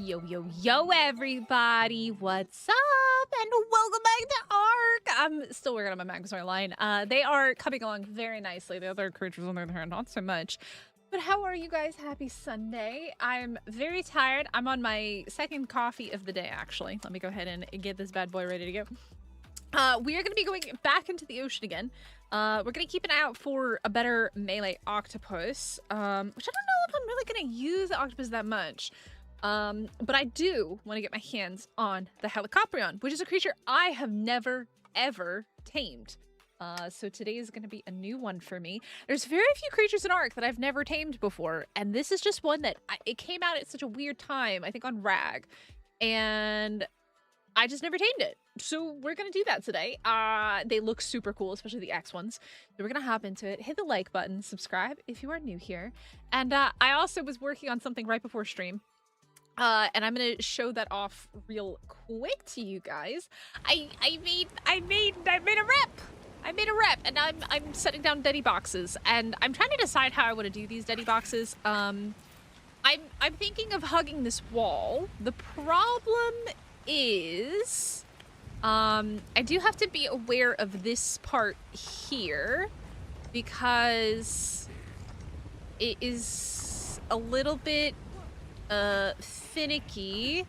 Yo, yo, yo, everybody. What's up? And welcome back to Ark. I'm still working on my Magazine line. They are coming along very nicely. The other creatures on the other hand, not so much. But how are you guys? Happy Sunday. I'm very tired. I'm on my second coffee of the day, actually. Let me go ahead and get this bad boy ready to go. We are going to be going back into the ocean again. We're going to keep an eye out for a better melee octopus, which I don't know if I'm really going to use the octopus that much. But I do want to get my hands on the Helicoprion, which is a creature I have never, ever tamed. So today is going to be a new one for me. There's very few creatures in Ark that I've never tamed before, and this is just one that it came out at such a weird time, I think on Rag, and I just never tamed it. So we're going to do that today. They look super cool, especially the X ones. So we're going to hop into it. Hit the like button, subscribe if you are new here. And I also was working on something right before stream. And I'm gonna show that off real quick to you guys. I made a rep. I made a rep, and I'm setting down deady boxes, and I'm trying to decide how I want to do these deady boxes. I'm thinking of hugging this wall. The problem is, I do have to be aware of this part here because it is a little bit finicky.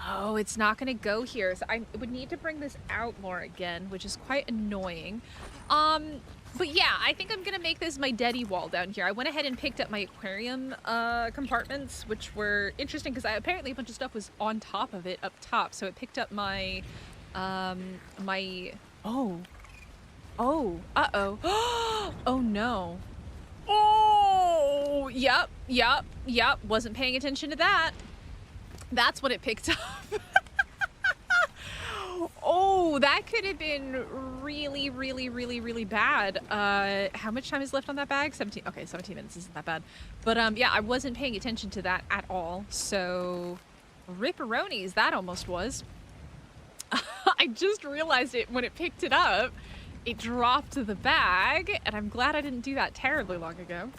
Oh, it's not gonna go here, so I would need to bring this out more again, which is quite annoying. But yeah, I think I'm gonna make this my deady wall down here. I went ahead and picked up my aquarium compartments, which were interesting because apparently a bunch of stuff was on top of it up top, so it picked up my oh oh no. Oh, yep, wasn't paying attention to that. That's what it picked up. Oh, that could have been really, really, really, really bad. How much time is left on that bag? 17, okay, 17 minutes isn't that bad. But yeah, I wasn't paying attention to that at all. So, ripperonis, that almost was. I just realized it when it picked it up. It dropped the bag, and I'm glad I didn't do that terribly long ago.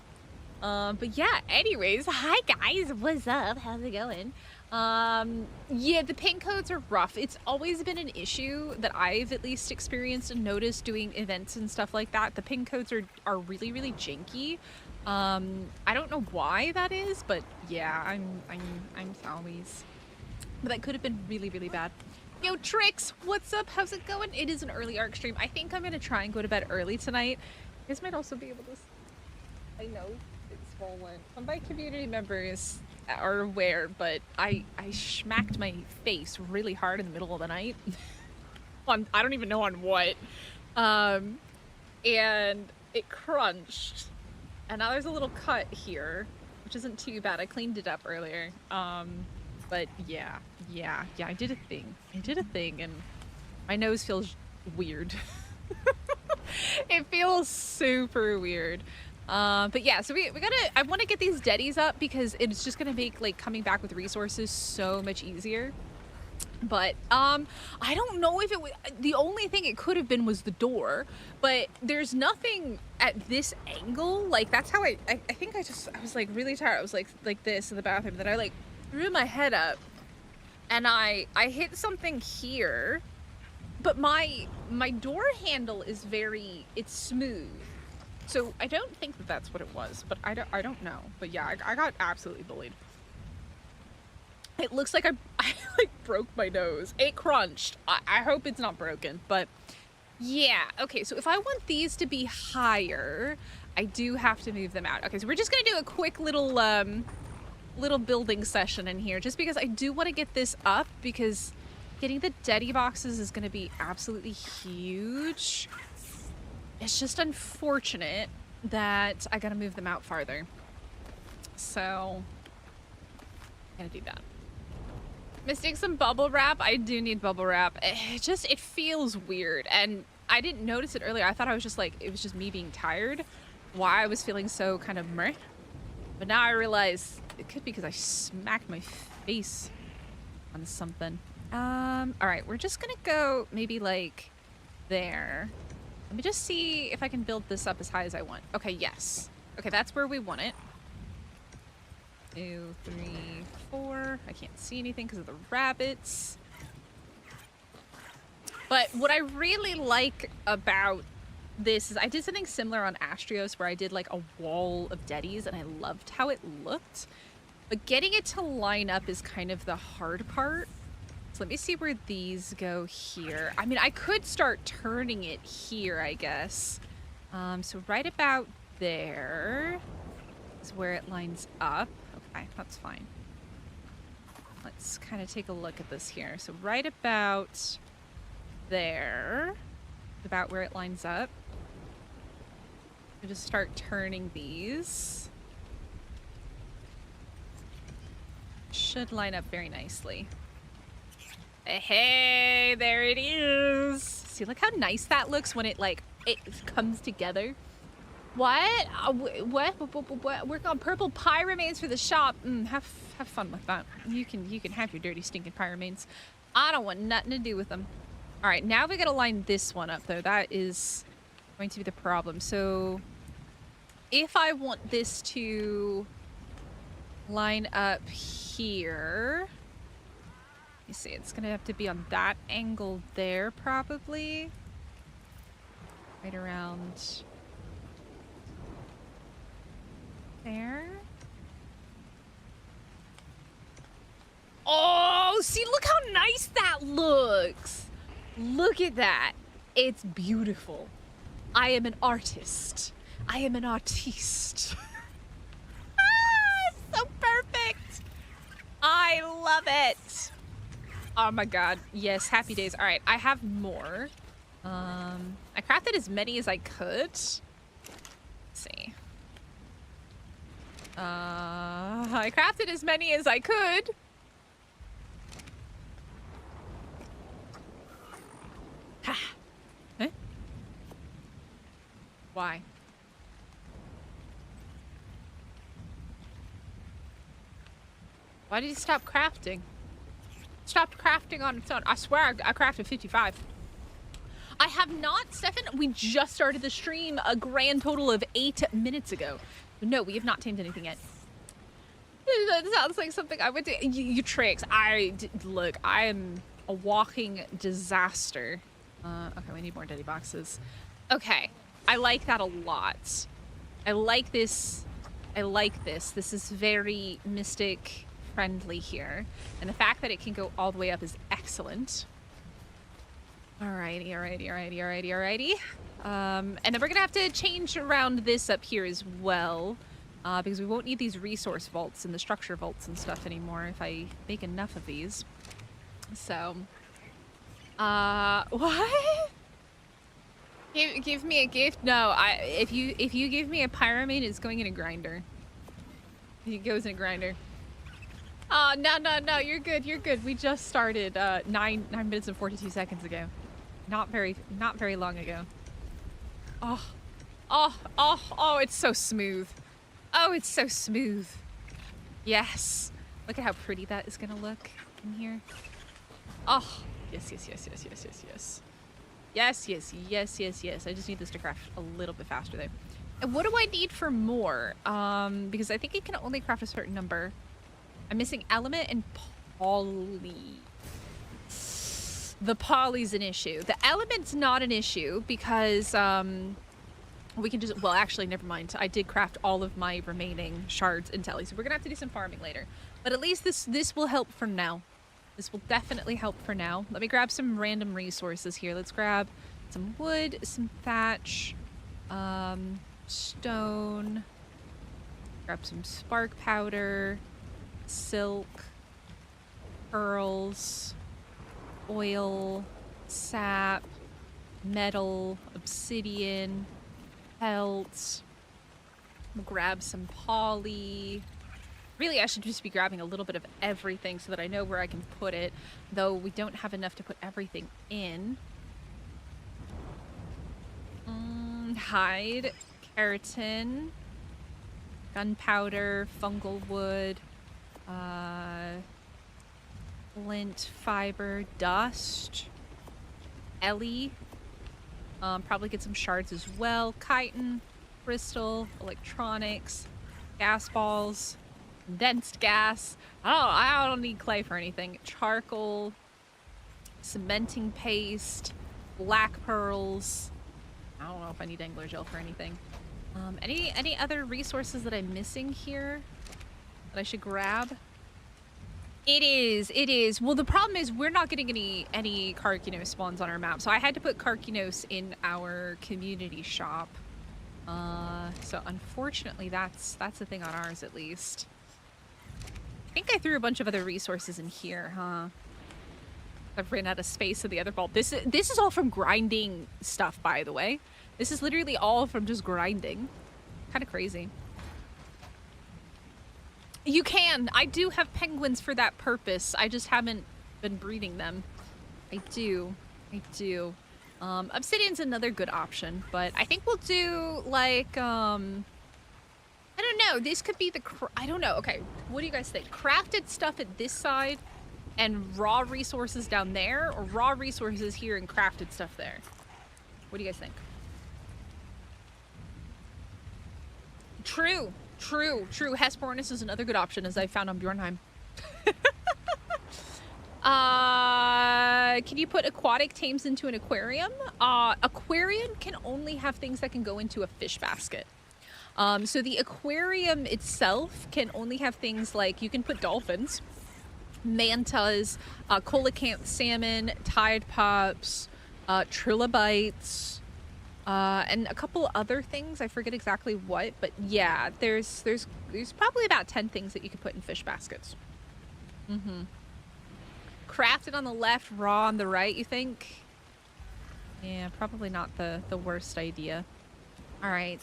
But yeah, anyways, hi guys, what's up? How's it going? Yeah, the pin codes are rough. It's always been an issue that I've at least experienced and noticed doing events and stuff like that. The pin codes are really, really janky. I don't know why that is, but yeah, I'm always. But that could have been really, really bad. Yo, Trix, what's up? How's it going? It is an early Ark stream. I think I'm gonna try and go to bed early tonight. You guys might also be able to. I know it's swollen. Some of my community members are aware, but I smacked my face really hard in the middle of the night. I don't even know on what. And it crunched. And now there's a little cut here, which isn't too bad. I cleaned it up earlier. But yeah, I did a thing. And my nose feels weird. It feels super weird. But yeah, so I want to get these deadies up because it's just gonna make like coming back with resources so much easier. But I don't know if the only thing it could have been was the door, but there's nothing at this angle. Like that's how I think I was like really tired. I was like this in the bathroom, and then I like threw my head up and I hit something here, but my door handle is it's smooth. So I don't think that that's what it was, but I don't know. But yeah, I got absolutely bullied. It looks like I like broke my nose. It crunched. I hope it's not broken, but yeah. Okay, so if I want these to be higher, I do have to move them out. Okay, so we're just gonna do a quick little building session in here, just because I do want to get this up, because getting the deady boxes is gonna be absolutely huge. It's just unfortunate that I gotta move them out farther. So, I'm gonna do that. Mistake some bubble wrap. I do need bubble wrap. It feels weird, and I didn't notice it earlier. I thought I was just like, it was just me being tired, why I was feeling so kind of meh. But now I realize it could be because I smacked my face on something. All right, we're just gonna go maybe like there. Let me just see if I can build this up as high as I want. Okay, yes. Okay, that's where we want it. 2, 3, 4. I can't see anything because of the rabbits. But what I really like about this is I did something similar on Astrios where I did like a wall of deadies and I loved how it looked. But getting it to line up is kind of the hard part. So let me see where these go here. I mean, I could start turning it here, I guess. So right about there is where it lines up. Okay, that's fine. Let's kind of take a look at this here. So right about there, about where it lines up. I'll just start turning these. Should line up very nicely. Hey, there it is. See, look how nice that looks when it comes together. What? What? Work on purple pyramanes for the shop. Have fun with that. You can have your dirty stinking pyramanes. I don't want nothing to do with them. All right, now we gotta line this one up though. That is going to be the problem. So if I want this to line up here, you see, it's gonna have to be on that angle there, probably. Right around there. Oh, see, look how nice that looks. Look at that. It's beautiful. I am an artist. I am an artiste. It's so perfect. I love it. Oh my god. Yes, happy days. All right, I have more. I crafted as many as I could. Let's see. I crafted as many as I could. Ha. Huh? Why? Why did you stop crafting? Stopped crafting on its own. I swear I crafted 55. I have not, Stefan. We just started the stream a grand total of 8 minutes ago. No, we have not tamed anything yet. That sounds like something I would do. You tricks. Look, I am a walking disaster. Okay, we need more deady boxes. Okay, I like that a lot. I like this. I like this. This is very mystic friendly here. And the fact that it can go all the way up is excellent. Alrighty. And then we're gonna have to change around this up here as well. Because we won't need these resource vaults and the structure vaults and stuff anymore if I make enough of these. So, what? Give me a gift? No, if you give me a pyramid, it's going in a grinder. It goes in a grinder. Oh, no, you're good. We just started 9 minutes and 42 seconds ago. Not very long ago. Oh, it's so smooth. Oh, it's so smooth. Yes. Look at how pretty that is gonna look in here. Oh, yes. Yes. I just need this to craft a little bit faster though. And what do I need for more? Because I think it can only craft a certain number. I'm missing element and poly. The poly's an issue. The element's not an issue because we can just, well, actually, never mind. I did craft all of my remaining shards and telly, so we're gonna have to do some farming later. But at least this will help for now. This will definitely help for now. Let me grab some random resources here. Let's grab some wood, some thatch, stone, grab some spark powder, silk, pearls, oil, sap, metal, obsidian, pelts. We'll grab some poly. Really, I should just be grabbing a little bit of everything so that I know where I can put it, though we don't have enough to put everything in. Hide, keratin, gunpowder, fungal wood, flint, fiber, dust, Ellie. Probably get some shards as well. Chitin, crystal, electronics, gas balls, Condensed gas. I don't need clay for anything. Charcoal. Cementing paste. Black pearls. I don't know if I need angler gel for anything. Any other resources that I'm missing here that I should grab? It is. Well, the problem is we're not getting any Carcinos spawns on our map, so I had to put Carcinos in our community shop. So unfortunately, that's the thing on ours, at least. I think I threw a bunch of other resources in here, huh? I've ran out of space in the other vault. This is all from grinding stuff, by the way. This is literally all from just grinding. Kind of crazy. You can. I do have penguins for that purpose. I just haven't been breeding them. I do. Obsidian's another good option, but I think we'll do like, I don't know. This could be the, I don't know. Okay, what do you guys think? Crafted stuff at this side and raw resources down there, or raw resources here and crafted stuff there? What do you guys think? True. Hesperornis is another good option, as I found on Bjornheim. Can you put aquatic tames into an aquarium? Aquarium can only have things that can go into a fish basket. So the aquarium itself can only have things like, you can put dolphins, mantas, coelacanth salmon, tide pops, trilobites, and a couple other things. I forget exactly what, but yeah, there's probably about 10 things that you could put in fish baskets. Crafted on the left, raw on the right, you think? Yeah, probably not the worst idea. All right,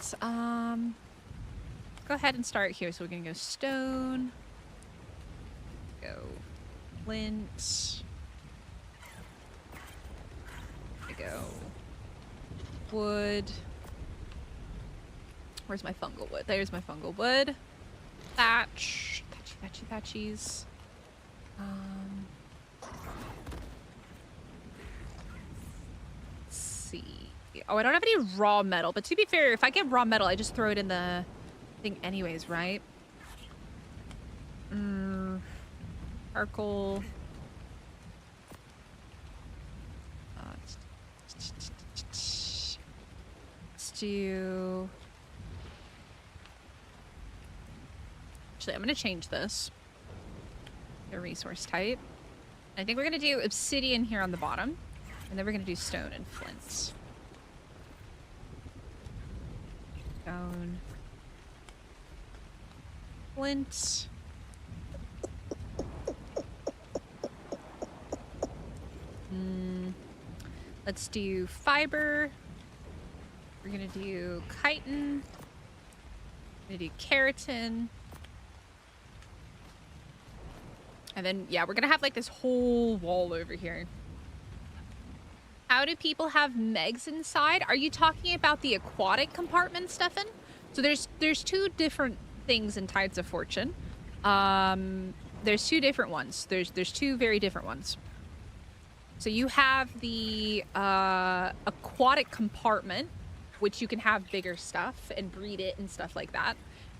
go ahead and start here. So we're gonna go stone, go flint, go wood. Where's my fungal wood? There's my fungal wood. Thatch, thatchies. Let's see. Oh, I don't have any raw metal, but to be fair, if I get raw metal, I just throw it in the thing anyways, right? Charcoal. Let's do... Actually, I'm going to change this. The resource type. I think we're going to do obsidian here on the bottom. And then we're going to do stone and flint. Stone. Flint. Let's do fiber. We're gonna do chitin. We're gonna do keratin. And then, yeah, we're gonna have like this whole wall over here. How do people have megs inside? Are you talking about the aquatic compartment, Stefan? So there's two different things in Tides of Fortune. There's two different ones. There's two very different ones. So you have the aquatic compartment, which you can have bigger stuff and breed it and stuff like that.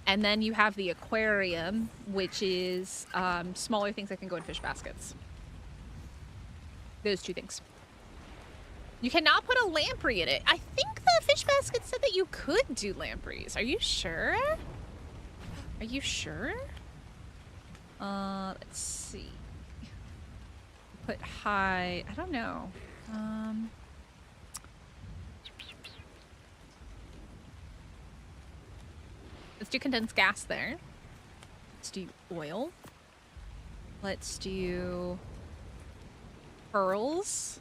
And then you have the aquarium, which is smaller things that can go in fish baskets. Those two things. You cannot put a lamprey in it. I think the fish basket said that you could do lampreys. Are you sure? Are you sure? Let's see. Put high, I don't know. Let's do condensed gas there. Let's do oil. Let's do pearls.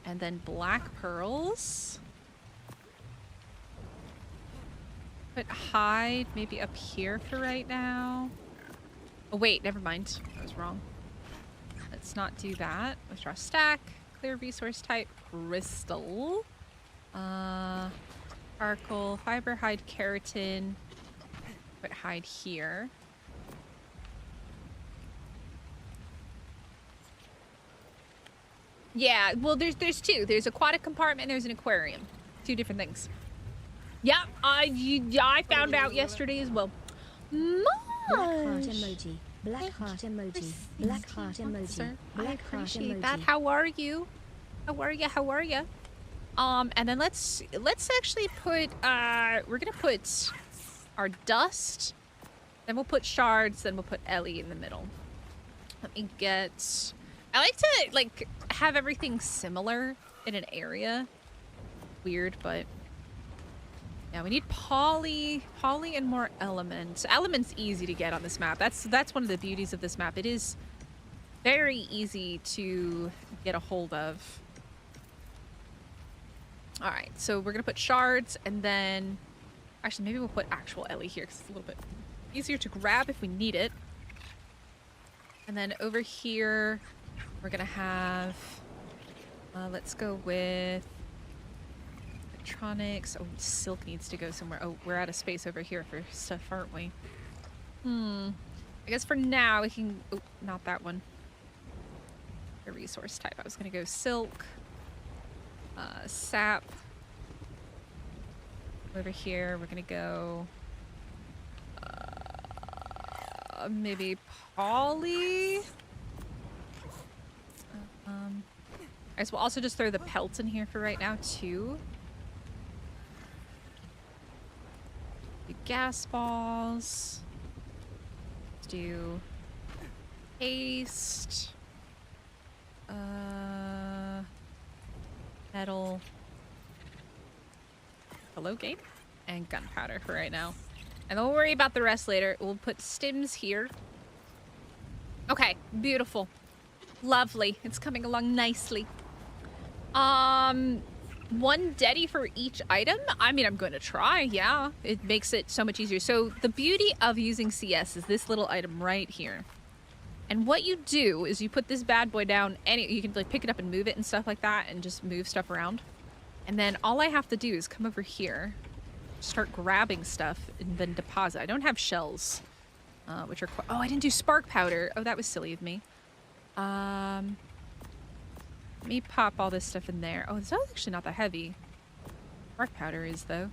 And then black pearls. Put hide maybe up here for right now. Oh wait, never mind. I was wrong. Let's not do that. Withdraw stack. Clear resource type. Crystal. Charcoal. Fiber, hide, keratin. Put hide here. Yeah, well, there's two. There's aquatic compartment and there's an aquarium. Two different things. Yeah, I found out yesterday as well. heart emoji. Black heart emoji. Black heart emoji. Black heart Appreciate emoji. that. How are you? How are you? How are you? And then let's actually put we're gonna put our dust, then we'll put shards, then we'll put Ellie in the middle. Let me get. I like to like have everything similar in an area. Weird, but yeah, we need poly and more elements. Elements easy to get on this map. That's one of the beauties of this map. It is very easy to get a hold of. All right, so we're gonna put shards, and then actually maybe we'll put actual Ellie here because it's a little bit easier to grab if we need it. And then over here, we're gonna have. Let's go with electronics. Oh, silk needs to go somewhere. Oh, we're out of space over here for stuff, aren't we? I guess for now we can. Oh, not that one. The resource type. I was gonna go silk. Sap. Over here, we're gonna go maybe poly. I guess we'll also just throw the pelts in here for right now too. Do gas balls. Let's do paste. Metal. Hello, game? And gunpowder for right now. And then we'll worry about the rest later. We'll put stims here. Okay, beautiful. Lovely. It's coming along nicely. One deady for each item? I mean, I'm going to try, yeah. It makes it so much easier. So the beauty of using CS is this little item right here. And what you do is you put this bad boy down, and you can like pick it up and move it and stuff like that, and just move stuff around. And then all I have to do is come over here, start grabbing stuff, and then deposit. I don't have shells, which are oh, I didn't do spark powder. Oh, that was silly of me. Let me pop all this stuff in there. Oh, it's actually not that heavy. Spark powder is though.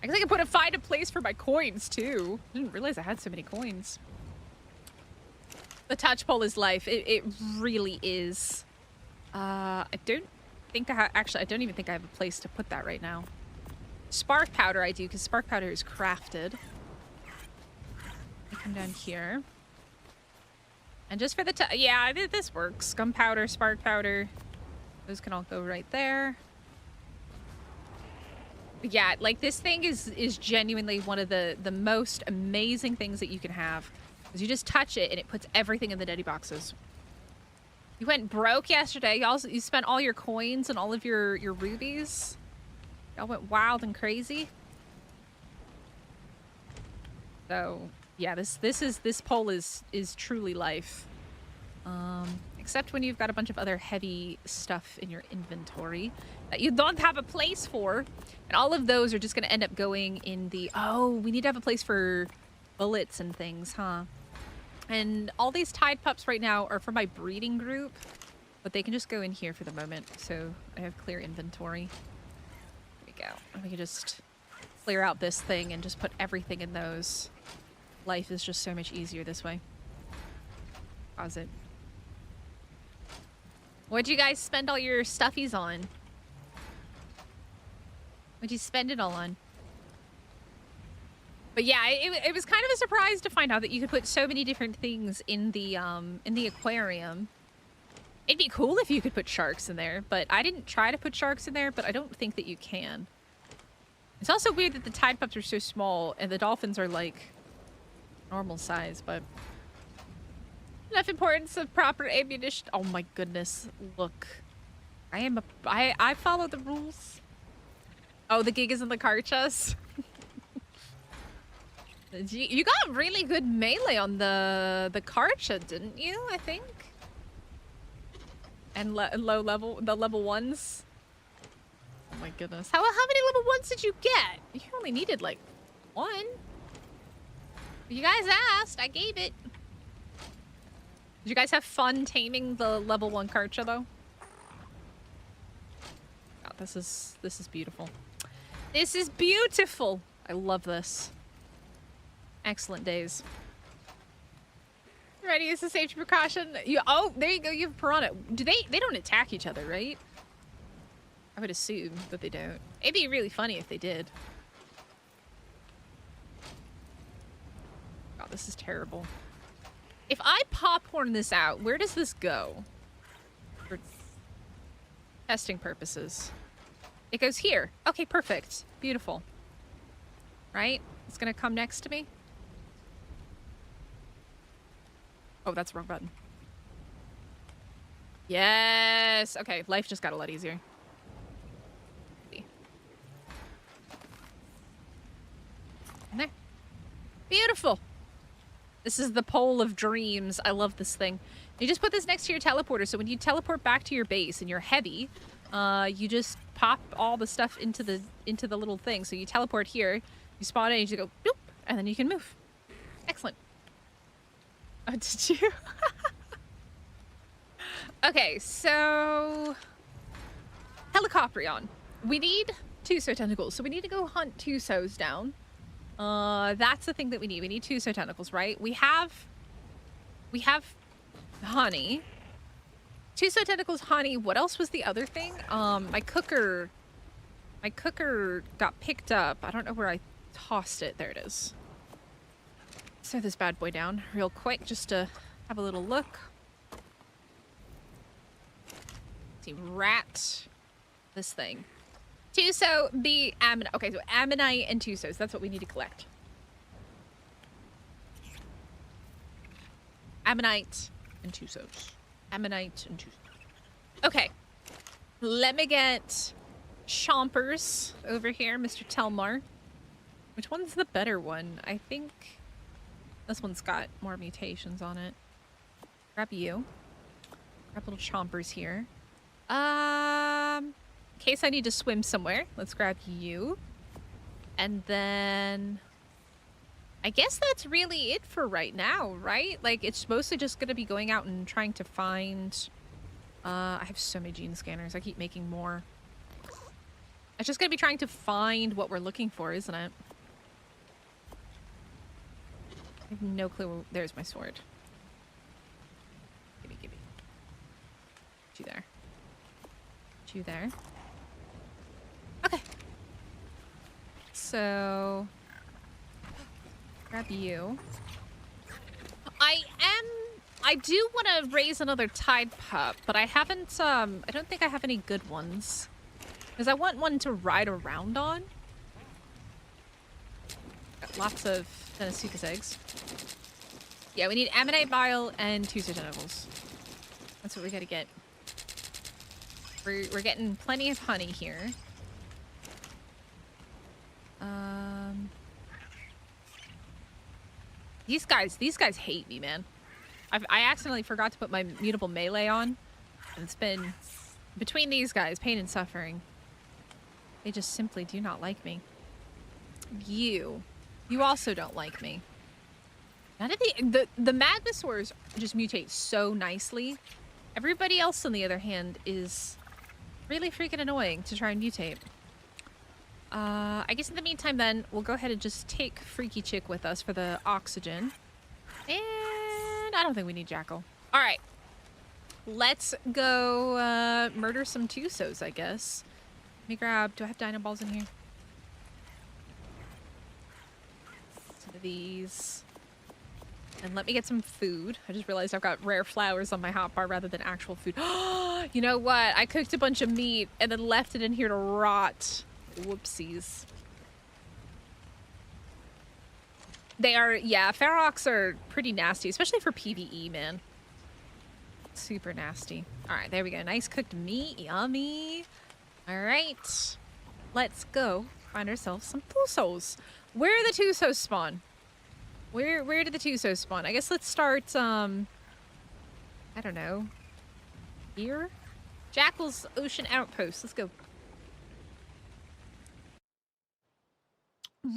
I guess I can find a place for my coins too. I didn't realize I had so many coins. The touch pole is life. It really is. I don't think I have. Actually, I don't even think I have a place to put that right now. Spark powder I do, because spark powder is crafted. I come down here. And just for the yeah, this works. Gunpowder, spark powder. Those can all go right there. But yeah, like this thing is genuinely one of the most amazing things that you can have. Because you just touch it and it puts everything in the deady boxes. You went broke yesterday. You spent all your coins and all of your rubies. Y'all went wild and crazy. So yeah, this pole is truly life. Except when you've got a bunch of other heavy stuff in your inventory that you don't have a place for. And all of those are just gonna end up going in the oh, we need to have a place for bullets and things, huh? And all these tide pups right now are for my breeding group, but they can just go in here for the moment. So I have clear inventory. There we go. And we can just clear out this thing and just put everything in those. Life is just so much easier this way. Pause it. What'd you guys spend all your stuffies on? What'd you spend it all on? But yeah, it was kind of a surprise to find out that you could put so many different things in the aquarium. It'd be cool if you could put sharks in there, but I didn't try to put sharks in there, but I don't think that you can. It's also weird that the tide pups are so small and the dolphins are like normal size, but enough importance of proper ammunition. Oh my goodness, look. I follow the rules. Oh, the gig is in the card chest. You got really good melee on the Karcha, didn't you? I think. And low level, the level ones. Oh my goodness. How many level ones did you get? You only needed like one. You guys asked, I gave it. Did you guys have fun taming the level 1 Karcha though? God, this is beautiful. This is beautiful. I love this. Excellent days. Ready as a safety precaution. Oh, there you go. You have piranha. Do they don't attack each other, right? I would assume that they don't. It'd be really funny if they did. God, this is terrible. If I popcorn this out, where does this go? For testing purposes. It goes here. Okay, perfect. Beautiful. Right? It's gonna come next to me. Oh, that's the wrong button. Yes! Okay, life just got a lot easier. In there. Beautiful! This is the pole of dreams. I love this thing. You just put this next to your teleporter, so when you teleport back to your base and you're heavy, you just pop all the stuff into the little thing. So you teleport here, you spawn in, you just go boop, and then you can move. Excellent. Oh, did you? Okay, so Helicoprion. We need Tuso tentacles, so we need to go hunt Tusos down. That's the thing that we need. We need Tuso tentacles, right? We have honey. Tuso tentacles, honey. What else was the other thing? My cooker got picked up. I don't know where I tossed it. There it is. Let's throw this bad boy down real quick just to have a little look. Let's see, rat. This thing. Tuso, the ammonite. Okay, so ammonite and Tusos. That's what we need to collect. Ammonite and Tusos. Ammonite and Tusos. Okay. Let me get Chompers over here, Mr. Telmar. Which one's the better one? I think this one's got more mutations on it. Grab you. Grab little Chompers here. In case I need to swim somewhere, let's grab you. And then I guess that's really it for right now, right? Like, it's mostly just gonna be going out and trying to find... I have so many gene scanners. I keep making more. It's just gonna be trying to find what we're looking for, isn't it? I have no clue. There's my sword. Gimme, gimme. Put you there. Put you there. Okay. So... grab you. I do want to raise another tide pup, but I haven't, I don't think I have any good ones. Because I want one to ride around on. Got lots of Deinosuchus eggs. Yeah, we need ammonite bile and Tuso tentacles. That's what we gotta get. We're getting plenty of honey here. These guys hate me, man. I accidentally forgot to put my mutable melee on. And it's been between these guys, pain and suffering. They just simply do not like me. You also don't like me. None of the Magmasaurs just mutate so nicely. Everybody else, on the other hand, is really freaking annoying to try and mutate. I guess in the meantime then, we'll go ahead and just take Freaky Chick with us for the oxygen. And I don't think we need Jackal. Alright. Let's go murder some Tusos, I guess. Let me grab... do I have Dino Balls in here? Some of these. And let me get some food. I just realized I've got rare flowers on my hotbar rather than actual food. You know what? I cooked a bunch of meat and then left it in here to rot. Whoopsies. They are, yeah, Ferox are pretty nasty, especially for PvE, man. Super nasty. Alright, there we go. Nice cooked meat. Yummy. Alright. Let's go find ourselves some Tusos. Where are the Tusos spawn? Where did the Tusos spawn? I guess let's start, I don't know. Here? Jackal's Ocean Outpost. Let's go.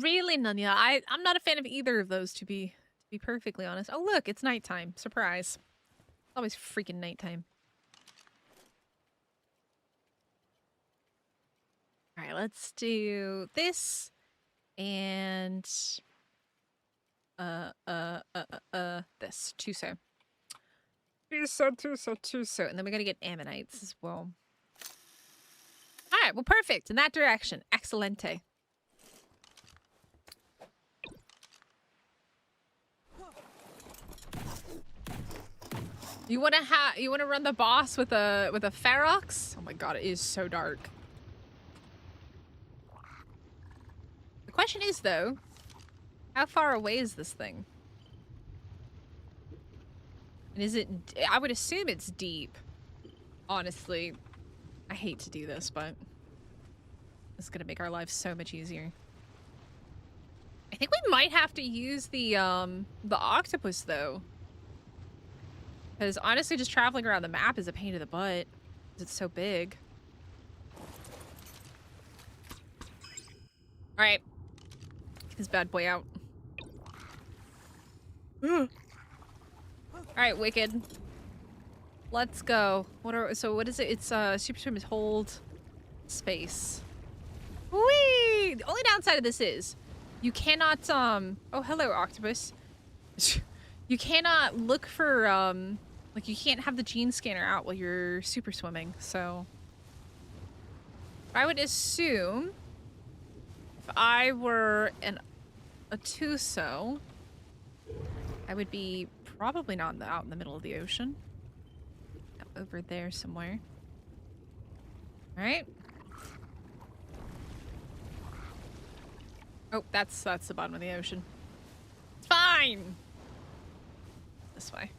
Really, Nunya? I'm not a fan of either of those, to be perfectly honest. Oh, look, it's nighttime. Surprise. It's always freaking nighttime. All right, let's do this and This. Tuso. Tuso. And then we gotta get ammonites as well. Alright, well, perfect. In that direction. Excelente. You wanna run the boss with a ferox? Oh my god, it is so dark. The question is though, how far away is this thing? And is it, I would assume it's deep. Honestly, I hate to do this, but it's gonna make our lives so much easier. I think we might have to use the octopus though. Because honestly, just traveling around the map is a pain in the butt. Because it's so big. Alright. Get this bad boy out. Alright, Wicked. Let's go. So what is it? It's super swim is hold space. Whee! The only downside of this is you cannot oh hello octopus. You cannot look for like you can't have the gene scanner out while you're super swimming, so I would assume if I were a Tuso, I would be probably not out in the middle of the ocean. Over there somewhere. Alright. Oh, that's the bottom of the ocean. It's fine! This way.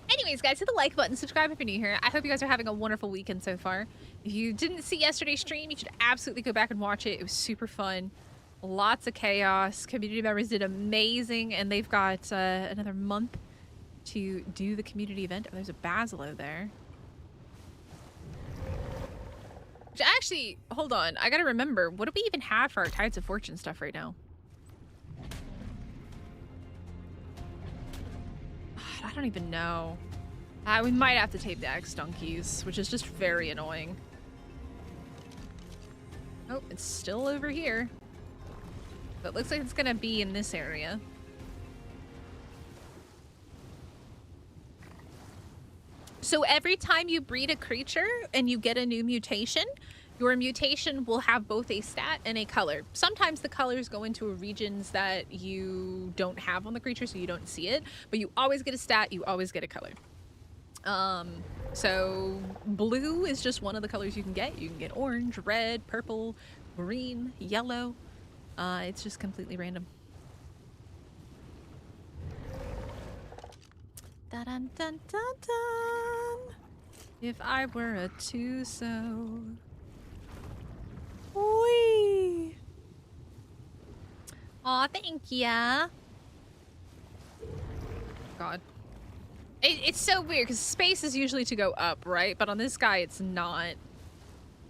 Anyways, guys, hit the like button, subscribe if you're new here. I hope you guys are having a wonderful weekend so far. If you didn't see yesterday's stream, you should absolutely go back and watch it. It was super fun. Lots of chaos. Community members did amazing, and they've got another month to do the community event. Oh, there's a Basilo there. Which actually, hold on. I gotta remember, what do we even have for our Tides of Fortune stuff right now? I don't even know. We might have to tape the Axe Donkeys, which is just very annoying. Oh, it's still over here. But it looks like it's gonna be in this area. So every time you breed a creature and you get a new mutation, your mutation will have both a stat and a color. Sometimes the colors go into regions that you don't have on the creature, so you don't see it, but you always get a stat, you always get a color. So blue is just one of the colors you can get. You can get orange, red, purple, green, yellow. It's just completely random. Dun dun dun dun dun. If I were a Tuso. Whee! Aw, thank ya. God. It's so weird because space is usually to go up, right? But on this guy, it's not.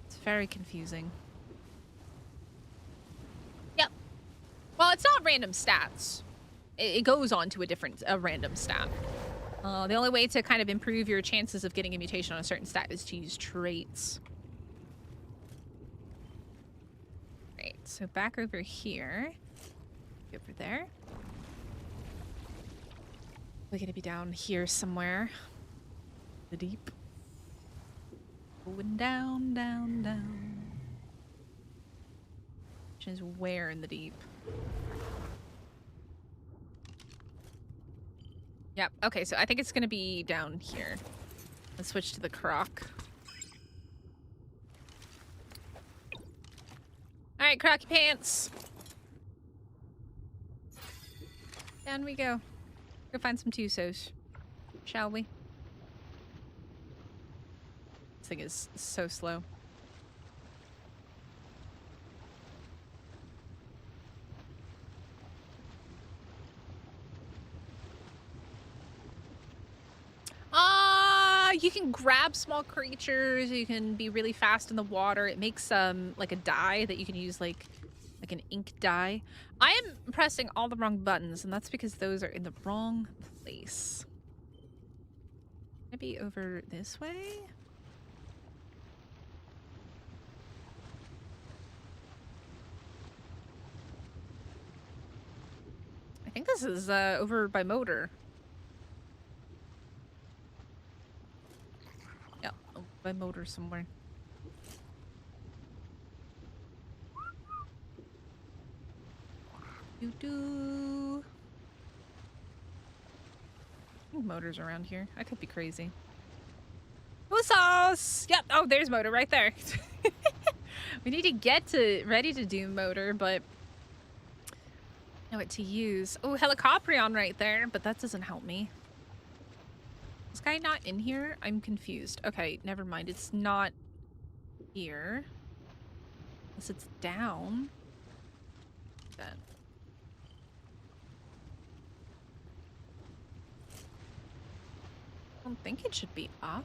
It's very confusing. Yep. Well, it's not random stats. It goes on to a random stat. The only way to kind of improve your chances of getting a mutation on a certain stat is to use traits. Right, so back over here. Over there. We're gonna be down here somewhere. The deep. Going down, down, down. Which is where in the deep? Yep, okay, so I think it's gonna be down here. Let's switch to the croc. Alright, crocky pants. Down we go. Go find some Tusos. Shall we? This thing is so slow. You can grab small creatures, you can be really fast in the water. It makes like a dye that you can use like an ink dye. I am pressing all the wrong buttons, and that's because those are in the wrong place. Maybe over this way? I think this is over by motor. Yeah, over by motor somewhere. Doo-doo. I think motor's around here. I could be crazy. Usos! Yep. Oh, there's motor right there. We need to get ready to do motor, but know what to use. Oh, Helicoprion right there, but that doesn't help me. This guy not in here? I'm confused. Okay, never mind. It's not here. Unless it's down. That. I don't think it should be up.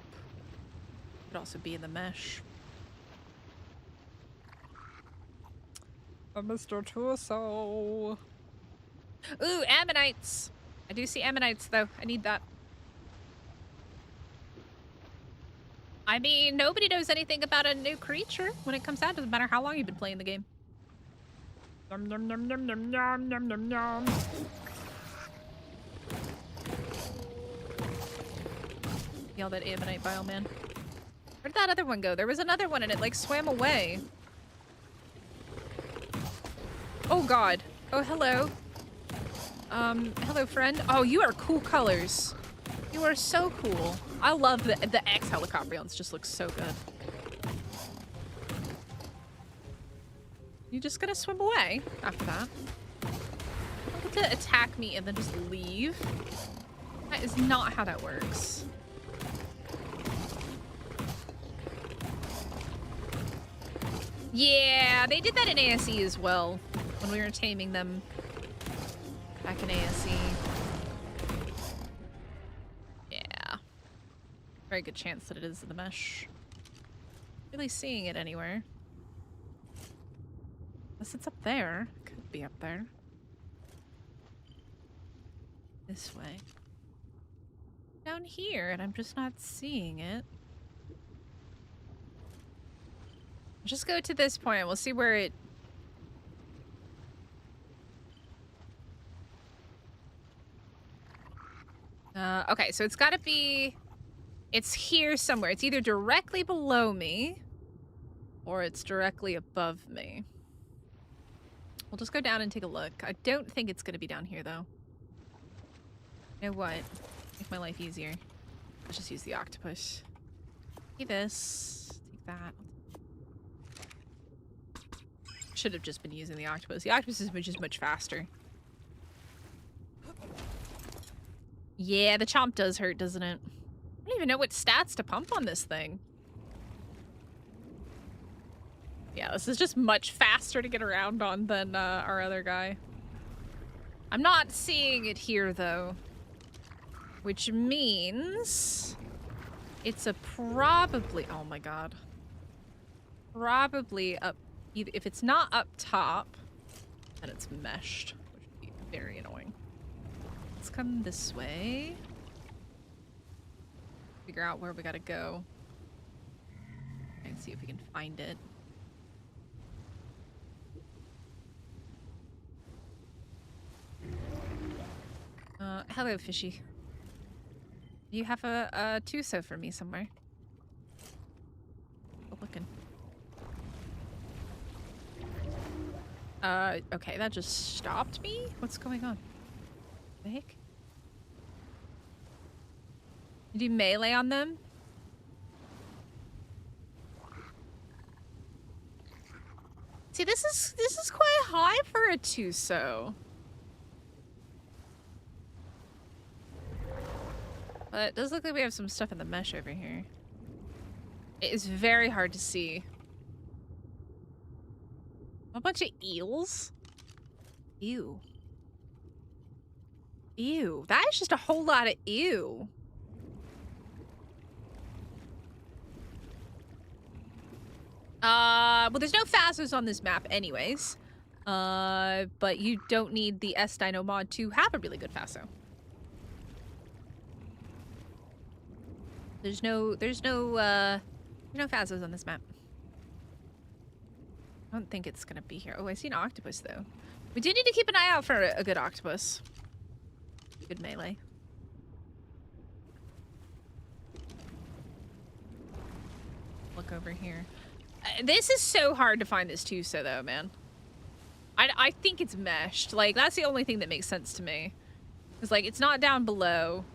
Could also be in the mesh. Mr. Torso. Ooh, ammonites. I do see ammonites though. I need that. I mean, nobody knows anything about a new creature when it comes out. Doesn't matter how long you've been playing the game. Nom nom nom nom nom nom nom nom nom. Yell that ammonite bile man. Where'd that other one go? There was another one and it like swam away. Oh god. Oh hello. Hello friend. Oh, you are cool colors. You are so cool. I love the X Helicoprions. Just look so good. You just gonna swim away after that? You don't get to attack me and then just leave. That is not how that works. Yeah, they did that in ASE as well when we were taming them back in ASE. Yeah. Very good chance that it is the mesh. Really seeing it anywhere. Unless it's up there. Could be up there. This way. Down here, and I'm just not seeing it. Just go to this point. We'll see where it... okay, so it's gotta be... It's here somewhere. It's either directly below me, or it's directly above me. We'll just go down and take a look. I don't think it's gonna be down here, though. You know what? Make my life easier. Let's just use the octopus. Take this. Take that. Should have just been using the octopus. The octopus is just much faster. Yeah, the chomp does hurt, doesn't it? I don't even know what stats to pump on this thing. Yeah, this is just much faster to get around on than our other guy. I'm not seeing it here, though. Which means... It's a probably... Oh my god. Probably up... If it's not up top, then it's meshed, which would be very annoying. Let's come this way. Figure out where we gotta go. And see if we can find it. Hello, fishy. You have a Tuso for me somewhere. Go looking. Okay, that just stopped me? What's going on? The heck? You do melee on them? See, this is quite high for a Tuso. But it does look like we have some stuff in the mesh over here. It is very hard to see. A bunch of eels? Ew. Ew. That is just a whole lot of ew. Well, there's no phastos on this map anyways. But you don't need the S-Dino mod to have a really good phasto. There's no phastos on this map. I don't think it's gonna be here. Oh, I see an octopus, though. We do need to keep an eye out for a good octopus. Good melee. Look over here. This is so hard to find this Tuso though, man. I think it's meshed. Like, that's the only thing that makes sense to me. It's like, it's not down below.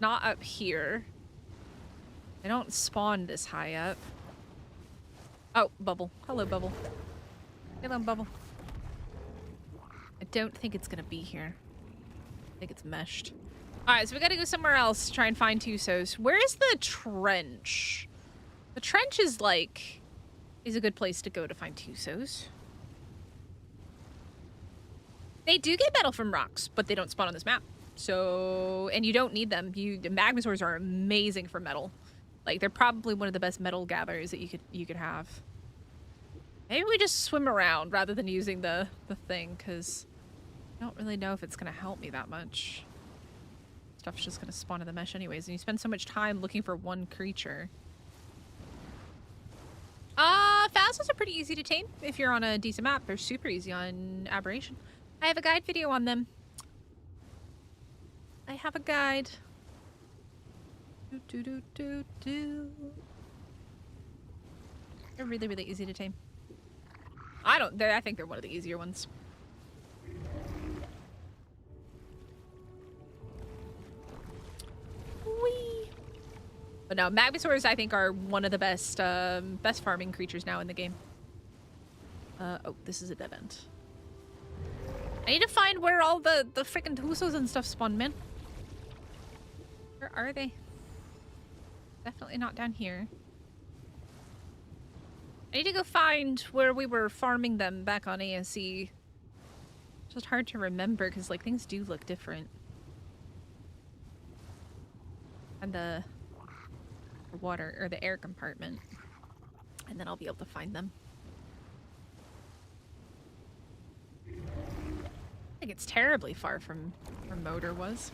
Not up here. They don't spawn this high up. Oh, Bubble. Hello, Bubble. Hello, Bubble. I don't think it's gonna be here. I think it's meshed. Alright, so we gotta go somewhere else to try and find Tusos. Where is the trench? The trench is like... is a good place to go to find Tusos. They do get metal from rocks, but they don't spawn on this map. So... and you don't need them. The Magmasaurs are amazing for metal. Like, they're probably one of the best metal gatherers that you could have. Maybe we just swim around rather than using the thing, because I don't really know if it's going to help me that much. Stuff's just going to spawn in the mesh anyways, and you spend so much time looking for one creature. Phasmas are pretty easy to tame if you're on a decent map. They're super easy on Aberration. I have a guide video on them. I have a guide. They're really, really easy to tame. I think they're one of the easier ones. Whee! But no, Magmasaurs I think are one of the best best farming creatures now in the game. Oh, this is a dead end. I need to find where all the freaking Tusos and stuff spawn, man. Where are they? Definitely not down here. I need to go find where we were farming them back on ASE. It's just hard to remember because, like, things do look different. And the water, or the air compartment. And then I'll be able to find them. I think it's terribly far from where Motor was.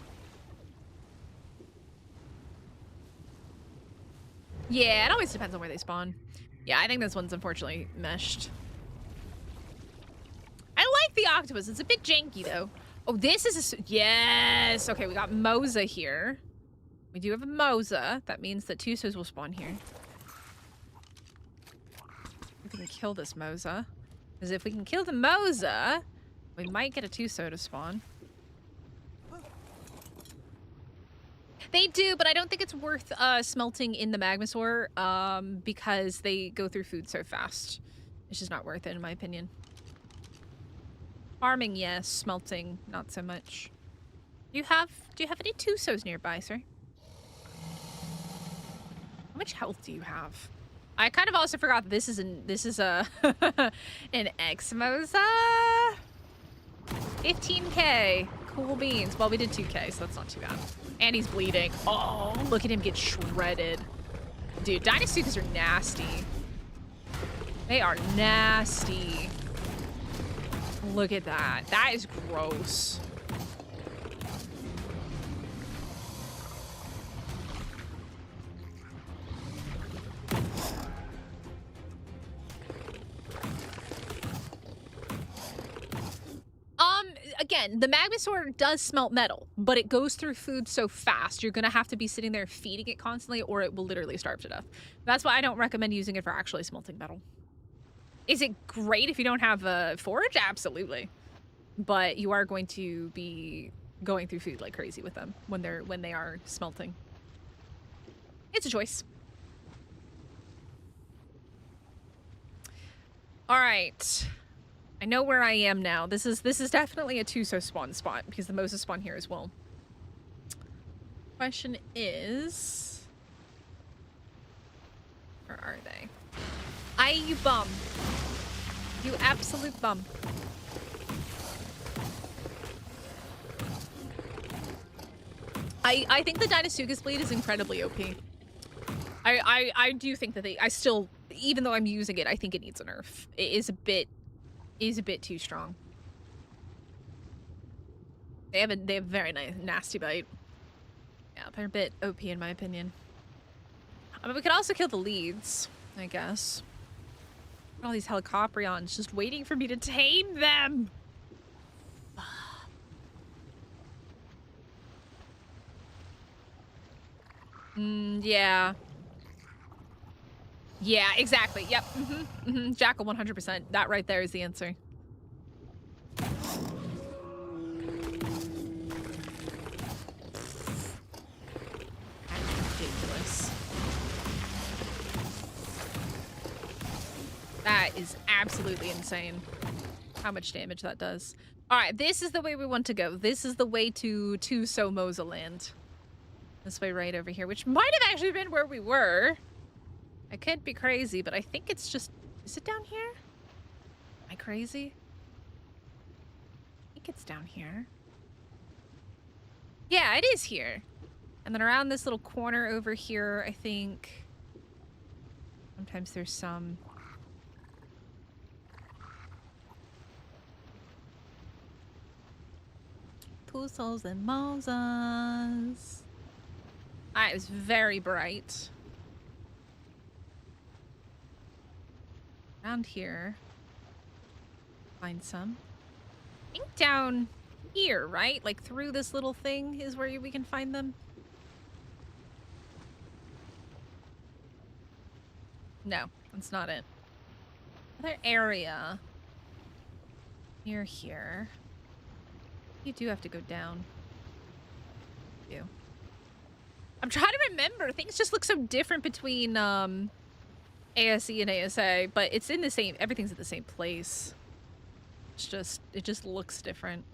Yeah, it always depends on where they spawn. Yeah, I think this one's unfortunately meshed. I like the octopus. It's a bit janky, though. Oh, this is a... yes! Okay, we got Moza here. We do have a Moza. That means that Tusos will spawn here. We can kill this Moza. Because if we can kill the Moza, we might get a Tuso to spawn. They do, but I don't think it's worth smelting in the Magmasaur because they go through food so fast. It's just not worth it, in my opinion. Farming, yes. Smelting, not so much. Do you have any Tusos nearby, sir? How much health do you have? I kind of also forgot that this is a an X-Moza. 15k. Cool beans. Well, we did 2k, so that's not too bad. And he's bleeding. Oh, look at him get shredded. Dude, Dinosuchus are nasty. They are nasty. Look at that. That is gross. Again, the Magmasaur does smelt metal, but it goes through food so fast, you're gonna have to be sitting there feeding it constantly or it will literally starve to death. That's why I don't recommend using it for actually smelting metal. Is it great if you don't have a forage? Absolutely. But you are going to be going through food like crazy with them when they are smelting. It's a choice. All right. I know where I am now. This is definitely a Tuso spawn spot because the Moses spawn here as well. Question is, where are they? Aye, you bum. You absolute bum. I think the Dinosuchus bleed is incredibly OP. I do think that I still, even though I'm using it, I think it needs a nerf. It is a bit too strong. They have a very nice nasty bite. Yeah, they're a bit OP in my opinion. I mean, we could also kill the leads, I guess. All these Helicoprions just waiting for me to tame them. Yeah. Yeah, exactly. Yep. Jackal 100%. That right there is the answer. That's ridiculous. That is absolutely insane. How much damage that does. Alright, this is the way we want to go. This is the way to Somoza land. This way right over here, which might have actually been where we were. I could be crazy, but I think it's just... Is it down here? Am I crazy? I think it's down here. Yeah, it is here. And then around this little corner over here, I think... Sometimes there's some... Puzzles and Mozas. It was very bright. Around here. Find some. I think down here, right? Like through this little thing is where we can find them. No, that's not it. Other area. Near here. You do have to go down. You. I'm trying to remember. Things just look so different between ASE and ASA, but it's in the same, everything's in the same place. It's just, it just looks different.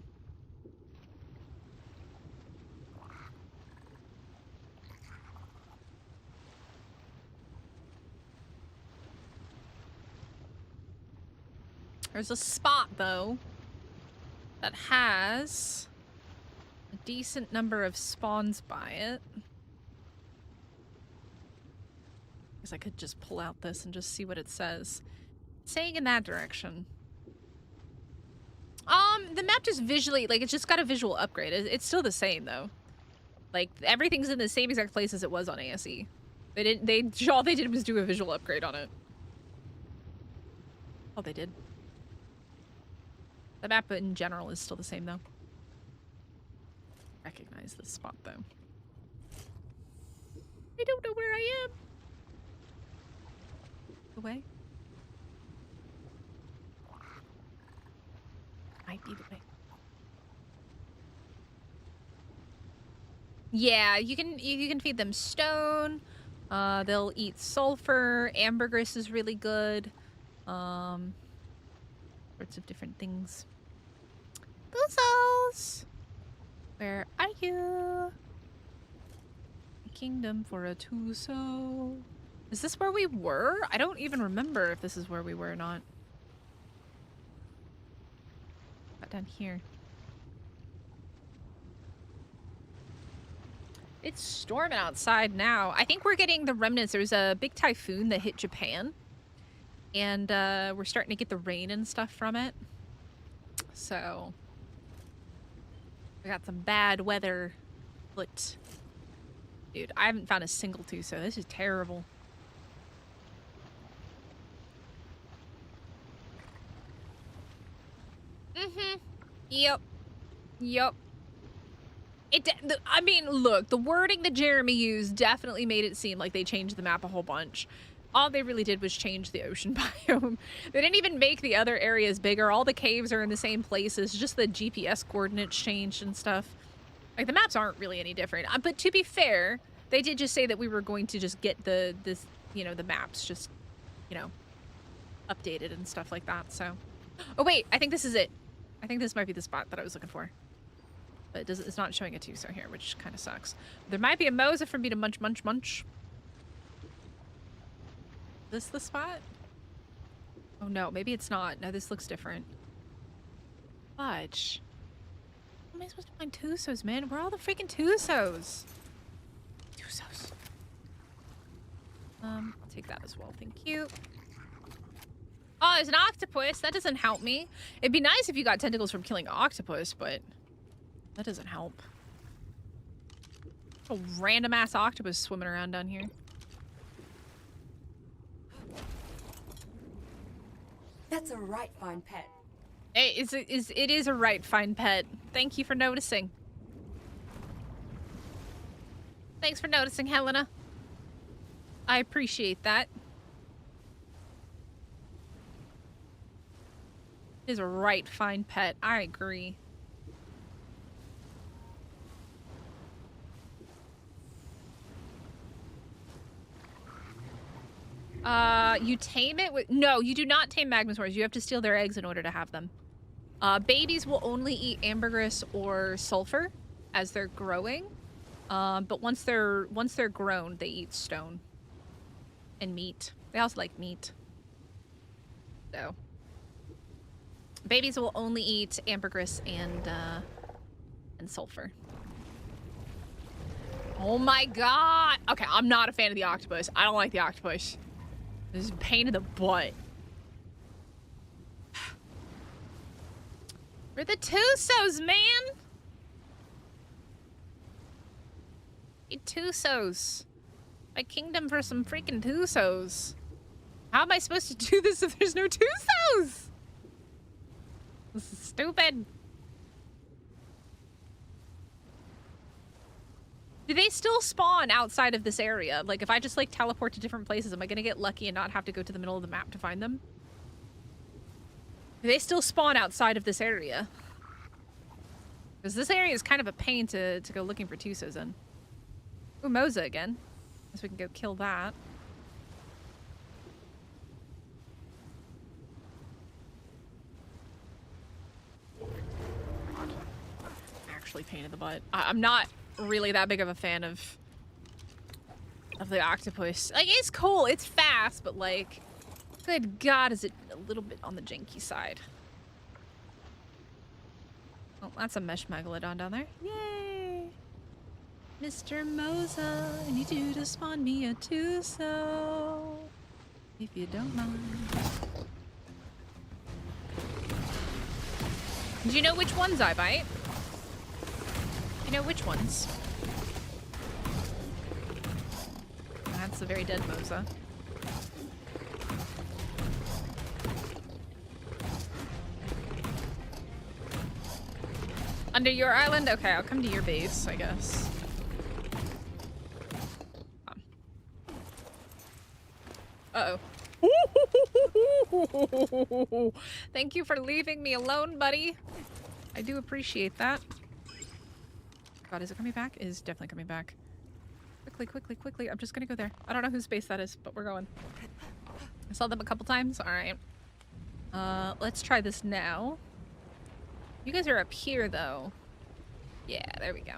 There's a spot, though, that has a decent number of spawns by it. Guess I could just pull out this and just see what it says. It's saying in that direction. The map just visually, like, it's just got a visual upgrade. It's still the same, though. Like, everything's in the same exact place as it was on ASE. All they did was do a visual upgrade on it. All they did. The map in general is still the same, though. Recognize this spot, though. I don't know where I am. The way? Might be the way. Yeah, you can feed them stone. They'll eat sulfur. Ambergris is really good. Sorts of different things. Boozles! Where are you? A kingdom for a Tuso. Is this where we were? I don't even remember if this is where we were or not. Got down here. It's storming outside now. I think we're getting the remnants. There's a big typhoon that hit Japan. And we're starting to get the rain and stuff from it. So we got some bad weather. But dude, I haven't found a single Tuso. This is terrible. Yep. Yep. I mean, look, the wording that Jeremy used definitely made it seem like they changed the map a whole bunch. All they really did was change the ocean biome. They didn't even make the other areas bigger. All the caves are in the same places. Just the GPS coordinates changed and stuff. Like, the maps aren't really any different. But to be fair, they did just say that we were going to just get the maps just, updated and stuff like that, so. Oh, wait, I think this is it. I think this might be the spot that I was looking for. But it's not showing a Tuso here, which kind of sucks. There might be a Moza for me to munch. This the spot? Oh no, maybe it's not. No, this looks different. Fudge. How am I supposed to find Tusos, man? Where are all the freaking Tusos? Tusos. I'll take that as well, thank you. Oh, there's an octopus. That doesn't help me. It'd be nice if you got tentacles from killing an octopus, but that doesn't help. A random ass octopus swimming around down here. That's a right fine pet. Hey, it is a right fine pet. Thank you for noticing. Thanks for noticing, Helena. I appreciate that. It is a right fine pet. I agree. You tame it with... No, you do not tame magmasaurs. You have to steal their eggs in order to have them. Babies will only eat ambergris or sulfur as they're growing. But once they're grown, they eat stone and meat. They also like meat. So babies will only eat ambergris and sulfur. Oh my god! Okay, I'm not a fan of the octopus. I don't like the octopus. This is a pain in the butt. We're the Tusos, man! Tusos. My kingdom for some freaking Tusos. How am I supposed to do this if there's no Tusos? This is stupid. Do they still spawn outside of this area? Like, if I just, like, teleport to different places, am I gonna get lucky and not have to go to the middle of the map to find them? Do they still spawn outside of this area? Because this area is kind of a pain to go looking for Tusos in. Ooh, Moza again. Guess we can go kill that. God. Actually pain in the butt. I'm not really that big of a fan of the octopus. Like, it's cool, it's fast, but like, good God, is it a little bit on the janky side. Oh, that's a mesh megalodon down there. Yay! Mr. Moza, I need you to spawn me a Tuso, if you don't mind. Do you know which ones I bite? You know which ones? That's a very dead Moza. Under your island? Okay, I'll come to your base, I guess. Uh-oh. Thank you for leaving me alone, buddy. I do appreciate that. God, is it coming back? It is definitely coming back. Quickly, quickly, quickly. I'm just gonna go there. I don't know whose base that is, but we're going. I saw them a couple times. Alright. Let's try this now. You guys are up here, though. Yeah, there we go.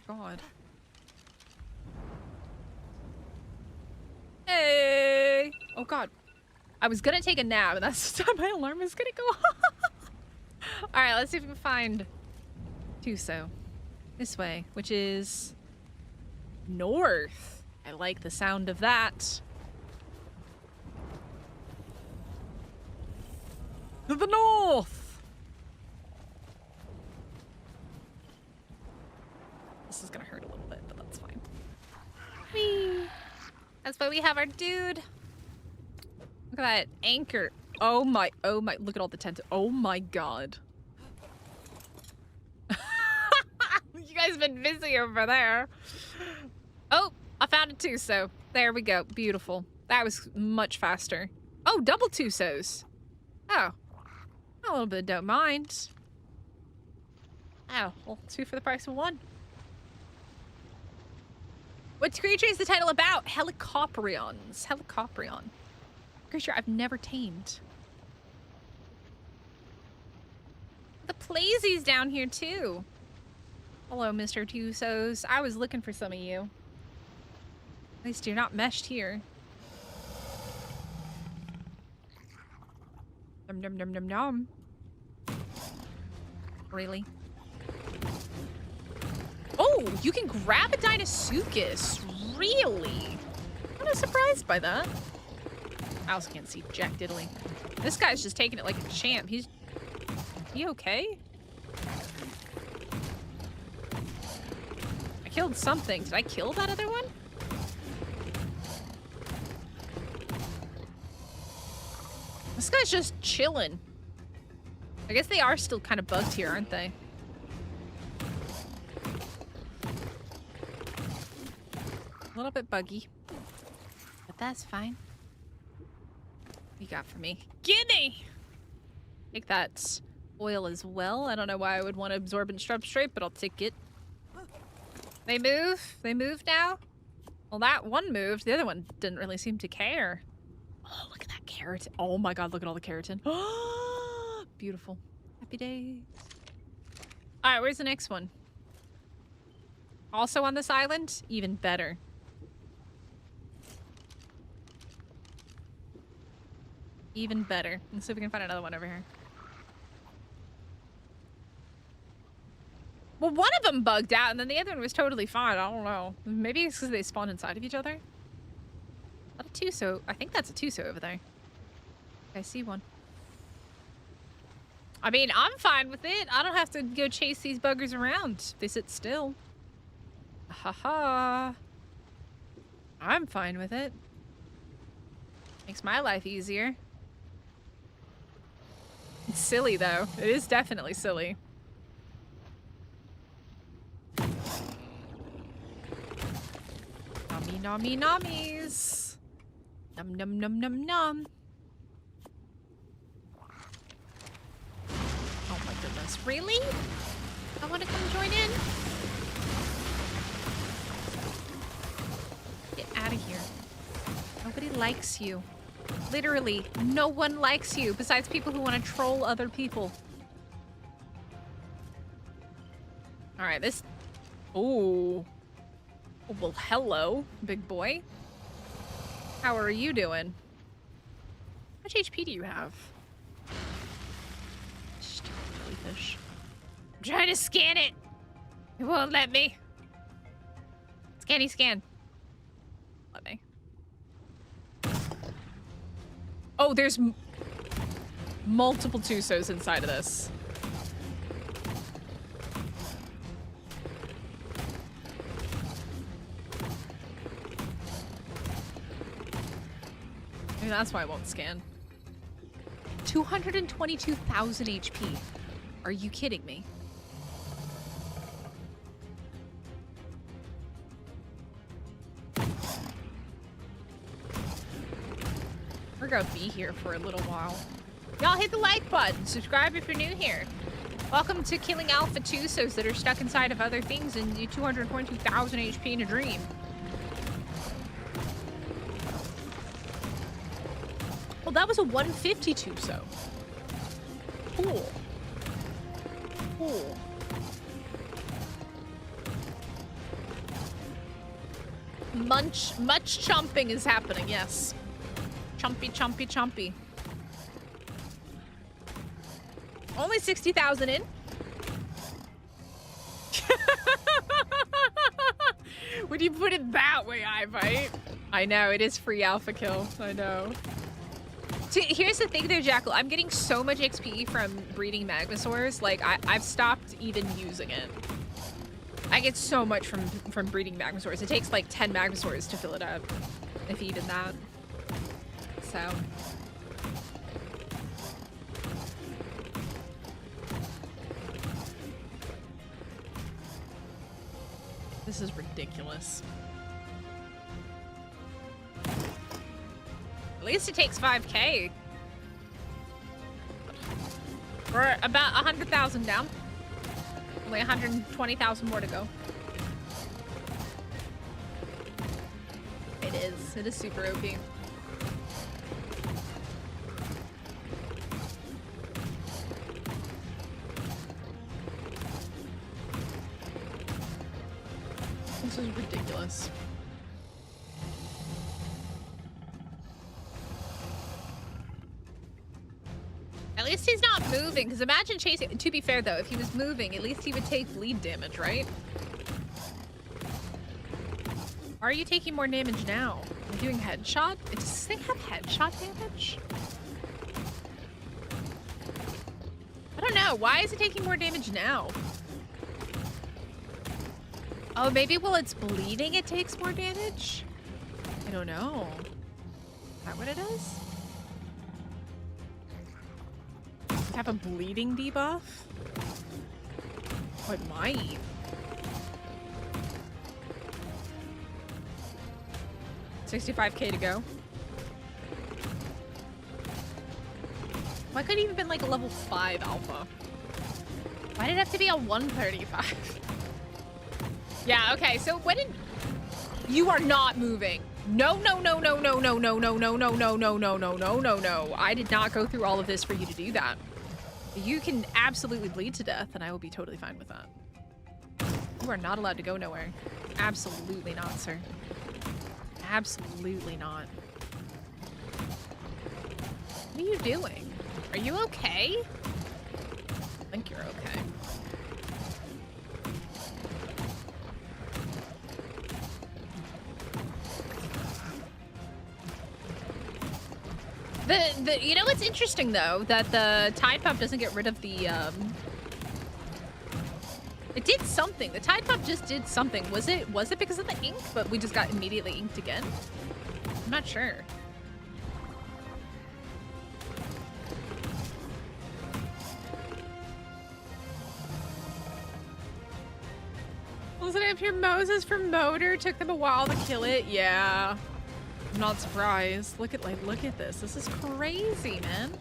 God. Hey! Oh, God. I was gonna take a nap, and that's the time my alarm is gonna go off. Alright, let's see if we can find Tuso. This way, which is north. I like the sound of that. To the north! This is gonna hurt a little bit, but that's fine. Whee! That's why we have our dude. Look at that anchor. Oh my, look at all the tents. Oh my God. You guys have been busy over there. Oh, I found a Tuso. There we go. Beautiful. That was much faster. Oh, double Tusos. Oh. A little bit don't mind. Oh, well, 2 for the price of 1. What creature is the title about? Helicoprions. Helicoprion. Creature I've never tamed. The Plazies down here too. Hello, Mr. Tusos. I was looking for some of you. At least you're not meshed here. Nom nom nom nom nom. Really? Oh, you can grab a Deinosuchus. Really? I'm not surprised by that. I also can't see jack diddly. This guy's just taking it like a champ. He okay? I killed something. Did I kill that other one? This guy's just chilling. I guess they are still kind of bugged here, aren't they? A little bit buggy. But that's fine. What you got for me? Gimme! Take that oil as well. I don't know why I would want absorbent substrate, but I'll take it. They move? They move now? Well, that one moved. The other one didn't really seem to care. Oh, look at that keratin. Oh my god, look at all the keratin. Beautiful. Happy days. Alright, where's the next one? Also on this island? Even better. Even better. Let's see if we can find another one over here. Well, one of them bugged out, and then the other one was totally fine. I don't know. Maybe it's because they spawn inside of each other. Not a Tuso. I think that's a Tuso over there. I see one. I mean, I'm fine with it. I don't have to go chase these buggers around. They sit still. Haha. I'm fine with it. Makes my life easier. It's silly, though. It is definitely silly. Nummy, nummy, nummies. Num, num, num, num, num. Oh my goodness. Really? I want to come join in? Get out of here. Nobody likes you. Literally, no one likes you besides people who want to troll other people. Alright, this... Ooh. Oh, well, hello, big boy. How are you doing? How much HP do you have? Stupid jellyfish. I'm trying to scan it. It won't let me. Scanny scan. Let me. Oh, there's multiple Tusos inside of this. Maybe that's why I won't scan. 222,000 HP. Are you kidding me? We're gonna be here for a little while. Y'all hit the like button. Subscribe if you're new here. Welcome to killing alpha Tusos that are stuck inside of other things and you 222,000 HP in a dream. Well, that was a 150 Tuso. Cool. Cool. Much chomping is happening, yes. Chompy, chompy, chompy. Only 60,000 in. When you put it that way, I fight. I know, it is free alpha kill. I know. See, here's the thing there, Jackal. I'm getting so much XP from breeding magmasaurs. Like, I've stopped even using it. I get so much from breeding magmasaurs. It takes like 10 magmasaurs to fill it up. If even that. So. This is ridiculous. At least it takes 5K. We're about 100,000 down. Only 120,000 more to go. It is. It is super OP. This is ridiculous. At least he's not moving, because imagine chasing... To be fair, though, if he was moving, at least he would take bleed damage, right? Why are you taking more damage now? Are you doing headshot? Does this thing have headshot damage? I don't know. Why is it taking more damage now? Oh, maybe while it's bleeding it takes more damage? I don't know. Is that what it is? Does it have a bleeding debuff? Oh, it might. 65k to go. Why couldn't it even been like a level 5 alpha? Why did it have to be a 135? Yeah, okay, so when did... You are not moving. No, no, no, no, no, no, no, no, no, no, no, no, no, no, no, no, no. I did not go through all of this for you to do that. You can absolutely bleed to death, and I will be totally fine with that. You are not allowed to go nowhere. Absolutely not, sir. Absolutely not. What are you doing? Are you okay? I think you're okay. You know what's interesting though? That the Tide Pump doesn't get rid of the, It did something. The Tide Pump just did something. Was it because of the ink, but we just got immediately inked again? I'm not sure. Wasn't it pure Moses from Motor? Took them a while to kill it? Yeah. I'm not surprised. Look at this. This is crazy, man.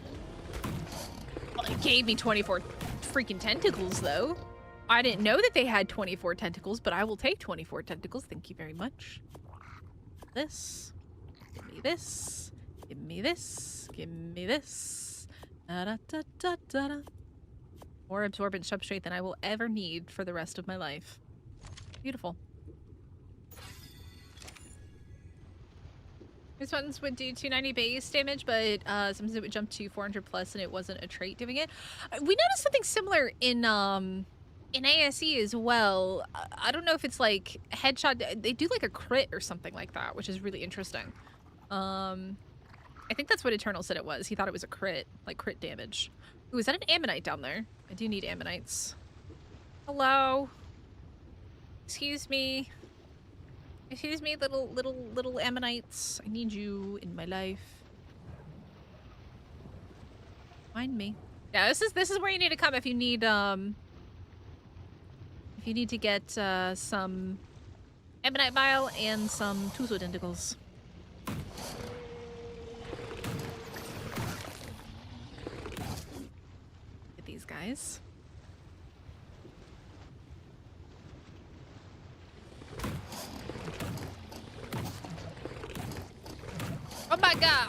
Well, it gave me 24 freaking tentacles, though. I didn't know that they had 24 tentacles, but I will take 24 tentacles. Thank you very much. This. Give me this. Give me this. Give me this. Da da da da da da. More absorbent substrate than I will ever need for the rest of my life. Beautiful. These ones would do 290 base damage, but sometimes it would jump to 400 plus, and it wasn't a trait doing it. We noticed something similar in ASE as well. I don't know if it's like headshot. They do like a crit or something like that, which is really interesting. I think that's what Eternal said it was. He thought it was a crit, like crit damage. Ooh, is that an ammonite down there? I do need ammonites. Hello. Excuse me. Excuse me, little ammonites. I need you in my life. Find me. Yeah, this is where you need to come if you need to get some ammonite bile and some Tuzo tentacles. Get these guys.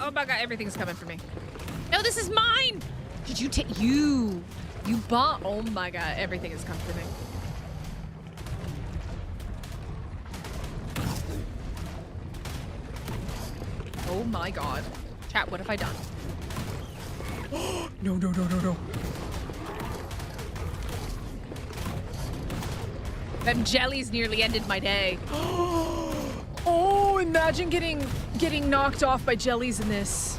Oh my god, everything's coming for me. No, this is mine! Did you take you bought? Oh my god, everything has come for me. Oh my god. Chat, what have I done? No, no, no, no, no. Them jellies nearly ended my day. Oh, imagine getting knocked off by jellies in this.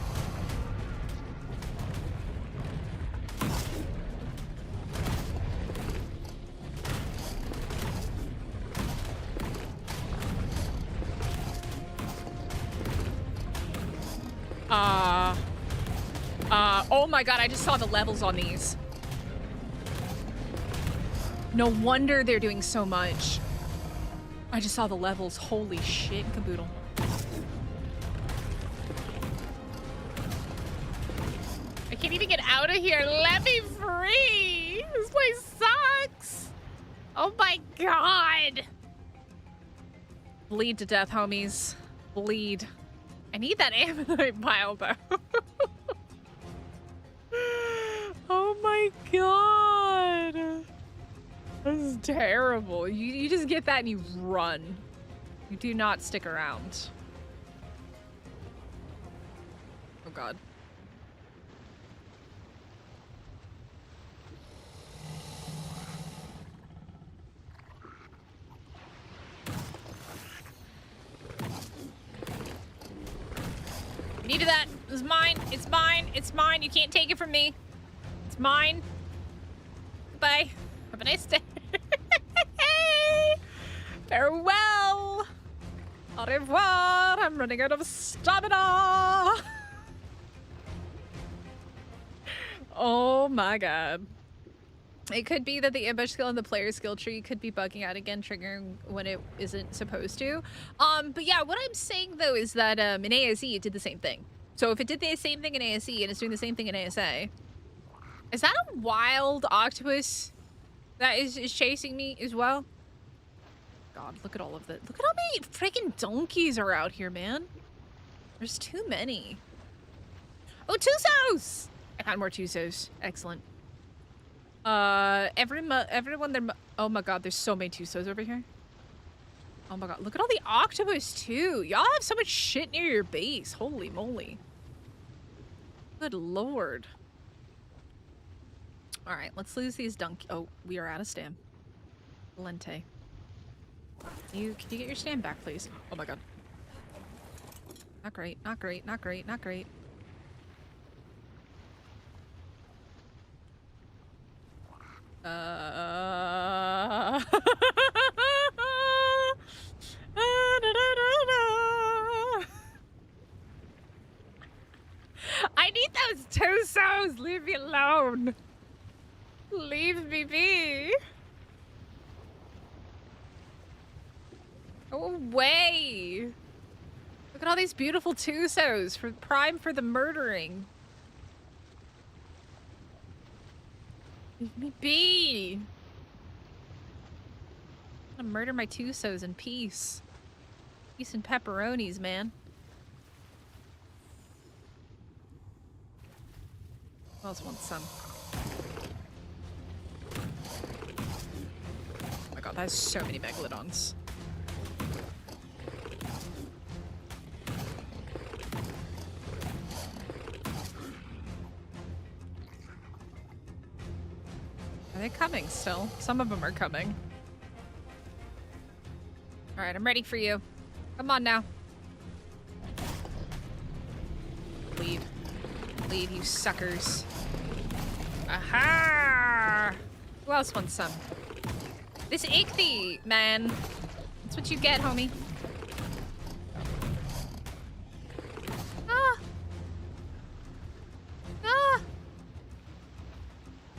Oh my god, I just saw the levels on these. No wonder they're doing so much. I just saw the levels. Holy shit, caboodle. I can't even get out of here. Let me free. This place sucks. Oh my god. Bleed to death, homies. Bleed. I need that ammonite pile, though. Oh my god. This is terrible. You just get that and you run. You do not stick around. Oh god. I needed that. It was mine. It's mine. It's mine. You can't take it from me. It's mine. Goodbye. Have a nice day. Farewell. Au revoir. I'm running out of stamina. Oh my god. It could be that the ambush skill and the player skill tree could be bugging out again, triggering when it isn't supposed to. But yeah, what I'm saying though is that in ASE it did the same thing. So if it did the same thing in ASE and it's doing the same thing in ASA, is that a wild octopus that is chasing me as well? God, look at all of that. Look at how many freaking donkeys are out here, man. There's too many. Oh, Tusos! I found more Tusos. Excellent. Everyone there. Oh my god, there's so many Tusos over here. Oh my god, look at all the octopus too. Y'all have so much shit near your base. Holy moly. Good lord. All right, let's lose these donkey. Oh, we are out of stam. Lente. Can you get your stand back, please? Oh my god. Not great, not great, not great, not great. I need those Tusos! Leave me alone! Leave me be! Go away! Look at all these beautiful Tusos for prime for the murdering. Leave me be! I'm gonna murder my Tusos in peace. Peace and pepperonis, man. Who else wants some? Oh my god, that's so many megalodons. Are they coming still? Some of them are coming. Alright, I'm ready for you. Come on now. Leave. Leave, you suckers. Aha! Who else wants some? This ichthy, man. That's what you get, homie. Ah! Ah!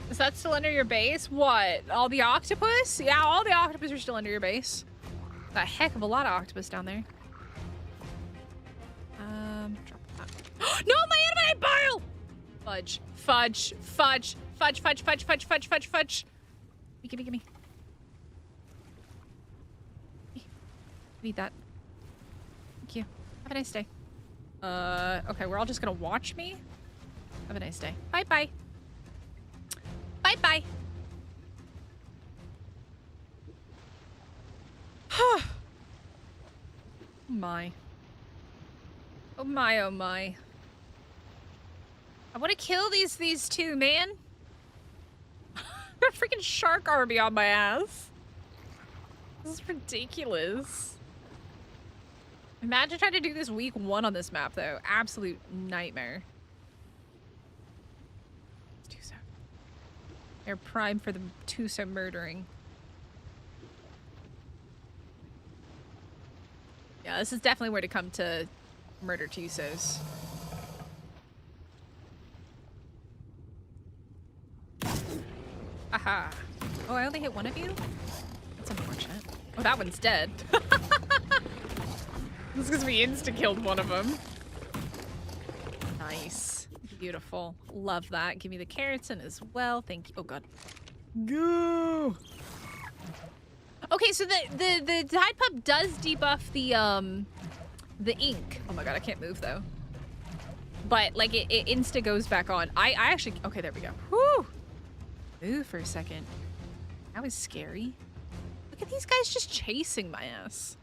Is that still under your base? What? All the octopus? Yeah, all the octopus are still under your base. A heck of a lot of octopus down there. Drop that. No, my animate bile! Fudge. Fudge. Fudge. Fudge, fudge, fudge, fudge, fudge, fudge, fudge. Gimme, gimme. Need that. Thank you. Have a nice day. Okay, we're all just gonna watch me? Have a nice day. Bye-bye. Bye-bye. Oh my. Oh my, oh my. I want to kill these two, man. Got a freaking shark army on my ass. This is ridiculous. Imagine trying to do this week 1 on this map, though. Absolute nightmare. Tuso. They're primed for the Tuso murdering. Yeah, this is definitely where to come to murder Tusos. Aha. Oh, I only hit one of you? That's unfortunate. Oh, that one's dead. This is because we insta-killed one of them. Nice. Beautiful. Love that. Give me the keratin as well. Thank you. Oh, God. Go! Okay, so the Tide Pup does debuff the ink. Oh my god, I can't move though. But like it insta goes back on. I actually, okay, there we go. Whoo! Move for a second. That was scary. Look at these guys just chasing my ass.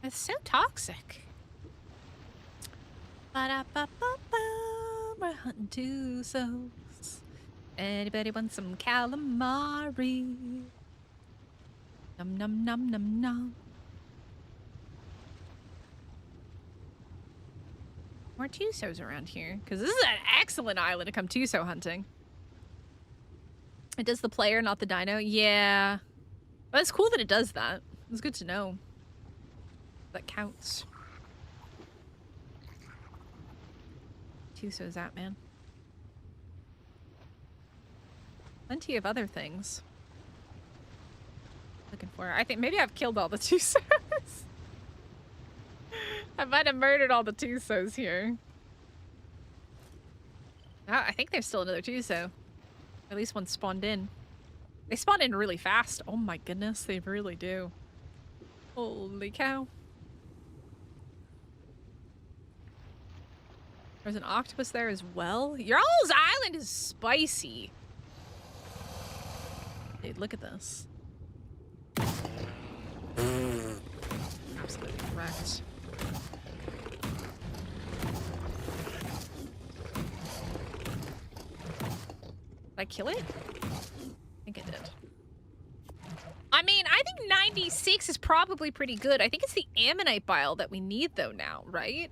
That's so toxic. Ba-da-ba-ba-ba. We're hunting Tusos. Anybody want some calamari? Num num num num num. More Tusos around here, because this is an excellent island to come Tuso hunting. It does the player, not the dino. Yeah, but it's cool that it does that. It's good to know. That counts. Tuso's out, man. Plenty of other things. Looking for. I think maybe I've killed all the Tusos. I might have murdered all the Tusos here. Oh, I think there's still another Tuso. At least one spawned in. They spawn in really fast. Oh my goodness, they really do. Holy cow. There's an octopus there as well. Y'all's island is spicy. Dude, look at this. Absolutely wrecked. Did I kill it? I think I did. I mean, I think 96 is probably pretty good. I think it's the ammonite bile that we need though now, right?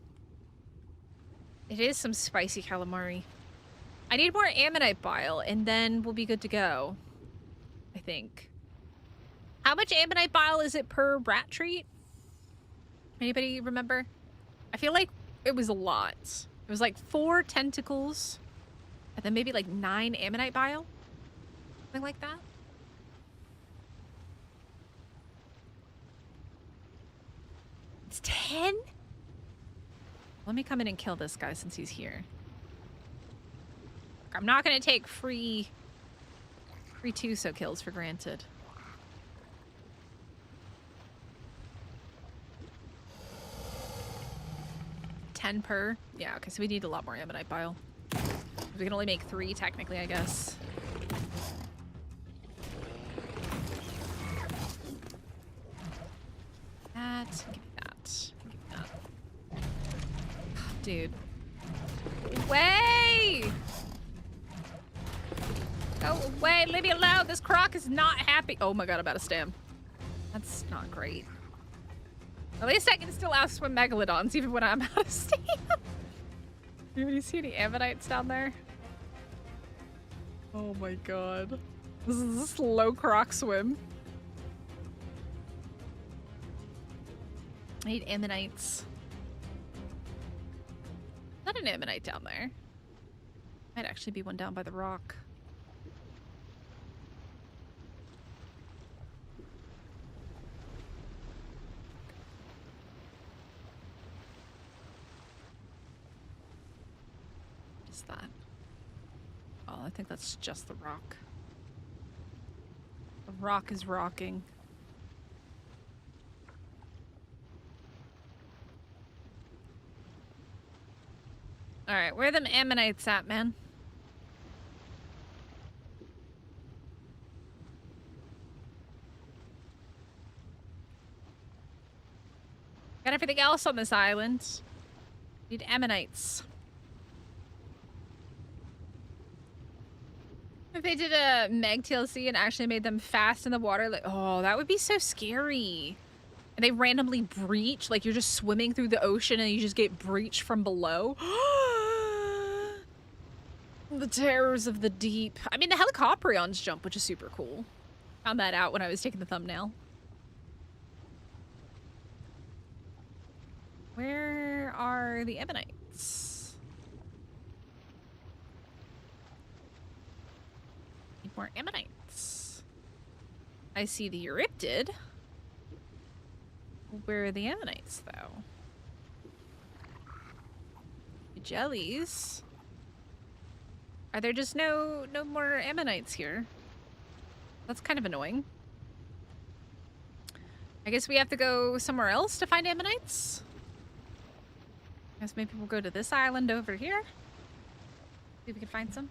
It is some spicy calamari. I need more ammonite bile and then we'll be good to go. I think. How much ammonite bile is it per rat treat? Anybody remember? I feel like it was a lot. It was like 4 tentacles and then maybe like 9 ammonite bile. Something like that. It's 10? Let me come in and kill this guy since he's here. I'm not gonna take free Tuso kills for granted. $10 per? Yeah, okay, so we need a lot more ammonite bile. We can only make 3 technically, I guess. That, give me that. Give me that. Dude. Way! Go away, leave me alone. This croc is not happy. Oh my god, I'm out of stam. That's not great. At least I can still outswim megalodons even when I'm out of stam. Anybody see any ammonites down there? Oh my god. This is a slow croc swim. I need ammonites. Not an ammonite down there. Might actually be one down by the rock. What is that? Oh, I think that's just the rock. The rock is rocking. Alright, where are them ammonites at, man? Got everything else on this island. Need ammonites. If they did a Meg TLC and actually made them fast in the water, like, oh, that would be so scary. And they randomly breach, like you're just swimming through the ocean and you just get breached from below. The terrors of the deep. I mean, the helicoprions jump, which is super cool. Found that out when I was taking the thumbnail. Where are the ammonites? Need more ammonites. I see the Euryptid. Where are the ammonites, though? The jellies. Are there just no more ammonites here? That's kind of annoying. I guess we have to go somewhere else to find ammonites. I guess maybe we'll go to this island over here. See if we can find some.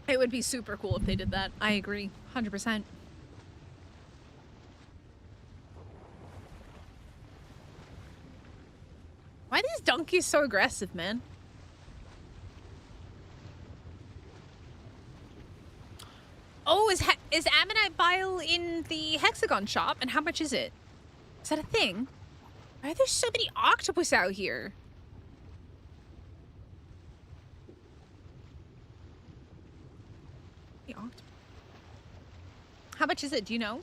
It would be super cool if they did that. I agree, 100%. Why are these donkeys so aggressive, man? Oh, is ammonite bile in the hexagon shop? And how much is it? Is that a thing? Why are there so many octopus out here? The octopus. How much is it? Do you know?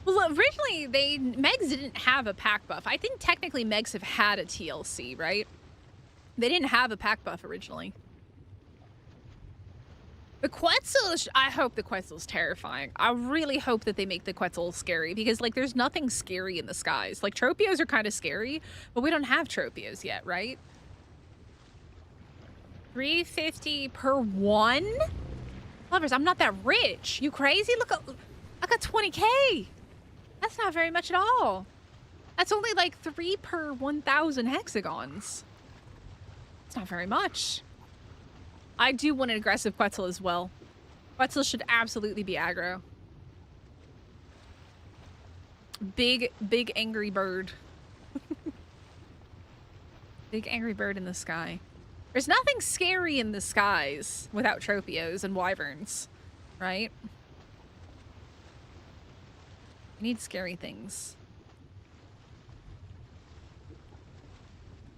Well, originally Megs didn't have a pack buff. I think technically Megs have had a TLC, right? They didn't have a pack buff originally. The Quetzal, I hope the Quetzal's terrifying. I really hope that they make the Quetzal scary because, like, there's nothing scary in the skies. Like, Tropios are kind of scary, but we don't have Tropios yet, right? 350 per one? Lovers, I'm not that rich. You crazy? Look, I got 20K. That's not very much at all. That's only like 3 per 1,000 hexagons. It's not very much. I do want an aggressive Quetzal as well. Quetzal should absolutely be aggro. Big angry bird. Big angry bird in the sky. There's nothing scary in the skies without Tropios and wyverns, right? We need scary things.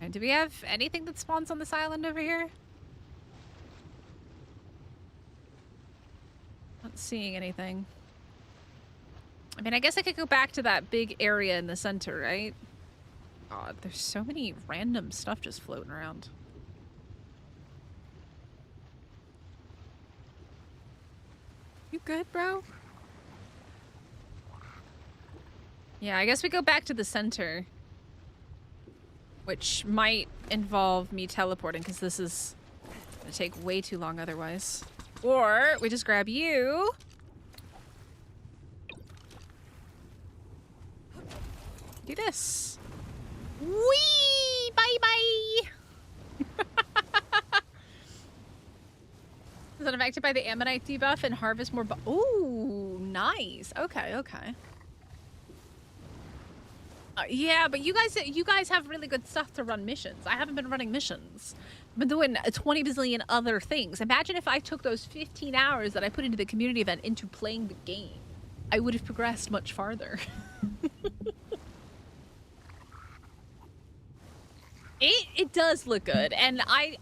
And do we have anything that spawns on this island over here? Not seeing anything. I mean, I guess I could go back to that big area in the center, right? God, there's so many random stuff just floating around. You good, bro? Yeah, I guess we go back to the center. Which might involve me teleporting, because this is gonna take way too long otherwise. Or we just grab you. Do this. Whee! Bye-bye! Is it affected by the ammonite debuff and harvest more ooh, nice. Okay, okay. Yeah, but you guys have really good stuff to run missions. I haven't been running missions. I've been doing 20 bazillion other things. Imagine if I took those 15 hours that I put into the community event into playing the game. I would have progressed much farther. It does look good, and I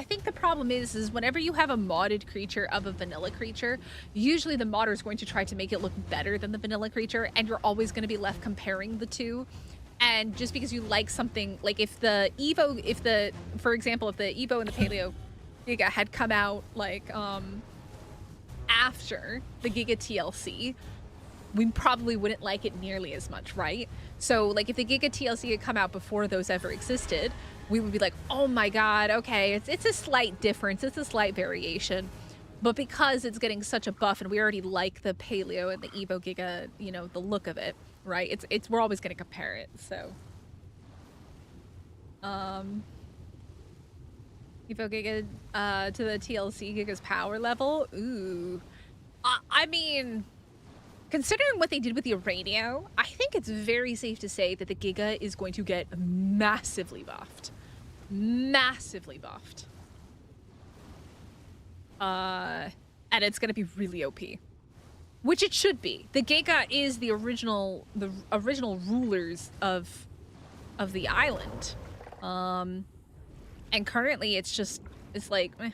think the problem is whenever you have a modded creature of a vanilla creature, usually the modder is going to try to make it look better than the vanilla creature, and you're always going to be left comparing the two. And just because you like something, like for example, if the Evo and the Paleo Giga had come out like after the Giga TLC, we probably wouldn't like it nearly as much, right? So, like, if the Giga TLC had come out before those ever existed, we would be like, oh my god, okay, it's a slight difference, it's a slight variation. But because it's getting such a buff, and we already like the Paleo and the Evo Giga, you know, the look of it, right? We're always going to compare it, so. Evo Giga to the TLC Giga's power level? Ooh. I mean, considering what they did with the radio, I think it's very safe to say that the Giga is going to get massively buffed. Massively buffed. And it's going to be really OP. Which it should be. The Giga is the original rulers of the island. And currently it's like, it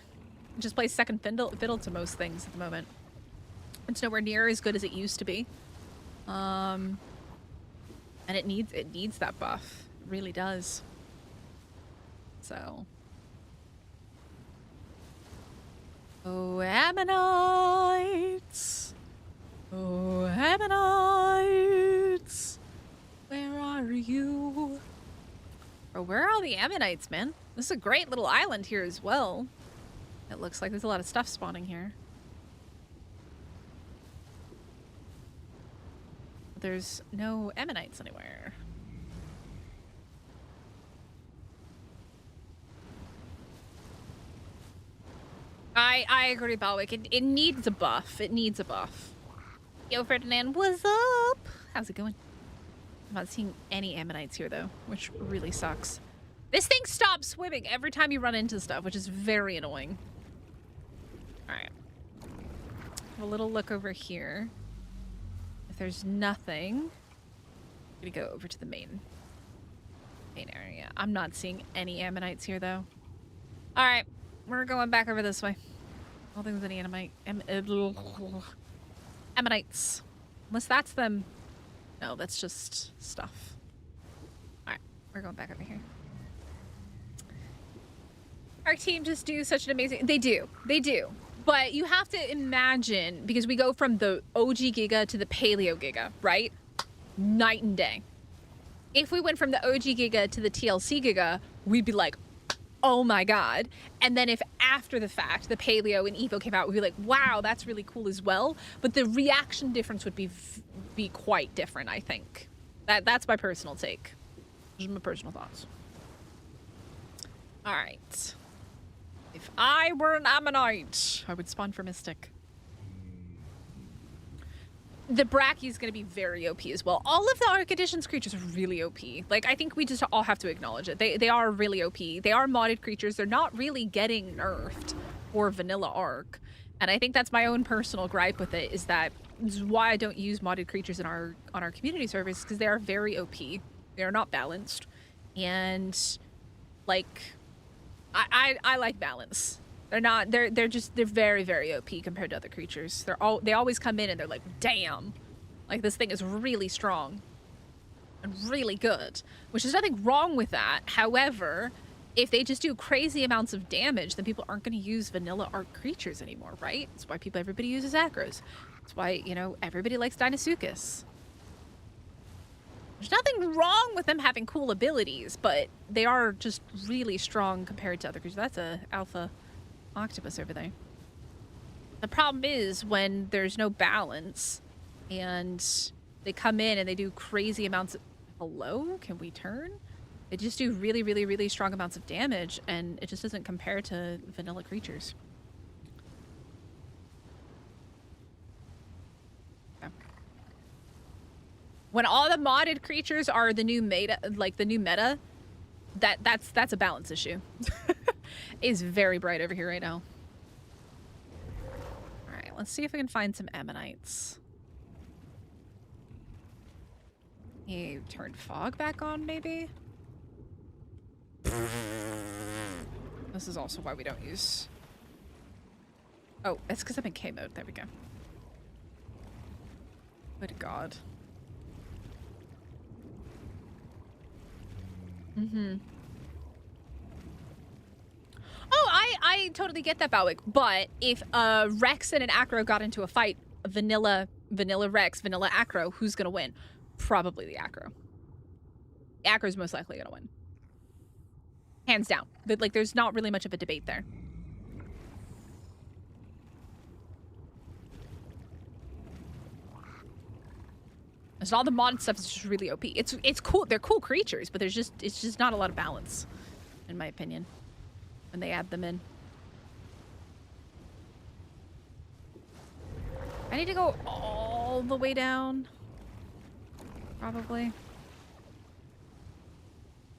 just plays second fiddle to most things at the moment. It's nowhere near as good as it used to be. And it needs that buff. It really does. So. Oh, ammonites. Oh, ammonites. Where are you? Bro, where are all the ammonites, man? This is a great little island here as well. It looks like there's a lot of stuff spawning here. There's no ammonites anywhere. I agree, Balwick. It needs a buff. It needs a buff. Yo, Ferdinand, what's up? How's it going? I'm not seeing any ammonites here, though, which really sucks. This thing stops swimming every time you run into stuff, which is very annoying. All right. Have a little look over here. If there's nothing, I'm gonna go over to the main area. I'm not seeing any ammonites here, though. All right, we're going back over this way. I don't think there's any ammonites. Unless that's them No, that's just stuff. Alright, we're going back over here. Our team just do such an amazing... They do. They do. But you have to imagine, because we go from the OG Giga to the Paleo Giga, right? Night and day. If we went from the OG Giga to the TLC Giga, we'd be like, oh my god. And then if after the fact, the Paleo and Evo came out, we'd be like, wow, that's really cool as well. But the reaction difference would be quite different, I think. That's my personal take. Just my personal thoughts. All right. If I were an Ammonite, I would spawn for Mystic. The Brachy is going to be very OP as well. All of the Arc Editions creatures are really OP. Like, I think we just all have to acknowledge it. They are really OP. They are modded creatures. They're not really getting nerfed for vanilla Arc. And I think that's my own personal gripe with it, is that this is why I don't use modded creatures in on our community servers, because they are very OP. They are not balanced. And, like... I like balance. They're very, very OP compared to other creatures. They always come in and they're like, damn, like this thing is really strong and really good, which is nothing wrong with that. However, if they just do crazy amounts of damage, then people aren't going to use vanilla Arc creatures anymore, right? That's why everybody uses Acros. That's why, you know, everybody likes Deinosuchus. There's nothing wrong with them having cool abilities, but they are just really strong compared to other creatures. That's a alpha octopus over there. The problem is when there's no balance and they come in and they do crazy amounts of... Hello? Can we turn? They just do really, really, really strong amounts of damage, and it just doesn't compare to vanilla creatures. When all the modded creatures are the new meta, like the new meta, that's a balance issue. It's very bright over here right now. All right, let's see if we can find some ammonites. You turned fog back on, maybe? This is also why we don't use... Oh, it's because I'm in K mode. There we go. Good God. Mm-hmm. Oh, I totally get that, Bowick. But if Rex and an Acro got into a fight, vanilla Rex, vanilla Acro, who's gonna win? Probably the Acro. The Acro's most likely gonna win. Hands down. But like, there's not really much of a debate there. So all the mod stuff is just really OP. It's cool. They're cool creatures, but it's just not a lot of balance, in my opinion, when they add them in. I need to go all the way down. Probably.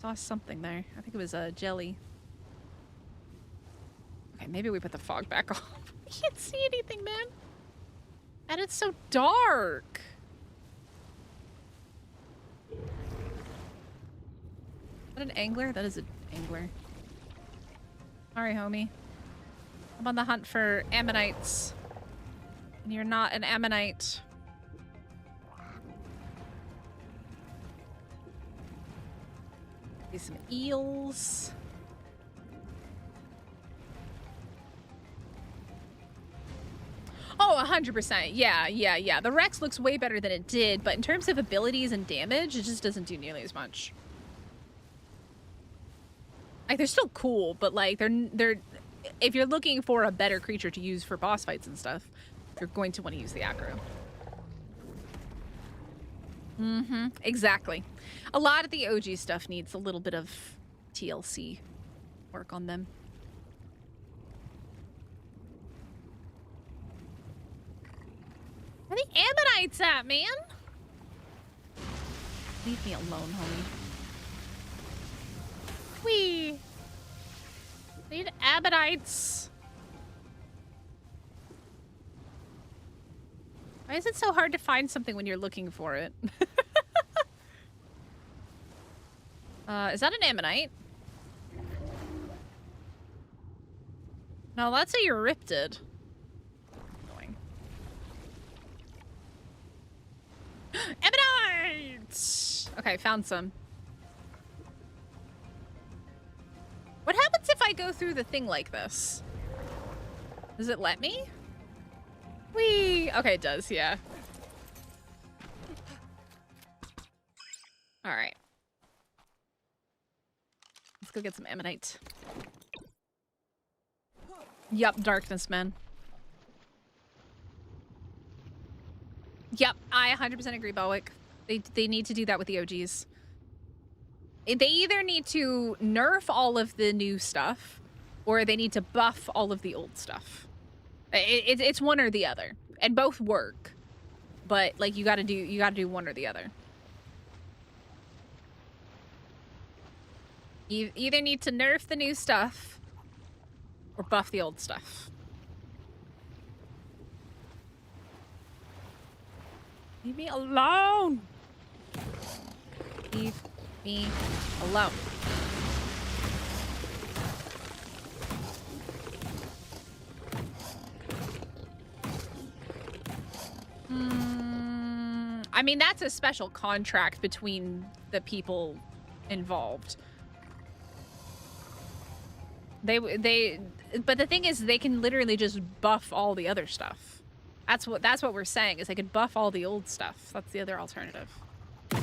Saw something there. I think it was a jelly. Okay, maybe we put the fog back on. I can't see anything, man. And it's so dark. Is that an angler? That is an angler. Sorry, homie. I'm on the hunt for ammonites. And you're not an ammonite. See some eels. Oh, 100%. Yeah. The Rex looks way better than it did, but in terms of abilities and damage, it just doesn't do nearly as much. Like, they're still cool, but like, they're if you're looking for a better creature to use for boss fights and stuff, you're going to want to use the Acro. Mm-hmm. Exactly. A lot of the OG stuff needs a little bit of TLC work on them. Where are the ammonites at, man? Leave me alone, homie. Wee. Need ammonites. Why is it so hard to find something when you're looking for it? Is that an ammonite? No, that's a Euryptid. Annoying. Ammonite! Okay, found some. What happens if I go through the thing like this? Does it let me? Whee! Okay, it does, yeah. Alright. Let's go get some ammonite. Yup, darkness, man. Yep, I 100% agree, Belwick. They need to do that with the OGs. They either need to nerf all of the new stuff, or they need to buff all of the old stuff. It's one or the other, and both work. But like you gotta do one or the other. You either need to nerf the new stuff, or buff the old stuff. Leave me alone! Leave me alone. I mean, that's a special contract between the people involved. But the thing is, they can literally just buff all the other stuff. That's what we're saying, is they could buff all the old stuff. That's the other alternative. There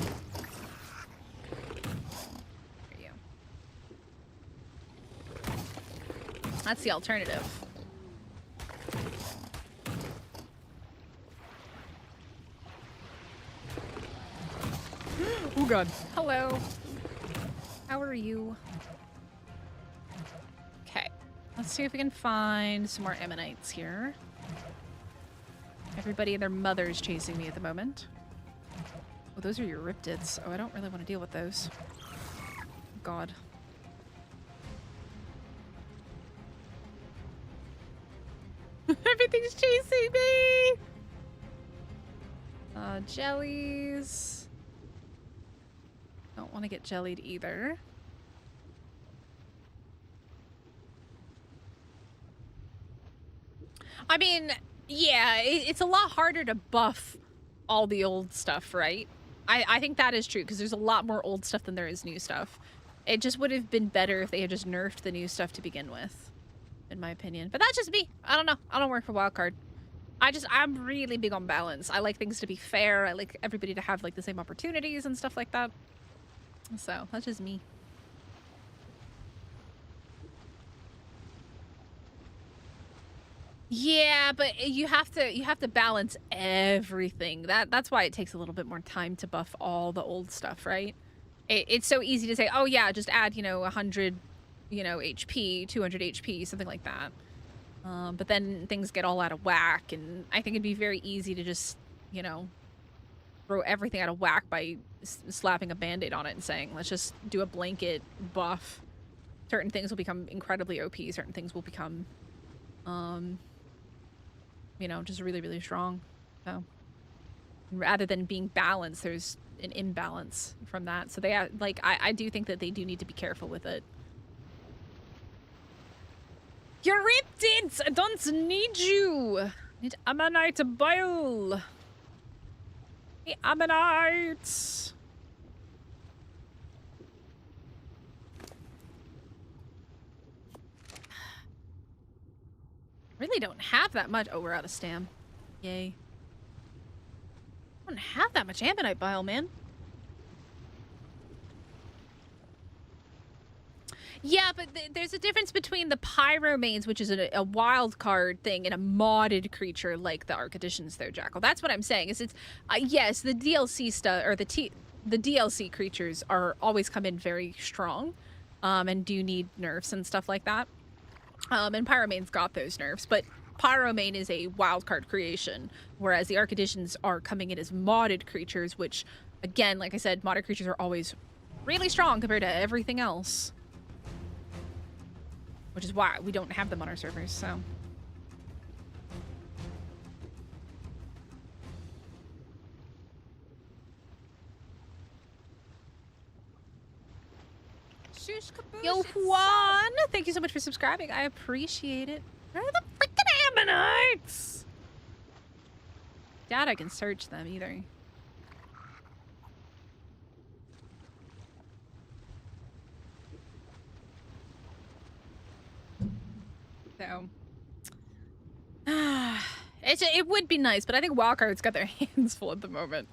you go. That's the alternative. Oh god. Hello. How are you? Okay. Let's see if we can find some more ammonites here. Everybody and their mother's chasing me at the moment. Oh, those are your riptids. Oh, I don't really want to deal with those. God. Everything's chasing me! Jellies. Don't want to get jellied either. I mean, yeah, it's a lot harder to buff all the old stuff, right? I think that is true, because there's a lot more old stuff than there is new stuff. It just would have been better if they had just nerfed the new stuff to begin with, in my opinion. But that's just me. I don't know. I don't work for Wildcard. I'm really big on balance. I like things to be fair. I like everybody to have like the same opportunities and stuff like that. So that's just me. Yeah, but you have to balance everything. That's why it takes a little bit more time to buff all the old stuff, right? It's so easy to say, oh yeah, just add, 100, HP, 200 HP, something like that. But then things get all out of whack, and I think it'd be very easy to just, throw everything out of whack by slapping a band-aid on it and saying, let's just do a blanket buff. Certain things will become incredibly OP, certain things will become, just really, really strong. So rather than being balanced, there's an imbalance from that. So I do think that they do need to be careful with it. You're riptids! I don't need you! I need ammonite bile! The ammonites! Really don't have that much. Oh, we're out of stam. Yay. I don't have that much ammonite bile, man. Yeah, but there's a difference between the pyromanes, which is a wild card thing, and a modded creature like the Archeditions, though, Jackal. That's what I'm saying. It's yes, the DLC stuff, or the DLC creatures are always come in very strong, and do need nerfs and stuff like that. And Pyromane's got those nerfs, but Pyromane is a wildcard creation, whereas the Archeditions are coming in as modded creatures, which, again, like I said, modded creatures are always really strong compared to everything else. Which is why we don't have them on our servers, so. Yo, Juan! Thank you so much for subscribing. I appreciate it. Where are the freaking ammonites? Doubt I can search them either. So, it would be nice, but I think Wildcard's got their hands full at the moment.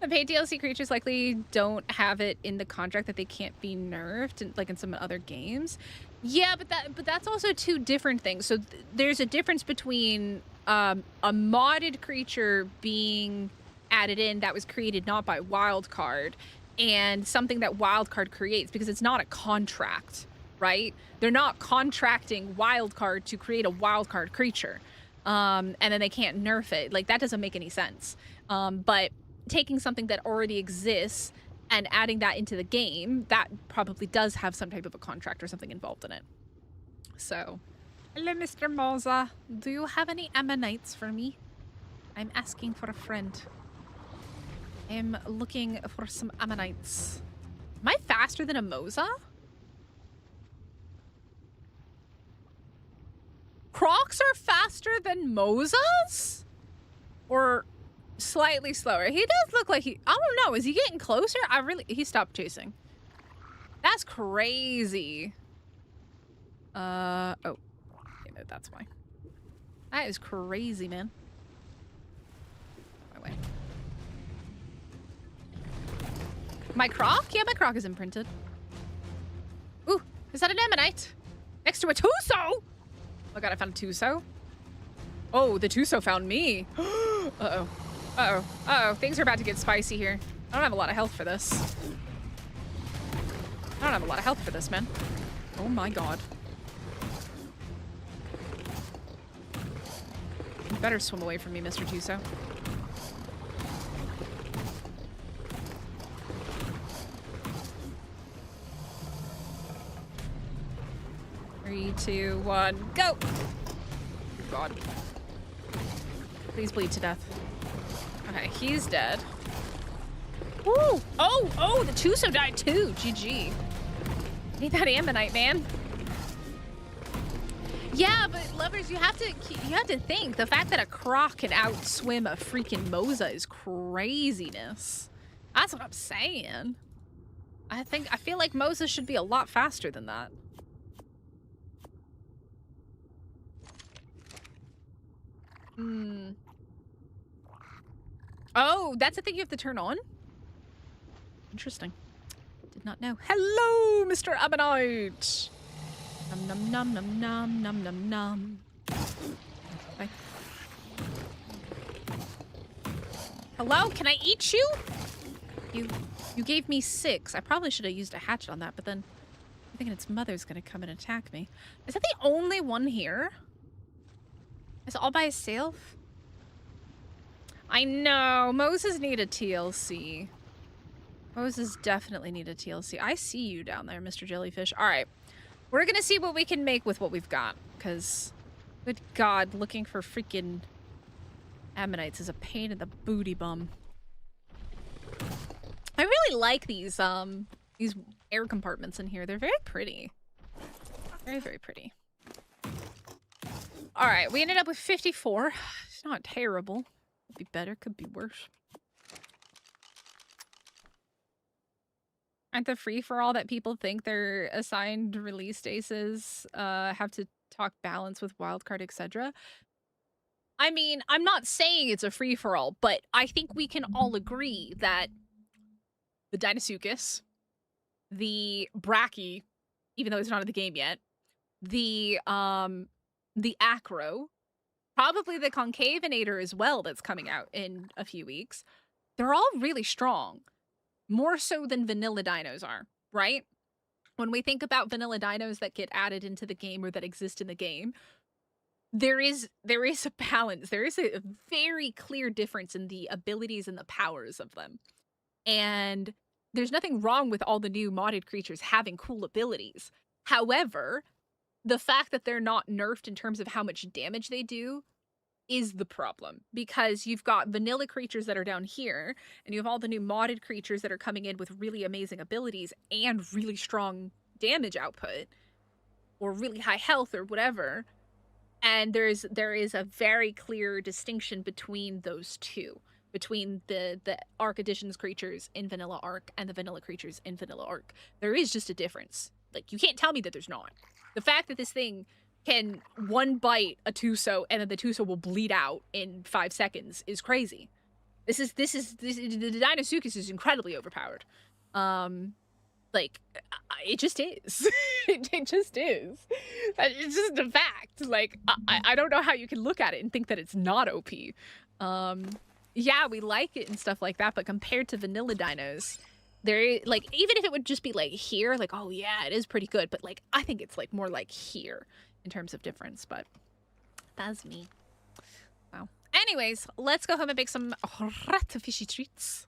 The paid DLC creatures likely don't have it in the contract that they can't be nerfed, like in some other games. Yeah, but that's also two different things. So there's a difference between a modded creature being added in that was created not by Wildcard and something that Wildcard creates, because it's not a contract, right? They're not contracting Wildcard to create a Wildcard creature, and then they can't nerf it. Like, that doesn't make any sense. But taking something that already exists and adding that into the game, that probably does have some type of a contract or something involved in it. So, hello, Mr. Moza. Do you have any ammonites for me? I'm asking for a friend. I'm looking for some ammonites. Am I faster than a Moza? Crocs are faster than Mozas? Or slightly slower? He does look like he... I don't know. Is he getting closer? He stopped chasing. That's crazy. Oh. Okay, no, that's why. That is crazy, man. My way. My croc? Yeah, my croc is imprinted. Ooh, is that an ammonite? Next to a Tuso! Oh my god, I found a Tuso. Oh, the Tuso found me. Uh-oh. Uh-oh. Uh-oh. Things are about to get spicy here. I don't have a lot of health for this. I don't have a lot of health for this, man. Oh my god. You better swim away from me, Mr. Tuso. Three, two, one, go! God. Please bleed to death. Okay, he's dead. Woo! Oh, the Tuso died too. GG. Need that ammonite, man. Yeah, but lovers, you have to think the fact that a croc can outswim a freaking Moza is craziness. That's what I'm saying. I feel like Moza should be a lot faster than that. Oh, that's a thing you have to turn on? Interesting. Did not know. Hello, Mr. Ammonite! Num num num num num num num. Okay. Hello, can I eat you? You gave me 6. I probably should have used a hatchet on that, but then I'm thinking its mother's gonna come and attack me. Is that the only one here? Is it all by itself? I know. Moses need a TLC. Moses definitely need a TLC. I see you down there, Mr. Jellyfish. All right. We're going to see what we can make with what we've got. Because, good God, looking for freaking ammonites is a pain in the booty bum. I really like these air compartments in here. They're very pretty. Very, very pretty. All right, we ended up with 54. It's not terrible. Could be better, could be worse. Aren't the free-for-all that people think their assigned release days have to talk balance with wildcard, etc.? I mean, I'm not saying it's a free-for-all, but I think we can all agree that the Deinosuchus, the Bracky, even though it's not in the game yet, the Acro, probably the Concavenator as well that's coming out in a few weeks. They're all really strong. More so than vanilla dinos are, right? When we think about vanilla dinos that get added into the game or that exist in the game, there is a balance. There is a very clear difference in the abilities and the powers of them. And there's nothing wrong with all the new modded creatures having cool abilities. However, the fact that they're not nerfed in terms of how much damage they do is the problem, because you've got vanilla creatures that are down here and you have all the new modded creatures that are coming in with really amazing abilities and really strong damage output or really high health or whatever. And there is a very clear distinction between those two, between the Arc Editions creatures in Vanilla Arc and the vanilla creatures in Vanilla Arc. There is just a difference. Like, you can't tell me that there's not. The fact that this thing can one bite a Tuso and then the Tuso will bleed out in 5 seconds is crazy. The Deinosuchus is incredibly overpowered. Like, it just is. it just is. It's just a fact. Like, I don't know how you can look at it and think that it's not OP. Yeah, we like it and stuff like that, but compared to vanilla dinos, there, like, even if it would just be like here, like, oh yeah, it is pretty good, but like, I think it's like more like here in terms of difference, but that's me. Wow. Anyways, let's go home and make some fishy treats.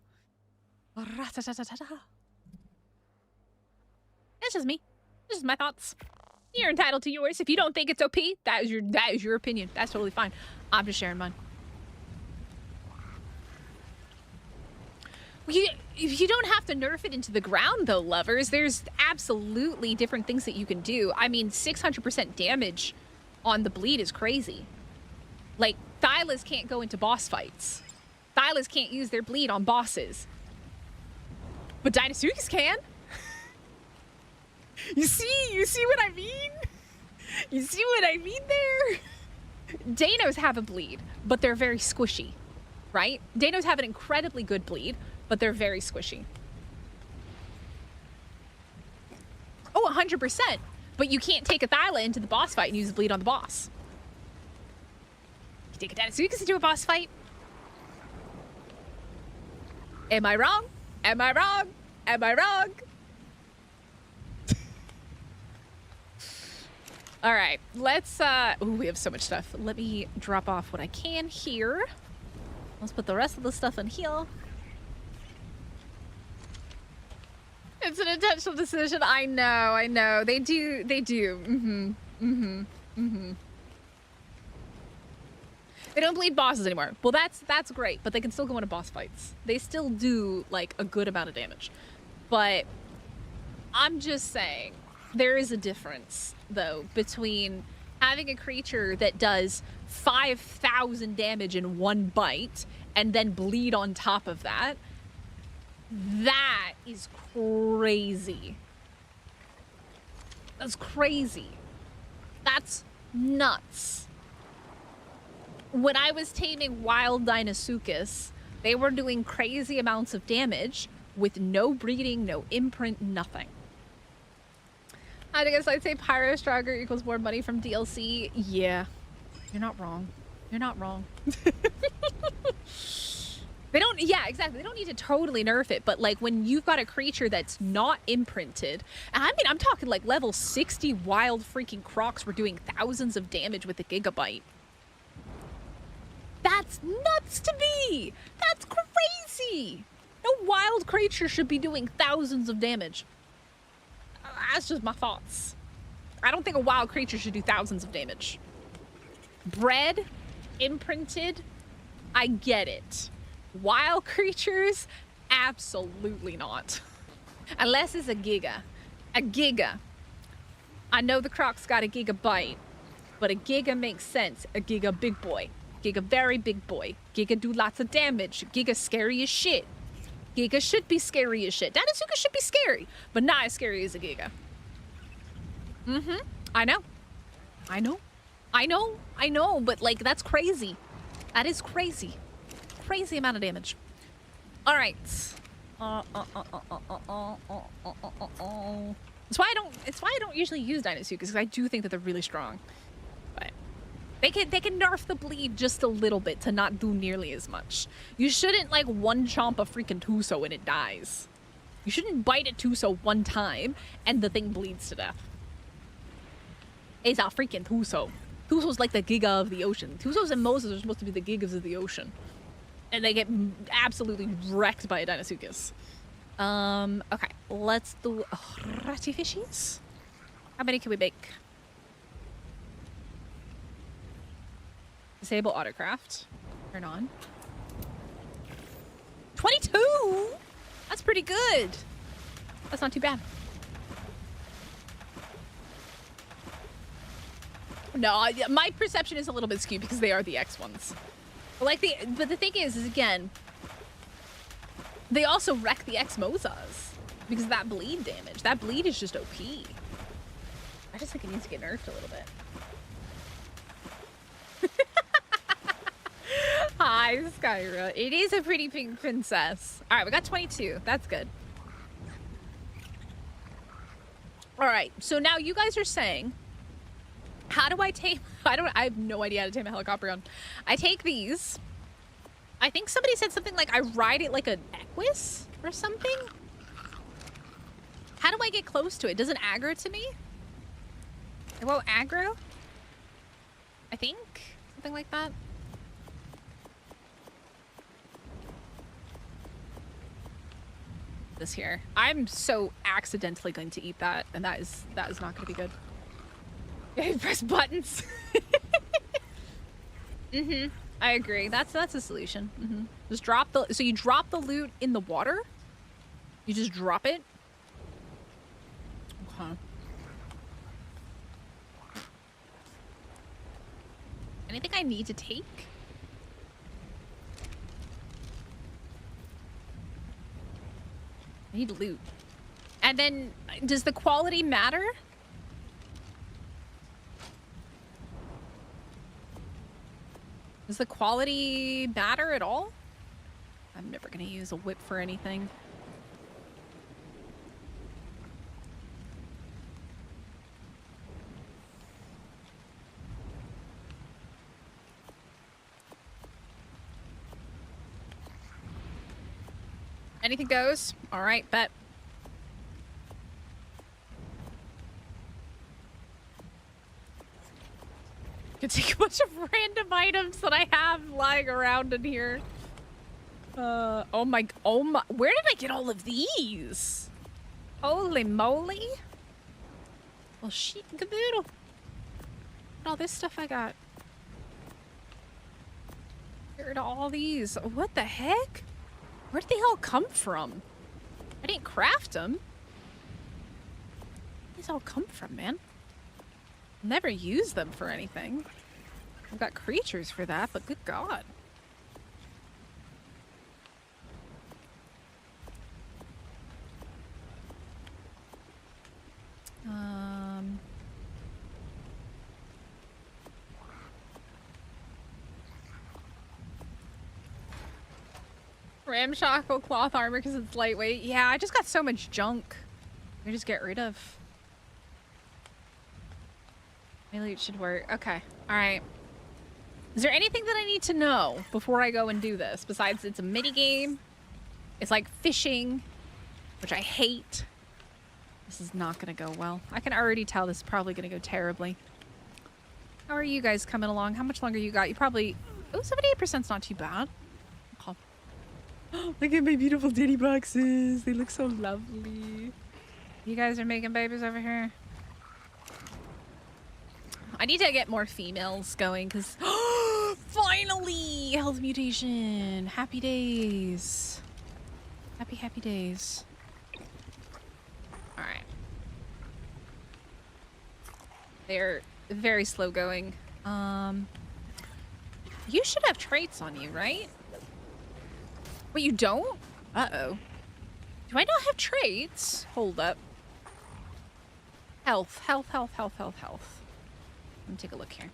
It's just me. This is my thoughts. You're entitled to yours. If you don't think it's OP, that is your opinion. That's totally fine. I'm just sharing mine. You don't have to nerf it into the ground, though, lovers. There's absolutely different things that you can do. I mean, 600% damage on the bleed is crazy. Like, Thylas can't go into boss fights. Thylas can't use their bleed on bosses. But Deinosuchus can. You see what I mean? You see what I mean there? Danos have a bleed, but they're very squishy, right? Danos have an incredibly good bleed, but they're very squishy. Oh, 100%. But you can't take a Thyla into the boss fight and use the bleed on the boss. You take a Deinosuchus into a boss fight. Am I wrong? Am I wrong? Am I wrong? All right, let's, ooh, we have so much stuff. Let me drop off what I can here. Let's put the rest of the stuff in here. It's an intentional decision. I know. They do. They don't bleed bosses anymore. Well, that's great, but they can still go into boss fights. They still do, like, a good amount of damage. But I'm just saying, there is a difference, though, between having a creature that does 5,000 damage in one bite and then bleed on top of that. That is crazy. That's crazy. That's nuts. When I was taming wild Deinosuchus, they were doing crazy amounts of damage with no breeding, no imprint, nothing. I guess I'd say Pyro Stronger equals more money from DLC. Yeah, you're not wrong. You're not wrong. They don't, yeah, exactly. They don't need to totally nerf it, but like when you've got a creature that's not imprinted, and I mean, I'm talking like level 60 wild freaking crocs were doing thousands of damage with a gigabyte. That's nuts to me. That's crazy. No wild creature should be doing thousands of damage. That's just my thoughts. I don't think a wild creature should do thousands of damage. Bred, imprinted, I get it. Wild creatures, absolutely not. Unless it's a giga. A giga. I know the croc's got a gigabyte, but a giga makes sense. A giga big boy. Giga very big boy. Giga do lots of damage. Giga scary as shit. Giga should be scary as shit. Deinosuchus should be scary, but not as scary as a Giga. I know, but like, that's crazy. That is crazy. Crazy amount of damage. All right. That's why I don't usually use Deinosuchus, because I do think that they're really strong. But they can nerf the bleed just a little bit to not do nearly as much. You shouldn't like one chomp a freaking Tuso and it dies. You shouldn't bite a Tuso one time and the thing bleeds to death. It's a freaking Tuso. Tuso's like the Giga of the ocean. Tusos and Moses are supposed to be the Gigas of the ocean. And they get absolutely wrecked by a Deinosuchus. Okay, let's do ratty fishies. How many can we make? Disable autocraft. Turn on. 22? That's pretty good. That's not too bad. No, my perception is a little bit skewed because they are the X ones. But the thing is again, they also wreck the X Mozas because of that bleed damage. That bleed is just OP. I just think it needs to get nerfed a little bit. Hi, Skyra. It is a pretty pink princess. All right, we got 22. That's good. All right, so now you guys are saying, how do I tame? I have no idea how to tame a helicopter. I take these. I think somebody said something like I ride it like an equus or something. How do I get close to it? Does it aggro to me? It won't aggro? I think. Something like that. This here. I'm so accidentally going to eat that, and that is not going to be good. Press buttons. Mm-hmm. I agree. That's a solution. Mm-hmm. Just drop the. So you drop the loot in the water. You just drop it. Okay. Anything I need to take? I need loot. And then, does the quality matter? Does the quality matter at all? I'm never gonna use a whip for anything. Anything goes? All right, bet. Could take a bunch of random items that I have lying around in here. Oh my, where did I get all of these? Holy moly. Well, shit and caboodle. Look at all this stuff I got. Get rid of all these. What the heck? Where did they all come from? I didn't craft them. Where did these all come from, man? Never use them for anything. I've got creatures for that, but good God. Ramshackle cloth armor because it's lightweight. Yeah, I just got so much junk. I just get rid of. Maybe it should work. Okay. All right. Is there anything that I need to know before I go and do this? Besides, it's a mini game. It's like fishing, which I hate. This is not going to go well. I can already tell this is probably going to go terribly. How are you guys coming along? How much longer you got? You probably... Oh, 78%'s not too bad. Oh, look at my beautiful ditty boxes. They look so lovely. You guys are making babies over here. I need to get more females going because finally health mutation. Happy days. Happy days. All right. They're very slow going. You should have traits on you, right? But you don't? Uh-oh. Do I not have traits? Hold up. Health. Let me take a look here.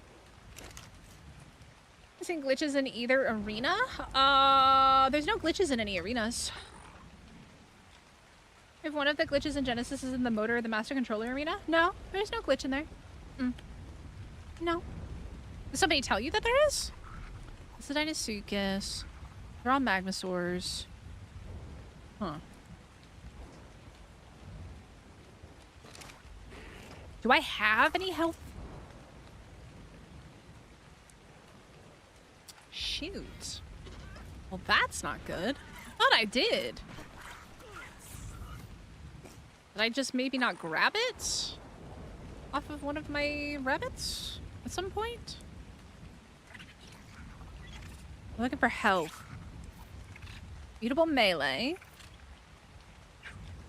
I think glitches in either arena? There's no glitches in any arenas. If one of the glitches in Genesis is in the motor or the master controller arena? No, there's no glitch in there. No. Did somebody tell you that there is? It's the Dinosuchus. They're all Magmasaurs. Huh. Do I have any health? Shoot. Well, that's not good. Thought I did. Did I just maybe not grab it? Off of one of my rabbits? At some point? I'm looking for health. Mutable melee.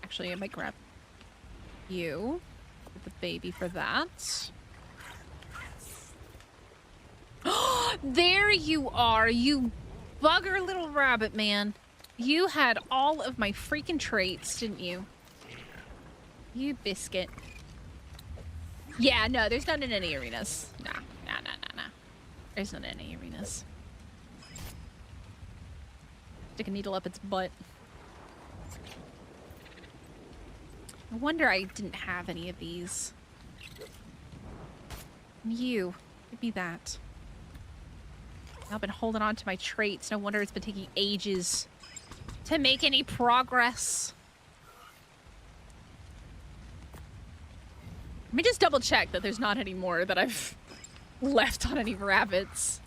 Actually, I might grab you. Get the baby for that. There you are, you bugger little rabbit man. You had all of my freaking traits, didn't you? You biscuit. Yeah, no, there's none in any arenas. Nah. There's none in any arenas. Stick a needle up its butt. No wonder I didn't have any of these. You, give me that. I've been holding on to my traits. No wonder it's been taking ages to make any progress. Let me just double check that there's not any more that I've left on any rabbits.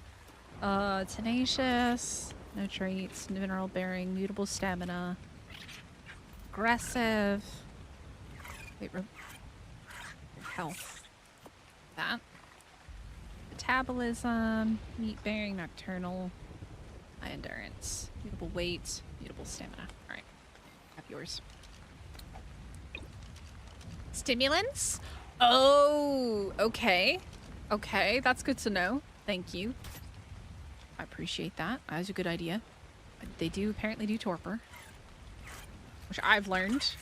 Tenacious, no traits, mineral bearing, mutable stamina, aggressive. Wait, health. That. Metabolism, meat bearing, nocturnal, high endurance, mutable weight, mutable stamina. Alright. Have yours. Stimulants? Oh, okay. Okay, that's good to know. Thank you. I appreciate that. That was a good idea. They do apparently do torpor, which I've learned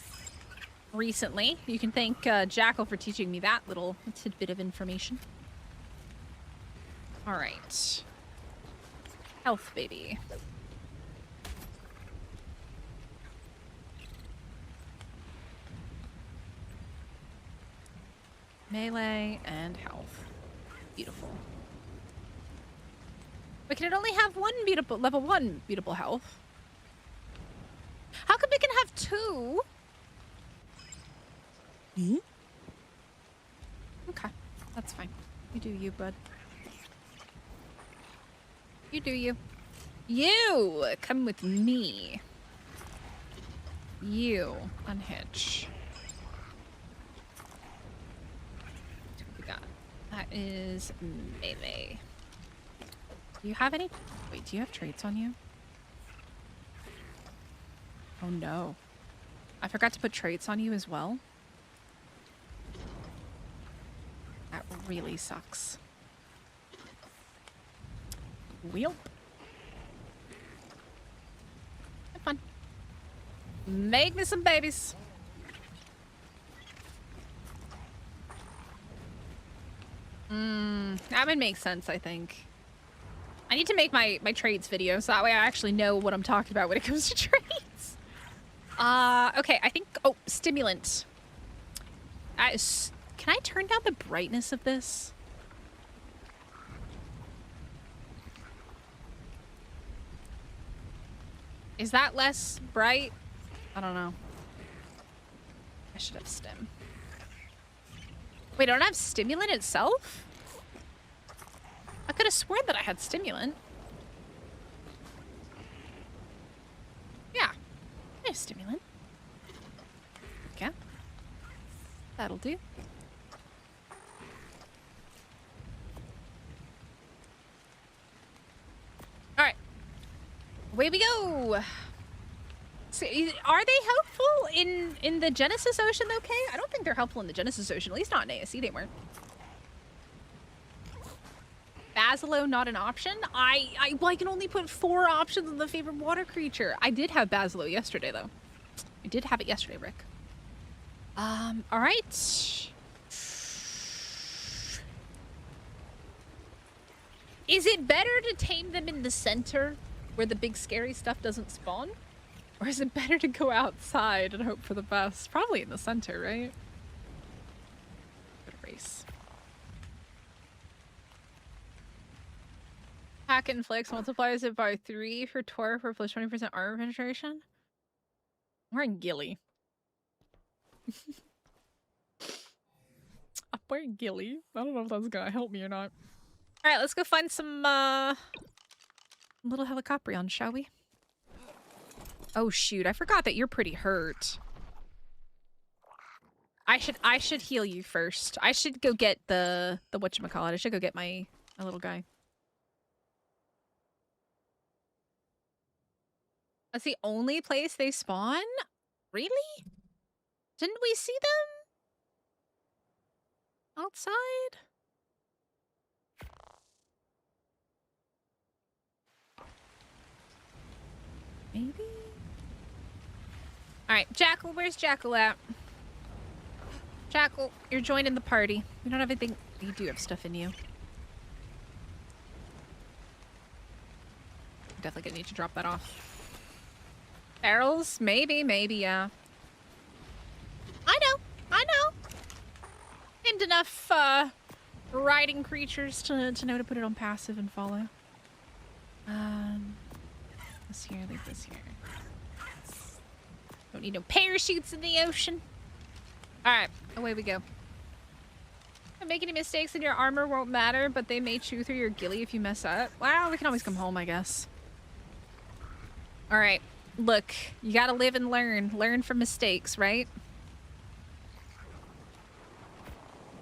recently. You can thank Jackal for teaching me that little tidbit of information. All right. Health, baby. Melee and health. Beautiful. But can it only have one beautiful level 1 beautiful health? How come it can have 2? Hmm? Okay, that's fine. You do you, bud. You do you. You come with me. You unhitch. What we got? That is melee. Do you have any? Wait, do you have traits on you? Oh no. I forgot to put traits on you as well. That really sucks. Wheelp. Have fun. Make me some babies. That would make sense, I think. I need to make my traits video so that way I actually know what I'm talking about when it comes to traits. Okay, I think... Oh, stimulant. Can I turn down the brightness of this? Is that less bright? I don't know. I should have stim. Wait, I don't have stimulant itself? I could have sworn that I had stimulant. Yeah, I have stimulant. Okay. That'll do. Alright. Away we go! So, are they helpful in the Genesis Ocean, okay? I don't think they're helpful in the Genesis Ocean. At least not in ASE, they weren't. Basilo not an option? Well, I can only put 4 options on the favorite water creature. I did have Basilo yesterday, though. I did have it yesterday, Rick. Alright. Is it better to tame them in the center where the big scary stuff doesn't spawn? Or is it better to go outside and hope for the best? Probably in the center, right? Good race. Hack and Flex multiplies it by 3 for Tor for plus 20% armor penetration. I'm wearing Gilly. I'm wearing Gilly. I don't know if that's gonna help me or not. Alright, let's go find some little Helicoprion, shall we? Oh shoot, I forgot that you're pretty hurt. I should heal you first. I should go get the whatchamacallit. I should go get my little guy. That's the only place they spawn? Really? Didn't we see them outside? Maybe? Alright, Jackal, where's Jackal at? Jackal, you're joining the party. We don't have anything. You do have stuff in you. Definitely gonna need to drop that off. Barrels? Maybe, yeah. I know. Named enough, riding creatures to know to put it on passive and follow. This here, leave this here. Don't need no parachutes in the ocean. Alright, away we go. Don't make any mistakes and your armor won't matter, but they may chew through your ghillie if you mess up. Well, we can always come home, I guess. Alright, look, you gotta live and learn. Learn from mistakes, right?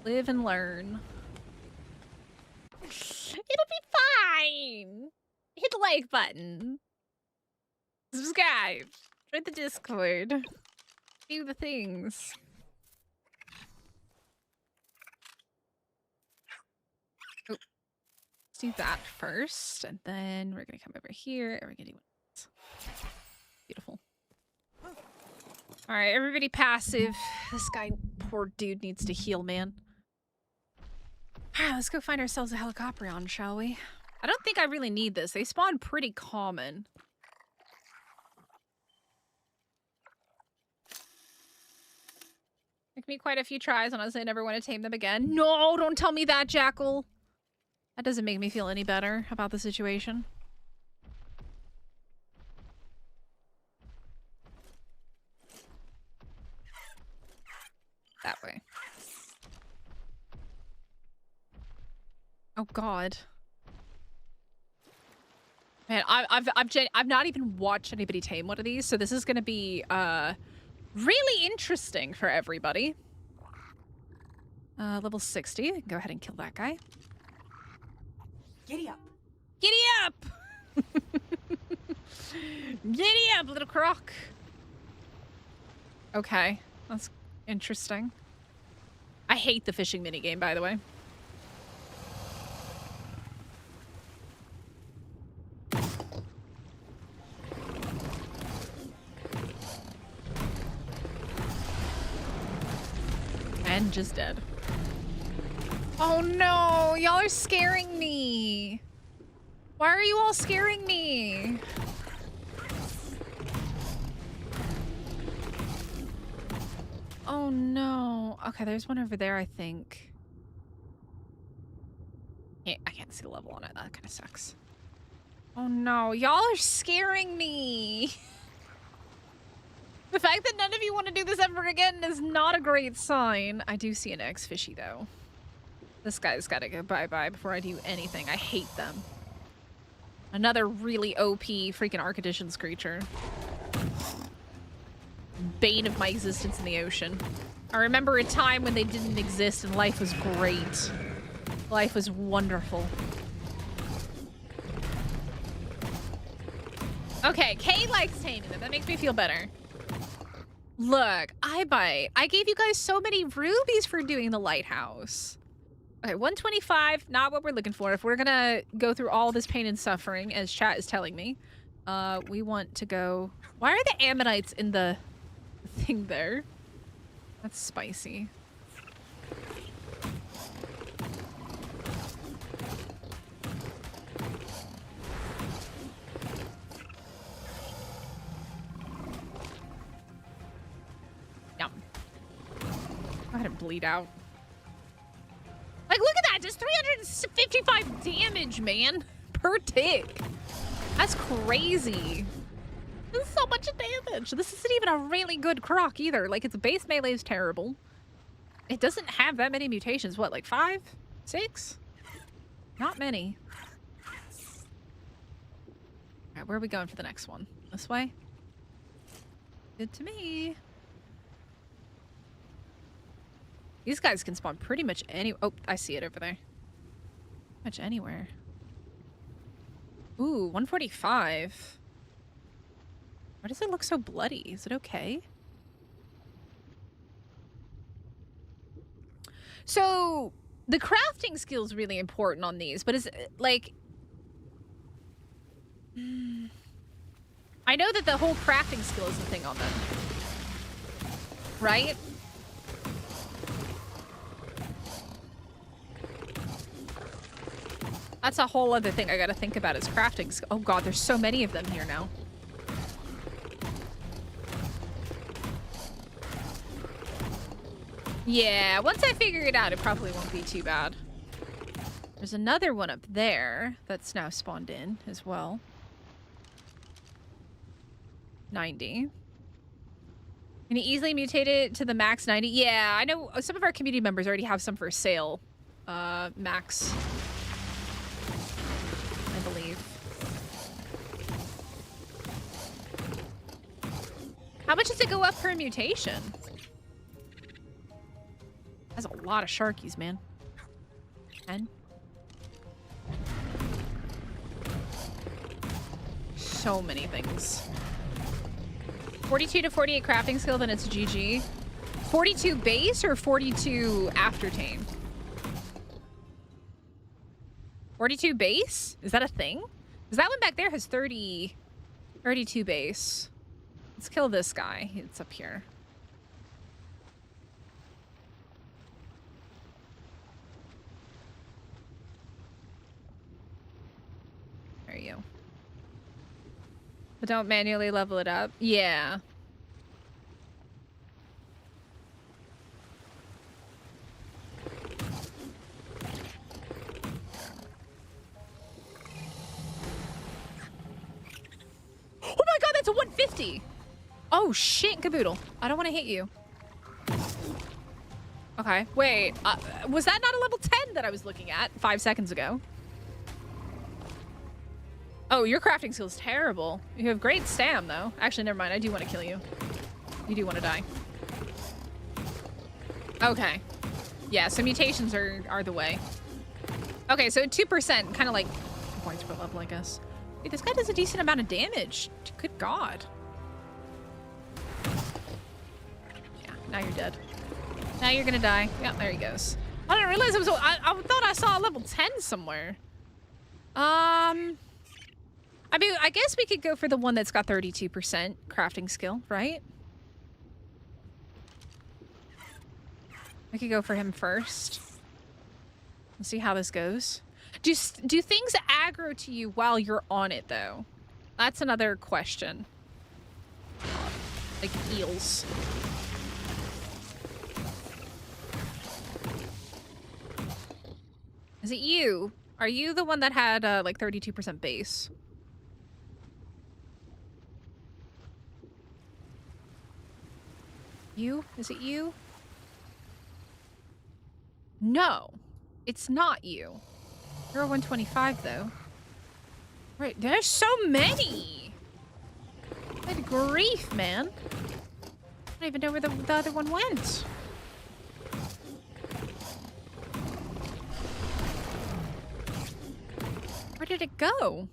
Live and learn. It'll be fine. Hit the like button. Subscribe. Join the Discord. Do the things. Oh. Let's do that first, and then we're gonna come over here and we're gonna do this. Beautiful. Alright, everybody passive. This guy, poor dude, needs to heal, man. Let's go find ourselves a Helicoprion, shall we? I don't think I really need this. They spawn pretty common. Took me quite a few tries, honestly. I never want to tame them again. No, don't tell me that, Jackal. That doesn't make me feel any better about the situation. That way. Oh God. Man, I've not even watched anybody tame one of these, so this is gonna be really interesting for everybody. Level 60. Go ahead and kill that guy. Giddy up. Giddy up! Giddy up, little croc. Okay, that's interesting. I hate the fishing minigame, by the way. And just dead. Oh no, y'all are scaring me. Why are you all scaring me? Oh no. Okay, there's one over there, I think. Yeah, I can't see the level on it. That kind of sucks. Oh no, y'all are scaring me. The fact that none of you want to do this ever again is not a great sign. I do see an X-fishy though. This guy's gotta go bye-bye before I do anything. I hate them. Another really OP freaking Archeditions creature. Bane of my existence in the ocean. I remember a time when they didn't exist and life was great. Life was wonderful. Okay, Kay likes taming them. That makes me feel better. Look, I bite. I gave you guys so many rubies for doing the lighthouse. Okay, 125, not what we're looking for. If we're gonna go through all this pain and suffering, as chat is telling me, we want to go... Why are the ammonites in the thing there? That's spicy. Yum. Go ahead and bleed out. Like, look at that! Just 355 damage, man! Per tick! That's crazy! This is so much damage! This isn't even a really good croc either. Like, its base melee is terrible. It doesn't have that many mutations. What, like 5? 6? Not many. Alright, where are we going for the next one? This way? Good to me. These guys can spawn pretty much any- oh, I see it over there. Pretty much anywhere. Ooh, 145. Why does it look so bloody? Is it okay? So, the crafting skill is really important on these, but is like... I know that the whole crafting skill is the thing on them. Right? That's a whole other thing I gotta think about is crafting. Oh god, there's so many of them here now. Yeah, once I figure it out, it probably won't be too bad. There's another one up there that's now spawned in as well. 90. Can you easily mutate it to the max 90? Yeah, I know some of our community members already have some for sale. Max. I believe. How much does it go up per mutation? That's a lot of sharkies, man. 10. So many things. 42 to 48 crafting skill, then it's GG. 42 base or 42 after tame? 42 base? Is that a thing? Because that one back there has 32 base. Let's kill this guy. It's up here. There you go. But don't manually level it up. Yeah. Oh my god, that's a 150! Oh shit, caboodle. I don't want to hit you. Okay, wait. Was that not a level 10 that I was looking at 5 seconds ago? Oh, your crafting skill is terrible. You have great stam, though. Actually, never mind. I do want to kill you. You do want to die. Okay. Yeah, so mutations are the way. Okay, so 2%, kind of like points per level, I guess. Wait, this guy does a decent amount of damage. Good God. Yeah, now you're dead. Now you're gonna die. Yep, there he goes. I didn't realize it was. I thought I saw a level 10 somewhere. I mean, I guess we could go for the one that's got 32% crafting skill, right? We could go for him first. Let's see how this goes. Do things aggro to you while you're on it, though? That's another question. Like eels. Is it you? Are you the one that had like 32% base? You? Is it you? No, it's not you. You're a 125 though. Right, there's so many. Good grief, man. I don't even know where the other one went. Where did it go?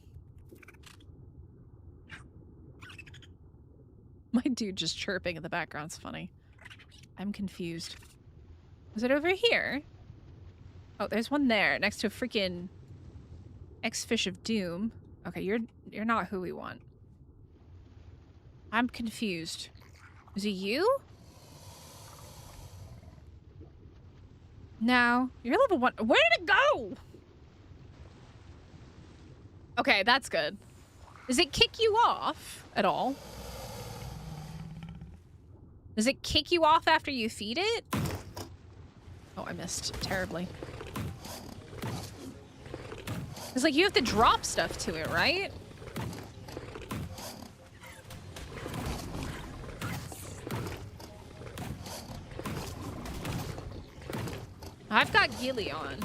My dude just chirping in the background's funny. I'm confused. Was it over here? Oh, there's one there next to a freaking X-Fish of Doom. Okay, you're not who we want. I'm confused. Is it you? No. You're level 1. Where did it go? Okay, that's good. Does it kick you off at all? Does it kick you off after you feed it? Oh, I missed terribly. It's like you have to drop stuff to it, right? I've got ghillie on.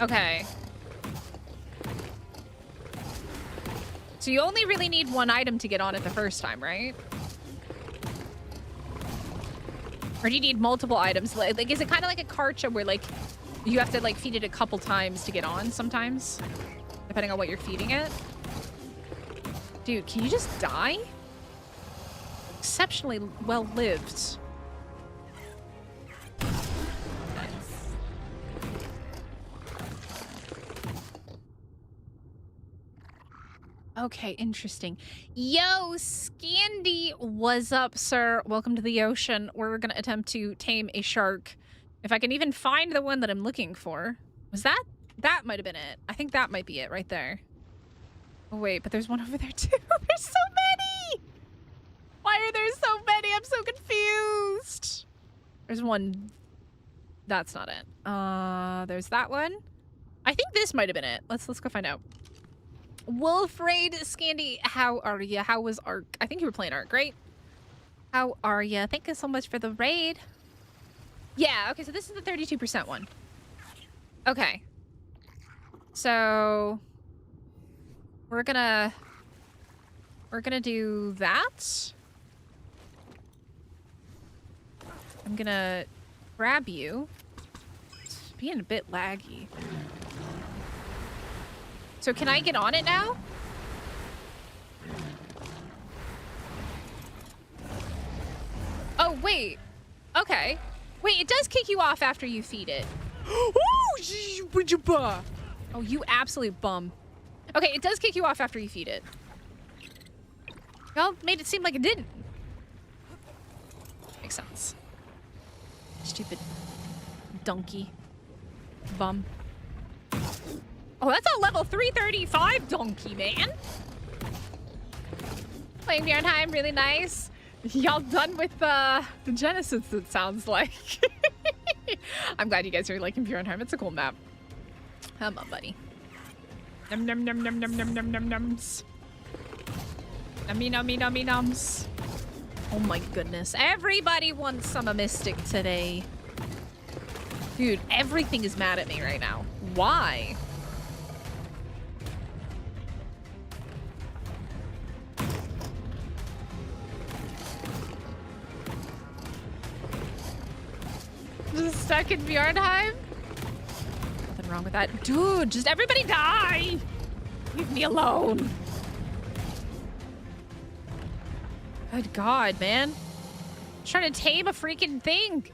Okay. So you only really need one item to get on it the first time, right? Or do you need multiple items? Like, is it kind of like a Karcha where, like, you have to, like, feed it a couple times to get on sometimes? Depending on what you're feeding it? Dude, can you just die? Exceptionally well-lived. Okay, interesting. Yo, Scandy, what's up, sir? Welcome to the ocean. We're gonna attempt to tame a shark. If I can even find the one that I'm looking for. Was that? That might have been it. I think that might be it right there. Oh, wait, but there's one over there too. There's so many! Why are there so many? I'm so confused. There's one. That's not it. There's that one. I think this might have been it. Let's go find out. Wolfraid Scandy, how are ya? How was Ark? I think you were playing Ark, right? How are ya? Thank you so much for the raid. Yeah, okay, so this is the 32% one. Okay. So we're gonna do that. I'm gonna grab you. It's being a bit laggy. So can I get on it now? Oh, wait. Okay. Wait, it does kick you off after you feed it. Oh, you absolute bum. Okay, it does kick you off after you feed it. Y'all made it seem like it didn't. Makes sense. Stupid donkey. Bum. Oh, that's a level 335 donkey, man. Playing Bjornheim, really nice. Y'all done with the Genesis, it sounds like. I'm glad you guys are liking Bjornheim. It's a cool map. Come on, buddy. Num num num num num num num num nums. Nummy nummy nummy nums. Oh my goodness. Everybody wants some a mystic today. Dude, everything is mad at me right now. Why? Just stuck in Bjornheim? Nothing wrong with that. Dude, just everybody die! Leave me alone. Good God, man. I'm trying to tame a freaking thing.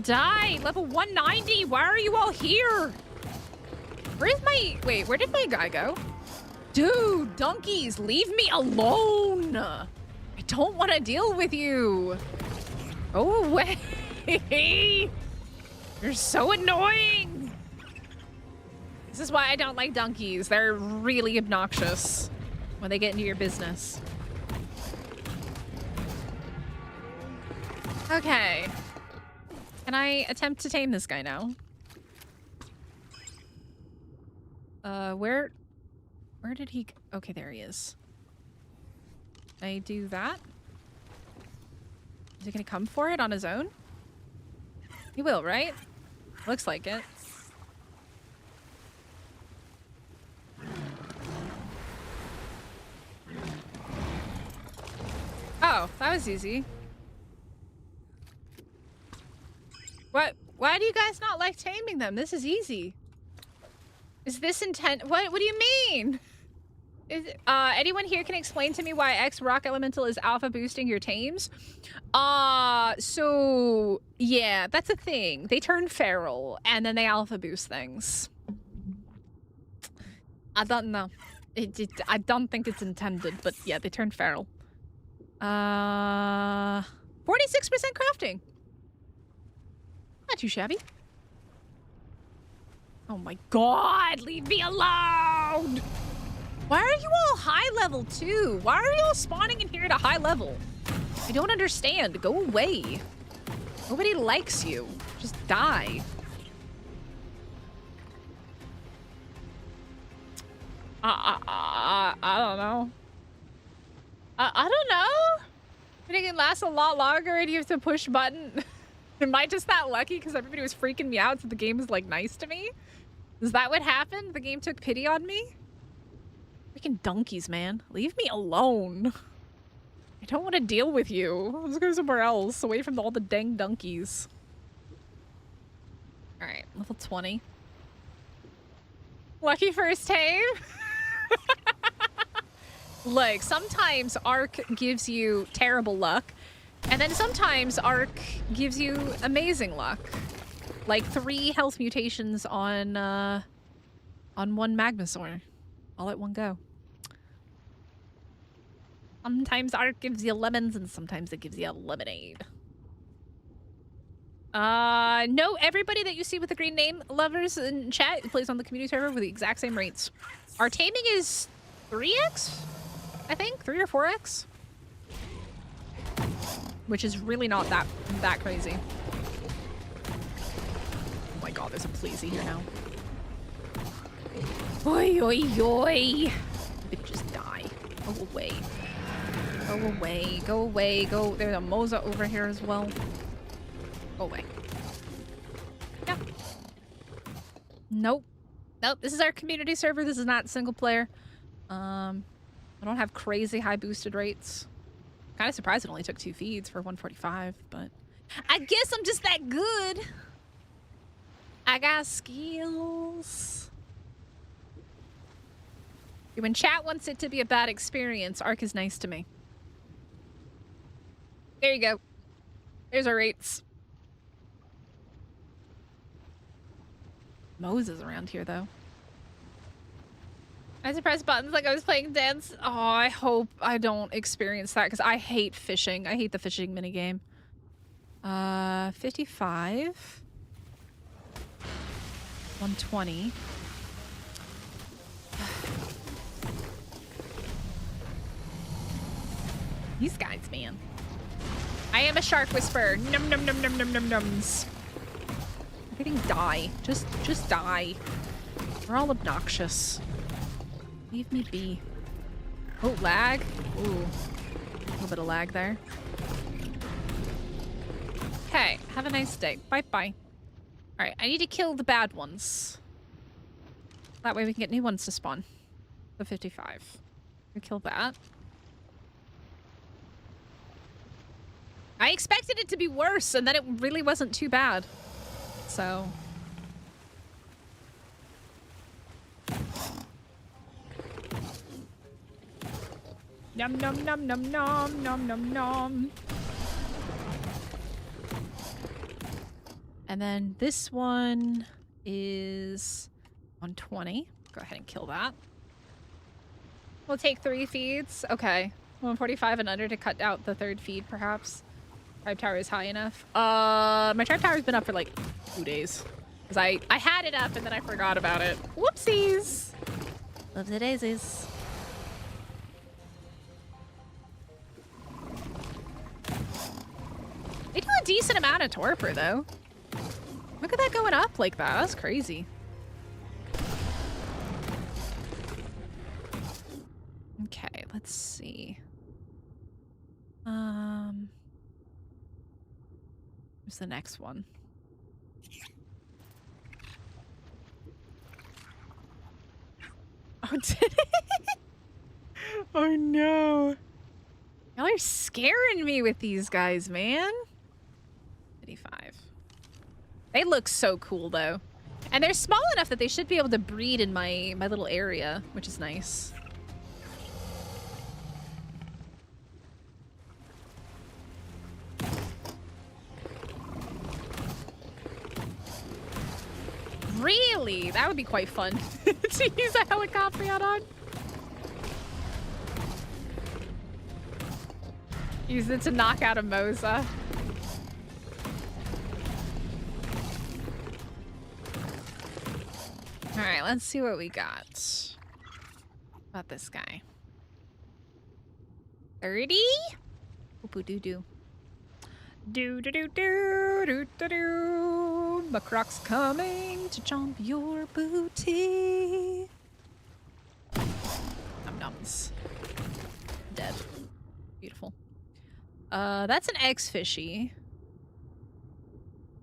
Die! Level 190! Why are you all here? Where's my... Wait, where did my guy go? Dude, donkeys, leave me alone! I don't want to deal with you. Go away! You're so annoying! This is why I don't like donkeys. They're really obnoxious when they get into your business. Okay. Can I attempt to tame this guy now? Where did he... Okay, there he is. Can I do that? Is he gonna come for it on his own? He will, right? Looks like it. Oh, that was easy. What? Why do you guys not like taming them? This is easy. Is this intent? What do you mean? Is anyone here can explain to me why X Rock Elemental is alpha boosting your tames? So yeah, that's a thing. They turn feral and then they alpha boost things. I don't know. I don't think it's intended, but yeah, they turn feral. 46% crafting. Not too shabby. Oh my God, leave me alone! Why are you all high level too? Why are you all spawning in here at a high level? I don't understand. Go away. Nobody likes you. Just die. I don't know. I don't know. I think it lasts a lot longer and you have to push button. Am I just that lucky because everybody was freaking me out so the game was like nice to me? Is that what happened? The game took pity on me? Freaking donkeys, man. Leave me alone. I don't want to deal with you. Let's go somewhere else, away from all the dang donkeys. Alright, level 20. Lucky first tame? Look, sometimes Arc gives you terrible luck, and then sometimes Arc gives you amazing luck. Like 3 health mutations on one Magmasaur. All at one go. Sometimes Arc gives you lemons and sometimes it gives you a lemonade. No, everybody that you see with the green name, lovers in chat, plays on the community server with the exact same rates. Our taming is 3x? I think? 3 or 4x? which is really not that crazy. Oh my god, there's a pleasy here now. Oi, oi, oi! Bitch, just die. Go away. Go away. Go away. Go. There's a Moza over here as well. Go away. Yeah. Nope. Nope. This is our community server. This is not single player. I don't have crazy high boosted rates. Kind of surprised it only took 2 feeds for 145, but I guess I'm just that good. I got skills. When chat wants it to be a bad experience, Ark is nice to me. There you go. There's our rates. Moses around here, though. I pressed buttons like I was playing dance. Oh, I hope I don't experience that because I hate fishing. I hate the fishing minigame. 55. 120. These guys, man. I am a shark whisperer. Num num num num num num nums. Everything die. Just die. We're all obnoxious. Leave me be. Oh, lag. Ooh. A little bit of lag there. Okay, have a nice day. Bye-bye. Alright, I need to kill the bad ones. That way we can get new ones to spawn. The 55. We kill that. I expected it to be worse, and then it really wasn't too bad. So... Num num num num num num num num. And then this one is 120. Go ahead and kill that. We'll take 3 feeds. Okay. 145 and under to cut out the 3rd feed, perhaps. Tribe tower is high enough. My tribe tower's been up for like 2 days. Because I had it up and then I forgot about it. Whoopsies! Love the daisies. They do a decent amount of torpor, though. Look at that going up like that. That's crazy. Okay, let's see. Where's the next one? Oh, did it? Oh, no. Y'all are scaring me with these guys, man. 55. They look so cool, though. And they're small enough that they should be able to breed in my little area, which is nice. Really? That would be quite fun to use a helicopter on. Use it to knock out a Moza. Alright, let's see what we got. About this guy. 30? Oop-a-doo-doo. Do-do-do-do-do-do-do. Macroc's coming to chomp your booty. Num-nums. Dead. Beautiful. That's an X-fishy.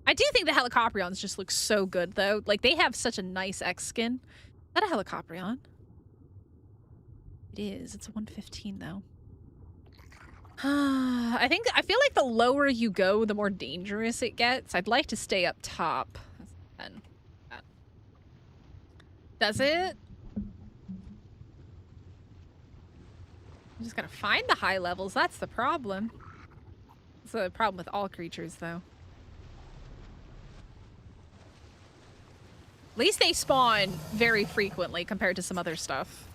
I do think the Helicoprions just look so good, though. Like, they have such a nice X skin. Is that a Helicoprion? It is. It's a 115, though. I feel like the lower you go, the more dangerous it gets. I'd like to stay up top. That's 10. Does it? I'm just gotta find the high levels. That's the problem. It's the problem with all creatures, though. At least they spawn very frequently compared to some other stuff.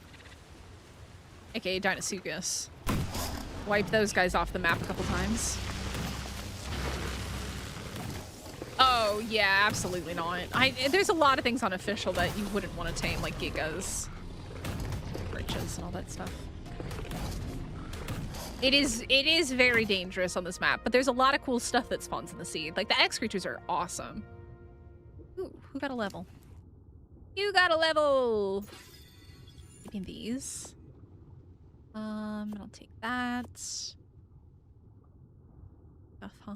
AKA Dinosuchus. Wiped those guys off the map a couple times. Oh, yeah, absolutely not. There's a lot of things on official that you wouldn't want to tame, like gigas, riches, and all that stuff. It is very dangerous on this map, but there's a lot of cool stuff that spawns in the sea. Like the X creatures are awesome. Ooh, who got a level? You got a level! Taking these. I'll take that. Stuff, huh?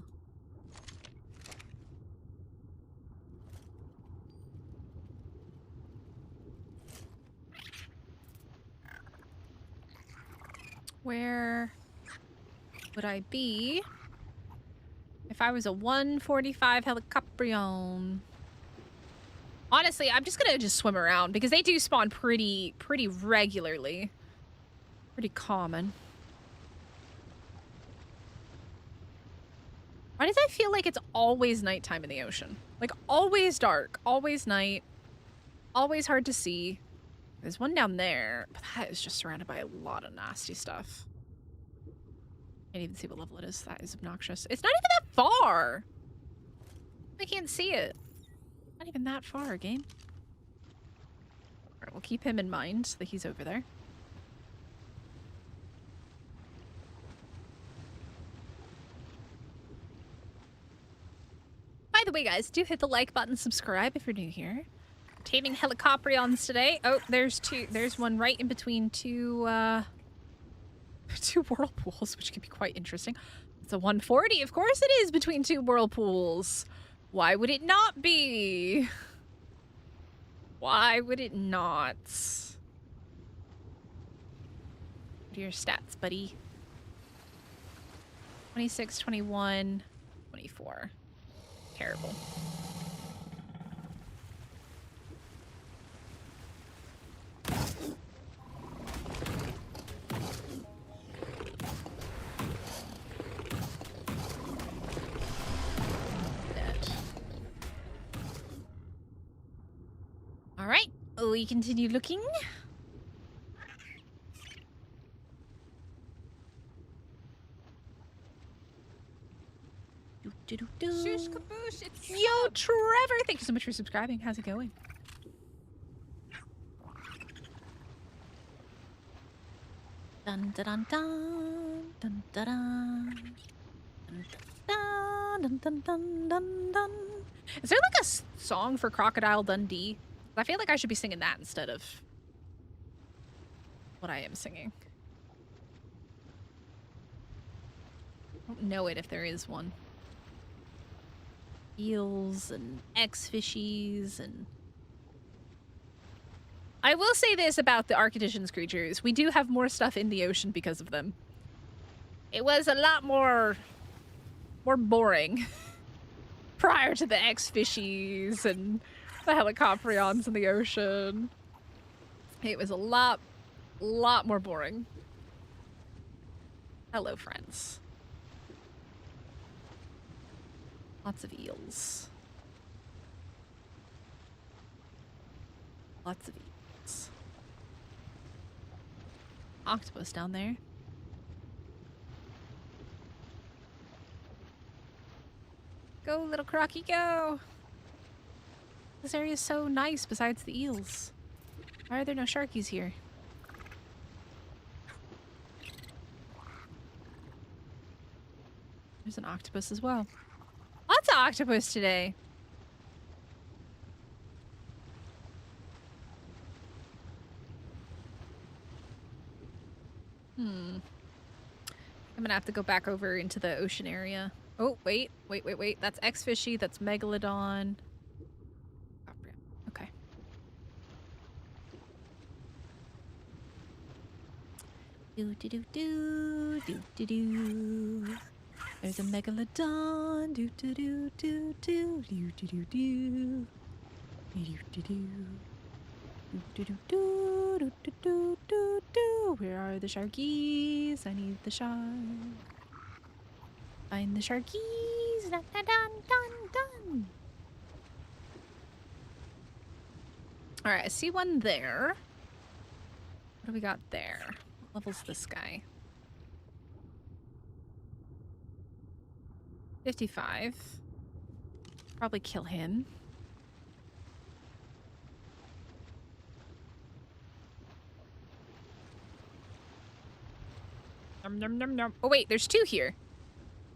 Where would I be if I was a 145 Helicoprion? Honestly, I'm just gonna swim around because they do spawn pretty regularly. Pretty common. Why does I feel like it's always nighttime in the ocean? Like always dark, always night, always hard to see. There's one down there, but that is just surrounded by a lot of nasty stuff. Can't even see what level it is. That is obnoxious. It's not even that far. I can't see it. Not even that far, game. Alright, we'll keep him in mind that he's over there. By the way, guys, do hit the like button, subscribe if you're new here. Taming Helicoprions today. Oh, there's two. There's one right in between two whirlpools, which can be quite interesting. It's a 140. Of course it is between two whirlpools. Why would it not be? Why would it not? What are your stats, buddy? 26, 21, 24. Terrible. All right, we continue looking. Shush kaboosh, it's Yo, Trevor, thank you so much for subscribing. How's it going? Dun dun dun dun dun dun dun dun dun dun dun dun. Is there like a song for Crocodile Dundee? I feel like I should be singing that instead of what I am singing. I don't know it if there is one. Eels and X-fishies and... I will say this about the Archeditions creatures. We do have more stuff in the ocean because of them. It was a lot more boring prior to the X-fishies and the Helicoprions in the ocean. It was a lot more boring. Hello, friends. Lots of eels. Lots of eels. Octopus down there. Go, little crocky, go! This area is so nice besides the eels. Why are there no sharkies here? There's an octopus as well. Lots of octopus today. I'm gonna have to go back over into the ocean area. Oh, wait. That's X-fishy, that's Megalodon. Okay. Do. There's a Megalodon. Where are the sharkies? I need the shark. Find the sharkies. Dun, dun, dun, dun. All right, I see one there. What do we got there? What level's this guy? 55. Probably kill him. Nom, nom, nom. Oh, wait, there's 2 here.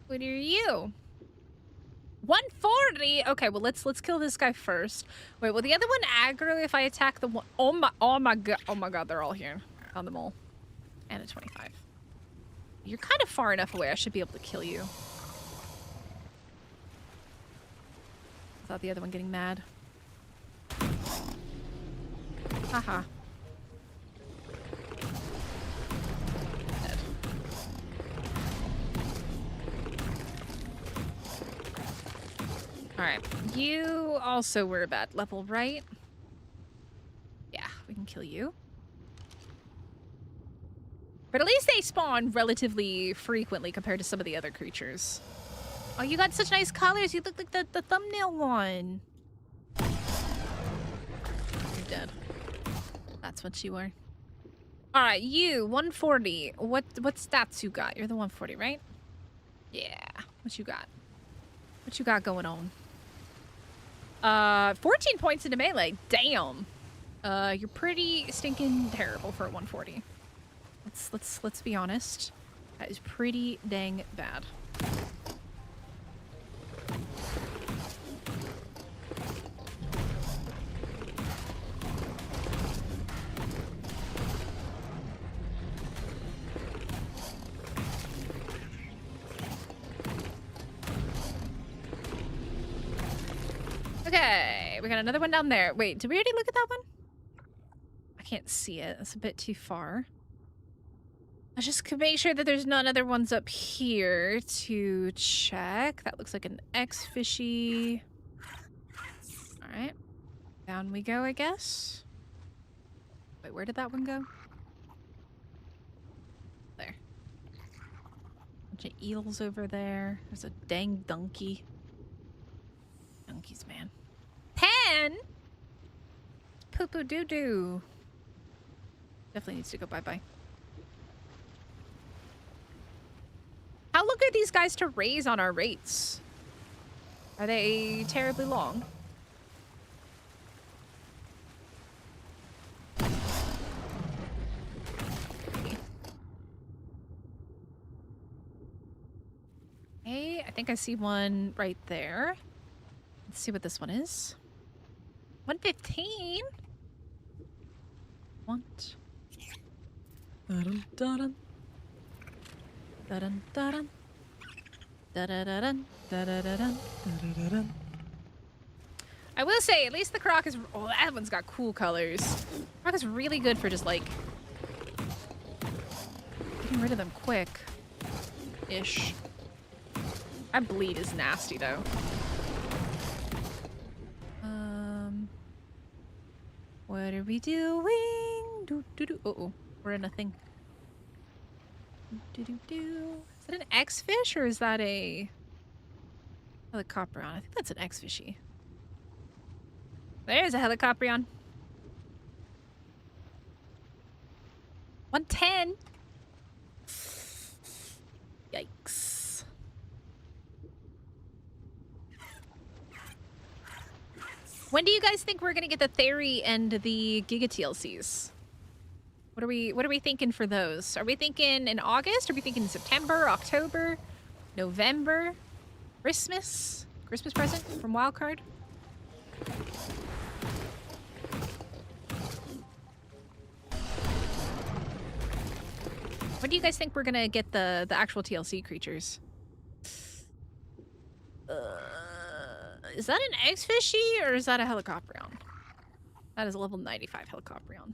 What are you? 140? Okay, well, let's kill this guy first. Wait, will the other one aggro if I attack the one? Oh my god, they're all here. Found them all. And a 25. You're kind of far enough away. I should be able to kill you. Without the other one getting mad. Haha. Dead. Alright. You also were a bad level, right? Yeah, we can kill you. But at least they spawn relatively frequently compared to some of the other creatures. Oh, you got such nice colors. You look like the thumbnail one. You're dead. That's what you were. Alright, you, 140. What stats you got? You're the 140, right? Yeah. What you got? What you got going on? 14 points into melee. Damn. You're pretty stinking terrible for a 140. Let's be honest. That is pretty dang bad. Okay, we got another one down there. Wait, did we already look at that one? I can't see it. That's a bit too far. Let's just make sure that there's none other ones up here to check. That looks like an X-fishy. Alright. Down we go, I guess. Wait, where did that one go? There. Bunch of eels over there. There's a dang donkey. Donkeys, man. 10? Poo-poo doo-doo. Definitely needs to go bye-bye. How long are these guys to raise on our rates? Are they terribly long? Hey, I think I see one right there. Let's see what this one is. 115? Want? Dun dun dun dun dun dun. I will say, at least the croc is. Oh, that one's got cool colors. Croc is really good for just like getting rid of them quick. Ish. That bleed is nasty though. What are we doing? Do do do. Uh oh, we're in a thing. Do do do. Is that an X-fish or is that a helicoprion? I think that's an X-fishy. There's a helicoprion. 110. Yikes. When do you guys think we're gonna get the Theory and the Giga TLCs? What are we thinking for those? Are we thinking in August? Are we thinking in September, October, November? Christmas? Christmas present from Wildcard? When do you guys think we're gonna get the actual TLC creatures? Is that an X-fishy or is that a helicoprion? That is a level 95 helicoprion.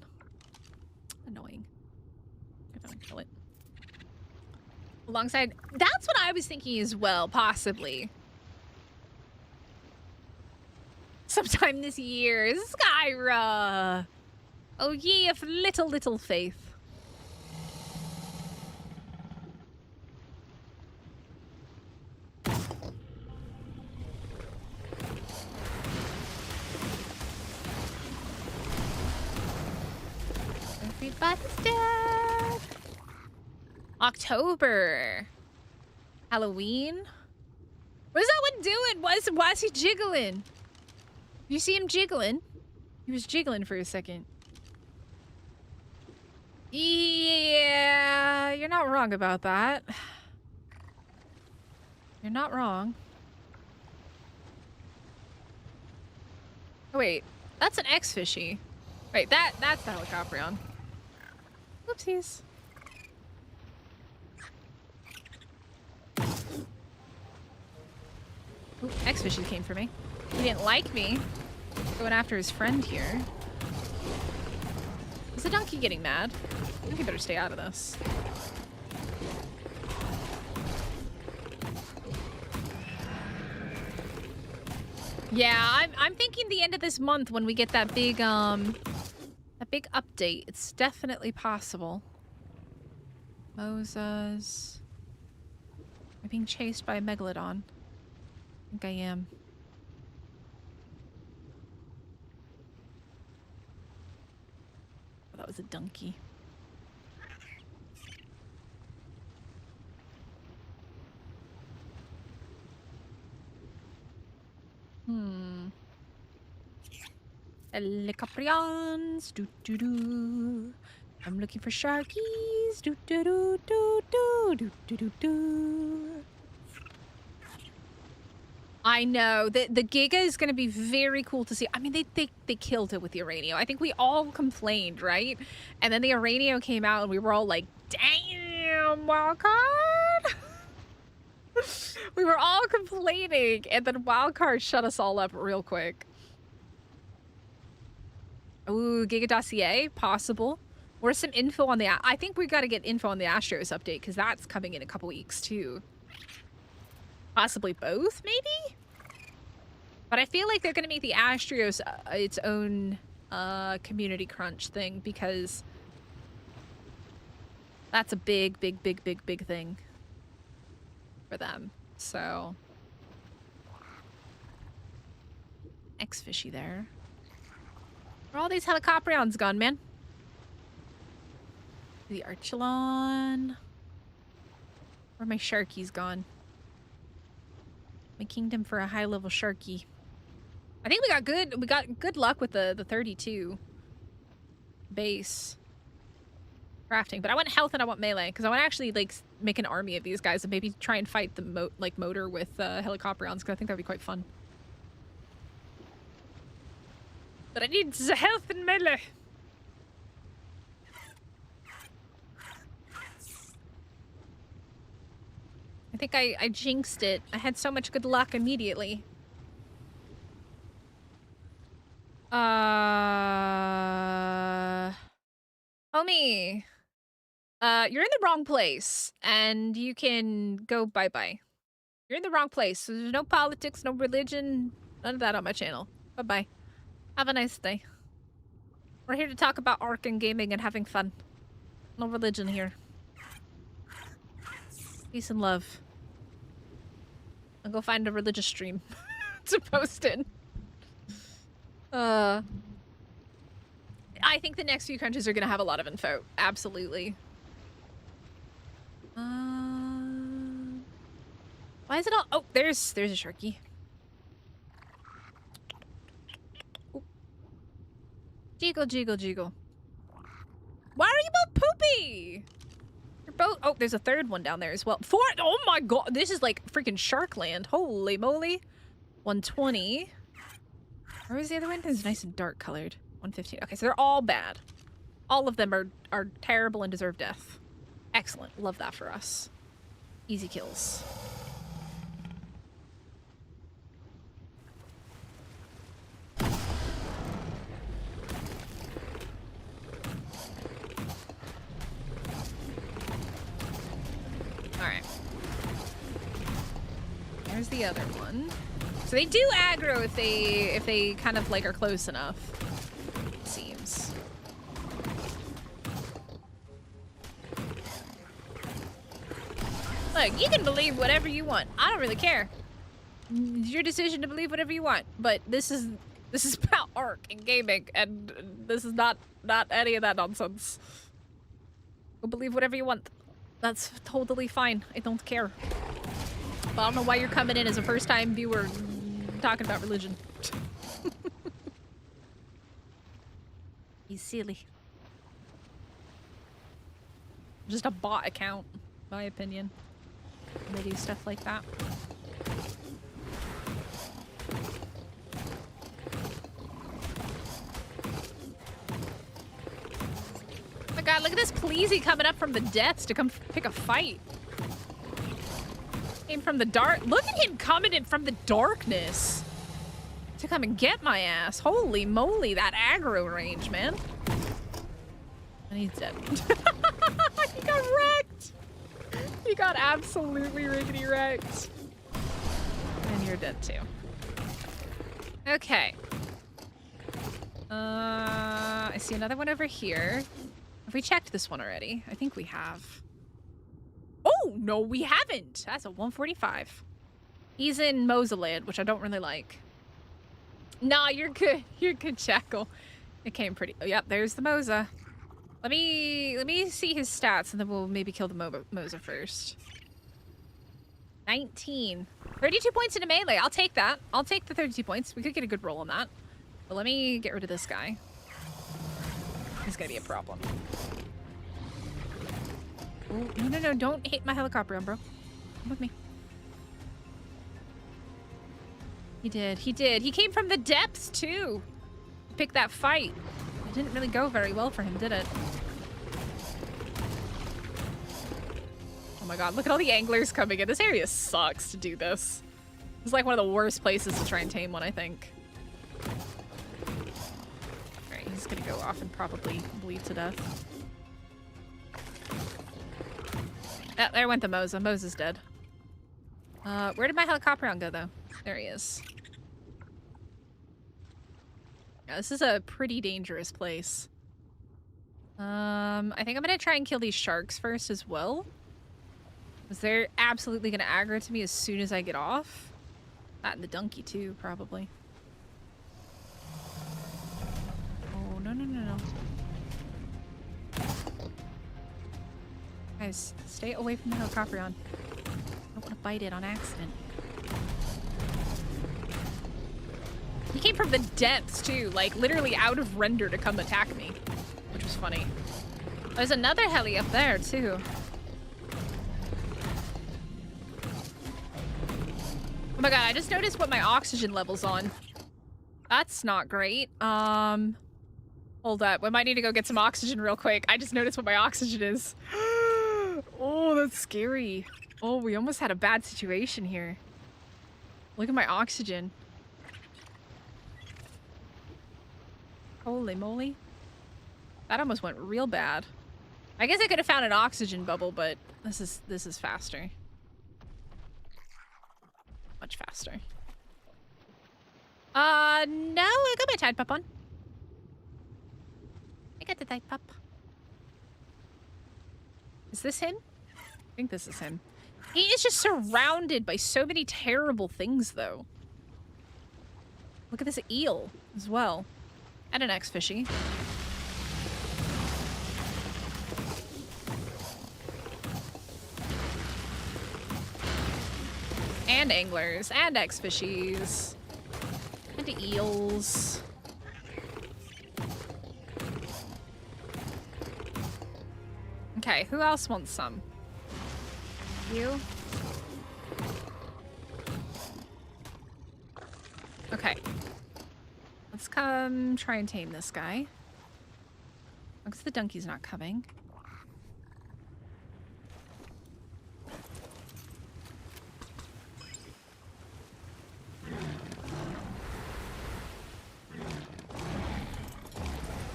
Annoying. I'm gonna kill it. Alongside, that's what I was thinking as well, possibly. Sometime this year, Skyra. Oh, ye of little faith. Everybody's dead. October. Halloween. What is that one doing? Why is he jiggling? You see him jiggling? He was jiggling for a second. Yeah, you're not wrong about that. You're not wrong. Oh, wait. That's an X-fishy. Wait, that's the Helicoprion. Whoopsies. Ooh, X-fishy came for me. He didn't like me going after his friend here. Is the donkey getting mad? I think he better stay out of this. Yeah, I'm thinking the end of this month when we get that big update. It's definitely possible. Moses. I'm being chased by a megalodon. I think I am. Oh, that was a donkey. Helicoprions. Doo doo doo. I'm looking for sharkies. Doo doo doo doo doo doo doo doo doo. I know the Giga is going to be very cool to see. I mean, they killed it with the Uranio. I think we all complained, right? And then the Uranio came out, and we were all like, "Damn, wildcard!" We were all complaining, and then wildcard shut us all up real quick. Ooh, Giga Dossier, possible. Or some info on the... I think we got to get info on the Astros update, because that's coming in a couple weeks, too. Possibly both, maybe? But I feel like they're going to make the Astros its own community crunch thing, because that's a big thing for them. So... X-fishy there. Where are all these Helicoprions gone, man? The Archelon. Where are my Sharkies gone? My kingdom for a high-level Sharky. I think we got good luck with the 32 base crafting, but I want health and I want melee because I want to actually like make an army of these guys and maybe try and fight the motor with Helicoprions because I think that'd be quite fun. But I need the health and melee. I think I jinxed it. I had so much good luck immediately. Homie. You're in the wrong place. And you can go bye-bye. You're in the wrong place. There's no politics, no religion, none of that on my channel. Bye-bye. Have a nice day. We're here to talk about art and gaming and having fun. No religion here. Peace and love. I'll go find a religious stream to post in. I think the next few countries are gonna have a lot of info. Absolutely. Why is it all... Oh, there's a Sharky. Ooh. Jiggle, jiggle, jiggle. Why are you both poopy? You're both... Oh, there's a third one down there as well. Four... Oh my god, this is like freaking Sharkland. Holy moly. 120. Where was the other one? It's nice and dark colored. 115. Okay, so they're all bad. All of them are terrible and deserve death. Excellent. Love that for us. Easy kills. Alright. There's the other one. So they do aggro if they kind of like are close enough. It seems. Look, you can believe whatever you want. I don't really care. It's your decision to believe whatever you want. But this is about art and gaming, and this is not any of that nonsense. Go believe whatever you want. That's totally fine. I don't care. But I don't know why you're coming in as a first-time viewer talking about religion. He's silly. Just a bot account, my opinion. They do stuff like that. Oh my god, look at this Pleasy coming up from the depths to come pick a fight. Came from the dark. Look at him coming in from the darkness to come and get my ass. Holy moly, that aggro range, man. And he's dead. He got wrecked. He got absolutely rickety wrecked. And you're dead too. Okay. I see another one over here. Have we checked this one already? I think we have. Oh, no, we haven't. That's a 145. He's in Mosaland, which I don't really like. Nah, you're good. You're good, Shackle. It came pretty... Oh, yep, there's the Mosa. Let me see his stats, and then we'll maybe kill the Mosa first. 19. 32 points into melee. I'll take that. I'll take the 32 points. We could get a good roll on that. But let me get rid of this guy. He's gonna be a problem. Oh, no, don't hit my helicopter on, bro. Come with me. He did. He came from the depths, too. Pick that fight. It didn't really go very well for him, did it? Oh my god, look at all the anglers coming in. This area sucks to do this. It's like one of the worst places to try and tame one, I think. Alright, he's gonna go off and probably bleed to death. Oh, there went the Mosa. Mosa's dead. Where did my helicopter go, though? There he is. Yeah, this is a pretty dangerous place. I think I'm gonna try and kill these sharks first as well. Because they're absolutely gonna aggro to me as soon as I get off. That and the donkey too, probably. Oh, no. Guys, stay away from the helicopter. I don't want to bite it on accident. He came from the depths too, like literally out of render to come attack me, which was funny. There's another heli up there too. Oh my god, I just noticed what my oxygen level's on. That's not great. Hold up, we might need to go get some oxygen real quick. I just noticed what my oxygen is. Oh, that's scary. Oh, we almost had a bad situation here. Look at my oxygen. Holy moly. That almost went real bad. I guess I could have found an oxygen bubble, but this is faster. Much faster. No, I got my tide pup on. I got the tide pup. Is this him? I think this is him. He is just surrounded by so many terrible things, though. Look at this eel as well. And an ex-fishy. And anglers. And ex-fishies. And eels. Okay, who else wants some? You? Okay. Let's come try and tame this guy. Looks the donkey's not coming.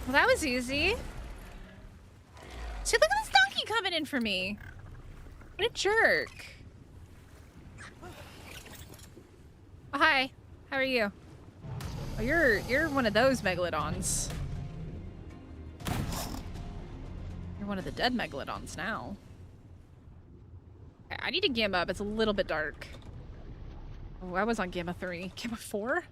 Well, that was easy. See, look at this donkey coming in for me. What a jerk. Oh, hi. How are you? Oh, you're one of those megalodons. You're one of the dead megalodons now. Okay, I need to gamma up. It's a little bit dark. Oh, I was on gamma 3. Gamma 4?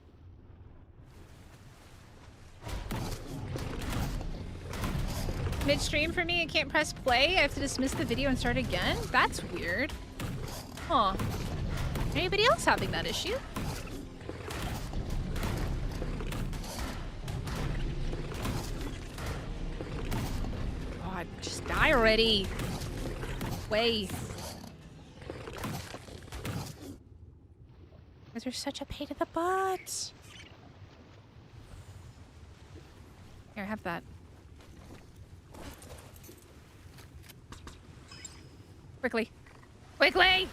Midstream for me, I can't press play. I have to dismiss the video and start again? That's weird. Huh. Anybody else having that issue? God, just die already. way. Guys are such a pain in the butt. Here, have that. Quickly. Quickly!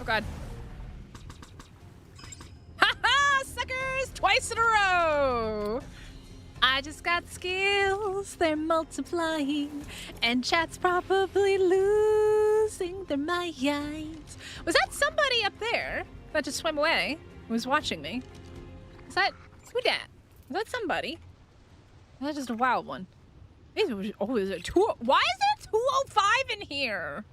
Oh god. Ha ha! Suckers! Twice in a row! I just got skills, they're multiplying, and chat's probably losing their minds. Was that somebody up there that just swam away? Who was watching me? Is that who dat? Is that somebody? Or is that just a wild one? Oh, is it two? Why is there 205 in here?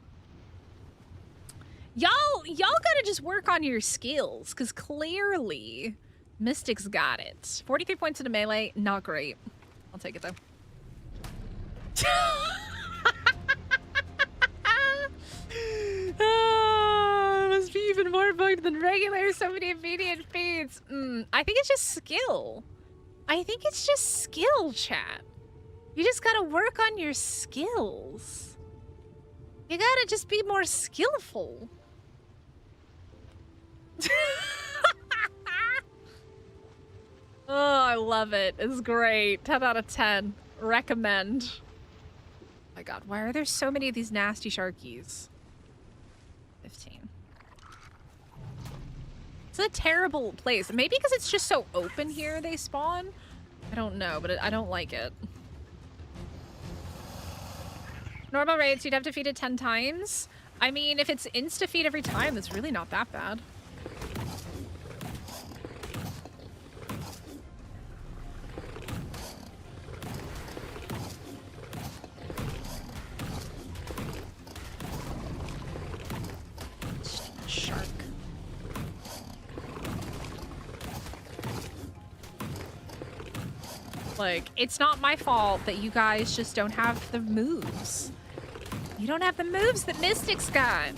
Y'all gotta just work on your skills, because clearly Mystic's got it. 43 points in a melee, not great. I'll take it though. Must be even more bugged than regular. So many immediate feeds. I think it's just skill. I think it's just skill, chat. You just gotta work on your skills. You gotta just be more skillful. Oh, I love it. It's great. 10 out of 10. Recommend. Oh my god, why are there so many of these nasty sharkies? 15. It's a terrible place. Maybe because it's just so open here they spawn? I don't know, but I don't like it. Normal rates, you'd have to feed it 10 times. I mean, if it's insta-feed every time, that's really not that bad. Shark. Like, it's not my fault that you guys just don't have the moves. You don't have the moves that Mystic's got.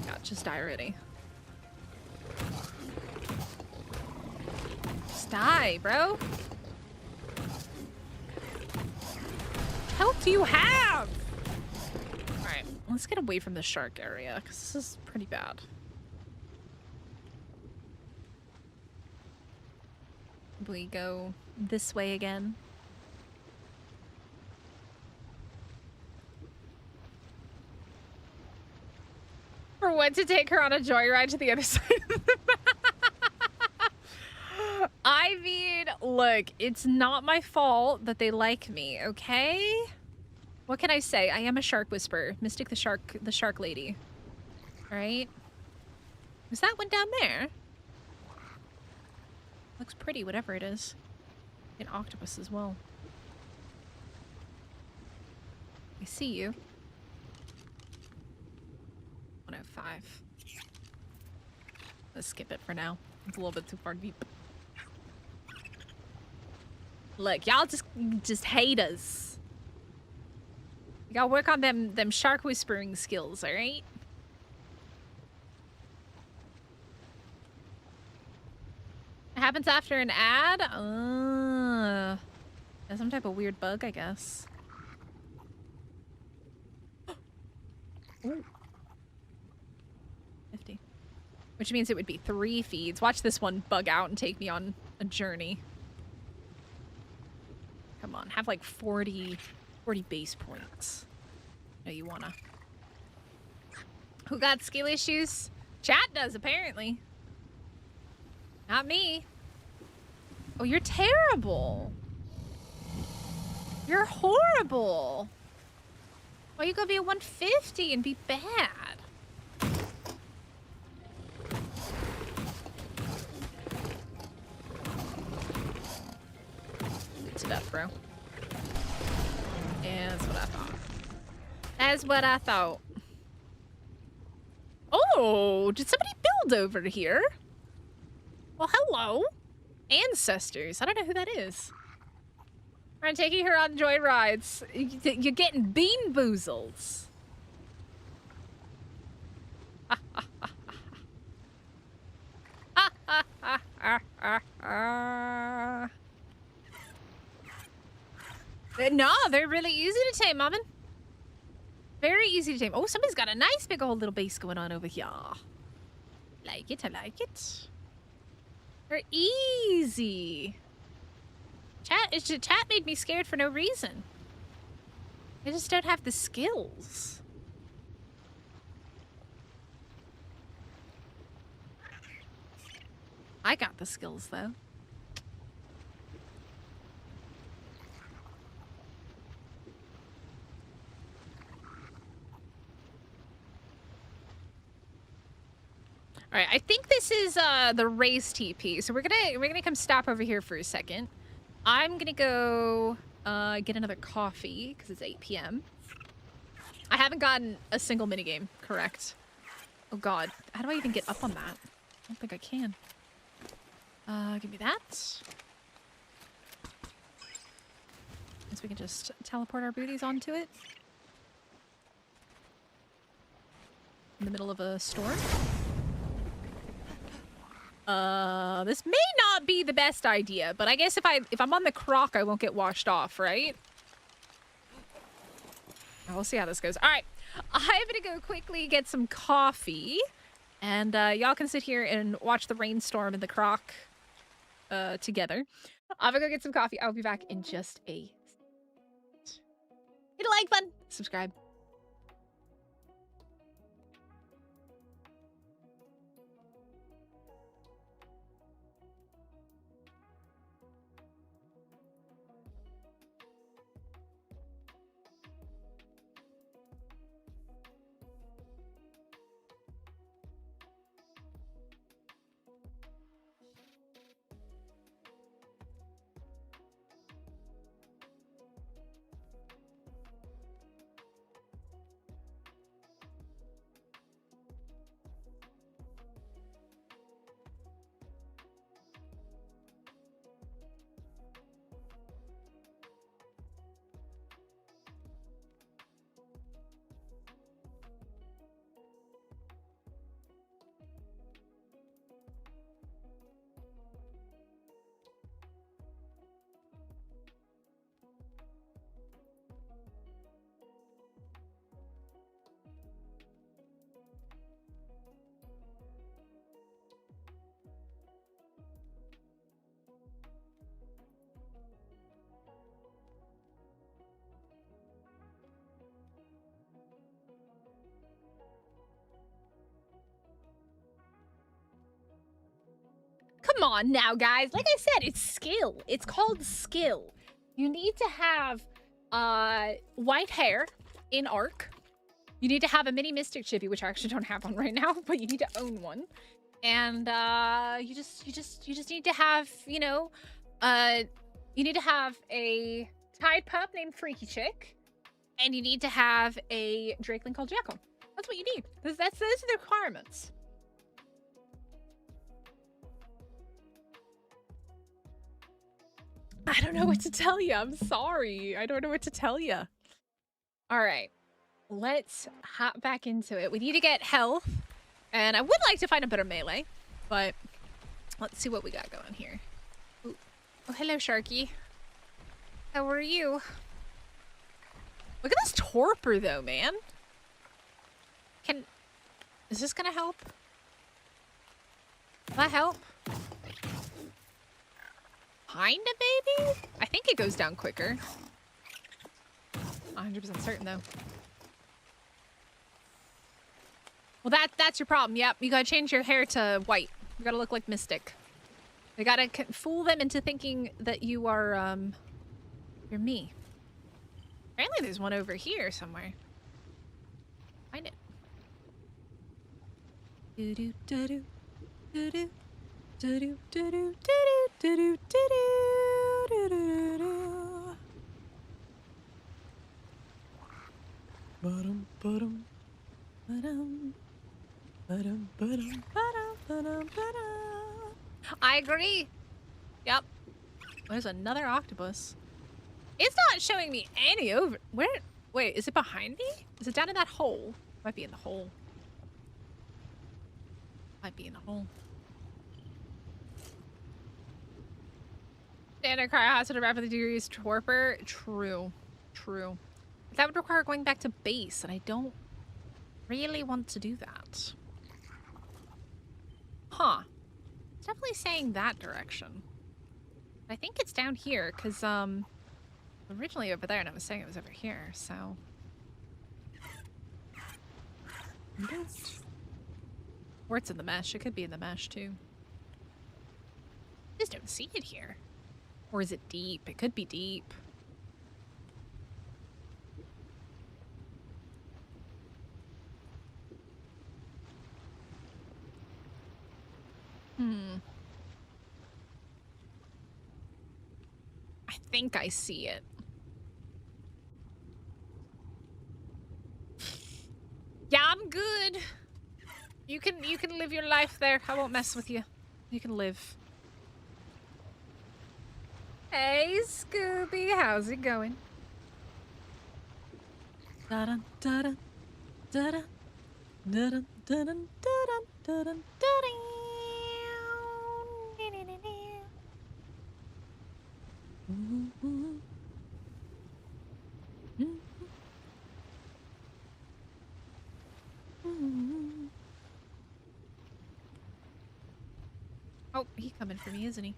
God, just die already. Just die, bro. What health do you have? Alright, let's get away from the shark area, because this is pretty bad. We go this way again. For what, to take her on a joyride to the other side of the map? I mean, look, it's not my fault that they like me, okay? What can I say? I am a shark whisperer. Mystic the shark lady. Alright? Is that one down there? Looks pretty, whatever it is. An octopus as well. I see you. 105. Let's skip it for now. It's a little bit too far deep. Look, y'all just hate us. You gotta work on them shark whispering skills, alright? It happens after an ad? That's some type of weird bug, I guess. Ooh. 50. Which means it would be 3 feeds. Watch this one bug out and take me on a journey. Come on, have like 40 base points. No, you wanna. Who got skill issues? Chat does, apparently. Not me. Oh, you're terrible. You're horrible. Why you gonna be a 150 and be bad? It's it up, bro. Yeah, that's what I thought. That's what I thought. Oh, did somebody build over here? Well, hello. Ancestors. I don't know who that is. I'm taking her on joy rides. You're getting bean boozled. No, they're really easy to tame, Marvin. Very easy to tame. Oh, somebody's got a nice big old little base going on over here. Like it, I like it. They're easy. Chat made me scared for no reason. I just don't have the skills. I got the skills, though. All right, I think this is the race TP. So we're gonna come stop over here for a second. I'm gonna go get another coffee because it's 8 p.m. I haven't gotten a single minigame correct. Oh God, how do I even get up on that? I don't think I can. Give me that. So we can just teleport our booties onto it. In the middle of a storm. This may not be the best idea, but I guess if I'm on the croc, I won't get washed off, right? We'll see how this goes. All right, I'm gonna go quickly get some coffee, and y'all can sit here and watch the rainstorm and the croc together. I'm gonna go get some coffee. I'll be back in just a second. Hit a like button, subscribe. Come on now, guys. Like I said, it's skill. It's called skill. You need to have white hair in Ark. You need to have a mini Mystic Chippy, which I actually don't have one right now, but you need to own one. And you just need to have, you know, you need to have a Tide pup named Freaky Chick, and you need to have a Drakeling called Jackal. That's what you need. Those are the requirements. I don't know what to tell you. I'm sorry. I don't know what to tell you. All right. Let's hop back into it. We need to get health. And I would like to find a better melee. But let's see what we got going here. Ooh. Oh, hello, Sharky. How are you? Look at this torpor, though, man. Is this gonna help? Will that help? Kinda, maybe? I think it goes down quicker. 100% certain, though. Well, that's your problem. Yep, you gotta change your hair to white. You gotta look like Mystic. You gotta fool them into thinking that you are, you're me. Apparently there's one over here somewhere. Find it. Do-do, do-do, do-do. Do-do, do-do, do-do, do-do, do-do, do-do. Ba-dum, ba-dum, ba-dum, ba-dum, ba-dum, ba-dum, ba-dum, ba-dum. I agree. Yep. There's another octopus. It's not showing me any over... Where? Wait, is it behind me? Is it down in that hole? Might be in the hole. Might be in the hole. Standard car has to rapidly decrease torpor. True. True. That would require going back to base, and I don't really want to do that. Huh. It's definitely saying that direction. I think it's down here, because, originally over there, and I was saying it was over here, so... Or it's in the mesh. It could be in the mesh, too. I just don't see it here. Or is it deep? It could be deep. I think I see it. Yeah, I'm good. You can live your life there. I won't mess with you. You can live. Hey, Scooby, how's it going? Da-dun, da-dun, da-dun, da-dun, da-dun, da-dun, da-dun, da-dun. Oh, he's coming for me, isn't he?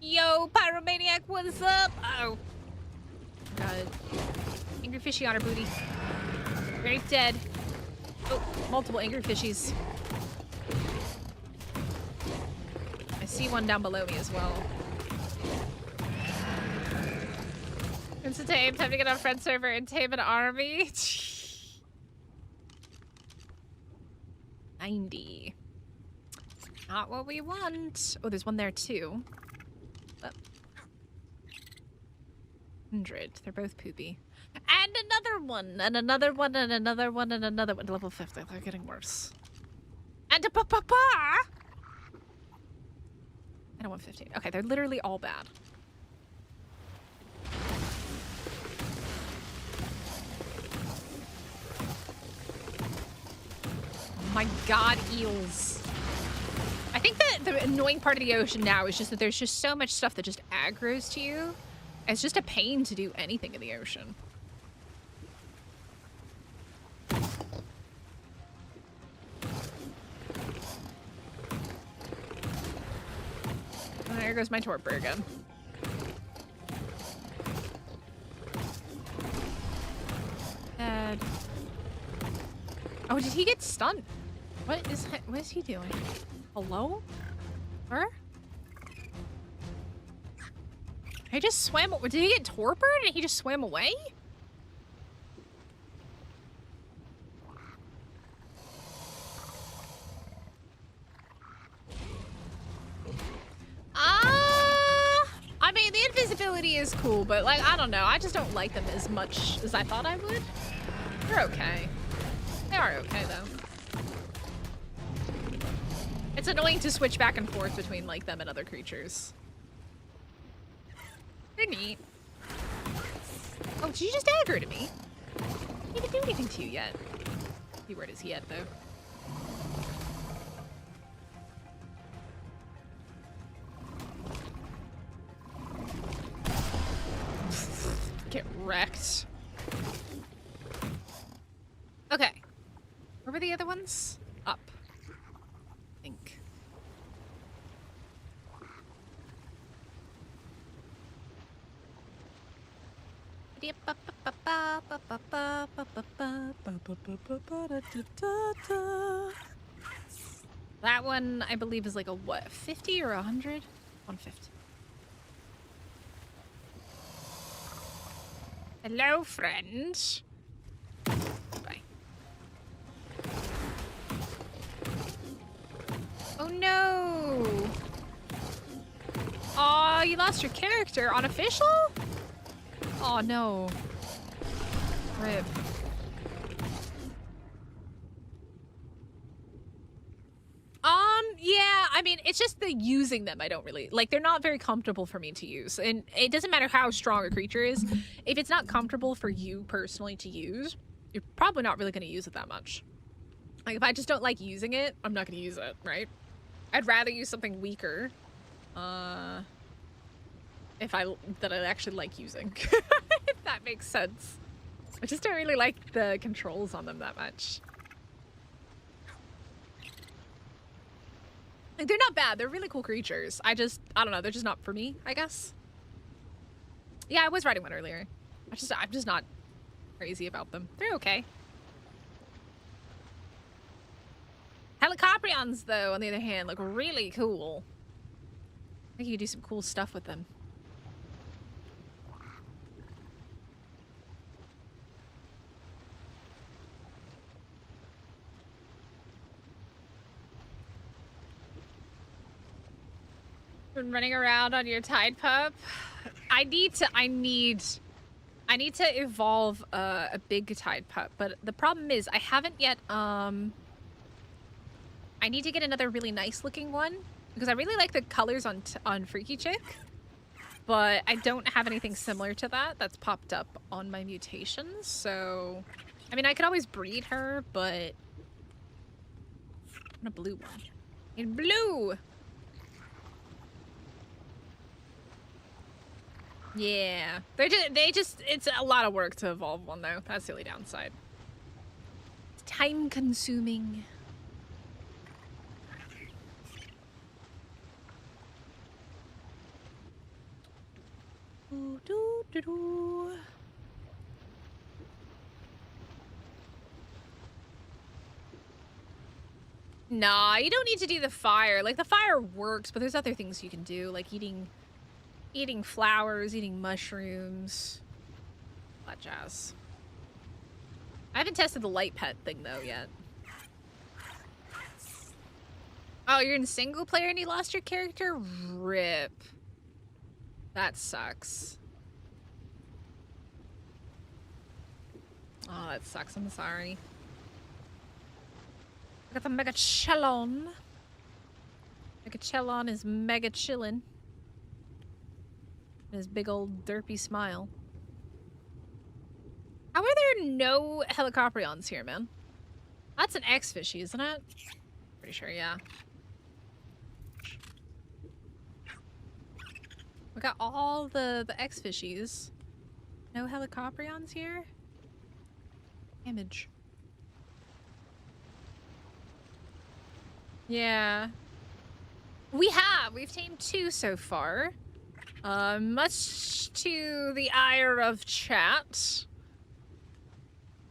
Yo, Pyromaniac, what's up? Oh. God. Angry fishy on her booty. Very dead. Oh, multiple angry fishies. I see one down below me as well. It's a tame. Time to get on a friend server and tame an army. 90. Not what we want. Oh, there's one there too. Oh. 100. They're both poopy. And another one. And another one. And another one. And another one. Level 50. They're getting worse. And a pa-pa-pa! I don't want 15. Okay, they're literally all bad. Oh my god, eels. I think that the annoying part of the ocean now is just that there's just so much stuff that just aggroes to you. It's just a pain to do anything in the ocean. Oh, there goes my torpor again. And... oh, did he get stunned? What is he doing? Hello? Her? He just swam. Did he get torpored and he just swam away? I mean, the invisibility is cool, but like, I don't know. I just don't like them as much as I thought I would. They're okay. They are okay, though. It's annoying to switch back and forth between, like, them and other creatures. They're neat. Oh, did you just aggro to me? He didn't do anything to you yet. Keyword is yet, though. Get wrecked. Okay. Where were the other ones? Up. I think. That one, I believe, is like a what? 50 or 100? 150. Hello, friend. Bye. Oh no! Aw, you lost your character. Unofficial? Oh no. Rip. Yeah, I mean, it's just the using them I don't really... Like, they're not very comfortable for me to use. And it doesn't matter how strong a creature is. If it's not comfortable for you personally to use, you're probably not really going to use it that much. Like, if I just don't like using it, I'm not going to use it, right? I'd rather use something weaker. That I actually like using. If that makes sense. I just don't really like the controls on them that much. Like, they're not bad. They're really cool creatures. I don't know. They're just not for me, I guess. Yeah, I was riding one earlier. I'm just not crazy about them. They're okay. Helicoprions, though, on the other hand, look really cool. I think you could do some cool stuff with them. Been running around on your Tide Pup. I need to evolve a big Tide Pup, but the problem is I haven't yet. I need to get another really nice looking one because I really like the colors on Freaky Chick, but I don't have anything similar to that that's popped up on my mutations. So, I mean, I could always breed her, but I want a blue one. In blue. Yeah, it's a lot of work to evolve one though. That's the only downside. It's time consuming. Ooh, doo, doo, doo. Nah, you don't need to do the fire. Like, the fire works, but there's other things you can do, like eating flowers, eating mushrooms, all that jazz. I haven't tested the light pet thing though yet. Oh, you're in single player and you lost your character? Rip. That sucks. Oh, that sucks. I'm sorry. I got the Mega Chelon. Mega Chelon is mega chillin'. His big old derpy smile. How are there no helicoprions here, man? That's an X-fishy, isn't it? Pretty sure, yeah. We got all the X-fishies. No helicoprions here? Image. Yeah. We've tamed 2 so far. Much to the ire of chat.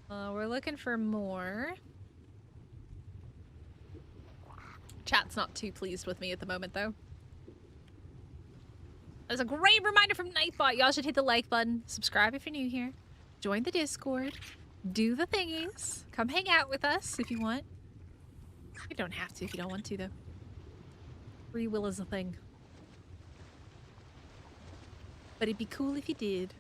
We're looking for more. Chat's not too pleased with me at the moment, though. That's a great reminder from Nightbot. Y'all should hit the like button, subscribe if you're new here, join the Discord, do the thingies, come hang out with us if you want. You don't have to if you don't want to, though. Free will is a thing. But it'd be cool if you did.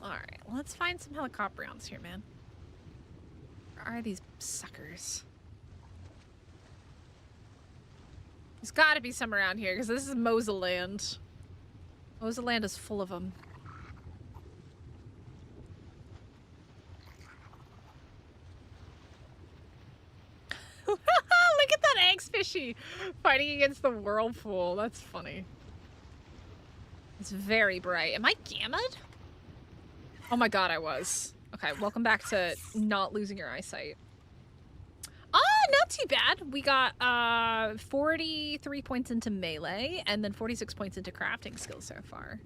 Alright, let's find some helicoprions here, man. Where are these suckers? There's gotta be some around here, because this is Mosaland. Mosaland is full of them. Look at that X-fishy fighting against the whirlpool. That's funny. It's very bright. Am I gammaed? Oh my god, I was. Okay, welcome back to not losing your eyesight. Not too bad. We got 43 points into melee and then 46 points into crafting skills so far.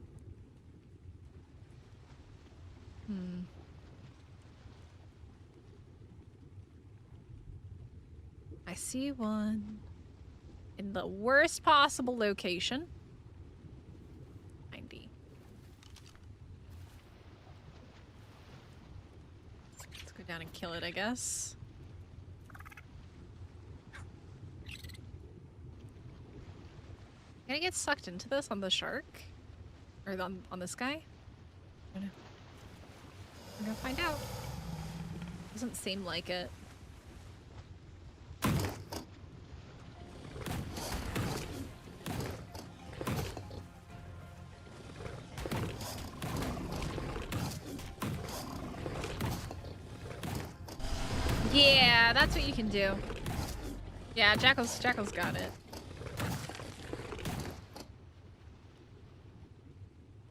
I see one in the worst possible location. 90. Let's go down and kill it, I guess. Can I get sucked into this on the shark? Or on this guy? I don't know. We're gonna find out. Doesn't seem like it. Yeah, that's what you can do. Yeah, Jackal's got it.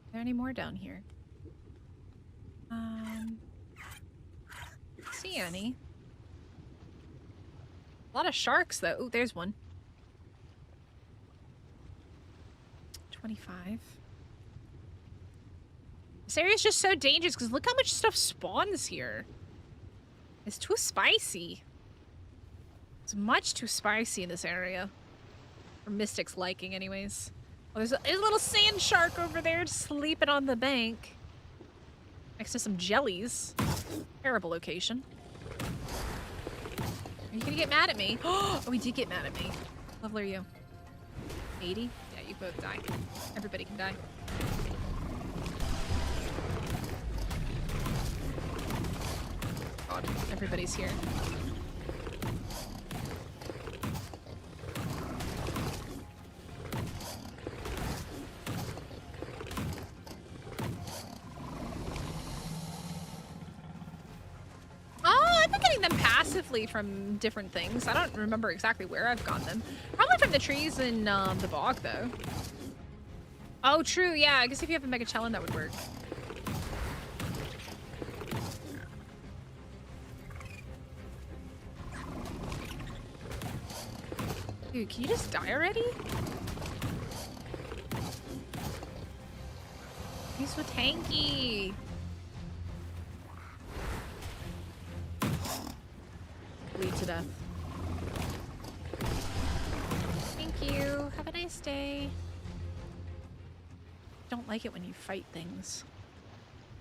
Are there any more down here? See any? A lot of sharks though. Oh, there's one. 25. This area's just so dangerous because look how much stuff spawns here. It's too spicy. It's much too spicy in this area. For Mystic's liking, anyways. Oh, there's a little sand shark over there sleeping on the bank. Next to some jellies. Terrible location. Are you gonna get mad at me? Oh, he did get mad at me. What level are you? 80? Yeah, you both die. Everybody can die. God, everybody's here. Passively from different things. I don't remember exactly where I've gotten them. Probably from the trees in the bog, though. Oh, true. Yeah, I guess if you have a Megachelon, that would work. Dude, can you just die already? He's so tanky. Bleed to death. Thank you. Have a nice day. Don't like it when you fight things.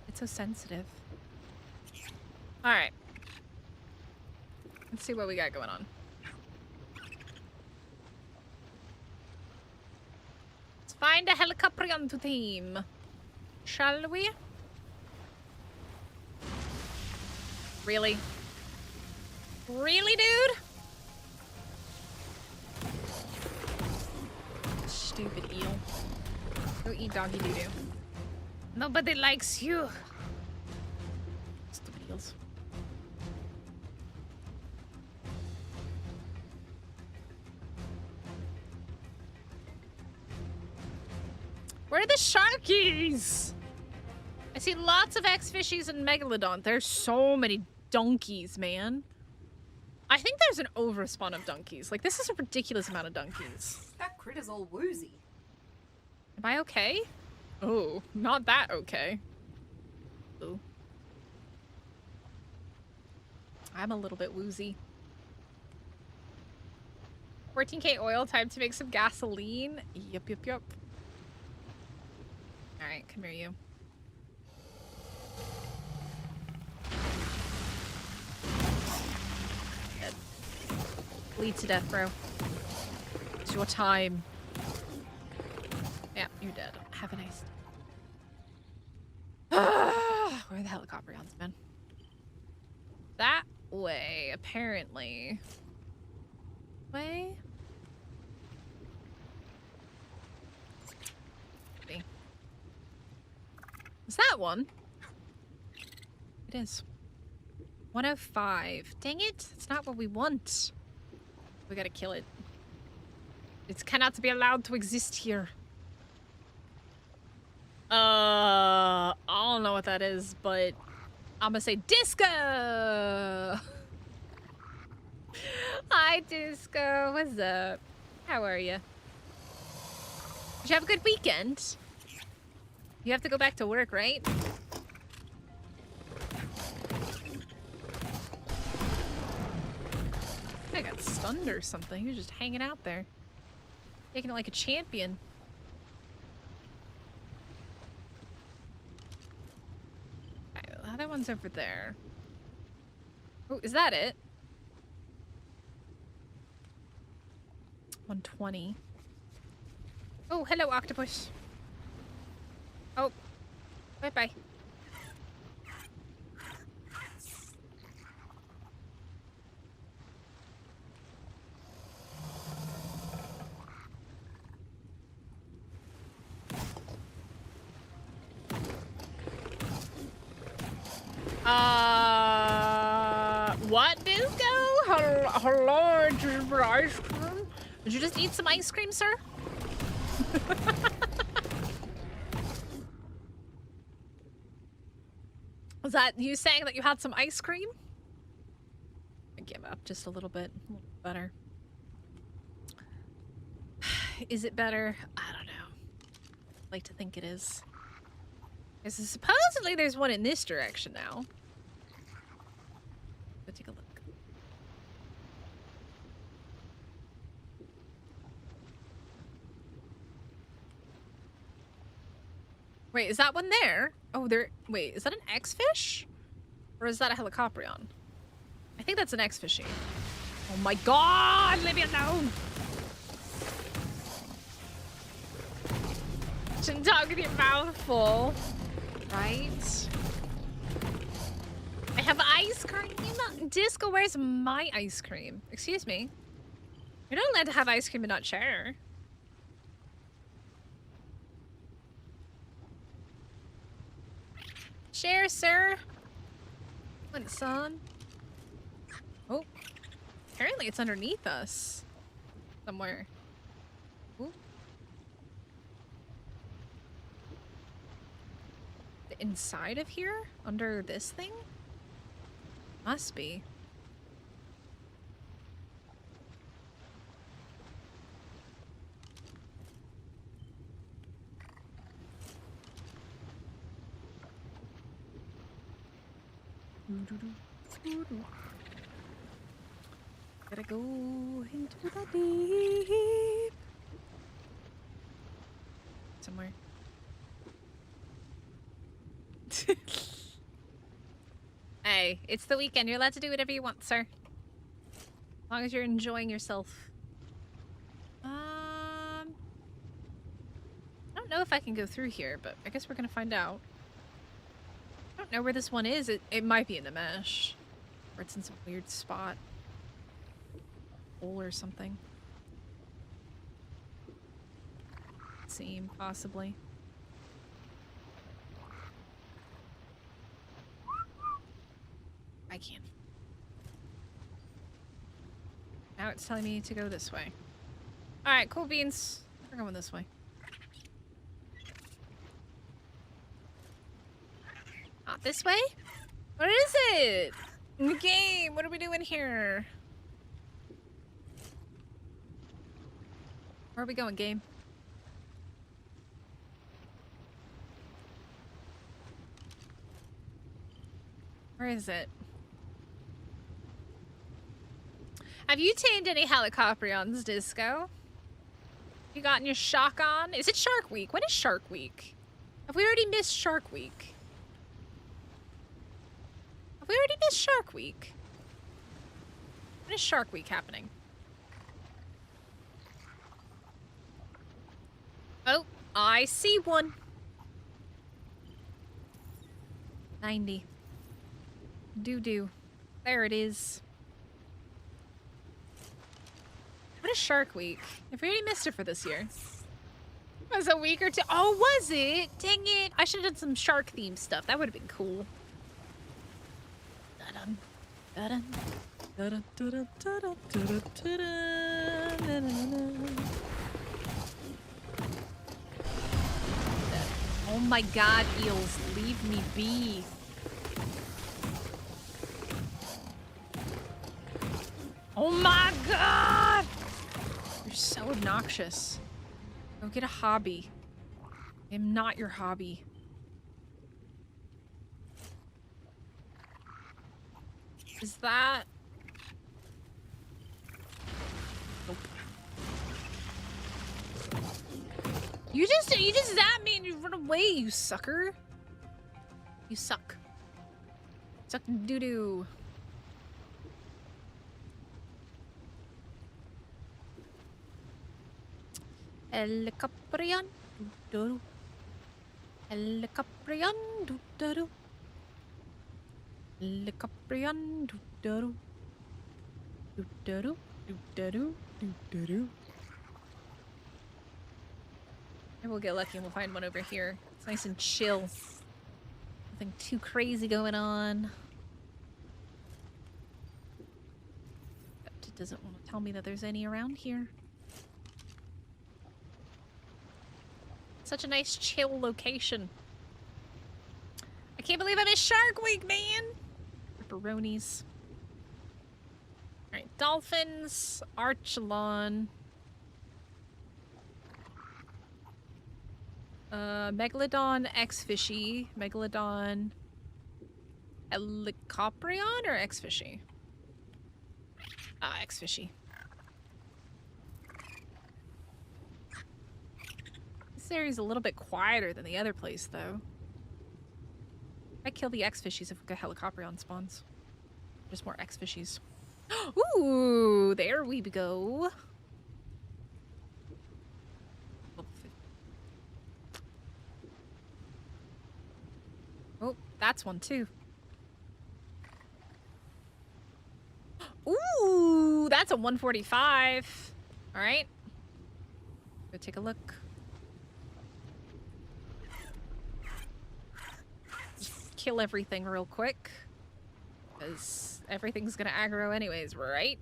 It's so sensitive. Alright. Let's see what we got going on. Let's find a Helicoprion to tame. Shall we? Really? Really, dude? Stupid eel. Go eat doggy doo-doo. Nobody likes you. Stupid eels. Where are the sharkies? I see lots of X-fishies and megalodon. There's so many donkeys, man. I think there's an overspawn of donkeys. Like, this is a ridiculous amount of donkeys. That critter's all woozy. Am I okay? Oh, not that okay. Ooh. I'm a little bit woozy. 14k oil, time to make some gasoline. Yup, yup, yup. Alright, come here, you. Dead. Bleed to death, bro. It's your time. Yeah, you're dead. Have a nice day. Where are the Helicoprions, man? That way, apparently. Way? Is that one? It is. 105. Dang it! It's not what we want. We gotta kill it. It cannot be allowed to exist here. I don't know what that is, but I'm gonna say Disco! Hi, Disco. What's up? How are you? Did you have a good weekend? You have to go back to work, right? I got stunned or something. He was just hanging out there. Taking it like a champion. Okay, the other one's over there. Oh, is that it? 120. Oh, hello, octopus. Oh, bye-bye. What, Disco? Hello, just ice cream? Did you just eat some ice cream, sir? Was that you saying that you had some ice cream? I give up just a little bit better. Is it better? I don't know. I'd like to think it is. Because supposedly there's one in this direction now. Let's take a look. Wait, is that one there? Oh, there. Wait, is that an X-fish? Or is that a helicoprion? I think that's an X-fishy. Oh my god, leave me alone! Shouldn't talk with your mouth full. Right? I have ice cream. Disco, where's my ice cream? Excuse me. You're not allowed to have ice cream and not share. Share, sir. What, son? Oh. Apparently it's underneath us. Somewhere. Ooh. The inside of here? Under this thing? Must be. Gotta go into the deep. Somewhere. Hey, it's the weekend. You're allowed to do whatever you want, sir. As long as you're enjoying yourself. I don't know if I can go through here, but I guess we're gonna find out. I don't know where this one is. It might be in the mesh. Or it's in some weird spot. Hole or something. Seam, possibly. I can't. Now it's telling me to go this way. Alright, cool beans. We're going this way. Not this way? What is it? In the game, what are we doing here? Where are we going, game? Where is it? Have you tamed any helicoprions, Disco? You gotten your shock on? Is it Shark Week? When is Shark Week? Have we already missed Shark Week? Have we already missed Shark Week? When is Shark Week happening? Oh, I see one. 90. Doo-doo. There it is. What is Shark Week? Have we already missed it for this year? It was a week or two. Oh, was it? Dang it. I should have done some shark themed stuff. That would have been cool. Da-dum. Da-dum. Da-dum. Da-dum. Da-dum. Da-dum. Da-dum. Oh my god, eels. Leave me be. Oh my god! You're so obnoxious. Go get a hobby. I am not your hobby. Is that... Nope. You just zap me and you run away, you sucker. You suck. Suck doo-doo. Helicoprion, doo-doo. Helicoprion, doo-doo. Helicoprion, doo-doo. Doo-doo, doo-doo, doo-doo. Maybe we'll get lucky and we'll find one over here. It's nice and chill. Nothing too crazy going on. It doesn't want to tell me that there's any around here. Such a nice chill location. I can't believe I missed Shark Week, man! Pepperonis. Alright, dolphins, archelon. Megalodon X-fishy. Megalodon Helicoprion or X-fishy? Ah, X-fishy. This area's a little bit quieter than the other place, though. I kill the X-fishies if we get Helicoprion spawns. Just more X-fishies. Ooh, there we go. Oh, that's one too. Ooh, that's a 145. All right. Go take a look. Just kill everything real quick. Because everything's gonna aggro anyways, right?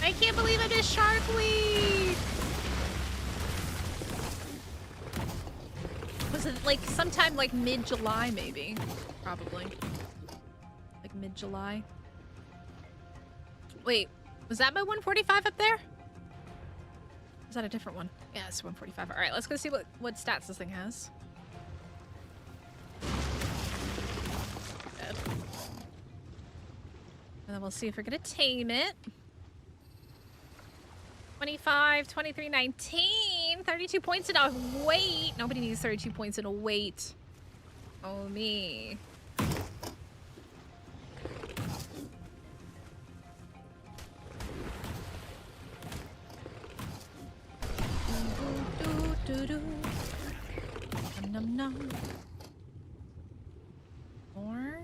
I can't believe I missed Shark Week! Was it like sometime like mid-July maybe? Probably. Like mid-July. Wait, was that my 145 up there? Is that a different one? Yeah, it's 145. Alright, let's go see what stats this thing has. Dead. And then we'll see if we're gonna tame it. 25, 23, 19, 32 points in a weight. Nobody needs 32 points in a weight. Oh, me. Num num. More.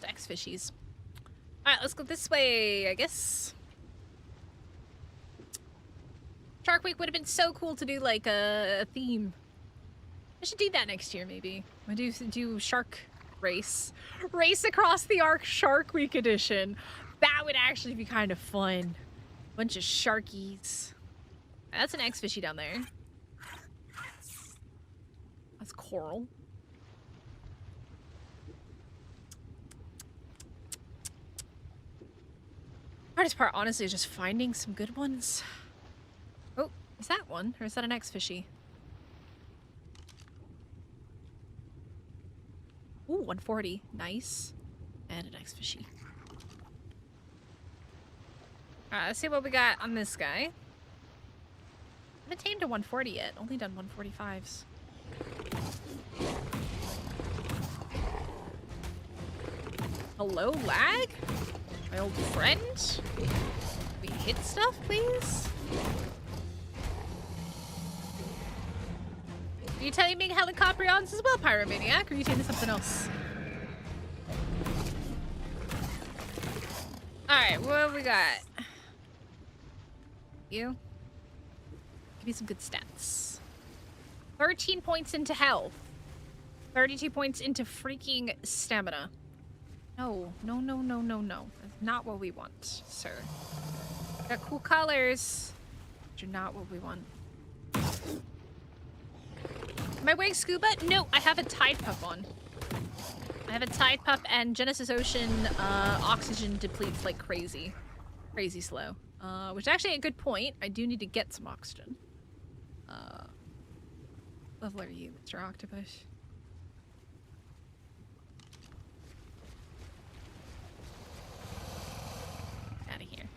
X-fishies. Alright, let's go this way, I guess. Shark Week would have been so cool to do like a theme. I should do that next year, maybe. I do shark race. Race across the Ark Shark Week edition. That would actually be kind of fun. Bunch of sharkies. That's an X-fishy down there. That's coral. Hardest part, honestly, is just finding some good ones. Oh, is that one? Or is that an X-fishy? Ooh, 140. Nice. And an X-fishy. Alright, let's see what we got on this guy. I haven't tamed a 140 yet. Only done 145s. Hello, lag? My old friend? We hit stuff, please? Are you telling me Helicoprions as well, Pyromaniac? Or are you taking something else? Alright, what have we got? You? Give me some good stats. 13 points into health. 32 points into freaking stamina. No, no, no, no, no, no. That's not what we want, sir. Got cool colors, but you're not what we want. Am I wearing scuba? No, I have a Tide Pup on. I have a Tide Pup and Genesis Ocean oxygen depletes like crazy. Crazy slow. Which is actually a good point. I do need to get some oxygen. Level are you, Mr. Octopus? Out of here.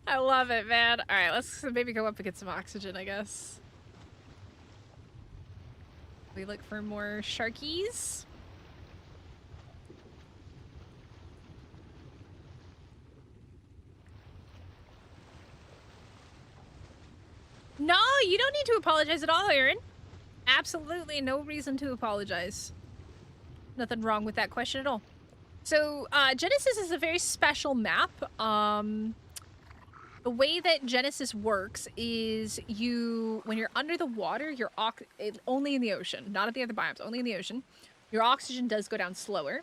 I love it, man. Alright, let's maybe go up and get some oxygen, I guess. We look for more sharkies. you don't need to apologize at all, Aaron. Absolutely no reason to apologize. Nothing wrong with that question at all. So, Genesis is a very special map. The way that Genesis works is when you're under the water, only in the ocean, not at the other biomes, only in the ocean, your oxygen does go down slower.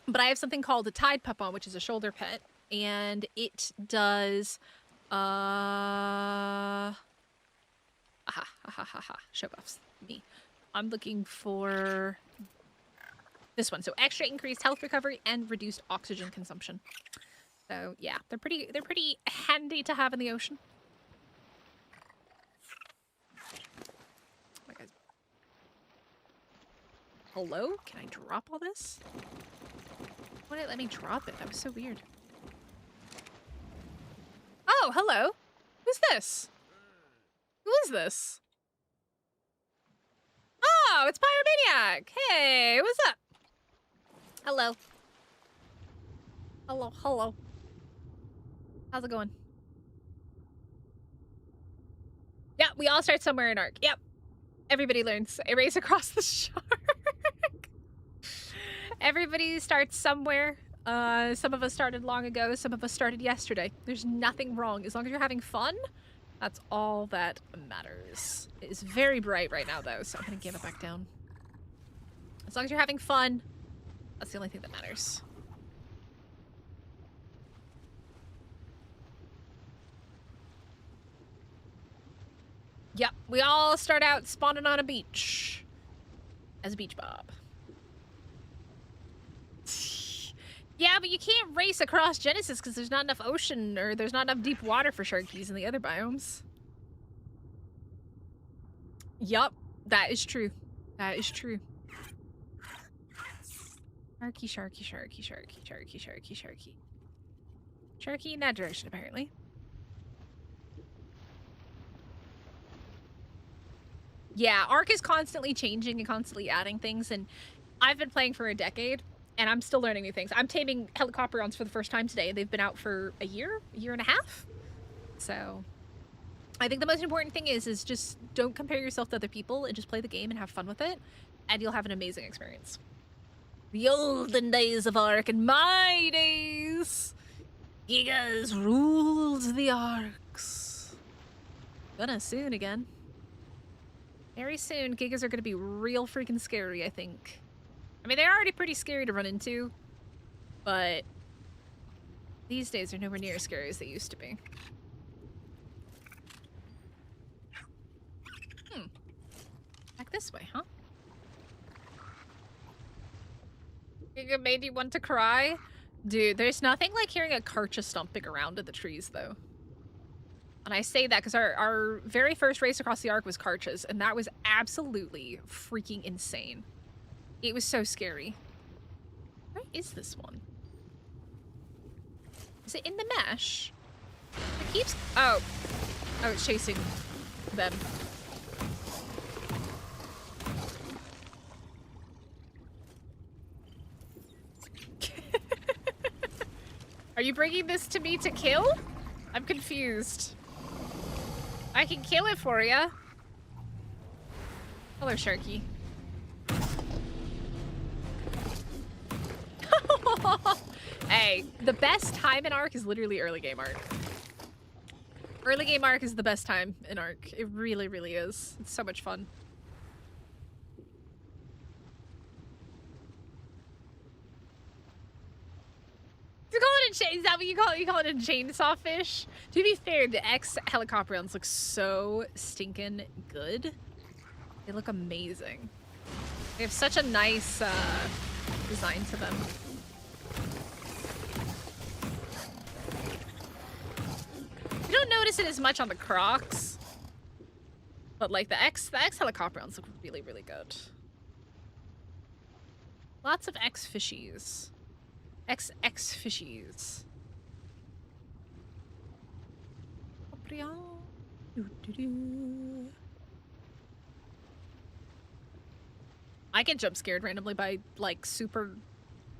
But I have something called a tide pup on, which is a shoulder pet, and it does, show buffs, me. I'm looking for this one. So extra increased health recovery and reduced oxygen consumption. So yeah, they're pretty handy to have in the ocean. Oh, guys. Hello? Can I drop all this? Why didn't it let me drop it? That was so weird. Oh, hello. Who's this? Who is this? Oh, it's Pyromaniac. Hey, what's up? Hello. Hello, hello. How's it going? Yeah, we all start somewhere in Ark. Yep. Everybody learns. A race across the shark. Everybody starts somewhere. Some of us started long ago. Some of us started yesterday. There's nothing wrong. As long as you're having fun, that's all that matters. It is very bright right now, though, so I'm going to give it back down. As long as you're having fun, that's the only thing that matters. Yep, we all start out spawning on a beach. As a beach bob. Yeah, but you can't race across Genesis because there's not enough ocean or there's not enough deep water for sharkies in the other biomes. Yup, that is true. That is true. Sharky, sharky, sharky, sharky, sharky, sharky, sharky. Sharky in that direction, apparently. Yeah, Ark is constantly changing and constantly adding things, and I've been playing for a decade, and I'm still learning new things. I'm taming helicopterons for the first time today. They've been out for a year and a half. So I think the most important thing is just don't compare yourself to other people and just play the game and have fun with it, and you'll have an amazing experience. The olden days of Ark and my days. Gigas ruled the Arks. Gonna soon again. Very soon, Gigas are gonna be real freaking scary, I think. I mean, they're already pretty scary to run into, but these days are nowhere near as scary as they used to be. Back this way, huh? Giga made you want to cry? Dude, there's nothing like hearing a Karcha stomping around in the trees, though. And I say that because our very first race across the Ark was Karchas, and that was absolutely freaking insane. It was so scary. Where is this one? Is it in the mesh? It keeps... Oh. Oh, it's chasing them. Are you bringing this to me to kill? I'm confused. I can kill it for ya. Hello, Sharky. Hey, the best time in Ark is literally early game Ark. Early game Ark is the best time in Ark. It really, really is. It's so much fun. You call it a chain? Is that what you call it? You call it a chainsaw fish? To be fair, the X helicopterons look so stinking good. They look amazing. They have such a nice design to them. You don't notice it as much on the Crocs, but like the X helicopterons look really, really good. Lots of X fishies. X fishies. I get jump scared randomly by like super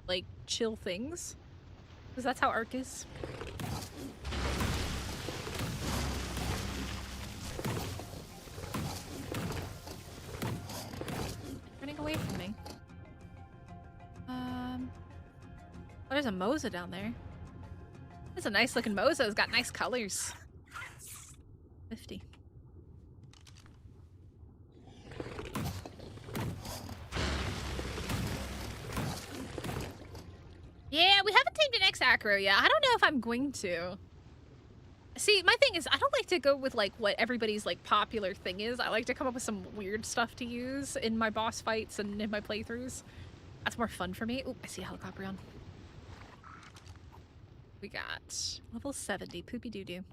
like chill things. Because that's how Ark is. there's a Moza down there. It's a nice looking Moza. It's got nice colors. 50. Yeah, we haven't tamed an X-Acro yet. I don't know if I'm going to. See, my thing is, I don't like to go with, like, what everybody's, like, popular thing is. I like to come up with some weird stuff to use in my boss fights and in my playthroughs. That's more fun for me. Oop, I see a helicopter on. We got level 70, Poopy Doo-Doo.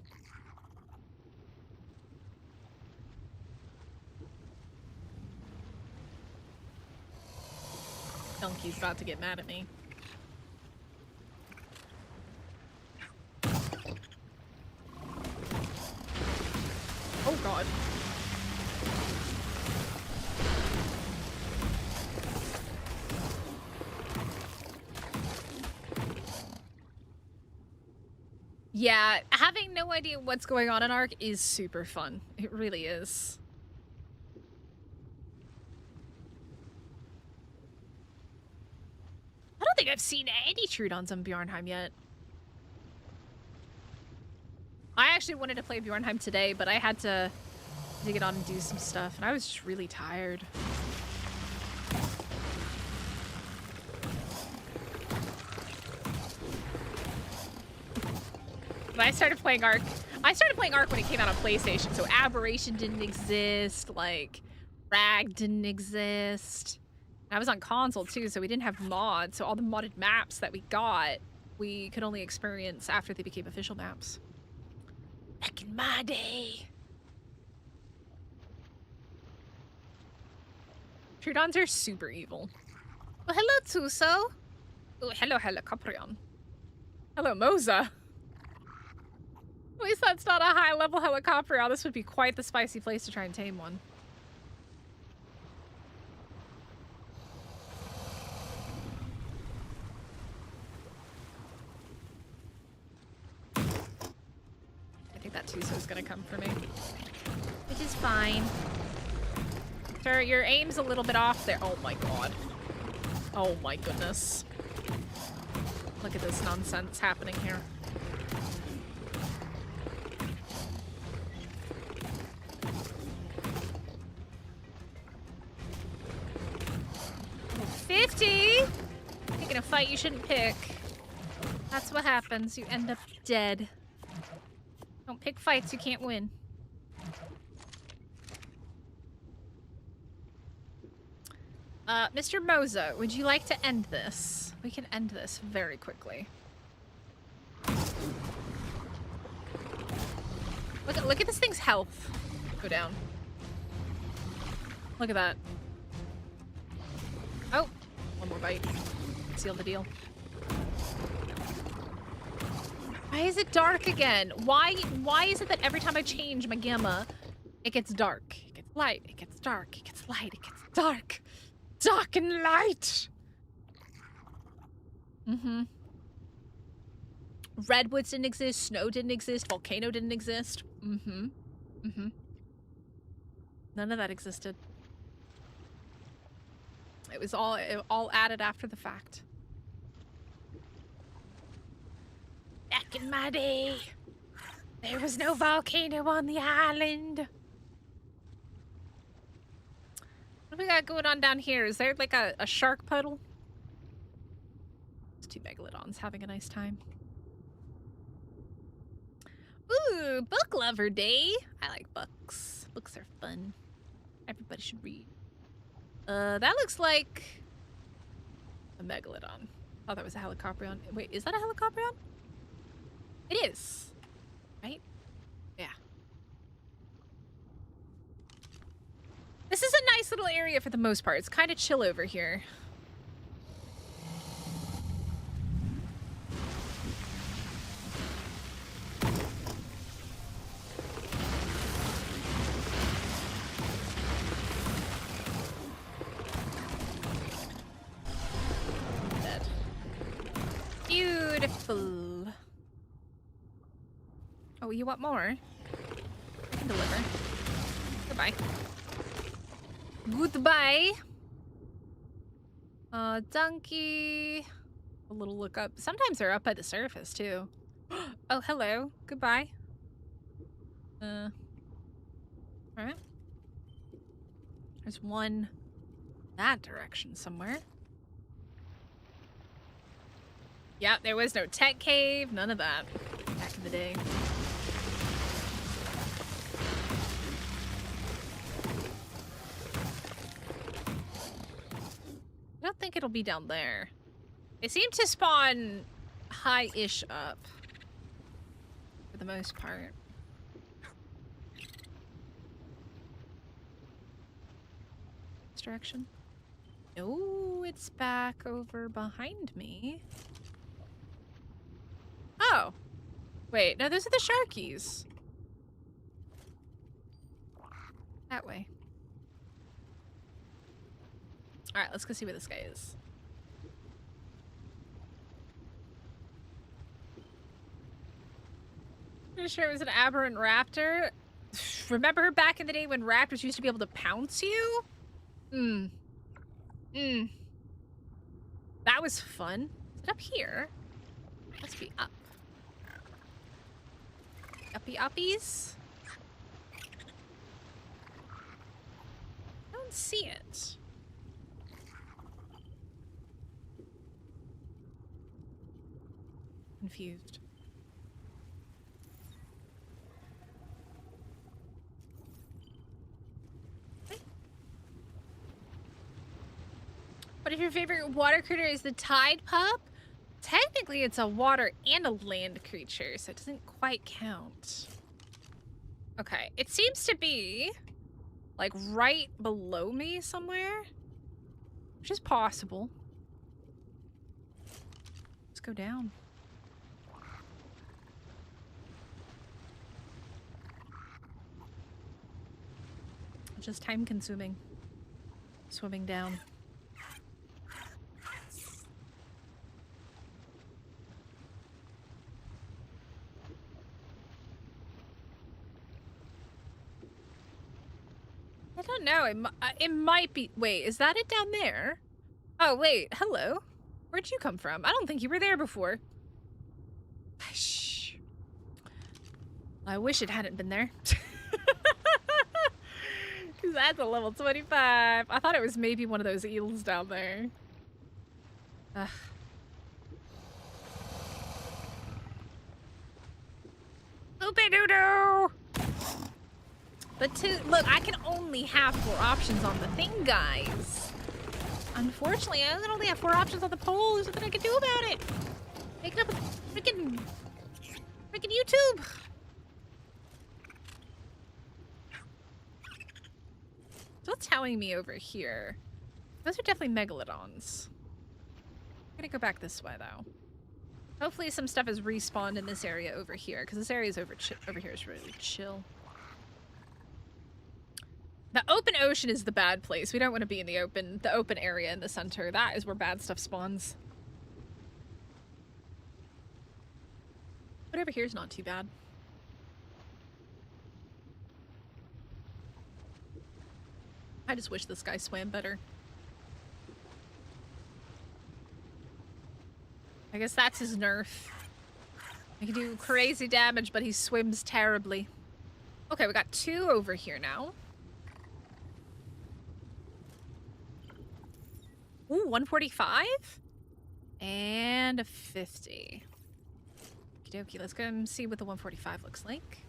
Donkey's about to get mad at me. Oh god. Yeah, having no idea what's going on in Ark is super fun. It really is. I don't think I've seen any Trudons on Bjornheim yet. I actually wanted to play Bjornheim today, but I had to get on and do some stuff, and I was just really tired. But I started playing Ark when it came out on PlayStation, so Aberration didn't exist, like, Rag didn't exist. And I was on console too, so we didn't have mods, so all the modded maps that we got, we could only experience after they became official maps. Back in my day. Trudons are super evil. Oh, hello, Tuso. Oh, hello, Helicoprion. Hello, Moza. At least that's not a high-level Helicoprion. This would be quite the spicy place to try and tame one. I think that Tuso's gonna come for me. Which is fine. Sir, your aim's a little bit off there. Oh my god. Oh my goodness. Look at this nonsense happening here. Oh, 50! Picking a fight you shouldn't pick. That's what happens. You end up dead. Don't pick fights you can't win. Mr. Moza, would you like to end this? We can end this very quickly. Look at this thing's health. Go down. Look at that. Oh, one more bite. Seal the deal. Why is it dark again? Why is it that every time I change my gamma, it gets dark? It gets light, it gets dark, it gets light, it gets dark. Dark and light! Mm-hmm. Redwoods didn't exist, snow didn't exist, volcano didn't exist. Mm-hmm. Mm-hmm. None of that existed. It was all added after the fact. Back in my day, there was no volcano on the island. What do we got going on down here? Is there like a shark puddle? It's two megalodons having a nice time. Ooh, book lover day. I like books. Books are fun. Everybody should read. That looks like a megalodon. Oh, that was a helicoprion. Wait, is that a helicoprion? It is. Right? Yeah. This is a nice little area for the most part. It's kind of chill over here. Dead. Beautiful. Oh, you want more? I can deliver. Goodbye. Goodbye. Donkey. A little look up. Sometimes they're up by the surface too. Oh, hello. Goodbye. All right. There's one that direction somewhere. Yep, there was no tech cave, none of that back in the day. I don't think it'll be down there. They seem to spawn high-ish up for the most part. This direction? No, it's back over behind me. Oh. Wait, no, those are the sharkies. That way. Alright, let's go see where this guy is. Pretty sure it was an aberrant raptor. Remember back in the day when raptors used to be able to pounce you? That was fun. Is it up here? Must be up. Uppy uppies? I don't see it. Confused. What if your favorite water critter is the tide pup? Technically, it's a water and a land creature, so it doesn't quite count. Okay, it seems to be, like, right below me somewhere, which is possible. Let's go down. It's just time-consuming. Swimming down. I don't know. It might be. Wait, is that it down there? Oh, wait. Hello. Where'd you come from? I don't think you were there before. Shh. I wish it hadn't been there. Because that's a level 25. I thought it was maybe one of those eels down there. Ugh. Oopie-doo-doo! But look, I can only have 4 options on the thing, guys. Unfortunately, I can only have 4 options on the poll. There's nothing I can do about it. Make it up with freaking YouTube. So what's telling me over here? Those are definitely megalodons. I'm gonna go back this way, though. Hopefully some stuff is respawned in this area over here, because this area is over here is really chill. The open ocean is the bad place. We don't want to be in the open area in the center. That is where bad stuff spawns. But over here is not too bad. I just wish this guy swam better. I guess that's his nerf. He can do crazy damage, but he swims terribly. Okay, we got 2 over here now. Ooh, 145? And a 50. Okie dokie, let's go and see what the 145 looks like.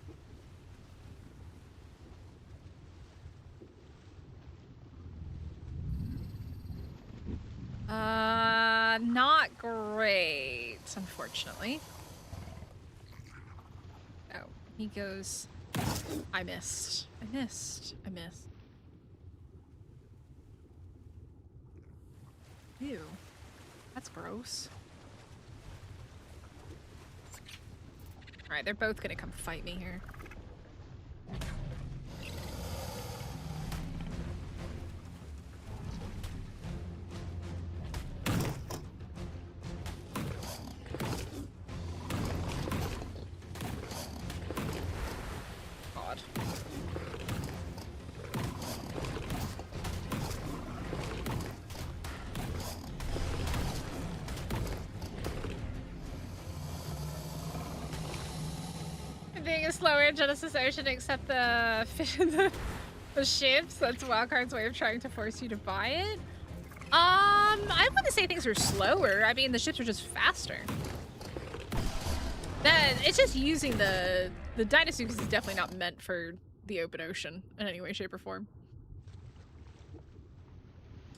Not great, unfortunately. Oh, he goes... I missed. Ew. That's gross. Alright, they're both gonna come fight me here. God. Being a slower Genesis Ocean, except the fish in the ships. That's Wildcard's way of trying to force you to buy it. I wouldn't say things are slower. I mean, the ships are just faster. It's just using the dinosaur is definitely not meant for the open ocean in any way, shape, or form.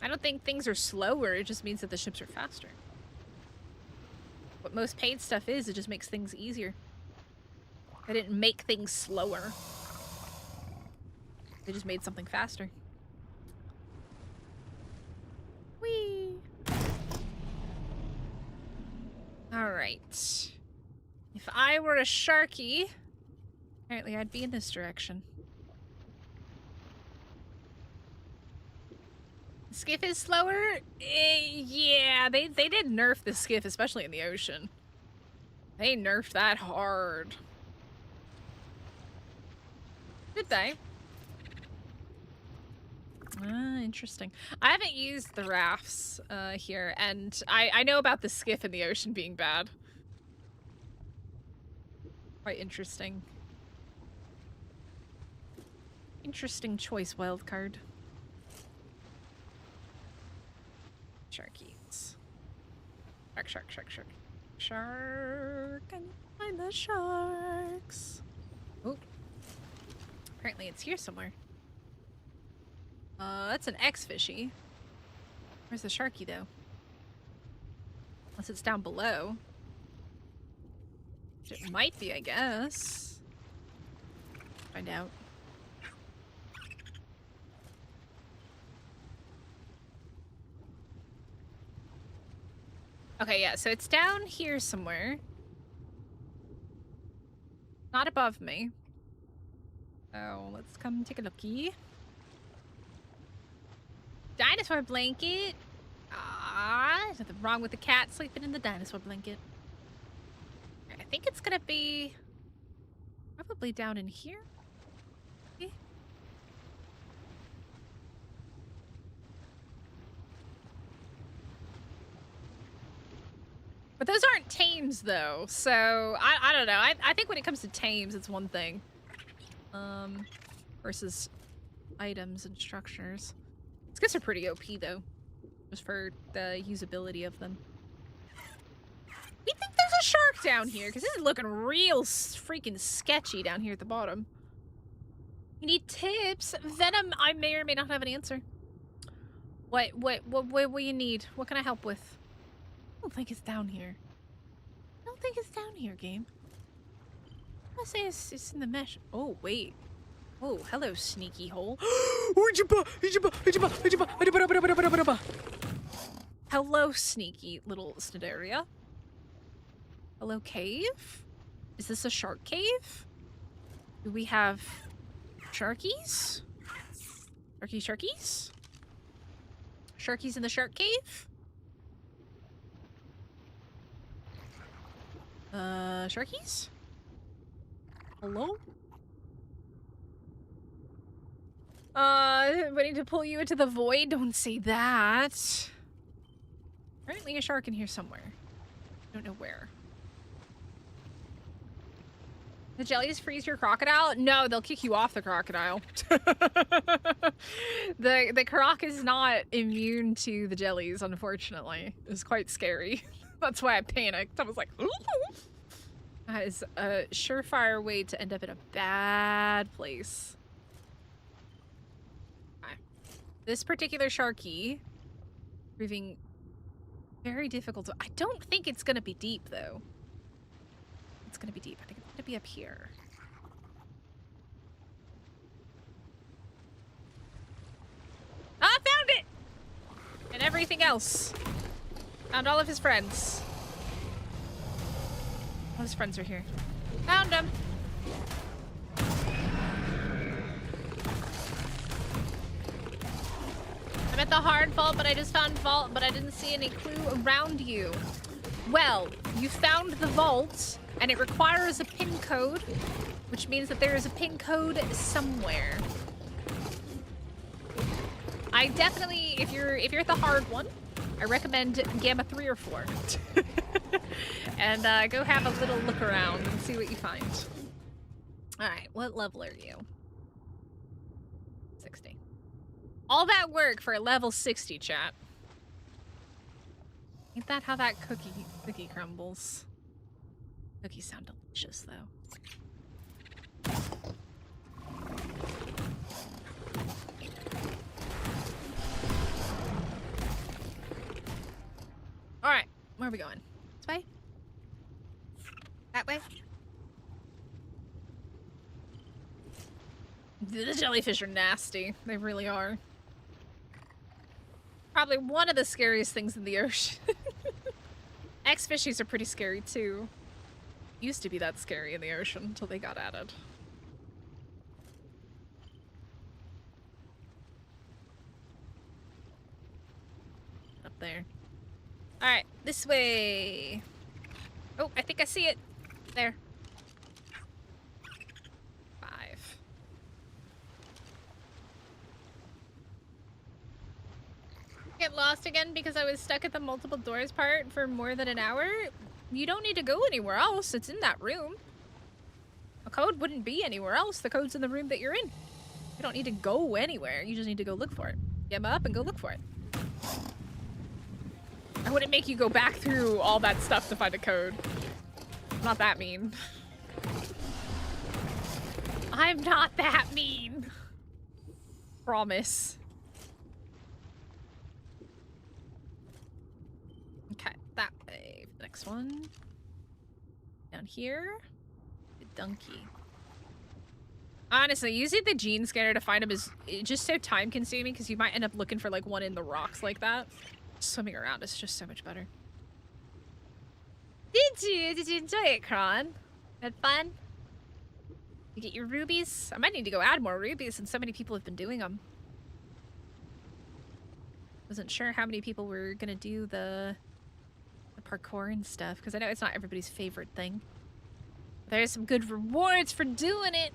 I don't think things are slower. It just means that the ships are faster. What most paid stuff is, it just makes things easier. They didn't make things slower. They just made something faster. Whee! Alright. If I were a sharky, apparently I'd be in this direction. The skiff is slower? Yeah, they did nerf the skiff, especially in the ocean. They nerfed that hard. Did they? Interesting. I haven't used the rafts here, and I know about the skiff in the ocean being bad. Quite interesting. Interesting choice, wildcard. Sharkies. Shark. Shark. I need to find the sharks. Oh. Apparently it's here somewhere. That's an X-fishy. Where's the sharky, though? Unless it's down below. Which it might be, I guess. Find out. Okay, yeah, so it's down here somewhere. Not above me. So let's come take a lookie. Dinosaur blanket. Ah, there's nothing wrong with the cat sleeping in the dinosaur blanket. I think it's gonna be probably down in here. Okay. But those aren't tames though, so I don't know. I think when it comes to tames, it's one thing. Versus items and structures. These guys are pretty OP though, just for the usability of them. We think there's a shark down here, because this is looking real freaking sketchy down here at the bottom. You need tips? Venom, I may or may not have an answer. What do you need? What can I help with? I don't think it's down here. I don't think it's down here, game. I say it's in the mesh. Oh, wait. Oh, hello, sneaky hole. Hello, sneaky little Snidaria. Hello, cave? Is this a shark cave? Do we have sharkies? Sharkies? Sharkies in the shark cave? Sharkies? Hello? Waiting to pull you into the void? Don't say that. Apparently a shark in here somewhere. Don't know where. The jellies freeze your crocodile? No, they'll kick you off the crocodile. The croc is not immune to the jellies, unfortunately. It's quite scary. That's why I panicked. I was like, ooh. That is a surefire way to end up in a bad place. Okay. This particular sharky proving very difficult to... I don't think it's gonna be deep, though. It's gonna be deep. I think it's gonna be up here. Ah, found it! And everything else. Found all of his friends. All his friends are here. Found him! I'm at the hard vault, but I just found vault, but I didn't see any clue around you. Well, you found the vault, and it requires a pin code, which means that there is a pin code somewhere. I definitely, if you're at the hard one, I recommend Gamma 3 or 4. And go have a little look around and see what you find. Alright, what level are you? 60. All that work for a level 60, chat. Ain't that how that cookie crumbles? Cookies sound delicious, though. Alright, where are we going? This way? That way? The jellyfish are nasty. They really are. Probably one of the scariest things in the ocean. X-fishies are pretty scary, too. Used to be that scary in the ocean until they got added. Up there. Alright, this way. Oh, I think I see it. There. 5. Get lost again because I was stuck at the multiple doors part for more than an hour? You don't need to go anywhere else. It's in that room. A code wouldn't be anywhere else. The code's in the room that you're in. You don't need to go anywhere. You just need to go look for it. Get up and go look for it. I wouldn't make you go back through all that stuff to find a code. I'm not that mean. I'm not that mean. Promise. Okay, that way. The next one. Down here. The donkey. Honestly, using the gene scanner to find them is just so time consuming because you might end up looking for like one in the rocks like that. Swimming around is just so much better. Did you enjoy it, Kron? Had fun? You get your rubies? I might need to go add more rubies since so many people have been doing them. Wasn't sure how many people were gonna do the parkour and stuff because I know it's not everybody's favorite thing. There's some good rewards for doing it.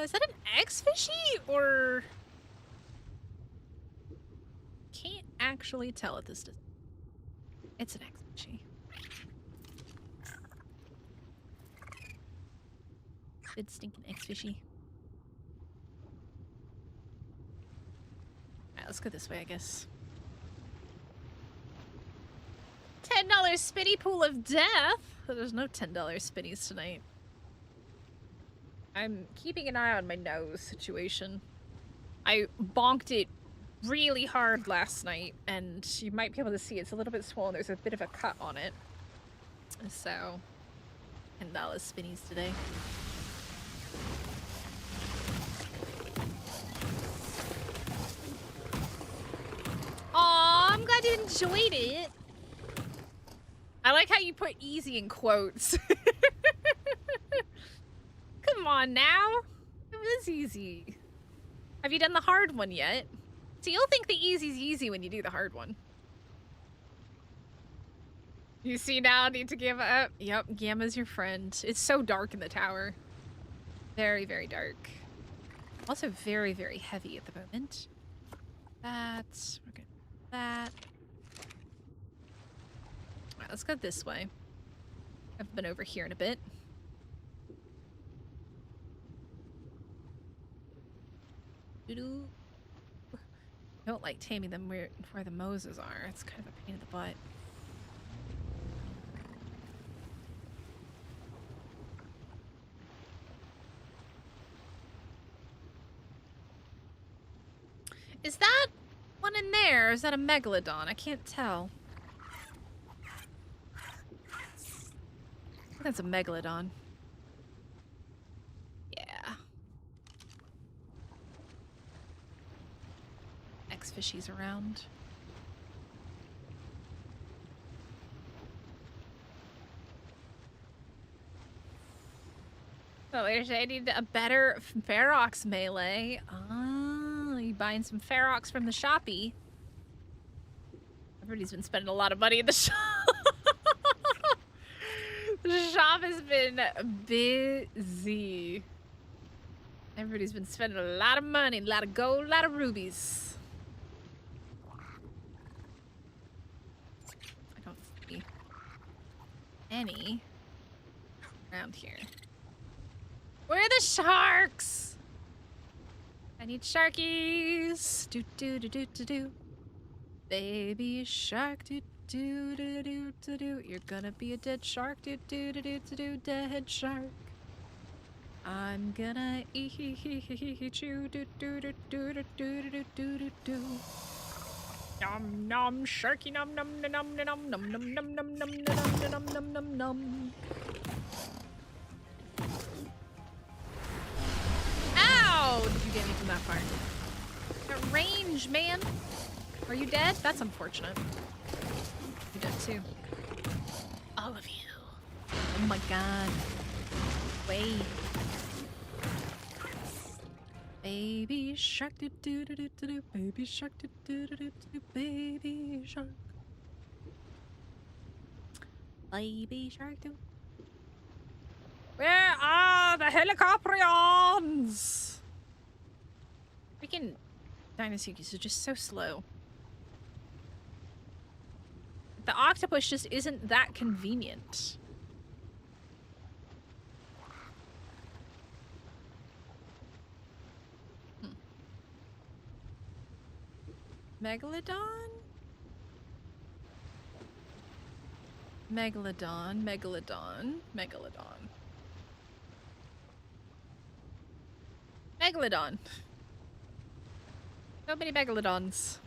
Is that an X-fishy or... Can't actually tell at this distance. It's an X-fishy. Good stinking X-fishy. Alright, let's go this way, I guess. $10 spinny pool of death? There's no $10 spinnies tonight. I'm keeping an eye on my nose situation. I bonked it really hard last night, and you might be able to see it's a little bit swollen. There's a bit of a cut on it. So, $10 spinnies today. Aw, I'm glad you enjoyed it. I like how you put easy in quotes. Come on now. It was easy. Have you done the hard one yet? So you'll think the easy's easy when you do the hard one. You see now, need to give up. Yep, Gamma's your friend. It's so dark in the tower. Very, very dark. Also very, very heavy at the moment. That's... We're good. That. Alright, let's go this way. I've been over here in a bit. I don't like taming them where the Moses are. It's kind of a pain in the butt. Is that one in there? Or is that a megalodon? I can't tell. I think that's a megalodon. Yeah. X-fishies around. Oh, I need a better Ferox melee. Ah, you buying some Ferox from the shoppy. Everybody's been spending a lot of money in the shop. The shop has been busy. Everybody's been spending a lot of money, a lot of gold, a lot of rubies. any around here. Where are the sharks? I need sharkies. Do do do do do do. Baby shark. Do do do do do do. You're gonna be a dead shark. Do do do do do do. Dead shark. I'm gonna eat you. Do do do do do do do do do do. Nom nom sharky nom nom nom nom nom nom nom nom nom nom nom nom nom nom. Ow! Did you get me from that far? At range, man. Are you dead? That's unfortunate. You're dead too. All of you. Oh my god. Wait. Baby shark do do do do do do. Baby shark do do do do do. Baby shark. Baby shark do. Where are the helicoprions? Freaking Dinosuchus are just so slow. The octopus just isn't that convenient. Megalodon? Megalodon, Megalodon, Megalodon. Megalodon. So many megalodons.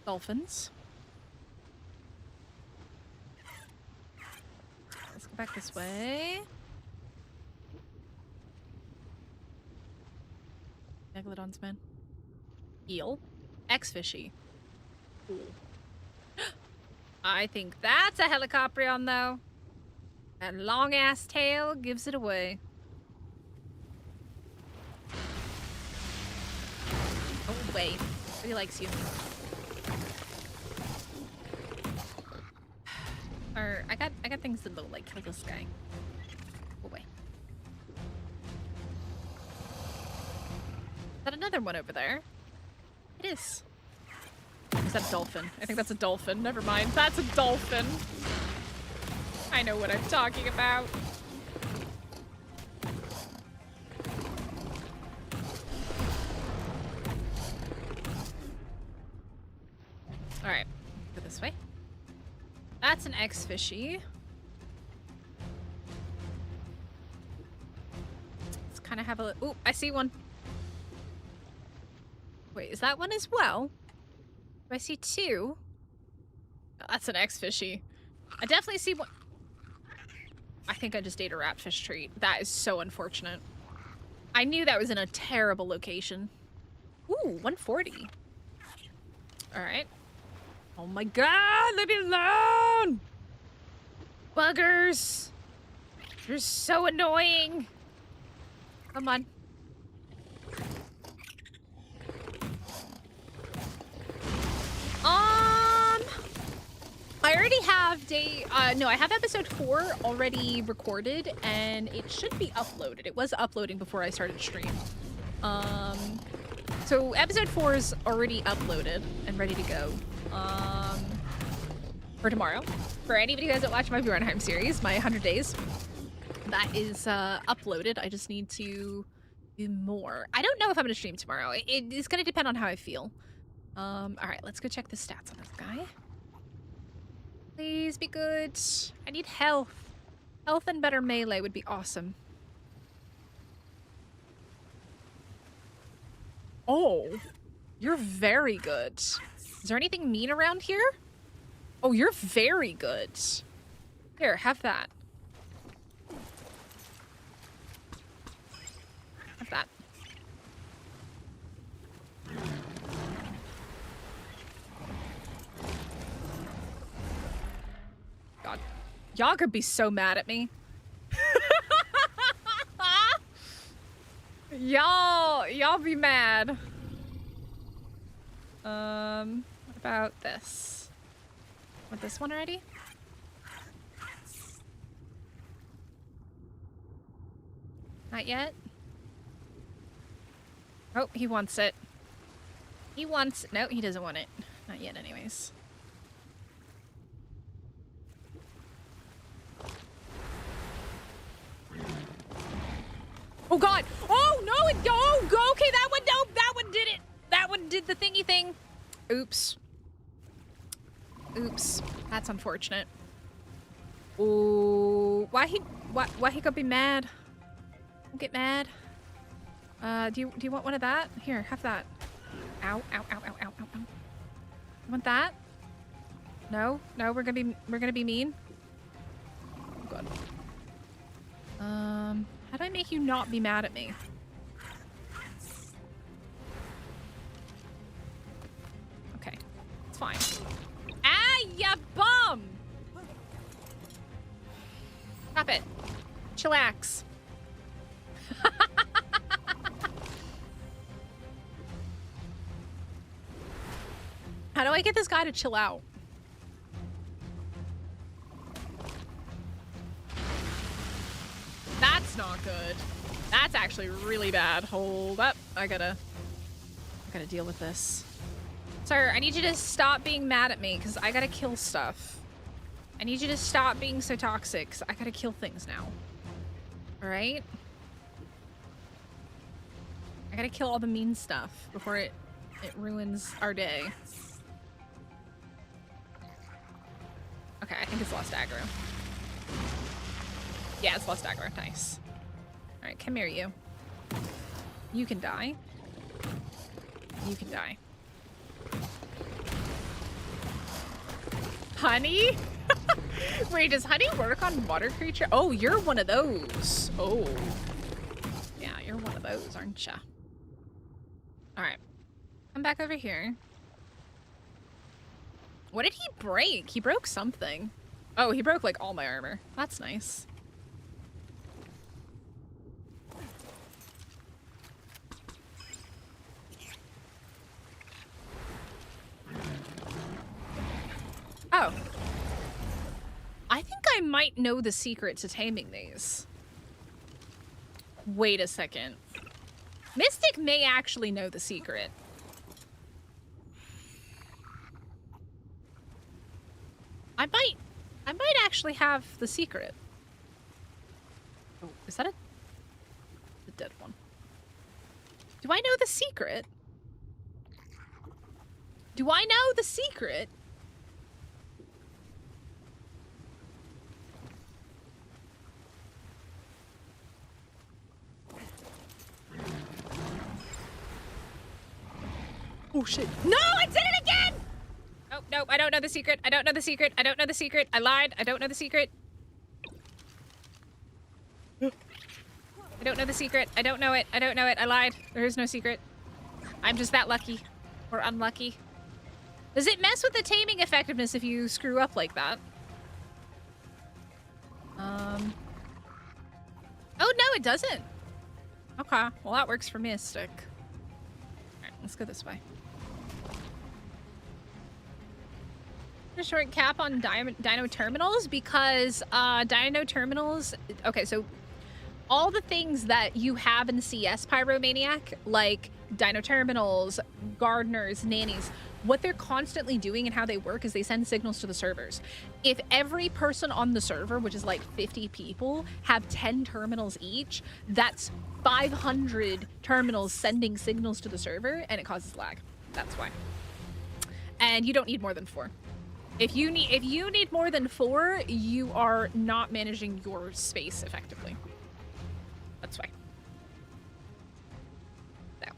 Dolphins. Let's go back this way. Megalodons, man. Eel. X-fishy. Cool. I think that's a helicoprion, though. That long-ass tail gives it away. Oh, wait. Really likes you. Or, I got things that look like kill this guy. Go away. Is that another one over there? It is. Is that a dolphin? I think that's a dolphin. Never mind. That's a dolphin. I know what I'm talking about. Alright. Go this way. That's an X-fishy. Let's kind of have a... Ooh, I see one. Wait, is that one as well? Do I see two? Oh, that's an X-fishy. I definitely see one. I think I just ate a ratfish treat. That is so unfortunate. I knew that was in a terrible location. Ooh, 140. Alright. Oh my god, leave me alone! Buggers! You're so annoying! Come on. I already have no, I have episode 4 already recorded, and it should be uploaded. It was uploading before I started stream. So episode 4 is already uploaded and ready to go. For tomorrow. For anybody who hasn't watched my Briny series, my 100 days, that is uploaded. I just need to do more. I don't know if I'm gonna stream tomorrow. It is gonna depend on how I feel. Alright, let's go check the stats on this guy. Please be good. I need health. Health and better melee would be awesome. Oh, you're very good. Is there anything mean around here? Oh, you're very good. Here, have that. Have that. God. Y'all could be so mad at me. Y'all be mad. What about this? Want this one already? Not yet? Oh, he wants it. He wants... No, he doesn't want it. Not yet, anyways. Oh god! Oh no! Okay, that one, no! That one did it! That one did the thingy thing. Oops. Oops. That's unfortunate. Oh, why he gonna be mad? Don't get mad. Do you want one of that? Here, have that. Ow, ow, ow, ow, ow, ow, ow. You want that? No? No, we're gonna be mean? Oh god. How do I make you not be mad at me? Okay. It's fine. Ah, ya bum! Stop it. Chillax. How do I get this guy to chill out? That's not good. That's actually really bad. Hold up. I gotta deal with this. Sir, I need you to stop being mad at me because I gotta kill stuff. I need you to stop being so toxic because I gotta kill things now. Alright? I gotta kill all the mean stuff before it ruins our day. Okay, I think it's lost aggro. Yeah, it's lost aggro. Nice. Alright, come here, you. You can die. You can die. Honey? Wait, does honey work on water creature? Oh, you're one of those. Oh. Yeah, you're one of those, aren't ya? Alright. Come back over here. What did he break? He broke something. Oh, he broke like all my armor. That's nice. Oh. I think I might know the secret to taming these. Wait a second. Mystic may actually know the secret. I might actually have the secret. Oh, is that the dead one? Do I know the secret? Do I know the secret? Oh shit. No, I did it again! Oh, no, I don't know the secret. I don't know the secret. I don't know the secret. I lied. I don't know the secret. I don't know the secret. I don't know it. I don't know it. I lied. There is no secret. I'm just that lucky. Or unlucky. Does it mess with the taming effectiveness if you screw up like that? Oh, no, it doesn't. Okay. Well, that works for Mystic. Alright, let's go this way. A short cap on dino terminals because dino terminals, okay, so all the things that you have in CS Pyromaniac, like dino terminals, gardeners, nannies, what they're constantly doing and how they work is they send signals to the servers. If every person on the server, which is like 50 people, have 10 terminals each, that's 500 terminals sending signals to the server, and it causes lag. That's why. And you don't need more than 4. If you need more than 4, you are not managing your space effectively. That's why. So.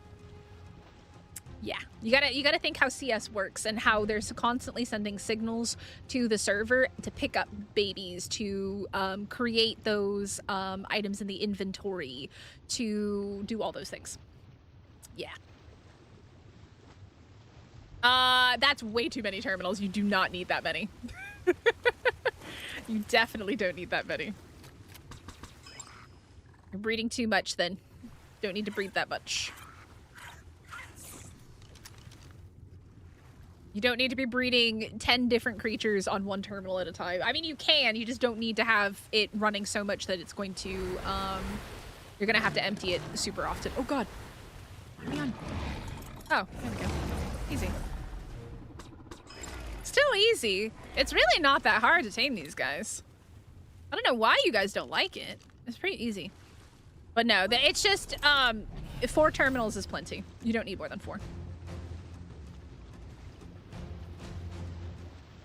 Yeah, you gotta think how CS works and how there's constantly sending signals to the server to pick up babies, to create those items in the inventory, to do all those things. Yeah. That's way too many terminals. You do not need that many. You definitely don't need that many. You're breeding too much then. Don't need to breed that much. You don't need to be breeding 10 different creatures on one terminal at a time. I mean, you can, you just don't need to have it running so much that it's going to, you're gonna have to empty it super often. Oh god. Hang on. Oh, there we go. Easy. easy. It's really not that hard to tame these guys. I don't know why you guys don't like it. It's pretty easy. But no, it's just, 4 terminals is plenty. You don't need more than 4.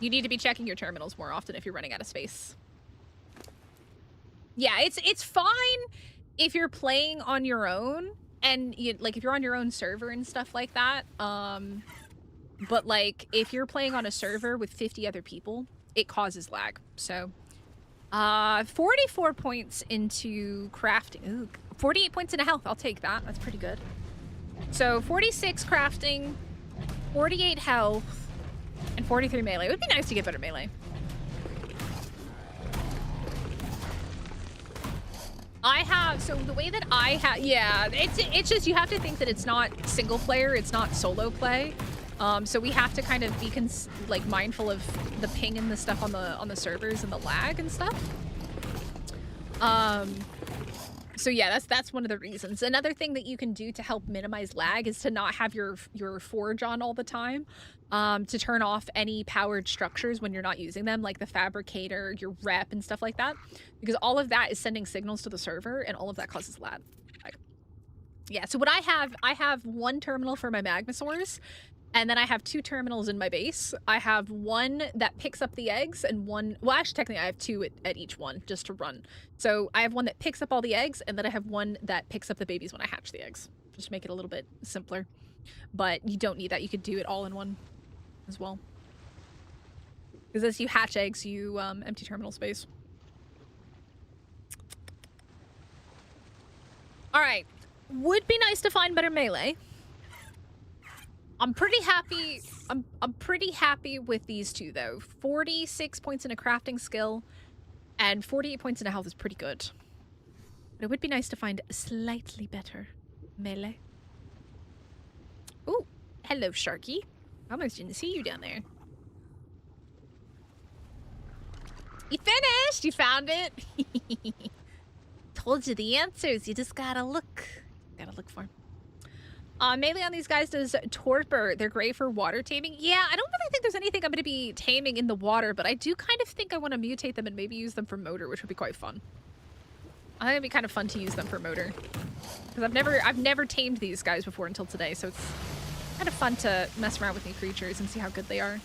You need to be checking your terminals more often if you're running out of space. Yeah, it's fine if you're playing on your own and like if you're on your own server and stuff like that. But like if you're playing on a server with 50 other people, it causes lag. So 44 points into crafting. Ooh, 48 points into health. I'll take that. That's pretty good. So 46 crafting, 48 health, and 43 melee. It would be nice to get better melee. So the way that I have, yeah, it's just, you have to think that it's not single player, it's not solo play. So we have to kind of be like mindful of the ping and the stuff on the servers and the lag and stuff. So yeah, that's one of the reasons. Another thing that you can do to help minimize lag is to not have your forge on all the time. To turn off any powered structures when you're not using them, like the fabricator, your rep, and stuff like that. Because all of that is sending signals to the server, and all of that causes lag. Yeah, so what I have 1 terminal for my magmasaurs, and then I have 2 terminals in my base. I have 1 that picks up the eggs, and 1... Well, actually, technically, I have 2 at each one, just to run. So I have 1 that picks up all the eggs, and then I have 1 that picks up the babies when I hatch the eggs. Just to make it a little bit simpler. But you don't need that. You could do it all in one as well. Because as you hatch eggs, you empty terminal space. Alright. Would be nice to find better melee. I'm pretty happy. I'm pretty happy with these 2 though. 46 points in a crafting skill and 48 points in a health is pretty good. But it would be nice to find a slightly better melee. Ooh, hello Sharky. I almost didn't see you down there. You finished! You found it! Told you the answers. You just gotta look. Gotta look for them. Melee on these guys does torpor. They're great for water taming. Yeah, I don't really think there's anything I'm going to be taming in the water, but I do kind of think I want to mutate them and maybe use them for motor, which would be quite fun. I think it'd be kind of fun to use them for motor. Because I've never tamed these guys before until today, so it's kind of fun to mess around with new creatures and see how good they are.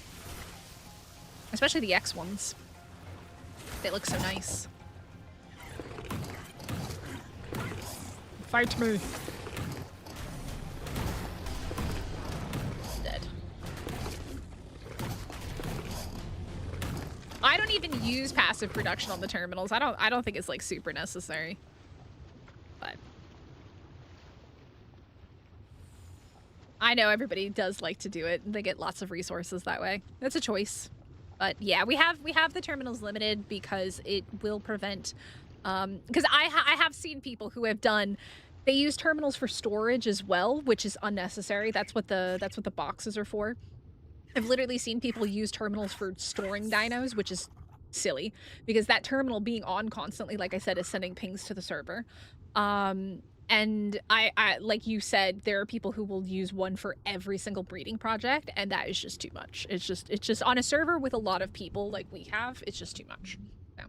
Especially the X ones. They look so nice. Fight me. Dead. I don't even use passive production on the terminals. I don't think it's like super necessary. But I know everybody does like to do it. They get lots of resources that way. That's a choice. But yeah, we have the terminals limited because it will prevent because I have seen people who have done, they use terminals for storage as well, which is unnecessary. That's what the boxes are for. I've literally seen people use terminals for storing dinos, which is silly because that terminal being on constantly, like I said, is sending pings to the server. And I like you said, there are people who will use one for every single breeding project, and that is just too much. It's just on a server with a lot of people like we have, it's just too much. So.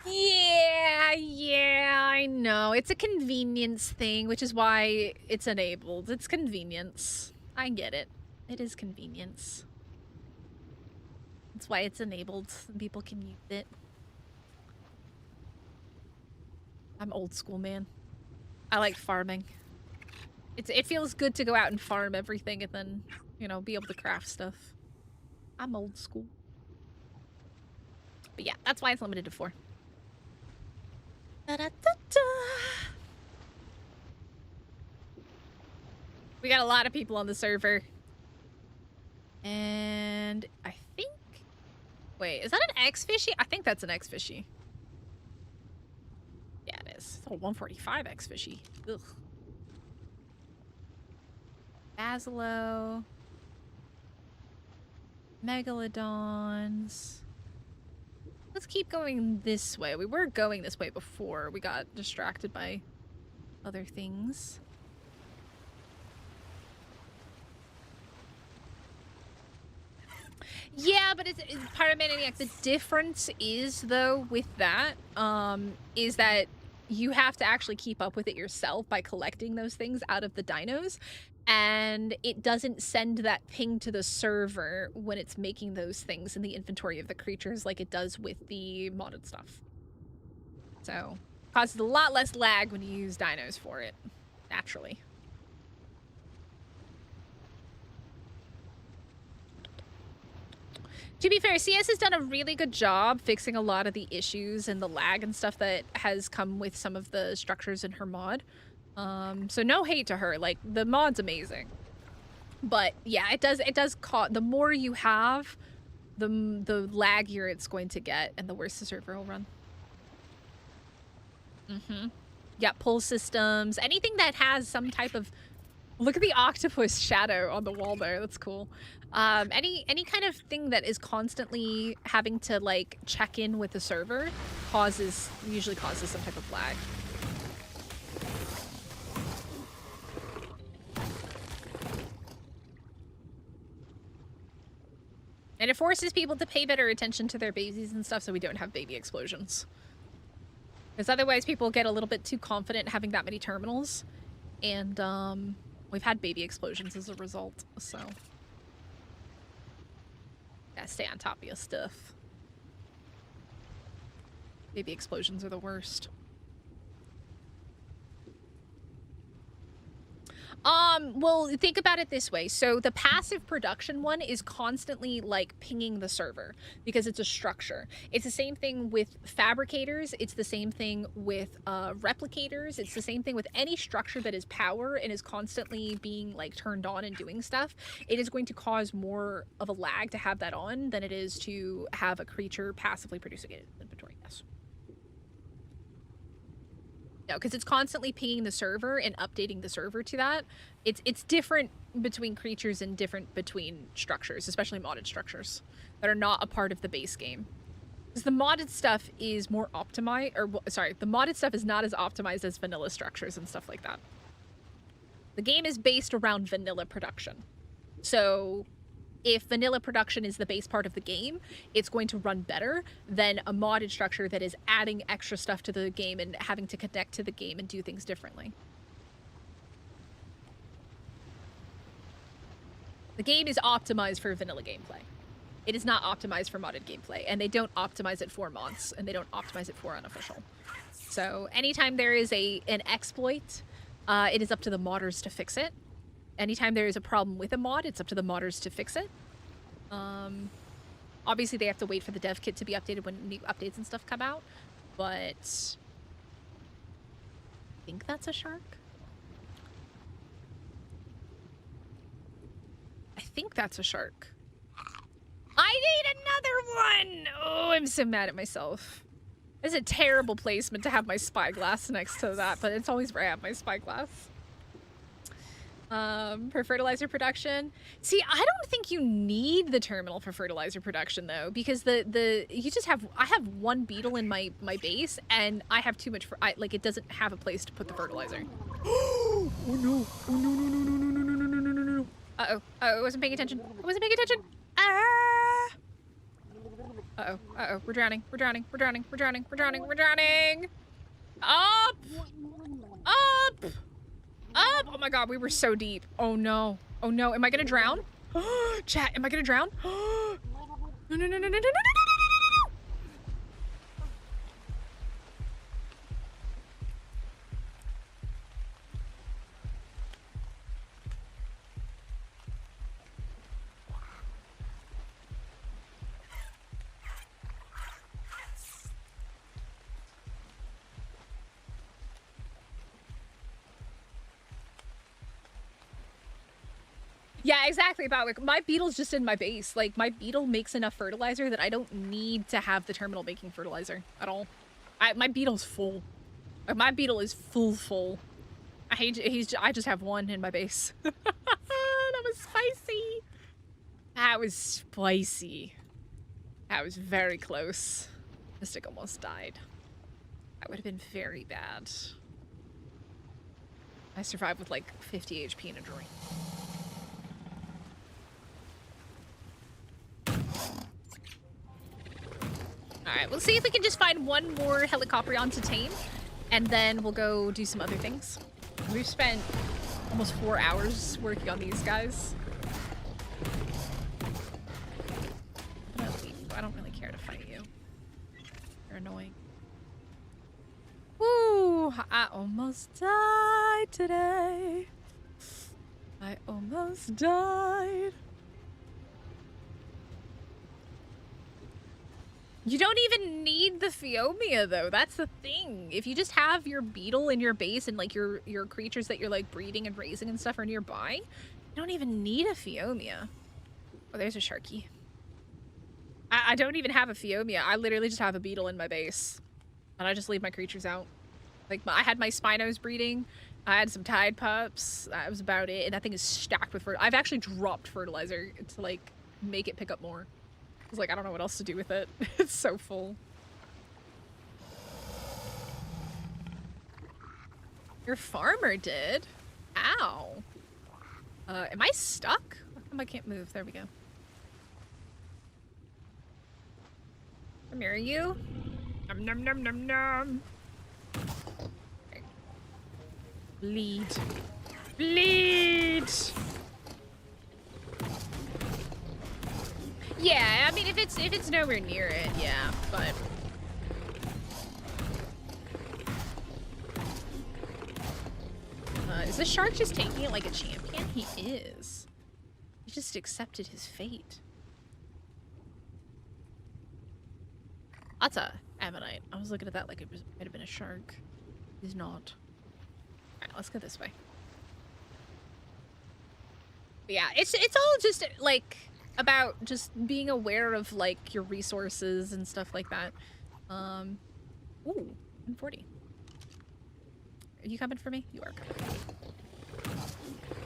Yeah, I know. It's a convenience thing, which is why it's enabled. It's convenience. I get it. It is convenience. That's why it's enabled. People can use it. I'm old school, man. I like farming. It feels good to go out and farm everything and then, you know, be able to craft stuff. I'm old school. But yeah, that's why it's limited to 4. Da-da-da-da. We got a lot of people on the server. And I think... Wait, is that an X-fishy? I think that's an X-fishy. Yeah, it is. It's a 145 X-fishy. Ugh. Basilo. Megalodons. Let's keep going this way. We were going this way before. We got distracted by other things. Yeah, but it's Pyromaniac. The difference is, though, with that, is that you have to actually keep up with it yourself by collecting those things out of the dinos, and it doesn't send that ping to the server when it's making those things in the inventory of the creatures like it does with the modded stuff. So, causes a lot less lag when you use dinos for it, naturally. To be fair, CS has done a really good job fixing a lot of the issues and the lag and stuff that has come with some of the structures in her mod. So no hate to her. Like, the mod's amazing. But yeah, it does the more you have, the laggier it's going to get and the worse the server will run. Yeah, pull systems, anything that has some type of... Look at the octopus shadow on the wall there. That's cool. Any kind of thing that is constantly having to, like, check in with the server usually causes some type of lag. And it forces people to pay better attention to their babies and stuff so we don't have baby explosions. Because otherwise people get a little bit too confident having that many terminals. And, we've had baby explosions as a result, so... Gotta stay on top of your stuff. Baby explosions are the worst. Well, think about it this way. So the passive production one is constantly, like, pinging the server because it's a structure. It's the same thing with fabricators. It's the same thing with replicators. It's the same thing with any structure that is power and is constantly being, like, turned on and doing stuff. It is going to cause more of a lag to have that on than it is to have a creature passively producing it in inventory. Yes. No, because it's constantly pinging the server and updating the server to that. It's different between creatures and different between structures, especially modded structures that are not a part of the base game. Because the modded stuff is more optimized, or sorry, the modded stuff is not as optimized as vanilla structures and stuff like that. The game is based around vanilla production. So if vanilla production is the base part of the game, it's going to run better than a modded structure that is adding extra stuff to the game and having to connect to the game and do things differently. The game is optimized for vanilla gameplay. It is not optimized for modded gameplay, and they don't optimize it for mods, and they don't optimize it for unofficial. So anytime there is an exploit, it is up to the modders to fix it. Anytime there is a problem with a mod, it's up to the modders to fix it. Obviously, they have to wait for the dev kit to be updated when new updates and stuff come out, but I think that's a shark. I think that's a shark. I need another one! Oh, I'm so mad at myself. It's a terrible placement to have my spyglass next to that, but it's always where I have my spyglass. For fertilizer production. See, I don't think you need the terminal for fertilizer production though, because I have one beetle in my base, and I have too much like, it doesn't have a place to put the fertilizer. Oh no! Oh no! No! No! No! No! No! No! No! No! No! No! Uh-oh! I wasn't paying attention. I wasn't paying attention. Ah! Uh-oh! Uh-oh! We're drowning! We're drowning! We're drowning! We're drowning! We're drowning! We're drowning! Up! Up! Up! Oh my god, we were so deep. Oh no. Oh no, am I gonna drown? Chat, am I gonna drown? No, no, no, no, no, no, no, no, no, no, no, no. Yeah, exactly. About like, my beetle's just in my base. Like, my beetle makes enough fertilizer that I don't need to have the terminal making fertilizer at all. My beetle's full. Like, my beetle is full. I just have one in my base. That was spicy. That was spicy. That was very close. Mystic almost died. That would have been very bad. I survived with like 50 HP and a drink. Alright, we'll see if we can just find one more Helicoprion to tame, and then we'll go do some other things. We've spent almost 4 hours working on these guys. I don't really care to fight you. You're annoying. Woo! I almost died today. I almost died. You don't even need the Phiomia, though. That's the thing. If you just have your beetle in your base and, like, your creatures that you're, like, breeding and raising and stuff are nearby, you don't even need a Phiomia. Oh, there's a Sharky. I don't even have a Phiomia. I literally just have a beetle in my base. And I just leave my creatures out. Like, I had my Spinos breeding. I had some Tide Pups. That was about it. And that thing is stacked with fertilizer. I've actually dropped fertilizer to, like, make it pick up more. I was like, I don't know what else to do with it. It's so full. Your farmer did? Ow. Am I stuck? How come I can't move? There we go. Come here, you. Nom nom nom nom nom. Okay. Bleed. Bleed! Yeah, I mean, if it's nowhere near it, yeah, but... is this shark just taking it like a champion? He is. He just accepted his fate. That's a ammonite. I was looking at that like it might have been a shark. He's not. Alright, let's go this way. But yeah, it's all just, like... about just being aware of, like, your resources and stuff like that. Ooh, 140. Are you coming for me? You are coming.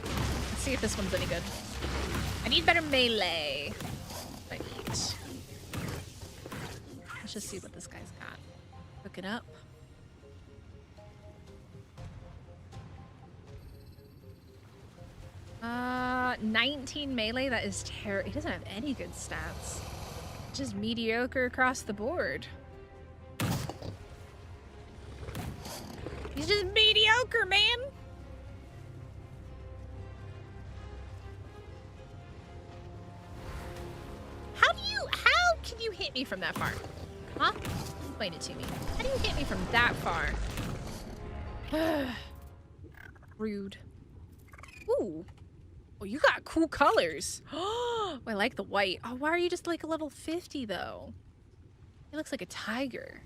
Let's see if this one's any good. I need better melee. I need. Let's just see what this guy's got. Hook it up. 19 melee, that is terrible. He doesn't have any good stats. Just mediocre across the board. He's just mediocre, man! How can you hit me from that far? Huh? Explain it to me. How do you hit me from that far? Rude. Ooh. Oh, you got cool colors. Oh, I like the white. Oh, why are you just like a level 50 though? He looks like a tiger.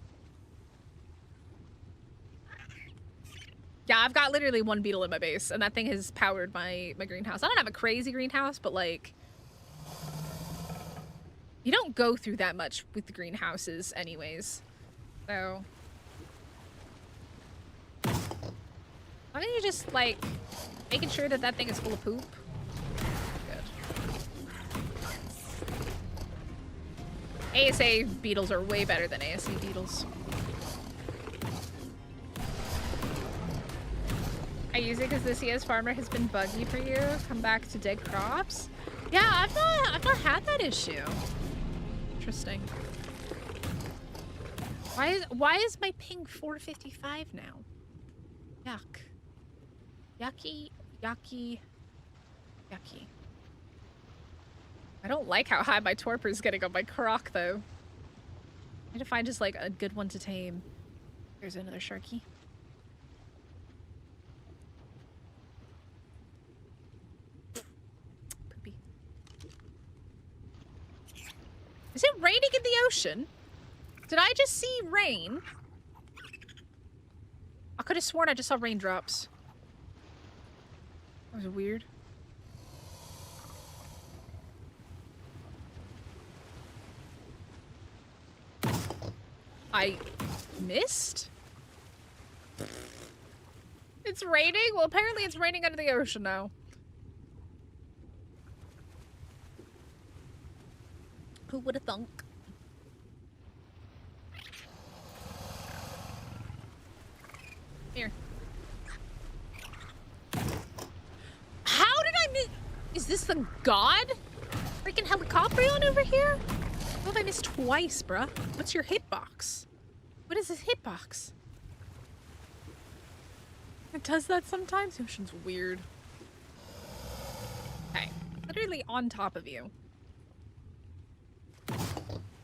Yeah, I've got literally one beetle in my base, and that thing has powered my greenhouse. I don't have a crazy greenhouse, but like, you don't go through that much with the greenhouses anyways. So, why don't you just like making sure that that thing is full of poop? ASA beetles are way better than ASC beetles. I use it because the CS farmer has been buggy for you. Come back to dead crops. Yeah, I've not had that issue. Interesting. Why is my ping 455 now? Yuck. Yucky, yucky, yucky. I don't like how high my torpor is getting on my croc, though. I need to find just, like, a good one to tame. There's another sharky. Poopy. Is it raining in the ocean? Did I just see rain? I could have sworn I just saw raindrops. That was weird. I missed? It's raining? Well, apparently it's raining under the ocean now. Who would have thunk? Here. How did I miss? Is this the god? Freaking Helicoprion over here? How have I missed twice, bruh? What's your hitbox? What is this hitbox? It does that sometimes? The ocean's weird. Okay. Literally on top of you.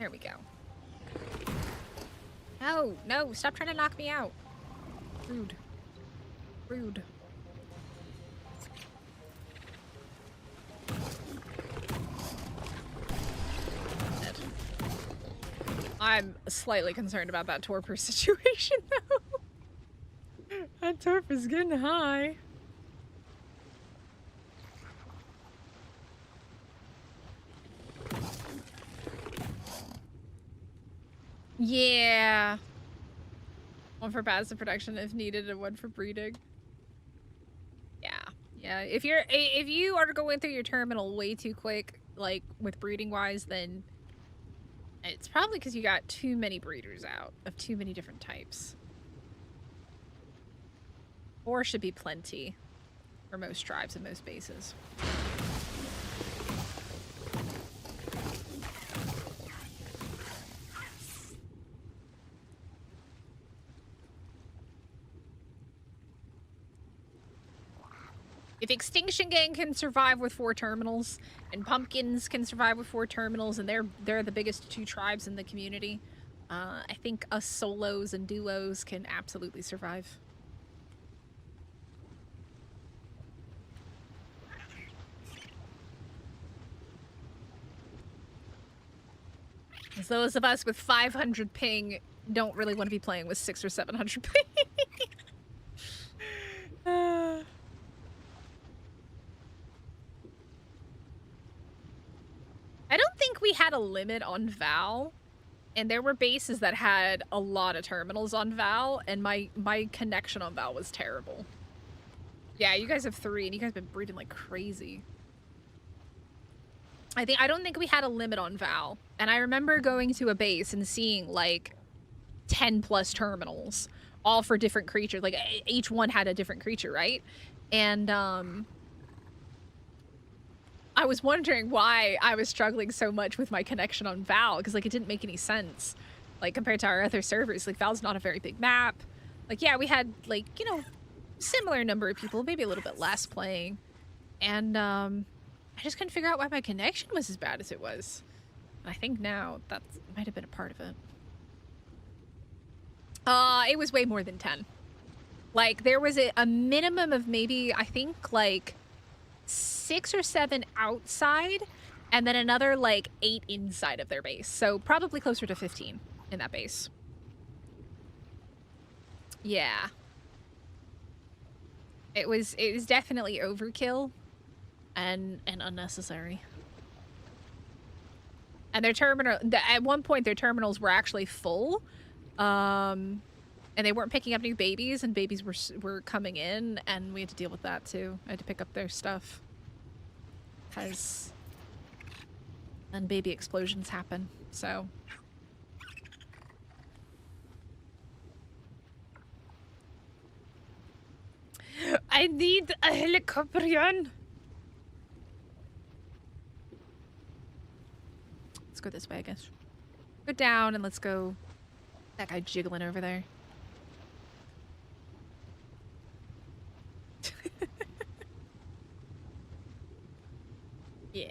There we go. No, no, stop trying to knock me out. Rude. Rude. Dead. I'm slightly concerned about that torpor situation, though. That torpor's getting high. Yeah. One for passive protection if needed, and one for breeding. Yeah. Yeah. If you are going through your terminal way too quick, like with breeding wise, then it's probably because you got too many breeders out of too many different types. 4 should be plenty for most tribes and most bases. If Extinction Gang can survive with 4 terminals, and Pumpkins can survive with 4 terminals, and they're the biggest 2 tribes in the community, I think us solos and duos can absolutely survive. As those of us with 500 ping don't really want to be playing with 600 or 700 ping. I don't think we had a limit on Val, and there were bases that had a lot of terminals on Val, and my connection on Val was terrible. Yeah, you guys have 3, and you guys have been breeding like crazy. I don't think we had a limit on Val, and I remember going to a base and seeing like 10 plus terminals, all for different creatures. Like each one had a different creature, right? And I was wondering why I was struggling so much with my connection on Val, because like it didn't make any sense, like compared to our other servers. Like Val's not a very big map. Like yeah, we had like, you know, similar number of people, maybe a little bit less playing, and I just couldn't figure out why my connection was as bad as it was. And I think now that might have been a part of it. It was way more than 10. Like there was a minimum of maybe, I think like 6 or 7 outside, and then another like 8 inside of their base. So probably closer to 15 in that base. Yeah. It was definitely overkill and unnecessary. And their terminal, at one point their terminals were actually full. And they weren't picking up new babies, and babies were coming in, and we had to deal with that too. I had to pick up their stuff. Because then baby explosions happen, so. I need a helicopterian. Let's go this way, I guess. Go down and let's go. That guy jiggling over there. Yeah.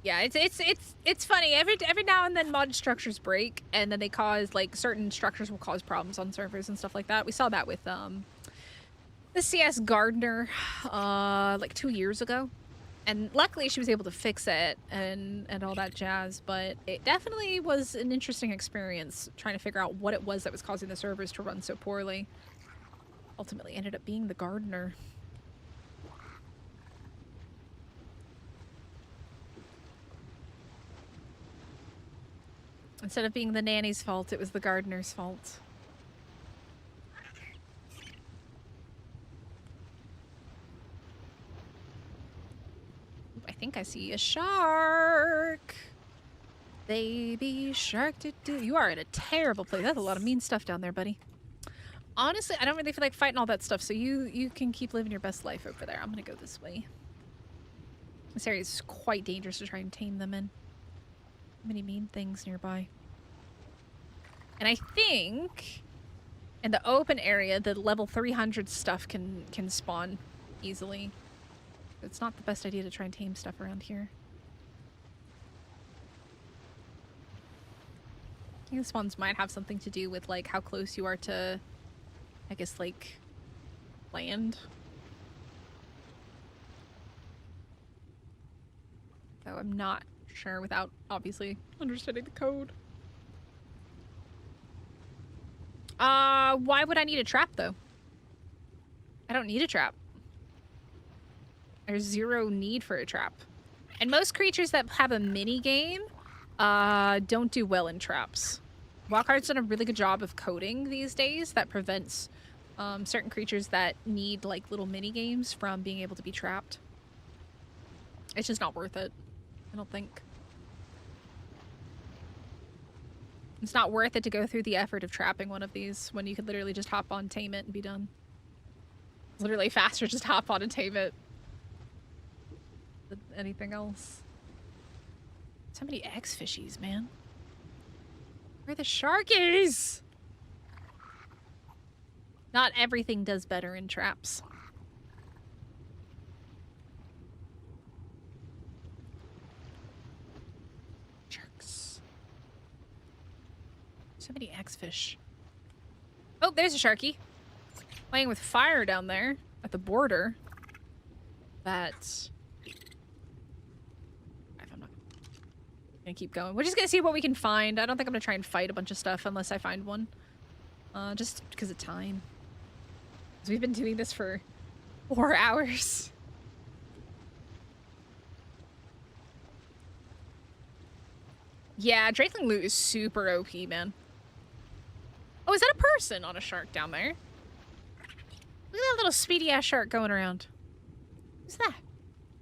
Yeah, it's funny. Every now and then mod structures break, and then they cause like certain structures will cause problems on servers and stuff like that. We saw that with the CS Gardener like 2 years ago, and luckily she was able to fix it and all that jazz. But it definitely was an interesting experience trying to figure out what it was that was causing the servers to run so poorly. Ultimately ended up being the Gardener. Instead of being the nanny's fault, it was the gardener's fault. I think I see a shark. Baby shark. You are in a terrible place. That's a lot of mean stuff down there, buddy. Honestly, I don't really feel like fighting all that stuff, so you can keep living your best life over there. I'm gonna go this way. This area is quite dangerous to try and tame them in. Many mean things nearby. And I think in the open area, the level 300 stuff can spawn easily. It's not the best idea to try and tame stuff around here. I think the spawns might have something to do with like how close you are to, I guess, like land. So I'm not sure without obviously understanding the code. Why would I need a trap though? I don't need a trap. There's zero need for a trap. And most creatures that have a mini game don't do well in traps. Wildcard's done a really good job of coding these days that prevents certain creatures that need like little mini games from being able to be trapped. It's just not worth it, I don't think. It's not worth it to go through the effort of trapping one of these when you could literally just hop on, tame it, and be done. It's literally faster just hop on and tame it than anything else. So many X-fishies, man. Where are the sharkies? Not everything does better in traps. Sharks. So many X-fish. Oh, there's a sharky. Playing with fire down there at the border. That... I'm not gonna keep going. We're just gonna see what we can find. I don't think I'm gonna try and fight a bunch of stuff unless I find one. Just because of time. Because we've been doing this for 4 hours. Yeah, Drakeling loot is super OP, man. Oh, is that a person on a shark down there? Look at that little speedy ass shark going around. Who's that?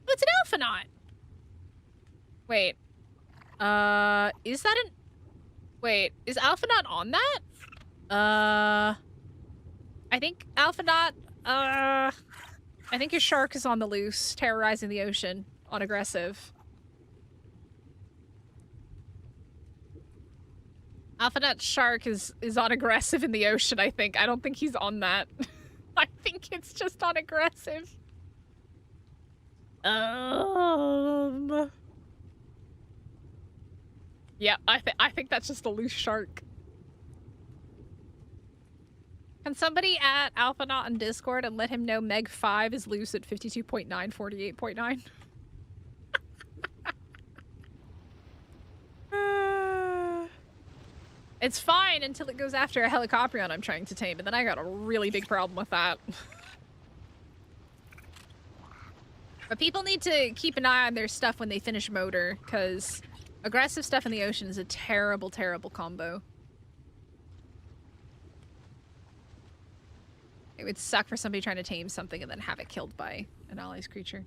Oh, it's an alphanaut. Wait. Is that an... Wait, is alphanaut on that? I think alphanaut, I think your shark is on the loose, terrorizing the ocean on aggressive. Alphanut shark is on aggressive in the ocean, I think. I don't think he's on that. I think it's just on aggressive. Yeah, I think that's just a loose shark. Can somebody at Alphanaut on Discord and let him know Meg 5 is loose at 52.9, 48.9? It's fine until it goes after a Helicoprion I'm trying to tame, and then I got a really big problem with that. But people need to keep an eye on their stuff when they finish motor, because aggressive stuff in the ocean is a terrible, terrible combo. It would suck for somebody trying to tame something and then have it killed by an ally's creature.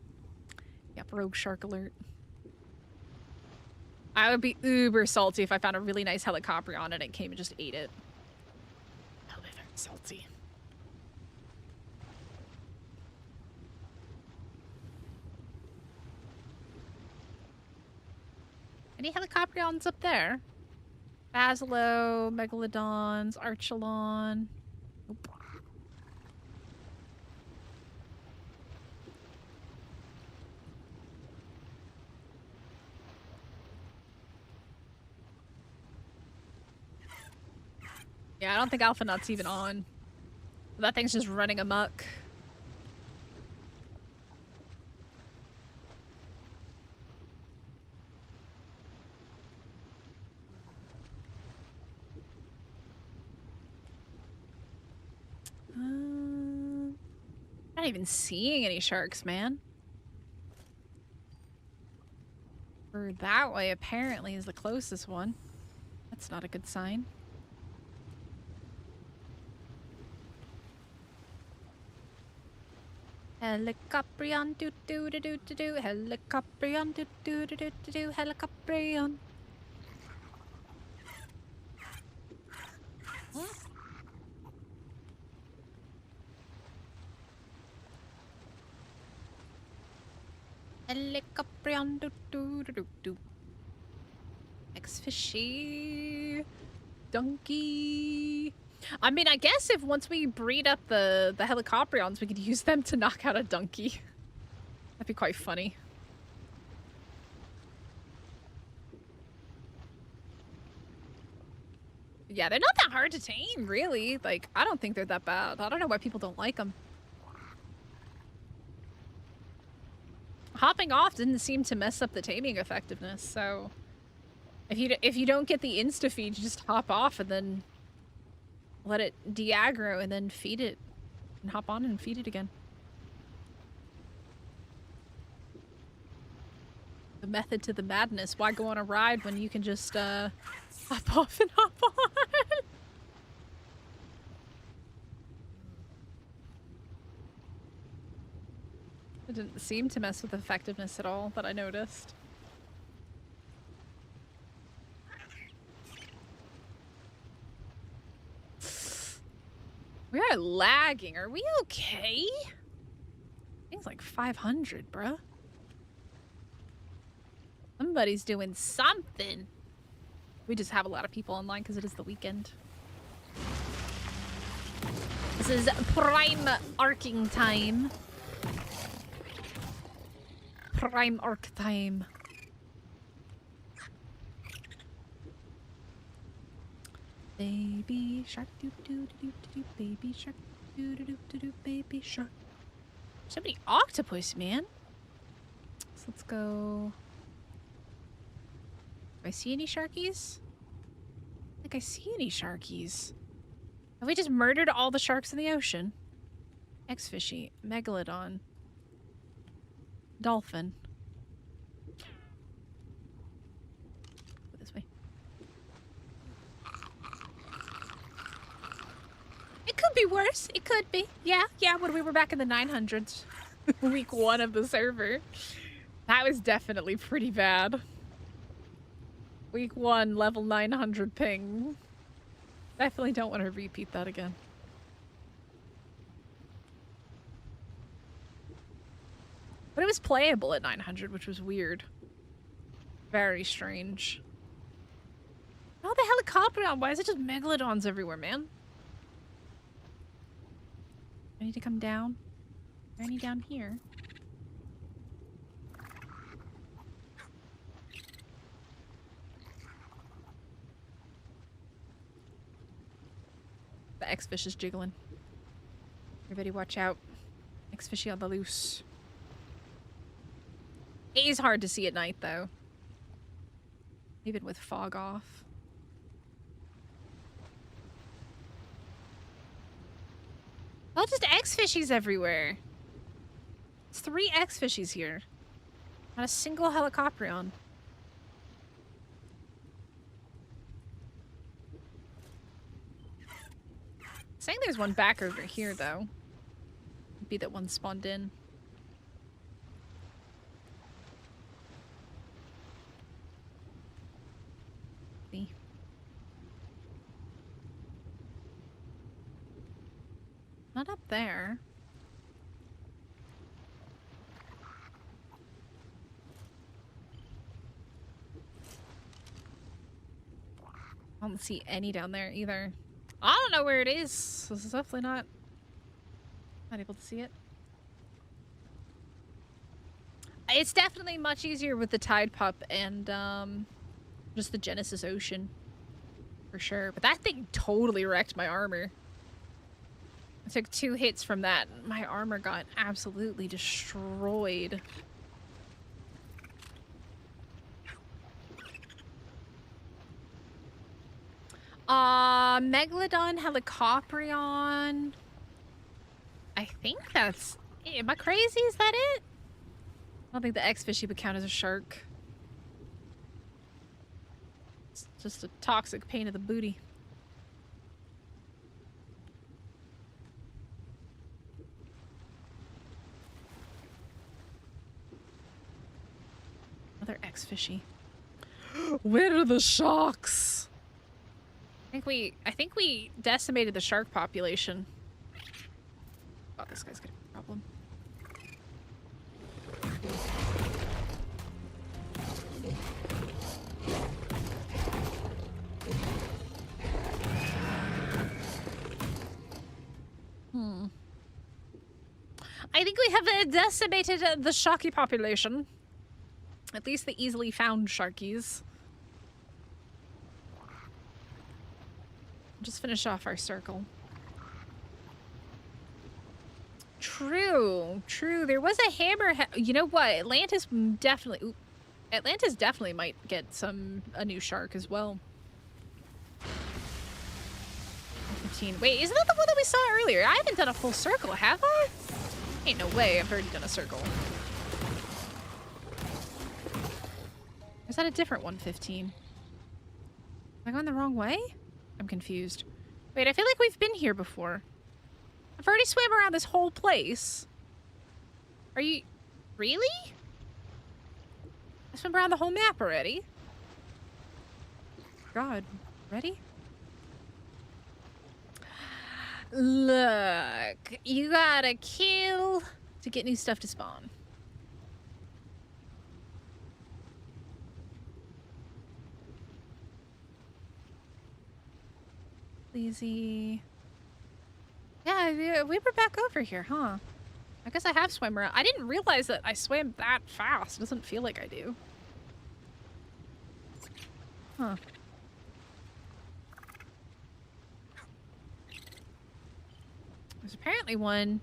Yep, rogue shark alert. I would be uber salty if I found a really nice Helicoprion and it came and just ate it. That would be very salty. Any Helicoprions up there? Basilo, Megalodons, Archelon. Nope. Yeah, I don't think Alphanaut's even on. That thing's just running amok. Not even seeing any sharks, man. Or that way, apparently, is the closest one. That's not a good sign. Helicoprion, do do do do do do. Helicoprion, do do do do do do. Helicoprion. Helicoprion do do do do do. Ex-fishy. Donkey. I mean, I guess if once we breed up the helicoprions, we could use them to knock out a donkey. That'd be quite funny. Yeah, they're not that hard to tame, really. Like, I don't think they're that bad. I don't know why people don't like them. Hopping off didn't seem to mess up the taming effectiveness, so if you don't get the insta feed, you just hop off and then let it de-aggro and then feed it and hop on and feed it again. The method to the madness. Why go on a ride when you can just hop off and hop on? It didn't seem to mess with effectiveness at all that I noticed. We are lagging. Are we okay? Things like 500, bruh. Somebody's doing something. We just have a lot of people online because it is the weekend. This is prime arcing time. Prime arc time. Baby shark doo doo doo doo, baby shark doo doo doo doo, baby shark. So many octopus, man. So let's go. Do I see any sharkies? I think I see any sharkies. Have we just murdered all the sharks in the ocean? Ex-fishy, megalodon, dolphin. Go this way. It could be worse. It could be. Yeah, when we were back in the 900s. Week 1 of the server. That was definitely pretty bad. Week 1, level 900 ping. Definitely don't want to repeat that again. But it was playable at 900, which was weird. Very strange. Oh, the helicopter! Why is it just megalodons everywhere, man? I need to come down. Is there any down here? The X-fish is jiggling. Everybody watch out. X-fishy on the loose. It is hard to see at night, though. Even with fog off. Oh, just X-fishies everywhere. It's 3 X-fishies here. Not a single helicoprion. Saying there's one back over here, though. Could be that one spawned in. See. Not up there. I don't see any down there either. I don't know where it is. This is definitely not able to see it. It's definitely much easier with the Tide Pup and just the Genesis Ocean. For sure. But that thing totally wrecked my armor. I took 2 hits from that. My armor got absolutely destroyed. Megalodon, Helicoprion. I think that's it. Am I crazy? Is that it? I don't think the X-fishy would count as a shark. It's just a toxic pain in the booty. Another X-fishy. Where are the sharks? I think we decimated the shark population. Oh, this guy's gonna be a problem. I think we have decimated the sharky population. At least the easily found sharkies. Just finish off our circle. True, true. There was a hammerhead. You know what? Atlantis definitely might get a new shark as well. 15. Wait, isn't that the one that we saw earlier? I haven't done a full circle, have I? Ain't no way. I've already done a circle. Is that a different 115? Am I going the wrong way? I'm confused. Wait, I feel like we've been here before. I've already swam around this whole place. Are you... Really? I swam around the whole map already. God. Ready? Look. You gotta kill to get new stuff to spawn. Easy. Yeah, we were back over here, huh? I guess I have swam around. I didn't realize that I swam that fast. It doesn't feel like I do. Huh. There's apparently one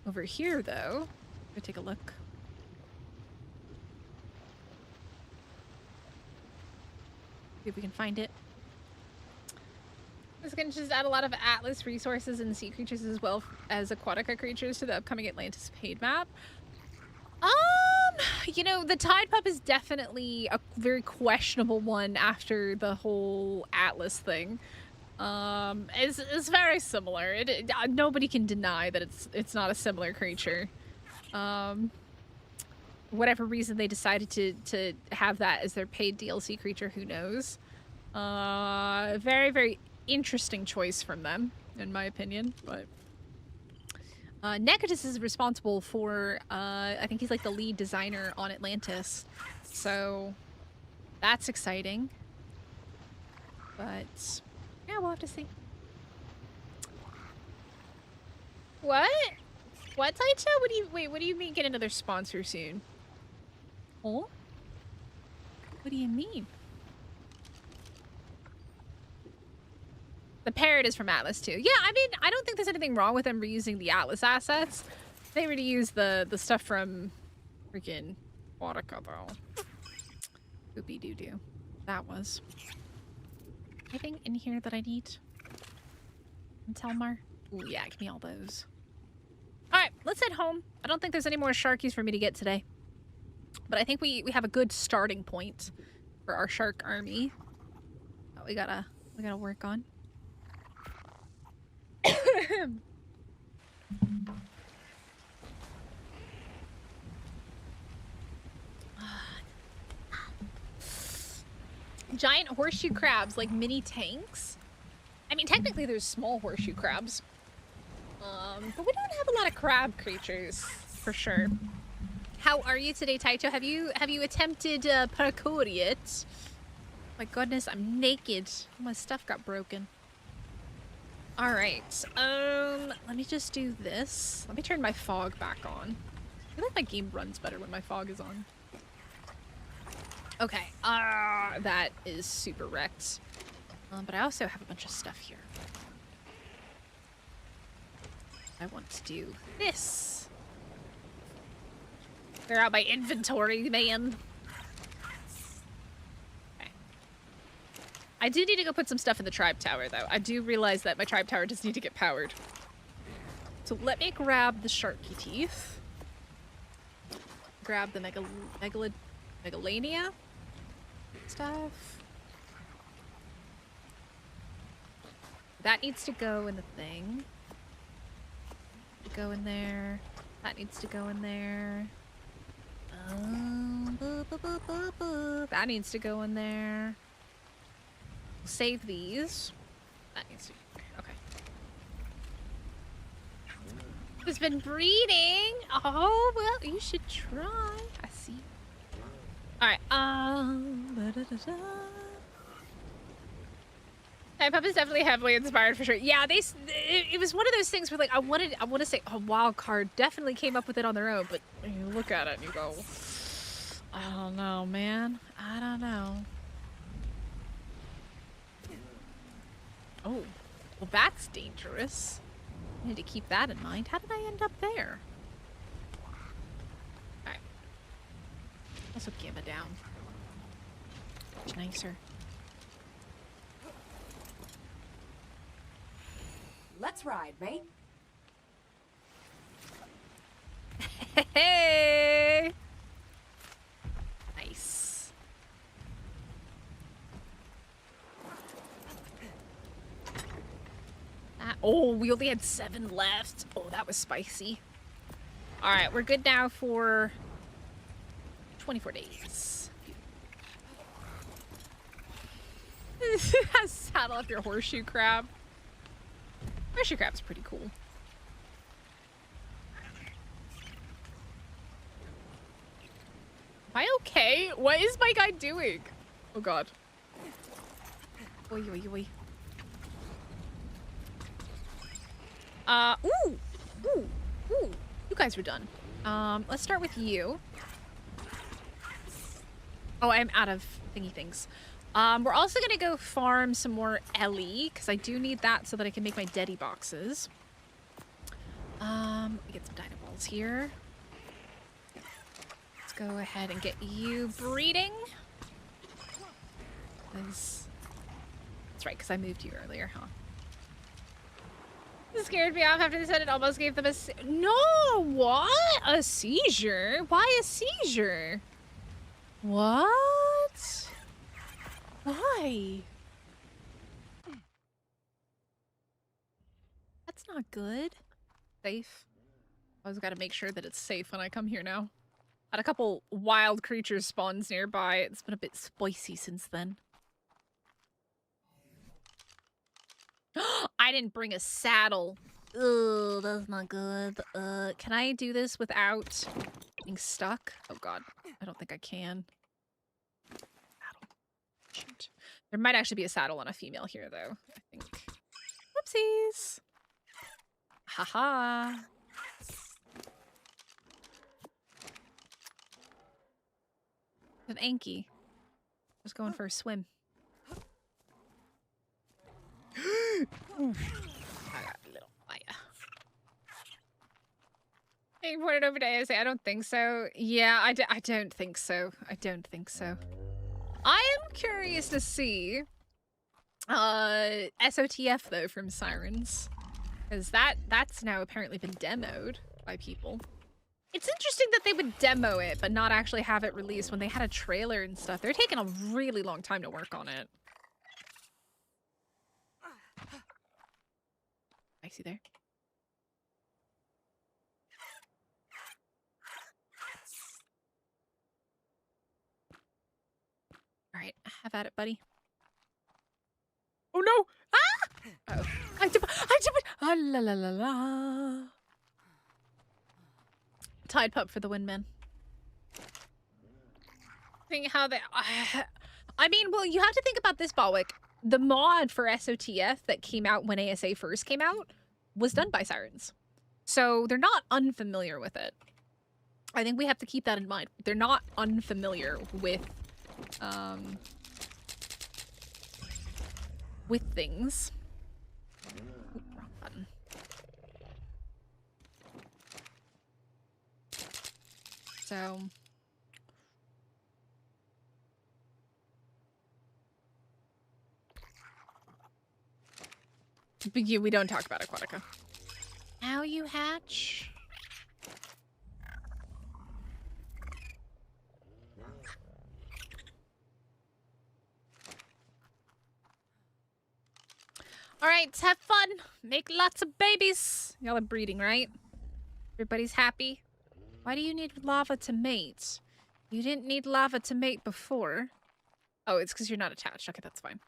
over here, though. Go take a look. See if we can find it. This can just add a lot of Atlas resources and sea creatures as well as Aquatica creatures to the upcoming Atlantis paid map. You know, the Tide Pup is definitely a very questionable one after the whole Atlas thing. It's very similar. Nobody can deny that it's not a similar creature. Whatever reason they decided to have that as their paid DLC creature, who knows? Very, very interesting choice from them, in my opinion, but Necatus is responsible for I think he's like the lead designer on Atlantis, so that's exciting. But yeah, we'll have to see. What Taicha? What do you mean get another sponsor soon? Oh, what do you mean? The parrot is from Atlas too. Yeah, I mean, I don't think there's anything wrong with them reusing the Atlas assets. They reuse the stuff from freaking Aquatica though. Poopy doo doo. That was. Anything in here that I need? And Telmar? Ooh, yeah, give me all those. Alright, let's head home. I don't think there's any more sharkies for me to get today. But I think we have a good starting point for our shark army that we gotta work on. Giant horseshoe crabs, like mini tanks. I mean, technically there's small horseshoe crabs. But we don't have a lot of crab creatures, for sure. How are you today, Taito? Have you attempted parkour yet? My goodness, I'm naked. My stuff got broken. All right. Let me just do this. Let me turn my fog back on. I feel like my game runs better when my fog is on. Okay. That is super wrecked. But I also have a bunch of stuff here. I want to do this. Clear out my inventory, man. Okay. I do need to go put some stuff in the tribe tower, though. I do realize that my tribe tower does need to get powered. So let me grab the sharky teeth. Grab the megalania stuff. That needs to go in the thing. Go in there. That needs to go in there. That needs to go in there. We'll save these. That needs to go in there. Okay. Who's been breeding? Oh, well, you should try. I see. Alright, Type Up is definitely heavily inspired for sure. Yeah, it was one of those things where like I want to say a wild card definitely came up with it on their own, but you look at it and you go, I don't know, man. I don't know. Oh, well that's dangerous. I need to keep that in mind. How did I end up there? Alright. Also Gamma down. Much nicer. Let's ride, mate. Hey! Nice. Oh, we only had 7 left. Oh, that was spicy. All right, we're good now for 24 days. Saddle up your horseshoe crab. Horseshoe crab's pretty cool. Am I okay? What is my guy doing? Oh god. Oi, oi, oi. Ooh! Ooh! Ooh! You guys were done. Let's start with you. Oh, I'm out of thingy things. We're also gonna go farm some more Ellie, because I do need that so that I can make my Deddy boxes. Let me get some dino balls here. Let's go ahead and get you breeding. That's right, because I moved you earlier, huh? It scared me off after they said it almost gave them a No! What? A seizure? Why a seizure? What? Why? That's not good. Safe. Always gotta make sure that it's safe when I come here now. Had a couple wild creatures spawns nearby. It's been a bit spicy since then. I didn't bring a saddle. Ugh, that's not good. Can I do this without being stuck? Oh god, I don't think I can. Saddle. Shoot. There might actually be a saddle on a female here, though, I think. Whoopsies! Haha! An Anki. Just going for a swim. I got a little fire. Hey, you pointed over to ASA. I don't think so. Yeah, I don't think so. I don't think so. I am curious to see SOTF though from Sirens, because that's now apparently been demoed by people. It's interesting that they would demo it but not actually have it released when they had a trailer and stuff. They're taking a really long time to work on it. I see there. All right, have at it, buddy. Oh no! Ah! Uh-oh. I did it! Ah, la la la la. Tide pup for the win, man. Think how they. I mean, well, you have to think about this, Balwick. The mod for SOTF that came out when ASA first came out was done by Sirens. So they're not unfamiliar with it. I think we have to keep that in mind. They're not unfamiliar with things. Oop, wrong button. So we don't talk about Aquatica. How you hatch? All right, have fun. Make lots of babies. Y'all are breeding, right? Everybody's happy. Why do you need lava to mate? You didn't need lava to mate before. Oh, it's because you're not attached. Okay, that's fine.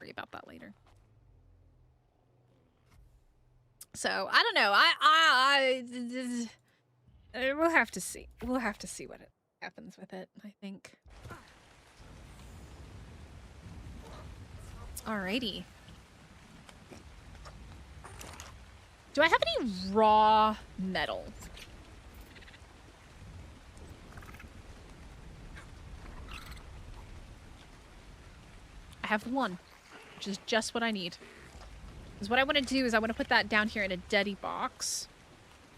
Worry about that later. So I don't know. We'll have to see. We'll have to see what happens with it, I think. Alrighty. Do I have any raw metal? I have one, which is just what I need. Because what I want to do is I want to put that down here in a deady box.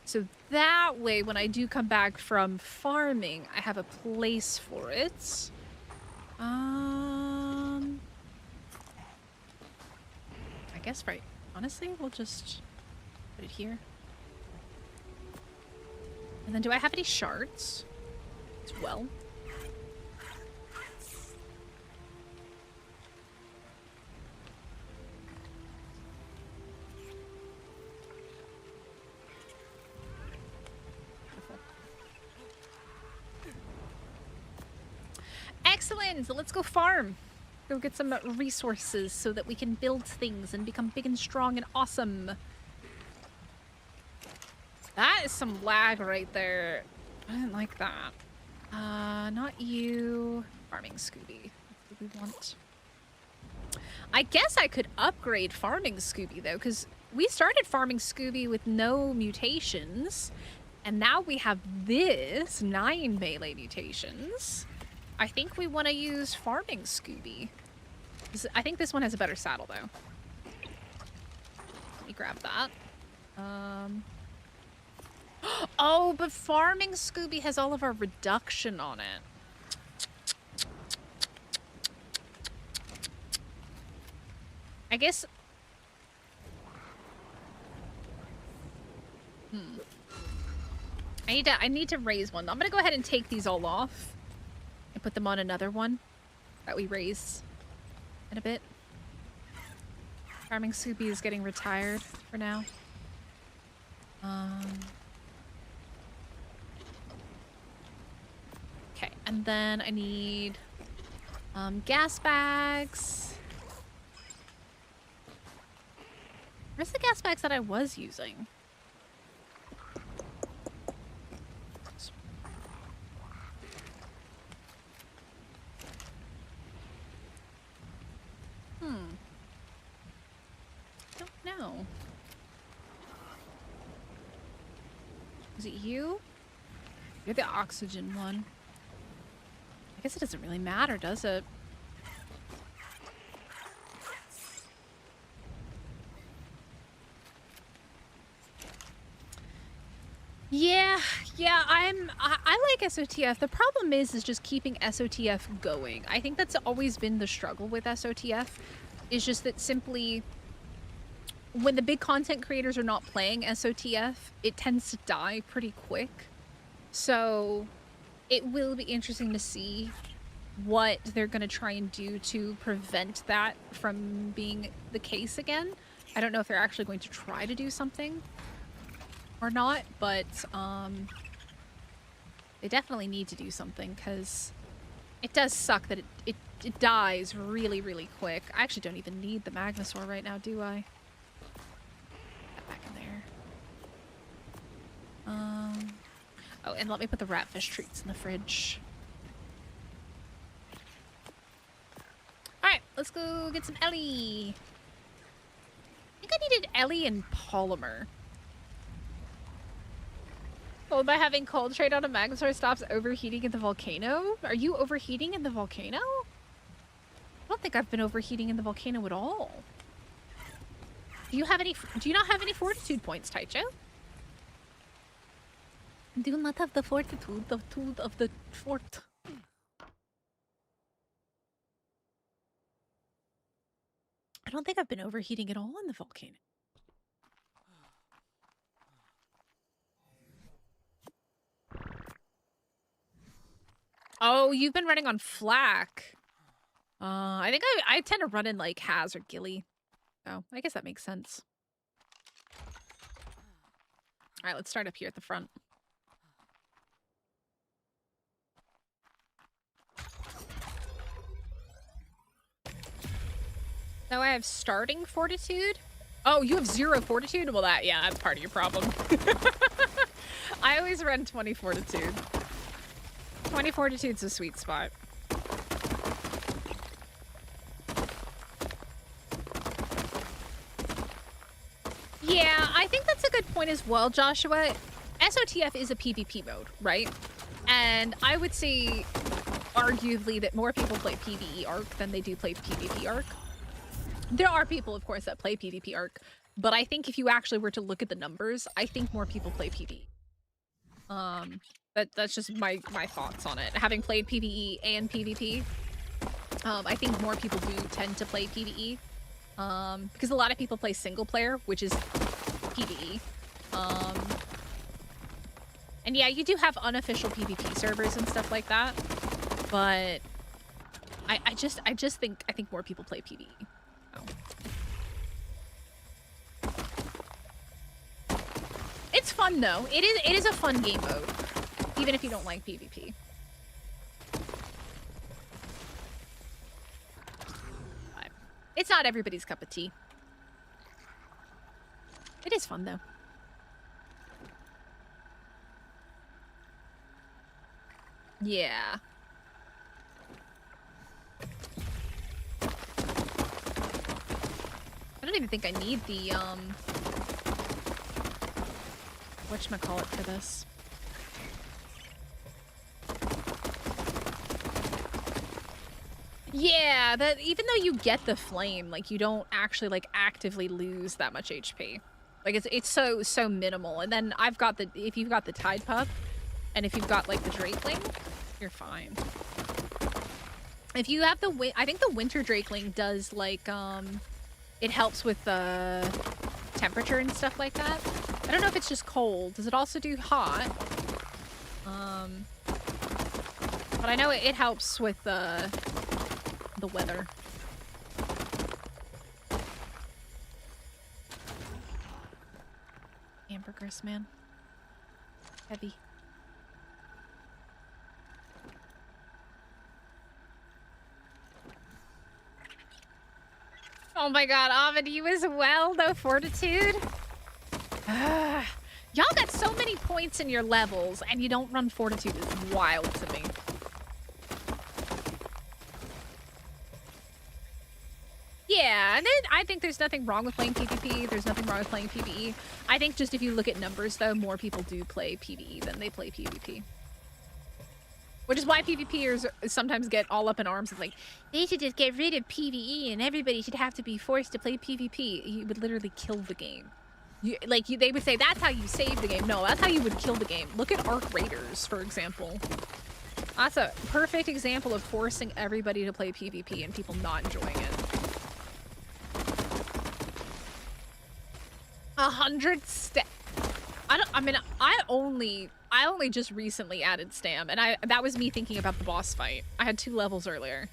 So that way, when I do come back from farming, I have a place for it. I guess, right. Honestly, we'll just put it here. And then do I have any shards as well? Excellent! So let's go farm. Go get some resources so that we can build things and become big and strong and awesome. That is some lag right there. I didn't like that. Not you. Farming Scooby. What do we want? I guess I could upgrade Farming Scooby though, because we started Farming Scooby with no mutations. And now we have this 9 melee mutations. I think we want to use Farming Scooby. I think this one has a better saddle, though. Let me grab that. Oh, but Farming Scooby has all of our reduction on it. I guess... I need to raise one. I'm gonna go ahead and take these all off. And put them on another one that we raise in a bit. Farming Scooby is getting retired for now. Okay, and then I need gas bags. Where's the gas bags that I was using? Don't know. Is it you? You're the oxygen one. I guess it doesn't really matter, does it? Yeah, I like SOTF. The problem is just keeping SOTF going. I think that's always been the struggle with SOTF. Is just that simply when the big content creators are not playing SOTF, it tends to die pretty quick. So it will be interesting to see what they're going to try and do to prevent that from being the case again. I don't know if they're actually going to try to do something or not, but they definitely need to do something because it does suck that it dies really, really quick. I actually don't even need the Magnosaur right now, do I? Put that back in there. Oh, and let me put the ratfish treats in the fridge. Alright, let's go get some Ellie. I think I needed Ellie and Polymer. Well, by having cold trade on a Magnosaur stops overheating in the volcano? Are you overheating in the volcano? I don't think I've been overheating in the volcano at all. Do you not have any fortitude points, Taicho? Do not have the fortitude, the tooth of the fort. I don't think I've been overheating at all in the volcano. Oh, you've been running on flak. I think I tend to run in like Haz or Gilly. So I guess that makes sense. All right, let's start up here at the front. Now I have starting fortitude. Oh, you have 0 fortitude? Well, yeah, that's part of your problem. I always run 20 fortitude. 20 fortitude's a sweet spot. Yeah, I think that's a good point as well, Joshua. SOTF is a PvP mode, right? And I would say, arguably, that more people play PvE Arc than they do play PvP Arc. There are people, of course, that play PvP Arc, but I think if you actually were to look at the numbers, I think more people play PvE. That's just my thoughts on it. Having played PvE and PvP, I think more people do tend to play PvE. Because a lot of people play single player, which is PvE. And yeah, you do have unofficial PvP servers and stuff like that, but I think more people play PvE. Oh. It's fun though. It is a fun game mode, even if you don't like PvP. But it's not everybody's cup of tea. It is fun though. Yeah. I don't even think I need the, whatchamacallit for this. Yeah, that even though you get the flame, like, you don't actually, like, actively lose that much HP. Like, it's so minimal. And then I've got the, if you've got the Tide Pup, and if you've got, like, the Drakeling, you're fine. If you have the, I think the Winter Drakeling does, like, it helps with the temperature and stuff like that. I don't know if it's just cold. Does it also do hot? But I know it helps with the weather. Ambergris, man. Heavy. Oh my god, Ovid, you as well, though, Fortitude? Y'all got so many points in your levels, and you don't run Fortitude is wild to me. Yeah, and then I think there's nothing wrong with playing PvP. There's nothing wrong with playing PvE. I think just if you look at numbers, though, more people do play PvE than they play PvP. Which is why PvPers sometimes get all up in arms of like, they should just get rid of PvE and everybody should have to be forced to play PvP. You would literally kill the game. They would say, that's how you save the game. No, that's how you would kill the game. Look at Arc Raiders, for example. That's a perfect example of forcing everybody to play PvP and people not enjoying it. 100 stam. I only just recently added stam, and that was me thinking about the boss fight. I had 2 levels earlier.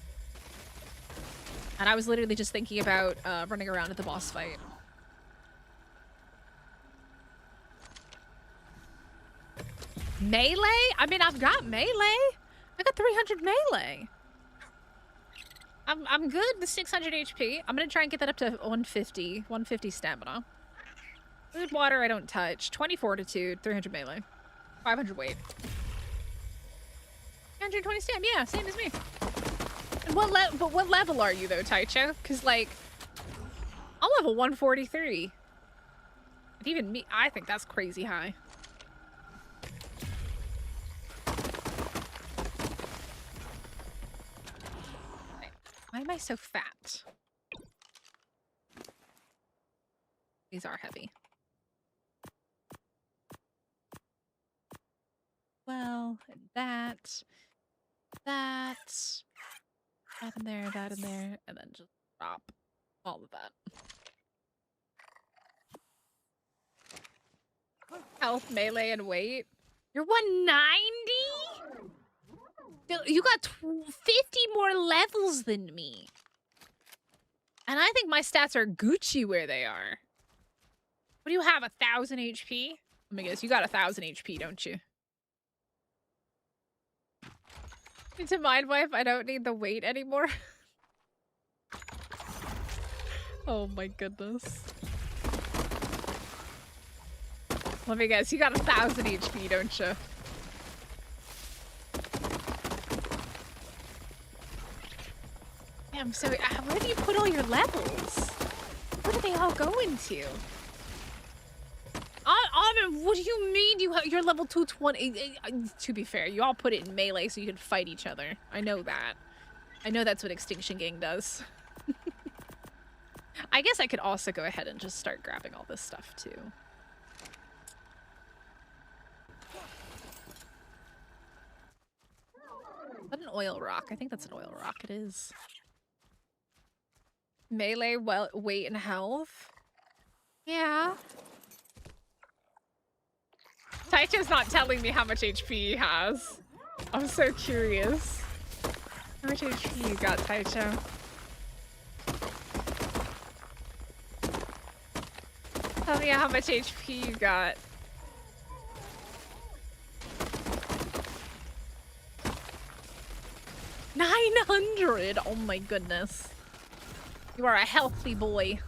And I was literally just thinking about running around at the boss fight. Melee? I mean, I've got melee. I got 300 melee. I'm good with 600 HP. I'm gonna try and get that up to 150 stamina. Food, water, I don't touch. 20 fortitude, 300 melee. 500 weight. 120 stam, yeah, same as me. And what level are you though, Taicho? Cause like, I'm level 143. And even me, I think that's crazy high. Why am I so fat? These are heavy. Well, and that in there, and then just drop all of that. Health, melee, and weight. You're 190? You got 50 more levels than me. And I think my stats are Gucci where they are. What do you have, 1,000 HP? Let me guess, you got 1,000 HP, don't you? To Mind Wife, I don't need the weight anymore. Oh my goodness. Let me guess, you got 1,000 HP, don't you? Damn, so where do you put all your levels? Where do they all go into? What do you mean you're level 220? To be fair, you all put it in melee so you can fight each other. I know that. I know that's what Extinction Gang does. I guess I could also go ahead and just start grabbing all this stuff too. Is that an oil rock? I think that's an oil rock. It is. Melee, well, weight, and health. Yeah. Taicho's not telling me how much HP he has. I'm so curious. How much HP you got, Taicho? Tell me how much HP you got. $900! Oh my goodness. You are a healthy boy.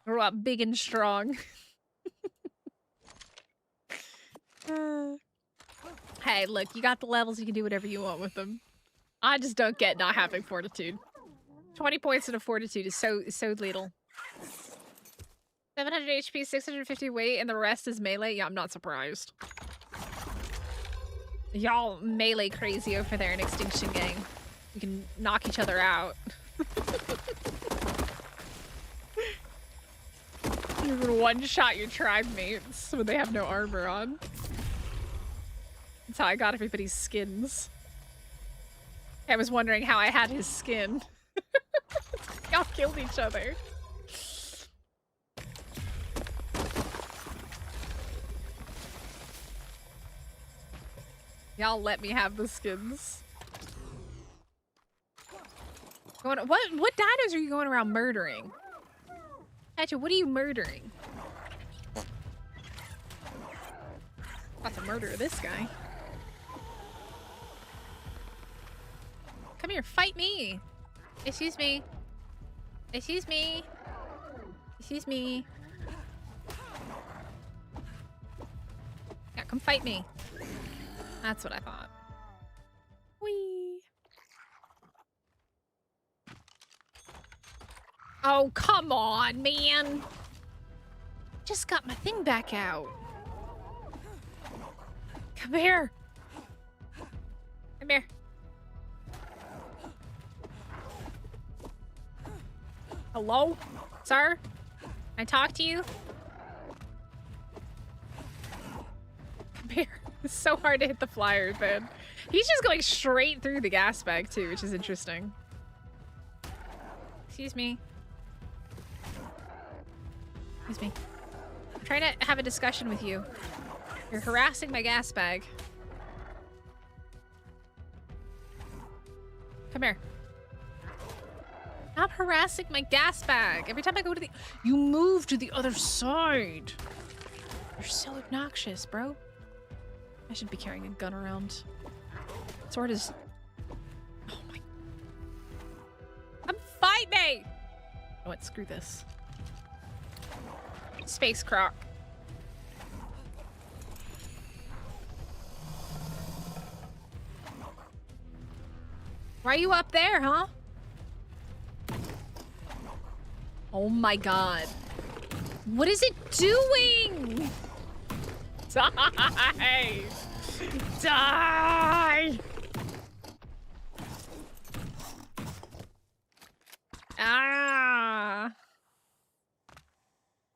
You're up big and strong. Hey, look, you got the levels, you can do whatever you want with them. I just don't get not having fortitude. 20 points into fortitude is so little. 700 HP, 650 weight, and the rest is melee? Yeah, I'm not surprised. Y'all melee crazy over there in Extinction Gang. You can knock each other out. You can one-shot your tribe mates when they have no armor on. That's how I got everybody's skins. I was wondering how I had his skin. Y'all killed each other. Y'all let me have the skins. What dinos are you going around murdering? Hatcha, what are you murdering? About to murder this guy. Come here, fight me. Excuse me. Excuse me. Excuse me. Yeah, come fight me. That's what I thought. Whee. Oh, come on, man. Just got my thing back out. Come here. Come here. Hello? Sir? Can I talk to you? Come here. It's so hard to hit the flyer, man. He's just going straight through the gas bag, too, which is interesting. Excuse me. Excuse me. I'm trying to have a discussion with you. You're harassing my gas bag. Come here. Stop harassing my gas bag. Every time I go to the... You move to the other side. You're so obnoxious, bro. I should be carrying a gun around. Sword is... Oh my... Come fight me! Oh, what? Screw this. Space croc. Why are you up there, huh? Oh my god. What is it doing? Die! Die! Ah!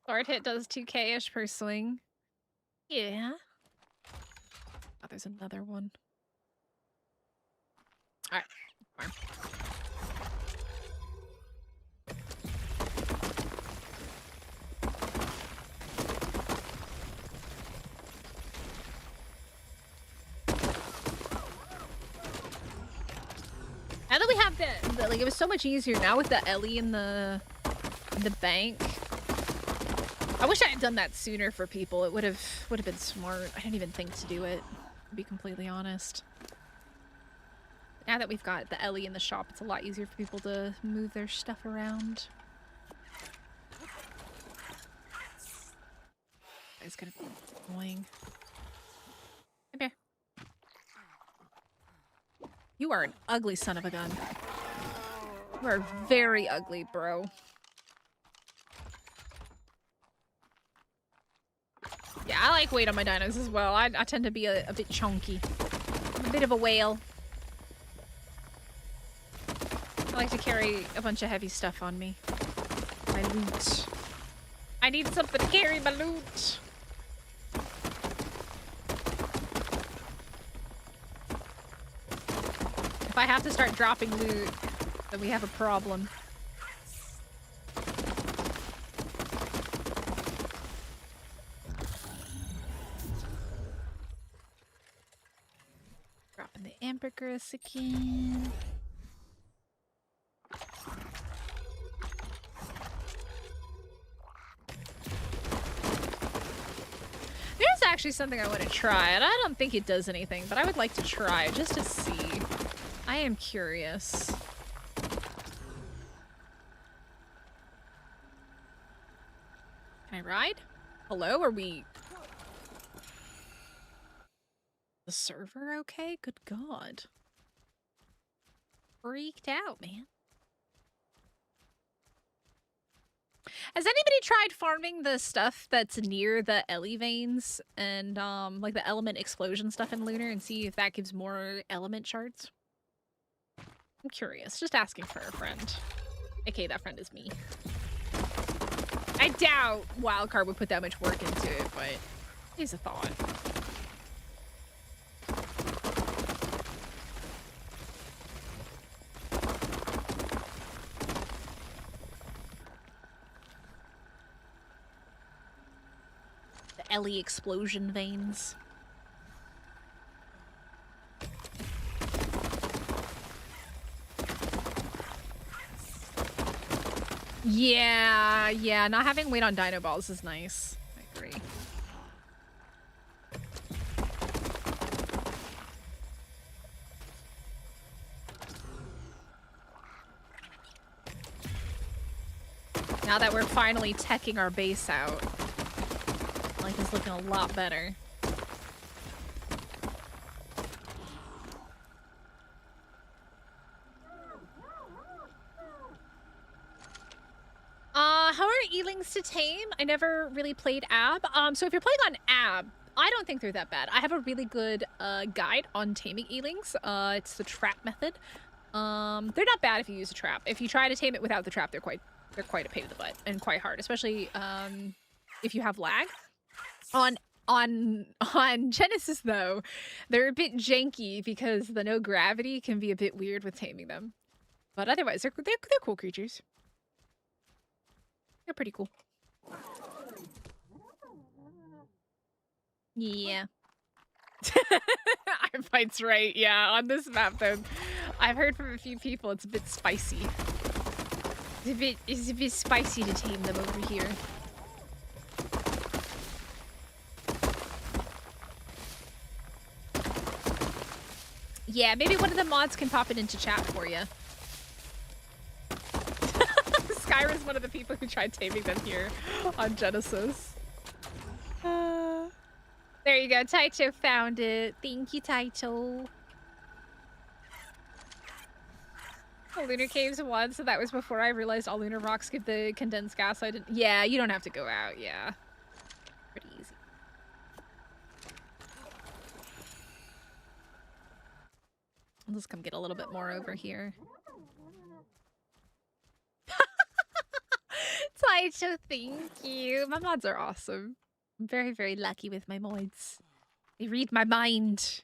Sword hit does 2k-ish per swing. Yeah. Oh, there's another one. Alright. Fine. Now that we have the like, it was so much easier now with the Ellie in the bank. I wish I had done that sooner for people. It would have been smart. I didn't even think to do it, to be completely honest. Now that we've got the Ellie in the shop, it's a lot easier for people to move their stuff around. It's gonna be annoying. Come here. You are an ugly son of a gun. You are very ugly, bro. Yeah, I like weight on my dinos as well. I tend to be a bit chunky. I'm a bit of a whale. I like to carry a bunch of heavy stuff on me. My loot. I need something to carry my loot. If I have to start dropping loot, then we have a problem. Dropping the ambergris again. There's actually something I want to try, and I don't think it does anything, but I would like to try just to see. I am curious. Can I ride? Hello, are we... The server okay? Good God. Freaked out, man. Has anybody tried farming the stuff that's near the Ellie veins and like the element explosion stuff in Lunar and see if that gives more element shards? I'm curious, just asking for a friend. Okay, that friend is me. I doubt Wildcard would put that much work into it, but it's a thought. The Ellie explosion veins. Yeah, not having weight on dino balls is nice. I agree. Now that we're finally teching our base out, life is looking a lot better. How are Elings to tame? I never really played Ab. So if you're playing on Ab, I don't think they're that bad. I have a really good guide on taming Elings. It's the trap method. They're not bad if you use a trap. If you try to tame it without the trap, they're quite a pain in the butt and quite hard, especially if you have lag. On Genesis though, they're a bit janky because the no gravity can be a bit weird with taming them. But otherwise, they're cool creatures. They're pretty cool. Yeah. Armfight's right. Yeah, on this map though, I've heard from a few people it's a bit spicy. It's a bit spicy to tame them over here. Yeah, maybe one of the mods can pop it into chat for you. Skyra's one of the people who tried taming them here on Genesis. There you go, Taito found it. Thank you, Taito. Lunar Caves won, so that was before I realized all lunar rocks give the condensed gas. So I didn't. Yeah, you don't have to go out. Yeah, pretty easy. I'll just come get a little bit more over here. Taito, thank you. My mods are awesome. I'm very, very lucky with my mods. They read my mind.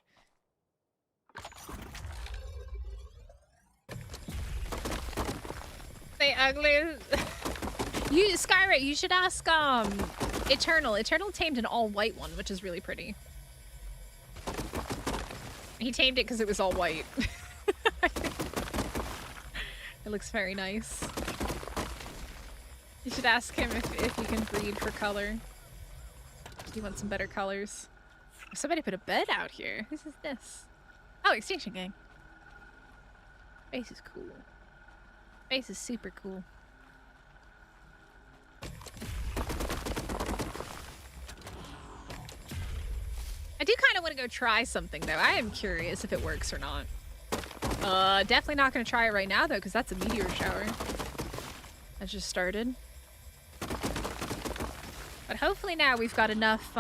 They ugly. Skyra, you should ask Eternal. Eternal tamed an all white one, which is really pretty. He tamed it because it was all white. It looks very nice. You should ask him if he can breed for color. He wants some better colors. Somebody put a bed out here. Whose is this? Oh, Extinction Gang. Base is cool. Base is super cool. I do kind of want to go try something though. I am curious if it works or not. Definitely not going to try it right now though, because that's a meteor shower. That just started. But hopefully now we've got enough,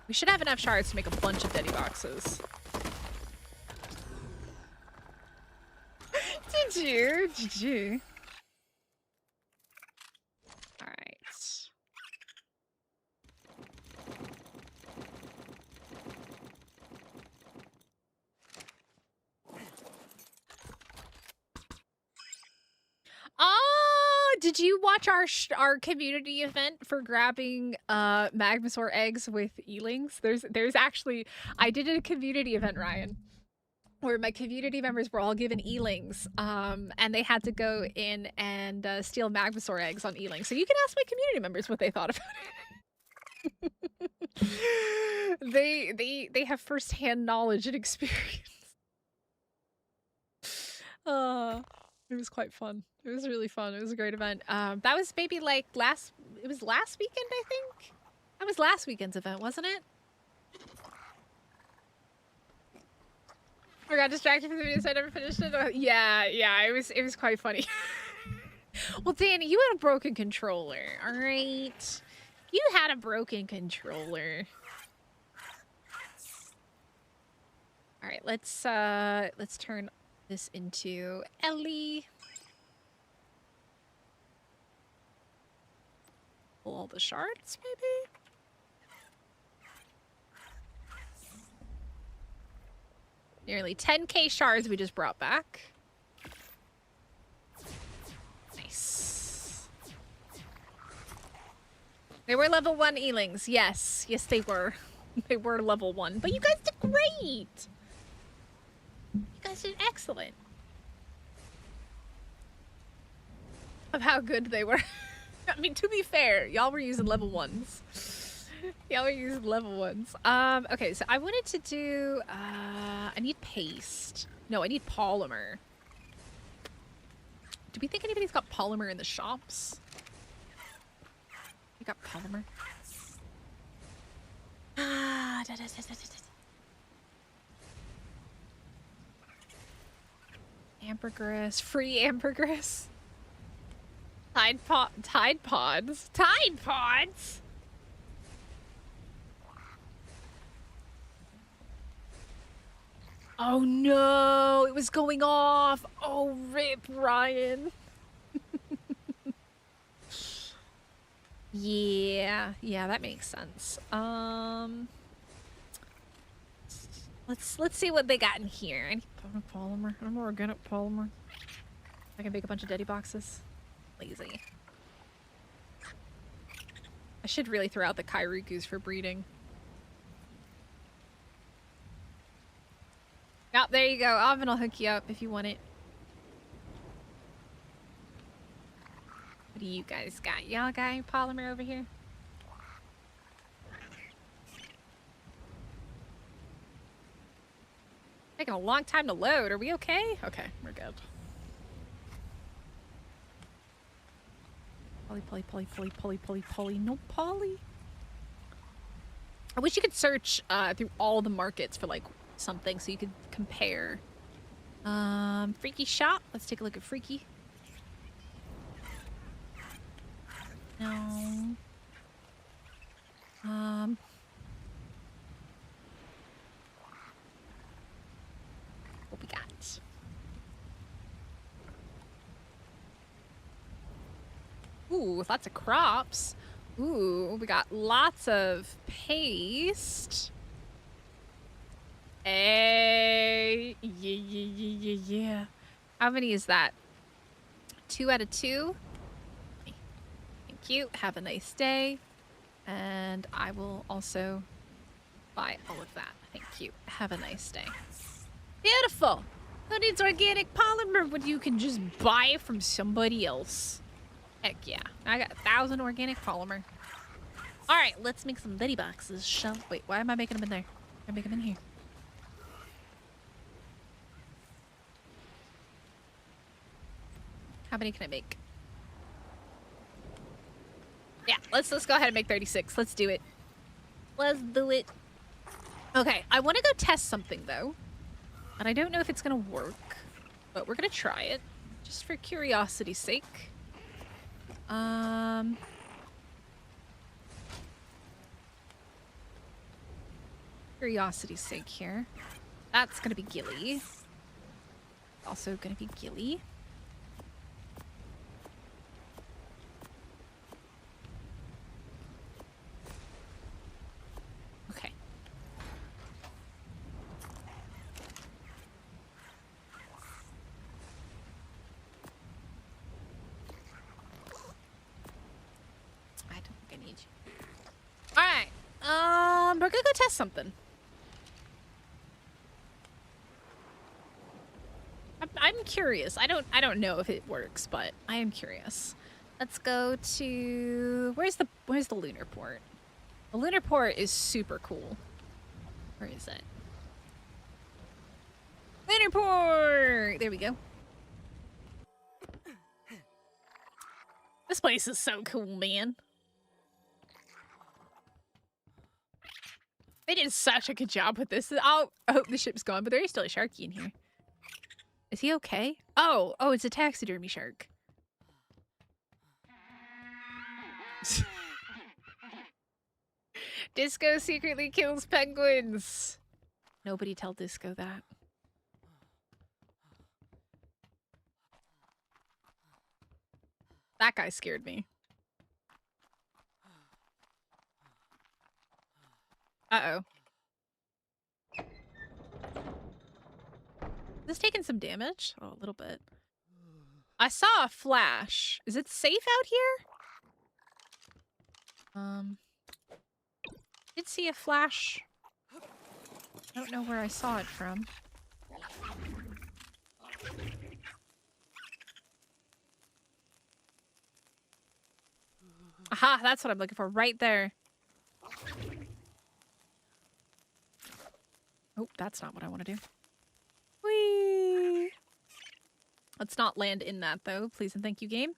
we should have enough shards to make a bunch of Deddy boxes. Did you? Did you? Alright. Oh, did you watch our community event for grabbing magmasaur eggs with eelings? There's actually, I did a community event, Ryan, where my community members were all given eelings, and they had to go in and steal magmasaur eggs on eelings. So you can ask my community members what they thought about it. They have firsthand knowledge and experience. It was quite fun. It was really fun. It was a great event. That was maybe like it was last weekend, I think? That was last weekend's event, wasn't it? I got distracted from the video, so I never finished it. Yeah, it was quite funny. Well, Danny, you had a broken controller, all right? You had a broken controller. All right, let's turn this into Ellie. Pull all the shards, maybe? Nearly 10k shards we just brought back. Nice. They were level 1 eelings. Yes, they were. They were level 1. But you guys did great! You guys did excellent. Of how good they were. I mean, to be fair, y'all were using level 1s. Y'all were using level 1s. Okay, so I wanted to do, I need paste. No, I need polymer. Do we think anybody's got polymer in the shops? You got polymer? Ambergris. Free ambergris. Tide pods. Tide pods? Oh no, it was going off. Oh, rip, Ryan. Yeah, that makes sense. Let's see what they got in here. I need polymer. I'm more organic polymer. I can make a bunch of Deddy boxes. Lazy. I should really throw out the Kairukus for breeding. Oh, there you go. Oven will hook you up if you want it. What do you guys got? Y'all got any polymer over here? Taking a long time to load. Are we okay? Okay, we're good. Poly. No poly. I wish you could search through all the markets for like something so you could compare. Freaky shop. Let's take a look at Freaky. No. What we got? Ooh, lots of crops. Ooh, we got lots of paste. Hey, yeah. How many is that? 2 out of 2. Thank you. Have a nice day. And I will also buy all of that. Thank you. Have a nice day. Beautiful. Who needs organic polymer when you can just buy it from somebody else? Heck yeah. I got 1,000 organic polymer. All right, let's make some Deddy boxes. Wait, why am I making them in there? I make them in here. How many can I make? Yeah, let's go ahead and make 36. Let's do it. Let's do it. Okay, I want to go test something though. And I don't know if it's gonna work, but we're gonna try it just for curiosity's sake. curiosity's sake here. That's gonna be Gilly. Also gonna be Gilly. Okay. I don't think I need you. Alright. We're gonna go test something. I'm curious. I don't know if it works, but I am curious. Let's go to where's the lunar port? The lunar port is super cool. Where is it? Lunar port! There we go. This place is so cool, man. They did such a good job with this. I hope the ship's gone, but there is still a sharky in here. Is he okay? Oh, it's a taxidermy shark. Disco secretly kills penguins. Nobody tell Disco that. That guy scared me. Uh-oh. Is this taking some damage? Oh, a little bit. I saw a flash. Is it safe out here? Did see a flash. I don't know where I saw it from. Aha, that's what I'm looking for right there. Oh, that's not what I want to do. Whee! Let's not land in that, though. Please and thank you, game.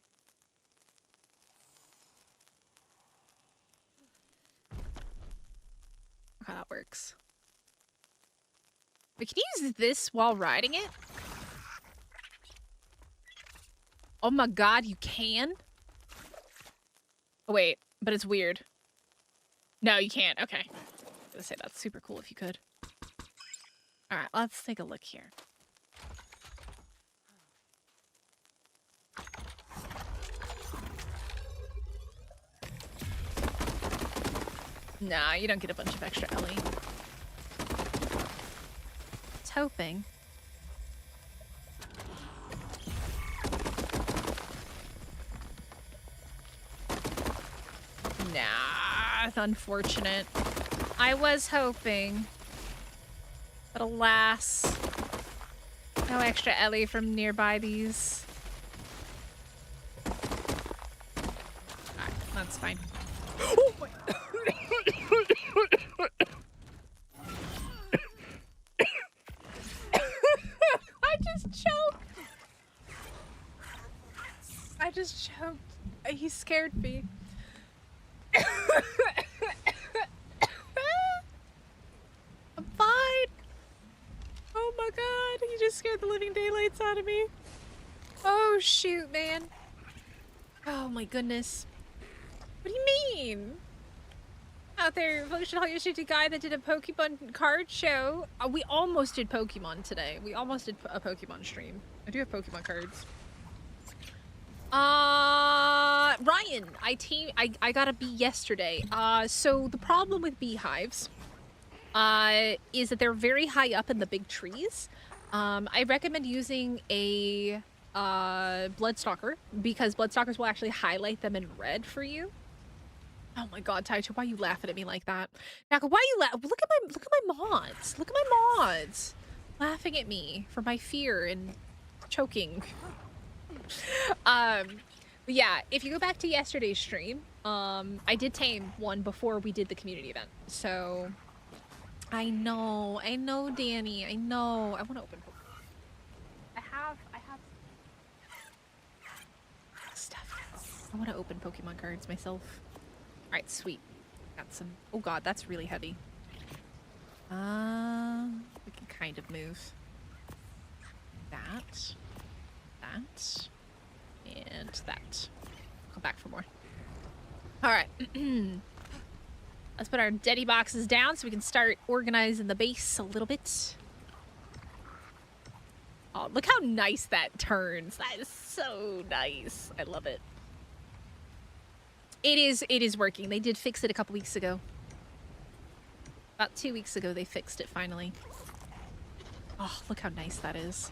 Okay, that works. We can use this while riding it. Oh my god, you can? Oh, wait, but it's weird. No, you can't. Okay. I was gonna say that's super cool if you could. Alright, let's take a look here. Nah, you don't get a bunch of extra Ellie. I was hoping. Nah, it's unfortunate. I was hoping. But alas, no extra Ellie from nearby these. Alright, that's fine. Oh my I just choked. I just choked. He scared me. I'm fine. Oh my god, he just scared the living daylights out of me. Oh shoot, man. Oh my goodness. What do you mean? Out there, should tell your shitty guy that did a Pokemon card show. We almost did Pokemon today. We almost did a Pokemon stream. I do have Pokemon cards. Ryan, I got a bee yesterday. So the problem with beehives is that they're very high up in the big trees. I recommend using a Bloodstalker because Bloodstalkers will actually highlight them in red for you. Oh my god, Taito, why are you laughing at me like that? Naka, why are you look at my mods. Look at my mods. Laughing at me for my fear and choking. But yeah, if you go back to yesterday's stream, I did tame one before we did the community event. So I know, Danny, I know. I want to open Pokemon. I have stuff. I want to open Pokemon cards myself. All right, sweet. Got some. Oh god, that's really heavy. We can kind of move that, and that. I'll come back for more. All right. Let's put our Deddy boxes down so we can start organizing the base a little bit. Oh, look how nice that turns. That is so nice. I love it. It is working. They did fix it a couple weeks ago. About 2 weeks ago, they fixed it finally. Oh, look how nice that is.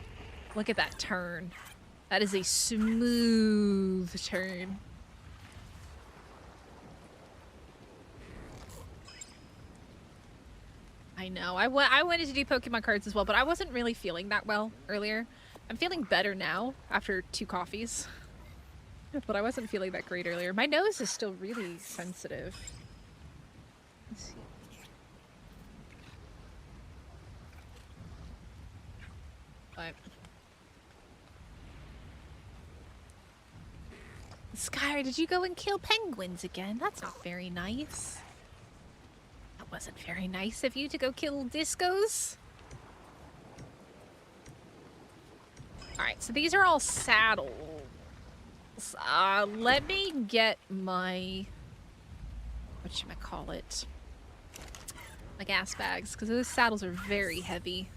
Look at that turn. That is a smooth turn. I know. I wanted to do Pokemon cards as well, but I wasn't really feeling that well earlier. I'm feeling better now after 2 coffees. But I wasn't feeling that great earlier. My nose is still really sensitive. Let's see. But Skyr, did you go and kill penguins again? That's not very nice. That wasn't very nice of you to go kill discos. Alright, so these are all saddles. Let me get my... whatchamacallit? My gas bags, because those saddles are very heavy.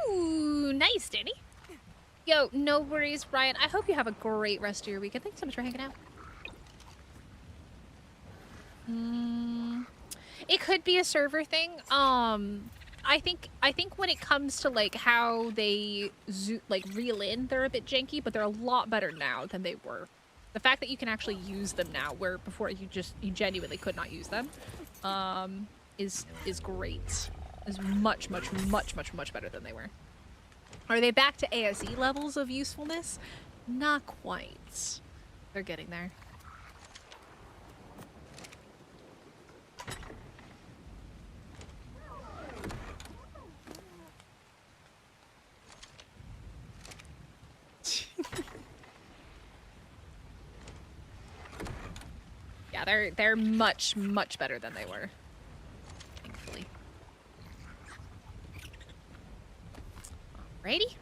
Ooh, nice, Danny. Yo, no worries, Brian. I hope you have a great rest of your weekend. Thanks so much for hanging out. It could be a server thing. I think when it comes to like how they reel in, they're a bit janky, but they're a lot better now than they were. The fact that you can actually use them now, where before you genuinely could not use them, is great. Is much better than they were. Are they back to ASE levels of usefulness? Not quite. They're getting there. Yeah, they're much better than they were. Thankfully. Alrighty.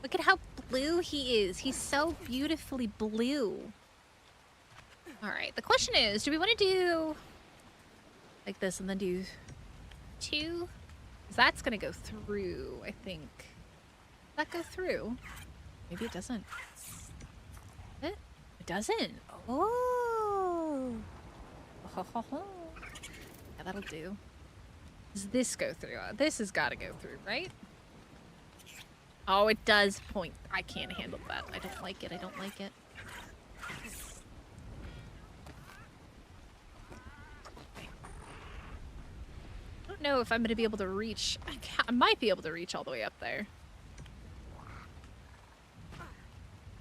Look at how blue he is. He's so beautifully blue. Alright, the question is, do we want to do like this and then do 2? Because that's going to go through, I think. Does that go through? Maybe it doesn't. It doesn't. Oh. Yeah, that'll do. Does this go through? This has got to go through, right? Oh, it does point. I can't handle that. I don't like it. I don't like it. I don't know if I'm going to be able to reach. I might be able to reach all the way up there. I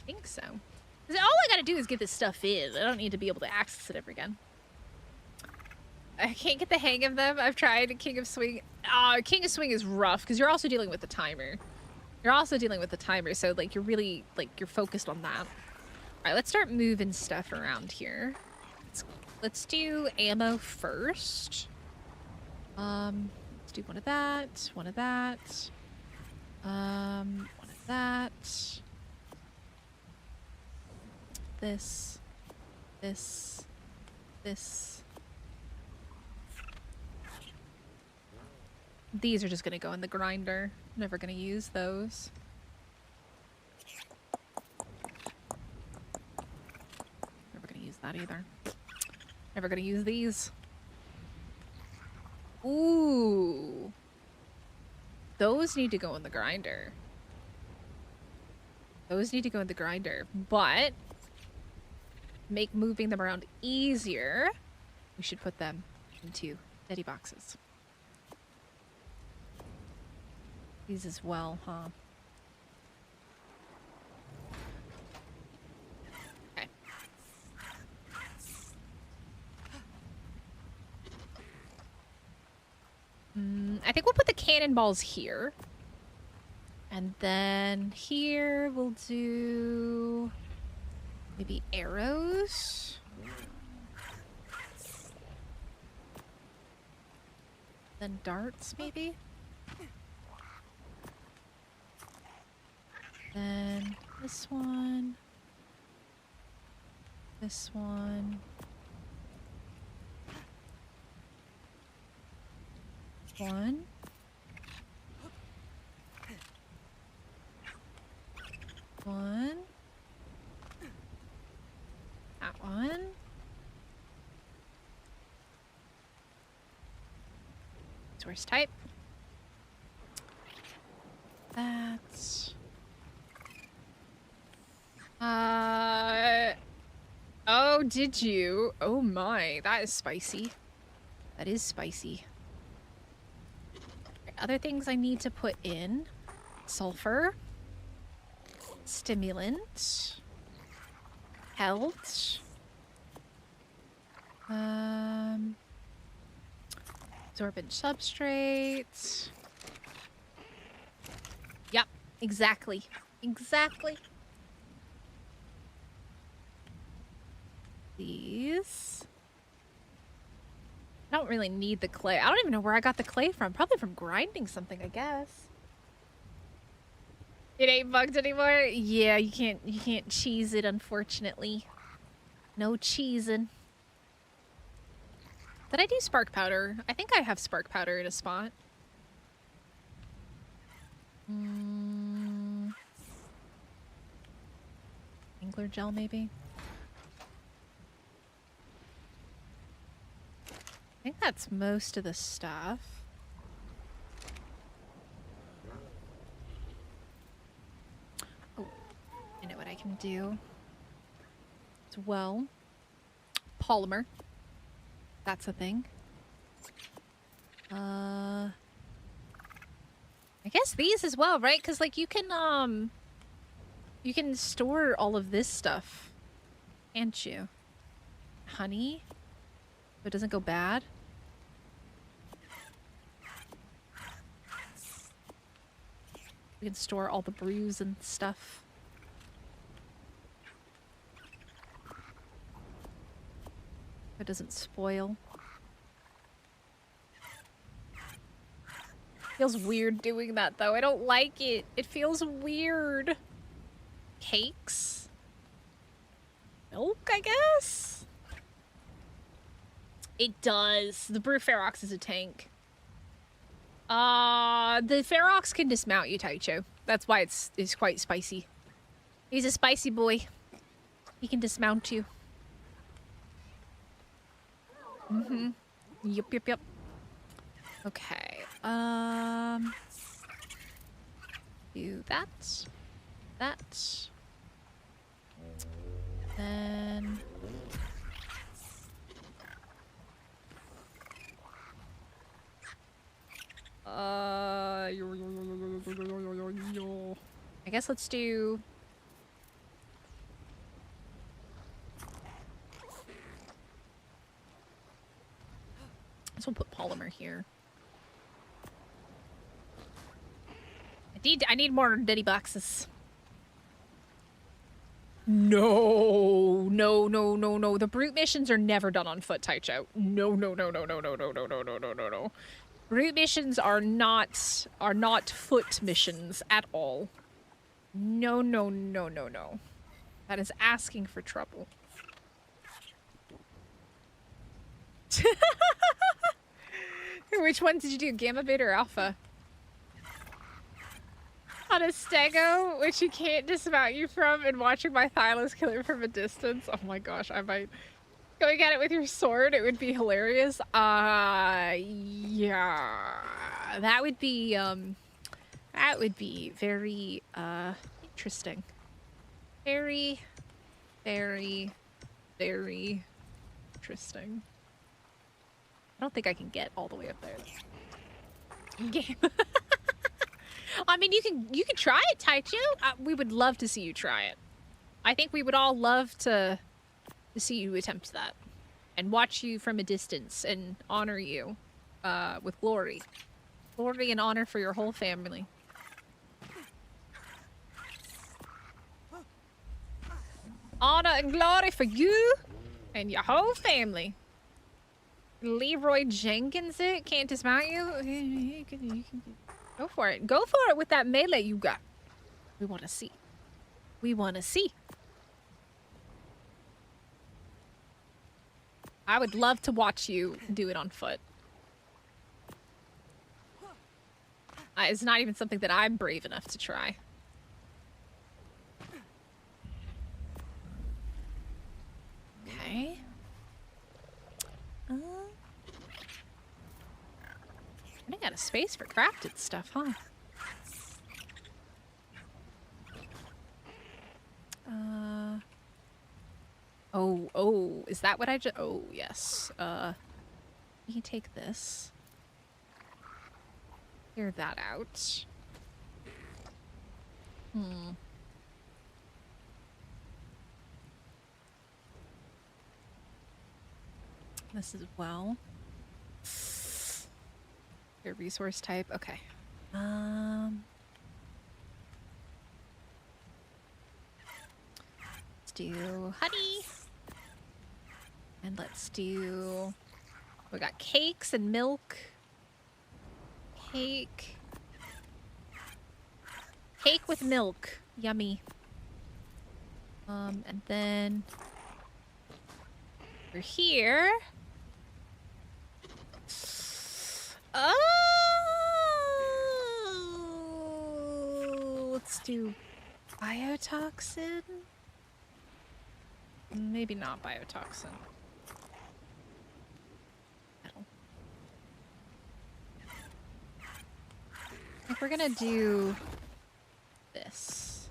think so. 'Cause all I got to do is get this stuff in. I don't need to be able to access it ever again. I can't get the hang of them. I've tried King of Swing. King of Swing is rough because you're also dealing with the timer. So like you're really you're focused on that. All right, let's start moving stuff around here. Let's do ammo first. Let's do one of that, one of that, one of that. This. These are just gonna go in the grinder. Never gonna use those. Never gonna use that either. Never gonna use these. Ooh. Those need to go in the grinder. But make moving them around easier. We should put them into Deddy boxes. These as well, huh? Okay. I think we'll put the cannonballs here. And then here we'll do maybe arrows. Then darts, maybe? Then this one. This one. One. One. That one. Source type. That's... Oh, did you? Oh my, that is spicy. That is spicy. Other things I need to put in. Sulfur. Stimulant. Health. Absorbent substrate. Yep, exactly. Exactly. These. I don't really need the clay. I don't even know where I got the clay from. Probably from grinding something, I guess. It ain't bugged anymore? Yeah, you can't cheese it, unfortunately. No cheesing. Did I do spark powder? I think I have spark powder in a spot. Angler gel, maybe? I think that's most of the stuff. Oh, I know what I can do as well. Polymer. That's a thing. I guess these as well, right? Because like you can store all of this stuff, can't you? Honey? So it doesn't go bad. We can store all the brews and stuff. It doesn't spoil. Feels weird doing that though. I don't like it. It feels weird. Cakes? Milk, I guess? It does. The Brew Ferox is a tank. The Ferox can dismount you, Taicho. That's why it's quite spicy. He's a spicy boy. He can dismount you. Mm-hmm. Yep. Okay. Do that. That. Then... I guess let's do... This will put polymer here. I need more ditty boxes. No. The brute missions are never done on foot, Taicho. No. Brute missions are not foot missions at all. No. That is asking for trouble. Which one did you do? Gamma, Beta, or Alpha? On a stego, which you can't dismount you from, and watching my Thylus kill it from a distance. Oh my gosh, I might... Going at it with your sword, it would be hilarious. Yeah. That would be very, interesting. Very interesting. I don't think I can get all the way up there. Game. I mean, you can try it, Taichu. We would love to see you try it. I think we would all love to see you attempt that and watch you from a distance and honor you with glory. Glory and honor for your whole family. Honor and glory for you and your whole family. Leroy Jenkins it can't dismount you. Go for it. Go for it with that melee you got. We want to see. We want to see. I would love to watch you do it on foot. It's not even something that I'm brave enough to try. Okay. Running out of space for crafted stuff, huh? Oh, is that what I just... Oh, yes. We can take this. Clear that out. This as well. Your resource type. Okay. Let's do honey. And let's do... We got cakes and milk. Cake. Cake with milk. Yummy. And then... We're here. Oh! Let's do biotoxin. Maybe not biotoxin. Metal. I think we're gonna do this.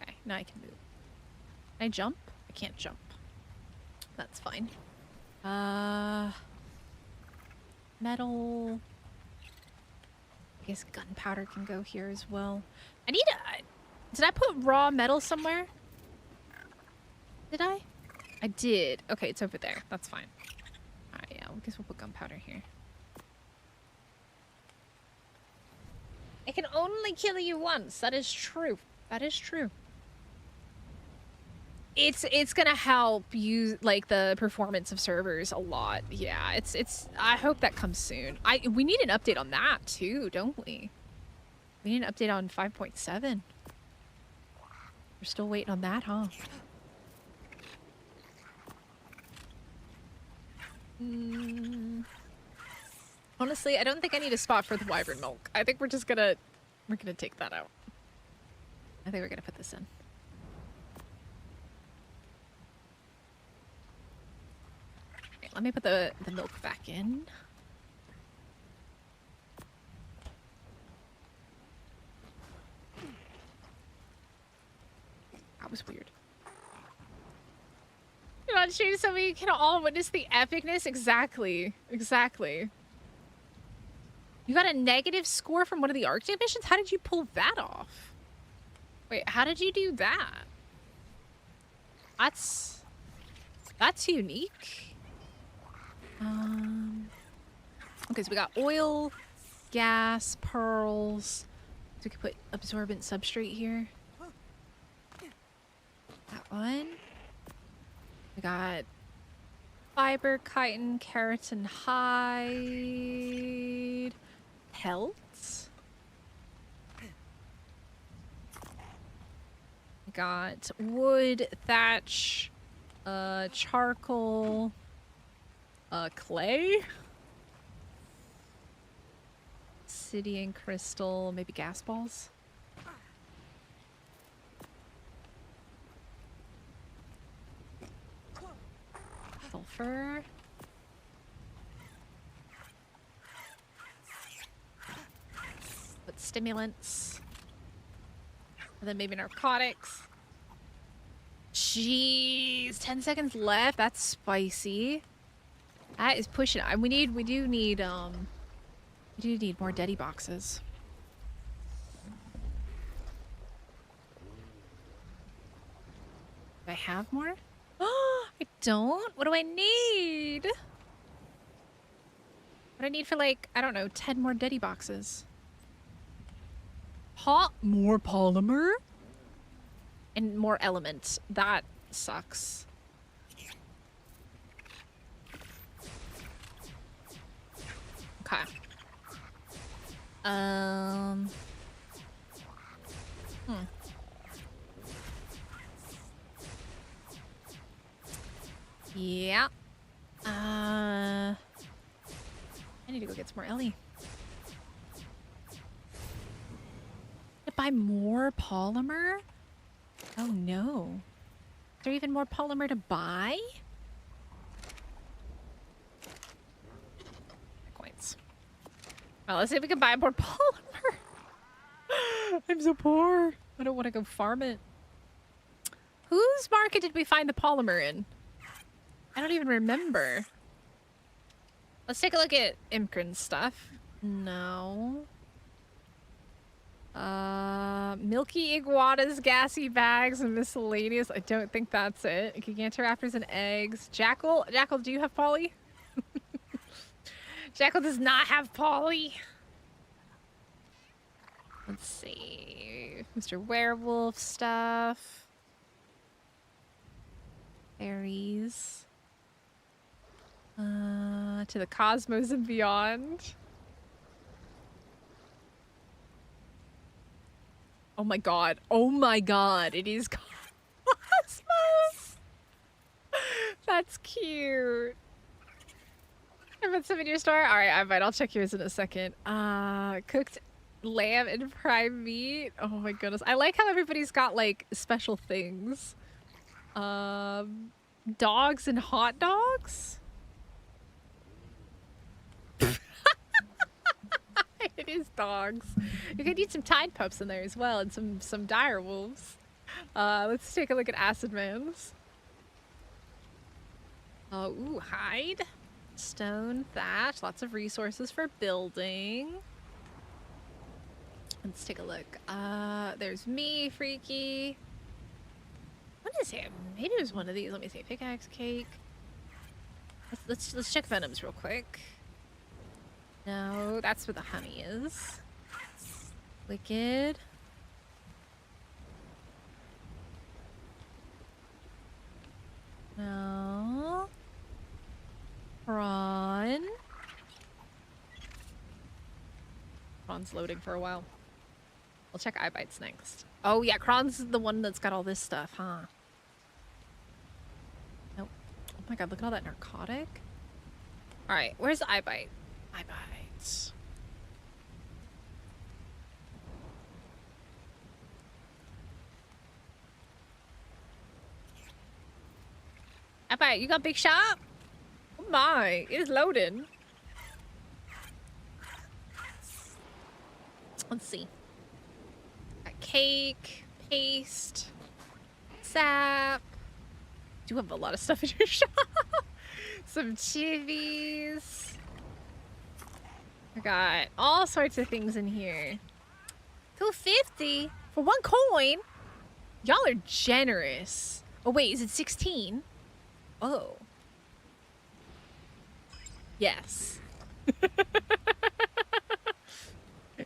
Okay, now I can move. Can I jump? I can't jump. That's fine. Metal. I guess gunpowder can go here as well. I need a... Did I put raw metal somewhere? Did I? I did. Okay, it's over there. That's fine. Alright, yeah, I guess we'll put gunpowder here. I can only kill you once. That is true. That is true. It's gonna help you, like, the performance of servers a lot. Yeah, it's I hope that comes soon. We need an update on that too, don't we? We need an update on 5.7. We're still waiting on that, huh? Honestly, I don't think I need a spot for the wyvern milk. I think we're gonna take that out. I think we're gonna put this in. Okay, let me put the milk back in. That was weird. You're not shooting so we can all witness the epicness? Exactly. Exactly. You got a negative score from one of the Arctic missions? How did you pull that off? Wait, how did you do that? That's unique. Okay, so we got oil, gas, pearls. So we could put absorbent substrate here. That one. We got fiber, chitin, keratin, hide, pelts. We got wood, thatch, charcoal, clay, obsidian, crystal, maybe gas balls. Sulfur. With stimulants. And then maybe narcotics. Jeez, 10 seconds left. That's spicy. That is pushing it. We do need more Deddy boxes. Do I have more? Oh, I don't? What do I need? What do I need for, like, I don't know, 10 more Deddy boxes? More polymer? And more element. That sucks. Okay. Hmm. Yeah. I need to go get some more Ellie. To buy more polymer? Oh no. Is there even more polymer to buy? Coins. Well, let's see if we can buy more polymer. I'm so poor. I don't want to go farm it. Whose market did we find the polymer in? I don't even remember. Let's take a look at Imkrin's stuff. No. Milky iguanas, gassy bags, and miscellaneous. I don't think that's it. Gigantoraptors and eggs. Jackal, do you have poly? Jackal does not have poly. Let's see. Mr. Werewolf stuff. Berries. To the cosmos and beyond. Oh my god. Oh my god. It is cosmos. That's cute. I put some in your store. All right, I might. I'll check yours in a second. Cooked lamb and prime meat. Oh my goodness. I like how everybody's got like special things. Dogs and hot dogs. It is dogs. You could eat some Tide Pups in there as well, and some dire wolves. Let's take a look at Acid Man's. Ooh, hide, stone, thatch, lots of resources for building. Let's take a look. There's me, Freaky. What is it? Maybe there's one of these. Let me see. Pickaxe, cake. Let's check Venoms real quick. No, that's where the honey is. Wicked. No. Prawn. Prawn's loading for a while. We'll check eye bites next. Oh yeah, Kron's the one that's got all this stuff, huh? Nope. Oh my god, look at all that narcotic. Alright, where's the eye bite? Eye bites. Eye bite, you got big shop? Oh my, it is loading. Let's see. Got cake, paste, sap. You do have a lot of stuff in your shop. Some chivies. I got all sorts of things in here. $2.50 for 1 coin. Y'all are generous. Oh wait, is it 16? Oh. Yes.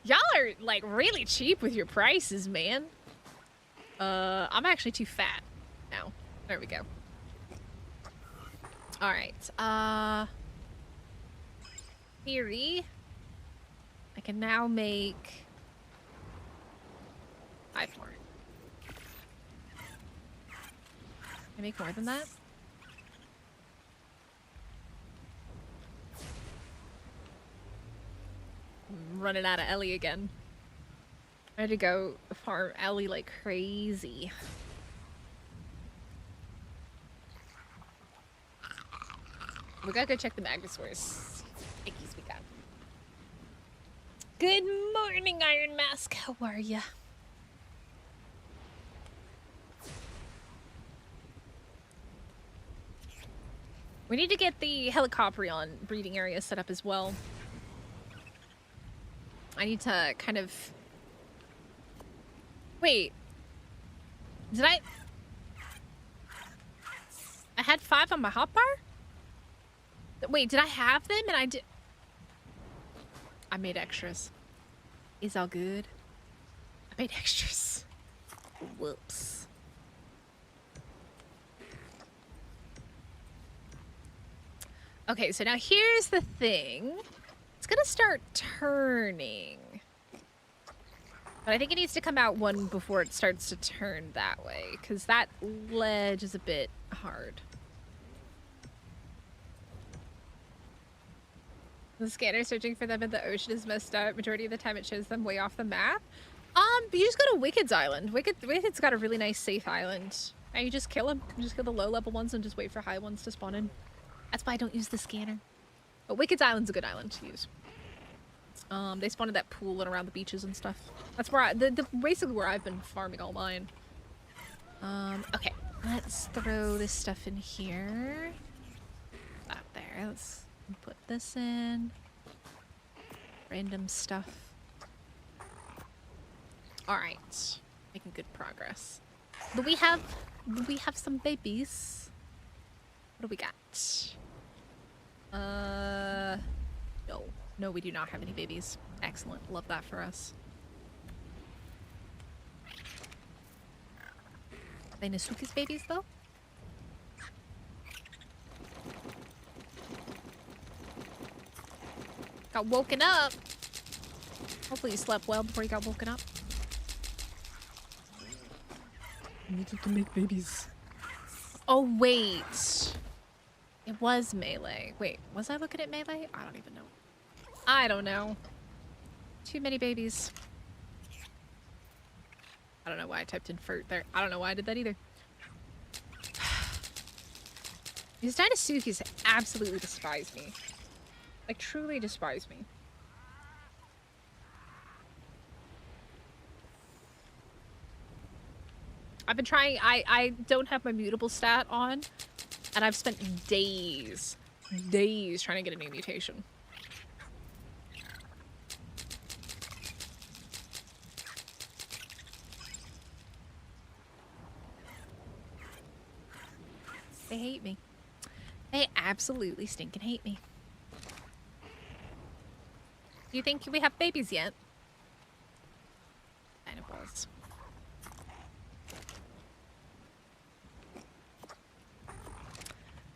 Y'all are like really cheap with your prices, man. I'm actually too fat now. There we go. All right. Theory. I can now make 5 more. Can I make more than that? I'm running out of Ellie again. I had to go farm Ellie like crazy. We gotta go check the Magosaurus. Ickies we got. Good morning, Iron Mask. How are ya? We need to get the Helicoprion breeding area set up as well. I need to kind of... Wait. Did I had 5 on my hotbar? Wait, did I have them and I did... I made extras. It's all good. I made extras. Whoops. Okay, so now here's the thing. It's gonna start turning. But I think it needs to come out one before it starts to turn that way, because that ledge is a bit hard. The scanner searching for them in the ocean is messed up. Majority of the time it shows them way off the map. But you just go to Wicked's island. Wicked's got a really nice safe island. And you just kill them. You just kill the low level ones and just wait for high ones to spawn in. That's why I don't use the scanner. But Wicked's island's a good island to use. They spawn in that pool and around the beaches and stuff. That's where basically where I've been farming all mine. Okay. Let's throw this stuff in here. That there. Let's put this in. Random stuff. Alright. Making good progress. Do we have some babies? What do we got? No. No, we do not have any babies. Excellent. Love that for us. Are they Nasuki's babies, though? Got woken up. Hopefully you slept well before you got woken up. Needed to make babies. Oh, wait. It was melee. Wait, was I looking at melee? I don't even know. I don't know. Too many babies. I don't know why I typed in furt there. I don't know why I did that either. These Dinosuchus absolutely despise me. Like, truly despise me. I've been trying, I don't have my mutable stat on, and I've spent days trying to get a new mutation. They hate me. They absolutely stinking hate me. Do you think we have babies yet? Kind of was.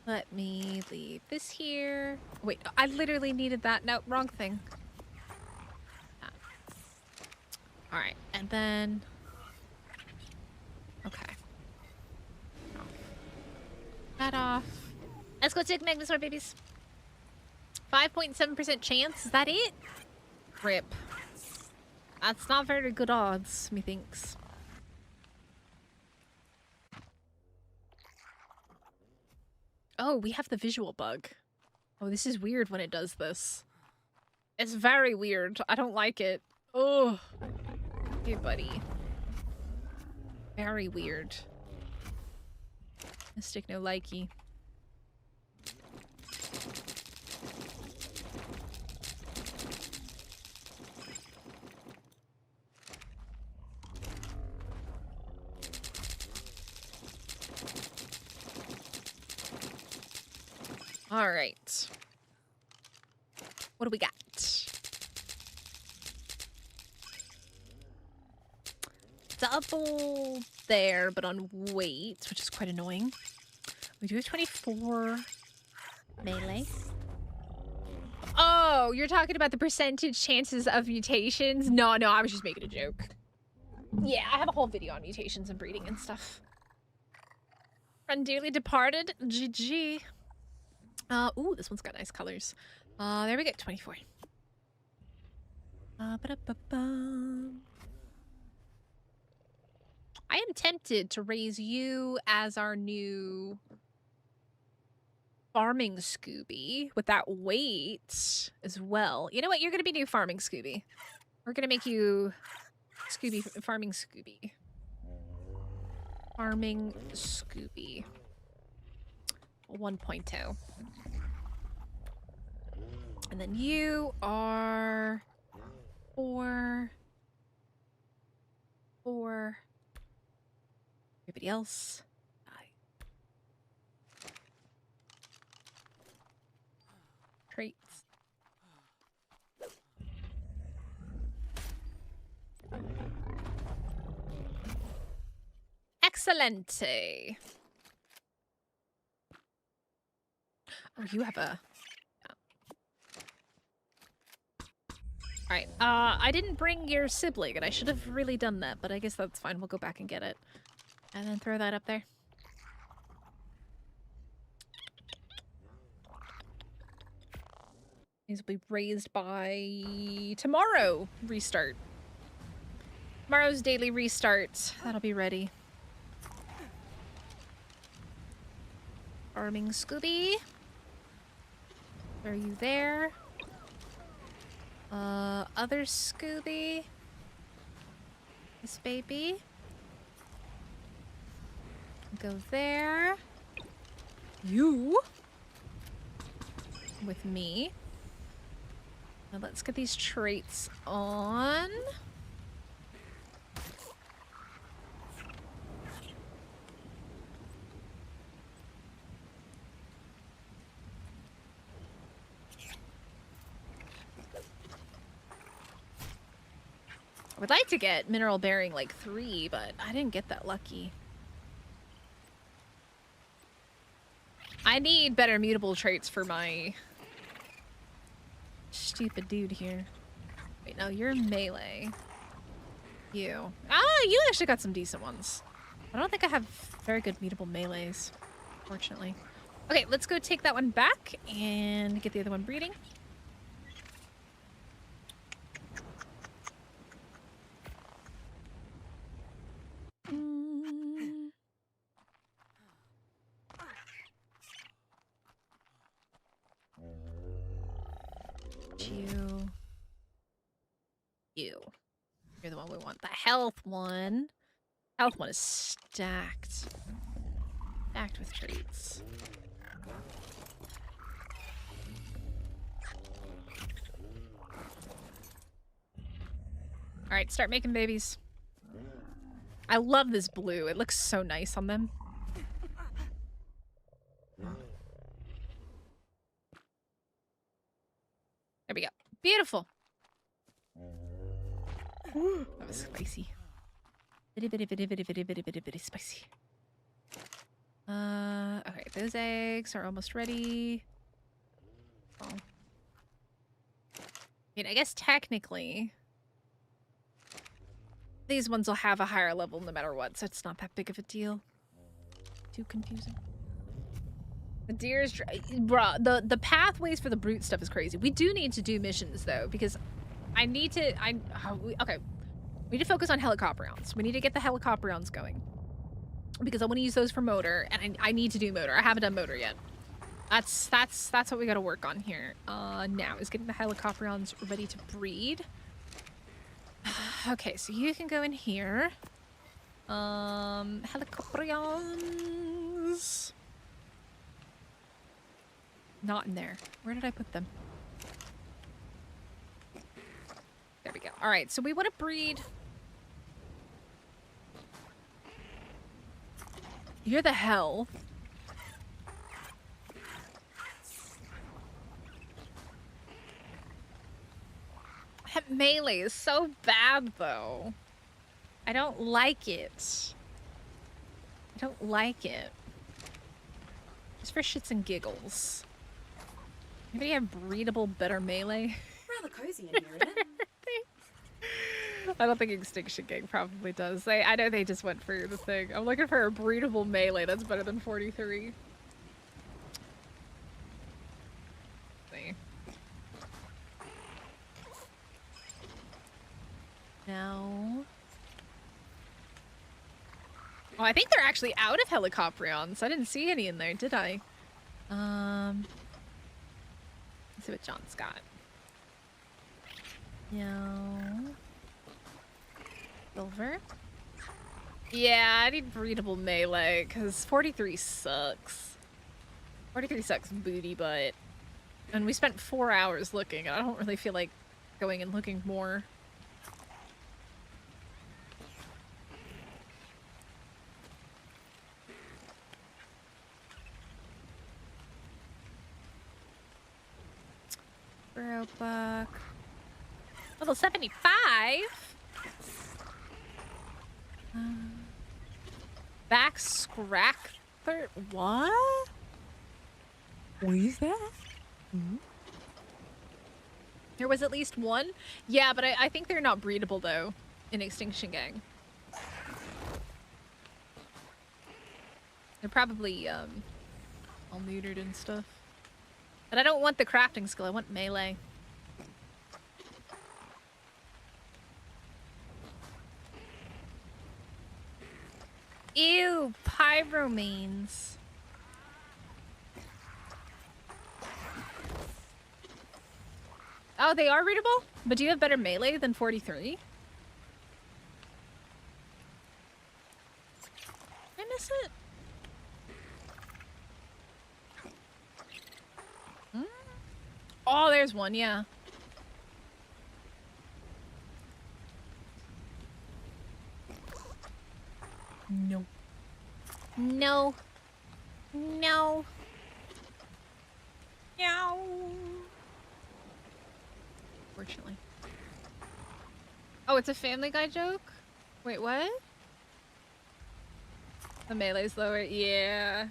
Let me leave this here. Wait, I literally needed that. No, wrong thing. Ah. All right, and then... Okay. That off. Let's go take Magnusor, babies. 5.7% chance. Is that it? Rip. That's not very good odds, methinks. Oh, we have the visual bug. Oh, this is weird when it does this. It's very weird. I don't like it. Oh. Hey, buddy. Very weird. Mystic no likey. All right. What do we got? Double there, but on weight, which is quite annoying. We do have 24 melee. Oh, you're talking about the percentage chances of mutations? No, I was just making a joke. Yeah, I have a whole video on mutations and breeding and stuff. Friend dearly departed. GG. Ooh, this one's got nice colors. There we go, 24. Ba-da-ba-bum. I am tempted to raise you as our new farming Scooby with that weight as well. You know what? You're going to be new farming Scooby. We're going to make you farming Scooby. Farming Scooby. 1.0. And then you are 4. Everybody else. 5. Traits. Excelente. Oh, you have a... Alright, I didn't bring your sibling, and I should have really done that, but I guess that's fine. We'll go back and get it. And then throw that up there. These will be raised by tomorrow restart. Tomorrow's daily restart. That'll be ready. Farming Scooby. Are you there? Other Scooby. This baby. Go there. You. With me. Now let's get these traits on. I would like to get mineral bearing like 3, but I didn't get that lucky. I need better mutable traits for my stupid dude here. Wait, no, you're melee. You. Ah, you actually got some decent ones. I don't think I have very good mutable melees, fortunately. Okay, let's go take that one back and get the other one breeding. You. You're the one we want. The health one. Health one is stacked. Stacked with treats. Alright, start making babies. I love this blue. It looks so nice on them. There we go. Beautiful. Ooh, that was spicy. Bitty spicy. Okay, those eggs are almost ready. Oh. I mean, I guess technically these ones will have a higher level no matter what, so it's not that big of a deal. Too confusing. The deer's bruh, the pathways for the brute stuff is crazy. We do need to do missions though, because I need to okay. We need to focus on helicopterions. We need to get the helicopterions going. Because I want to use those for motor, and I need to do motor. I haven't done motor yet. That's what we gotta work on here. Now is getting the helicopterions ready to breed. Okay, so you can go in here. Helicopterions. Not in there. Where did I put them? There we go. All right, so we want to breed. You're the hell. That melee is so bad, though. I don't like it. I don't like it. Just for shits and giggles. Anybody have breedable better melee? Rather cozy in here, isn't it? I don't think Extinction Gang probably does. I know they just went for the thing. I'm looking for a breedable melee that's better than 43. See. No. Oh, I think they're actually out of helicopterions. I didn't see any in there, did I? Let's see what John's got. No. Silver. Yeah, I need breedable melee, because 43 sucks. 43 sucks booty butt. And we spent 4 hours looking, and I don't really feel like going and looking more. Roebuck. Level 75? Back scrack. What? What is that? There was at least one? Yeah, but I think they're not breedable, though, in Extinction Gang. They're probably, all neutered and stuff. But I don't want the crafting skill, I want melee. Ew, pyromanes. Oh, they are readable? But do you have better melee than 43? I miss it. Hmm? Oh, there's one, yeah. No. No. No. No. Fortunately. Oh, it's a Family Guy joke? Wait, what? The melee's lower? Yeah.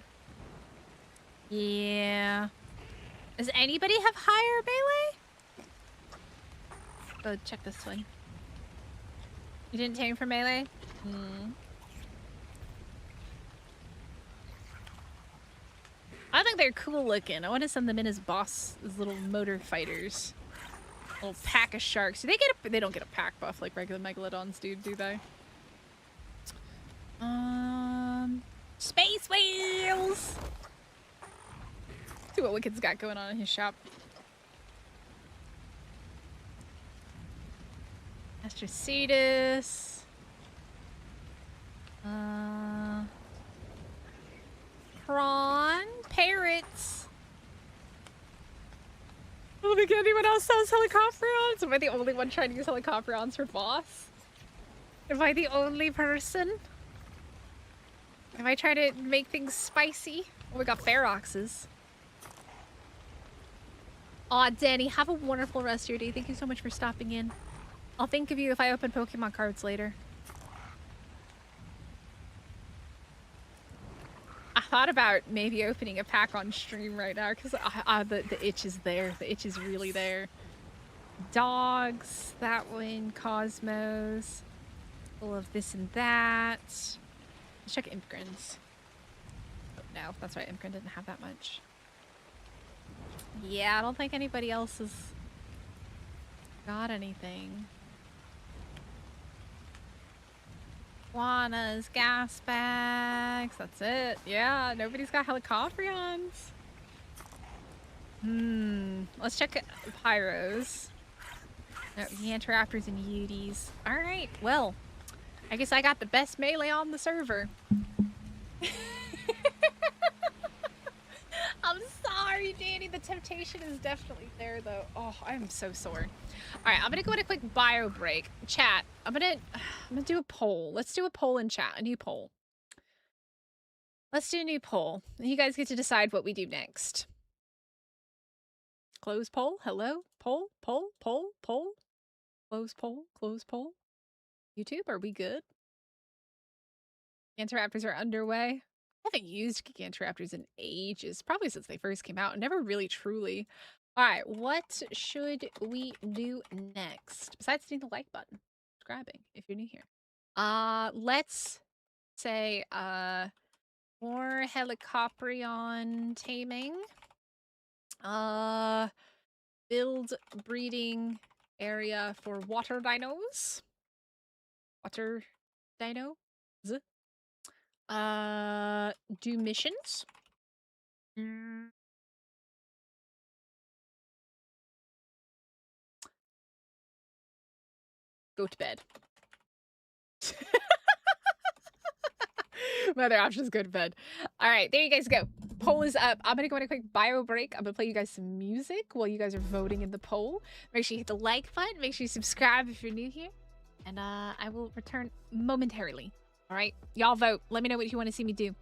Yeah. Does anybody have higher melee? Go check this one. You didn't tame for melee? Hmm. I think they're cool looking. I want to send them in as boss, as little motor fighters. A little pack of sharks. Do they get a, they don't get a pack buff like regular megalodons do they? Space whales! See what Wicked's got going on in his shop. Astrocetus. Prawn. Parrots. I don't think anyone else sells helicopterons. Am I the only one trying to use helicopterons for boss? Am I the only person? Am I trying to make things spicy? Oh, we got feroxes. Aw, Danny, have a wonderful rest of your day. Thank you so much for stopping in. I'll think of you if I open Pokemon cards later. I thought about maybe opening a pack on stream right now because the itch is there. The itch is really there. Dogs, that one, Cosmos, all of this and that. Let's check Imgrins. Oh, no, that's right. Imgrin didn't have that much. Yeah, I don't think anybody else has got anything. Iguanas, gas bags, that's it. Yeah, nobody's got helicopterions. Let's check pyros. No, Yanteraptors and Uties. Alright, well, I guess I got the best melee on the server. I'm sorry, Danny. The temptation is definitely there, though. Oh, I'm so sore. All right, I'm gonna go on a quick bio break. Chat, I'm gonna do a poll. Let's do a poll in chat. A new poll. Let's do a new poll. You guys get to decide what we do next. Close poll. Hello. Poll. Poll. Poll. Poll. Close poll. Close poll. YouTube, are we good? Gigantoraptors are underway. I haven't used Gigantoraptors in ages, probably since they first came out. Never really truly. All right, what should we do next? Besides hitting the like button, subscribing if you're new here. Let's say more Helicoprion taming. Build breeding area for water dinos. Water dino. Do missions. Go to bed. My other option is go to bed. All right, there you guys go. Poll is up. I'm gonna go on a quick bio break. I'm gonna play you guys some music while you guys are voting in the poll. Make sure you hit the like button. Make sure you subscribe if you're new here. And I will return momentarily. All right, y'all vote. Let me know what you want to see me do.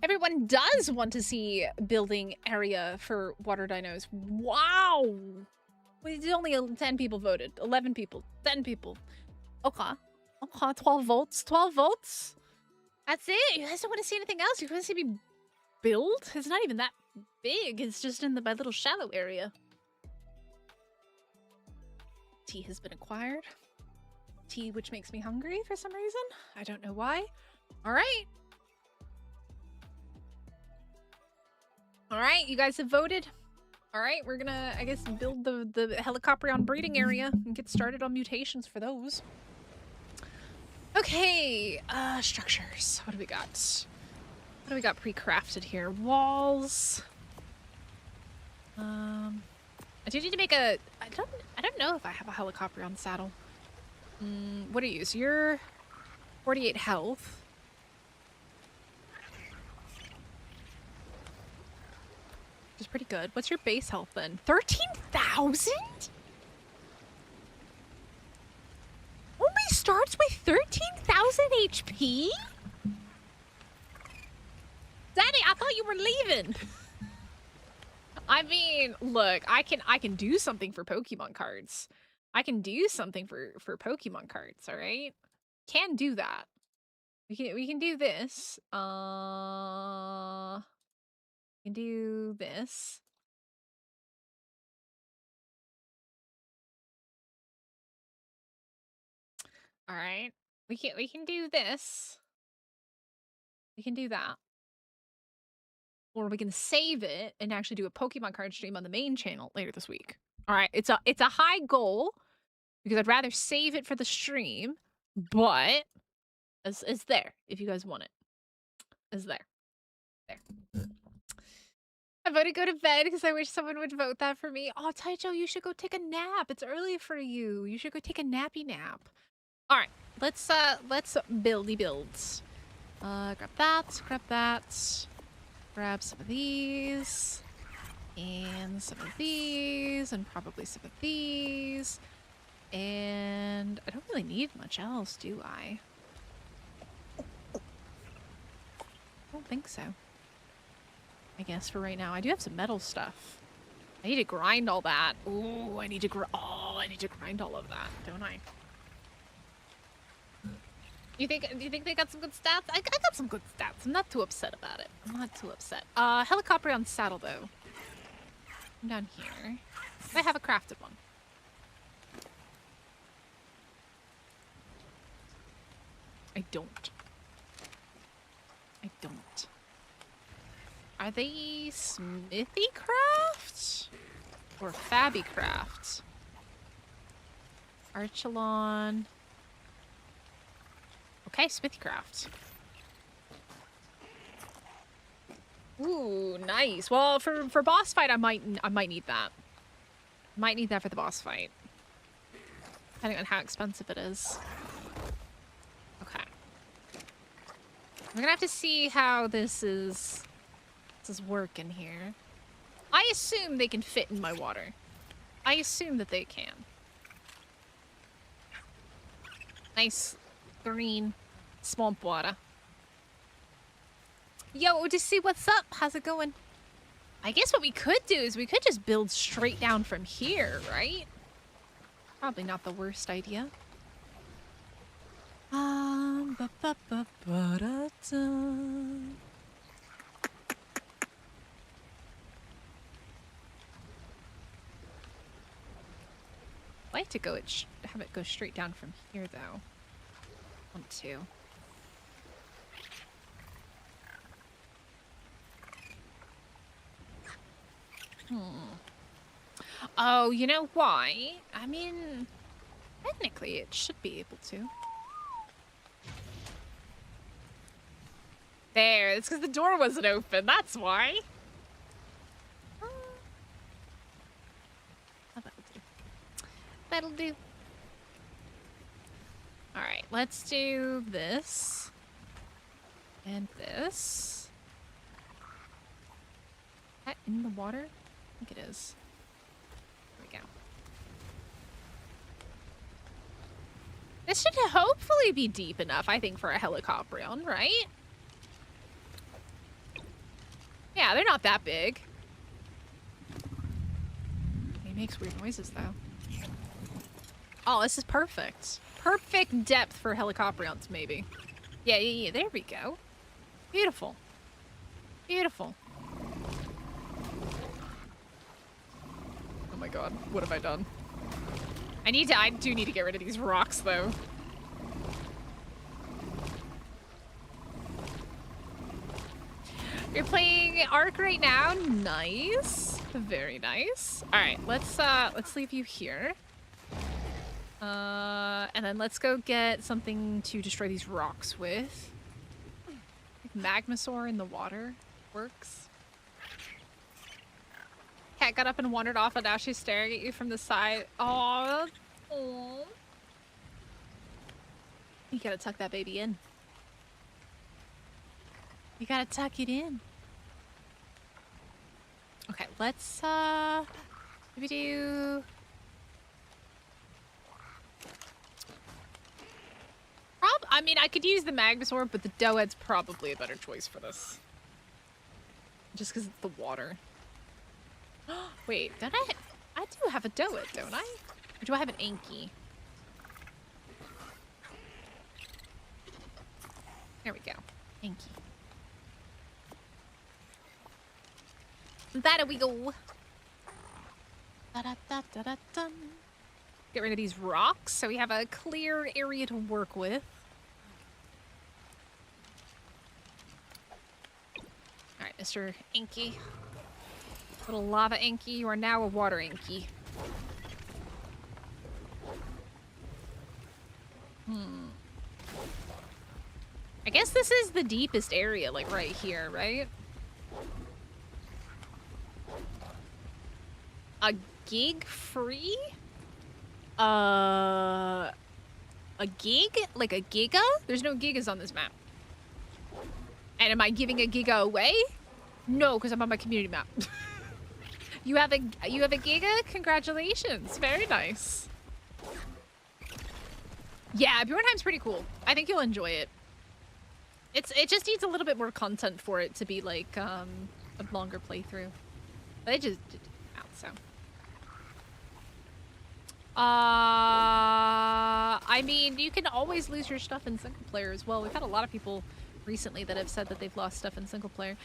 Everyone does want to see building area for water dinos. Wow! Only 10 people voted. 11 people. 10 people. Okay. Okay, 12 votes. 12 votes? That's it? You guys don't want to see anything else? You want to see me build? It's not even that big. It's just in my little shallow area. Tea has been acquired. Tea which makes me hungry for some reason. I don't know why. Alright. Alright, you guys have voted. Alright, we're gonna, I guess, build the Helicoprion breeding area and get started on mutations for those. Okay, structures. What do we got? What do we got pre-crafted here? Walls. I do need to make a, I don't know if I have a Helicoprion saddle. What are you? So you're 48 health. Which is pretty good. What's your base health then? 13,000? Only starts with 13,000 HP? Daddy, I thought you were leaving. I mean, look, I can do something for Pokemon cards. I can do something for Pokemon cards, all right? Can do that. We can do this. We can do this. All right. We can do this. We can do that. Or we can save it and actually do a Pokemon card stream on the main channel later this week. All right, it's a high goal because I'd rather save it for the stream, but it's there if you guys want it. It's there. There. I voted go to bed because I wish someone would vote that for me. Oh, Taicho, you should go take a nap. It's early for you. You should go take a nappy nap. All right, let's buildy builds. Grab that, grab that. Grab some of these, and some of these, and probably some of these. And I don't really need much else, do I? I don't think so. I guess for right now. I do have some metal stuff. I need to grind all that. Ooh, I need to grind all of that, don't I? Do you think they got some good stats? I got some good stats. I'm not too upset about it. I'm not too upset. Helicoprion saddle though. I'm down here. I have a crafted one. I don't. I don't. Are they smithy craft? Or fabby craft? Archelon. Okay, smithycraft. Ooh, nice. Well, for boss fight, I might need that. Might need that for the boss fight, depending on how expensive it is. Okay, we're gonna have to see how this is working here. I assume they can fit in my water. I assume that they can. Nice green swamp water. Yo, just see what's up. How's it going? I guess what we could do is we could just build straight down from here, right? Probably not the worst idea. I'd like to go have it go straight down from here though. Want to. Oh, you know why? I mean, technically it should be able to. There, it's because the door wasn't open, that's why. That'll do. That'll do. Alright, let's do this. And this. Is that in the water? I think it is. There we go. This should hopefully be deep enough, I think, for a Helicoprion, right? Yeah, they're not that big. He makes weird noises, though. Oh, this is perfect. Perfect depth for helicoprions, maybe. Yeah, yeah, yeah. There we go. Beautiful. Beautiful. Oh my god. What have I done? I do need to get rid of these rocks, though. You're playing Ark right now? Nice. Very nice. Alright, let's leave you here. And then let's go get something to destroy these rocks with. Magmasaur in the water works. Cat got up and wandered off, and now she's staring at you from the side. Aww. Aww. You gotta tuck that baby in. You gotta tuck it in. Okay, let's, maybe do... I mean, I could use the Magmasaur, but the Doed's probably a better choice for this. Just because it's the water. Wait, don't I do have a Doed, don't I? Or do I have an Anki? There we go. Anki. There we go. Da-da-da-da-da-dun. Get rid of these rocks so we have a clear area to work with. Alright, Mr. Inky. Little lava Inky, you are now a water Inky. I guess this is the deepest area, like right here, right? A gig free? A gig? Like a giga? There's no gigas on this map. And am I giving a giga away? No, because I'm on my community map. You have a giga? Congratulations. Very nice. Yeah, Bjornheim's pretty cool. I think you'll enjoy it. It just needs a little bit more content for it to be like a longer playthrough. But it just did out, so. I mean, you can always lose your stuff in single player as well. We've had a lot of people recently that have said that they've lost stuff in single player.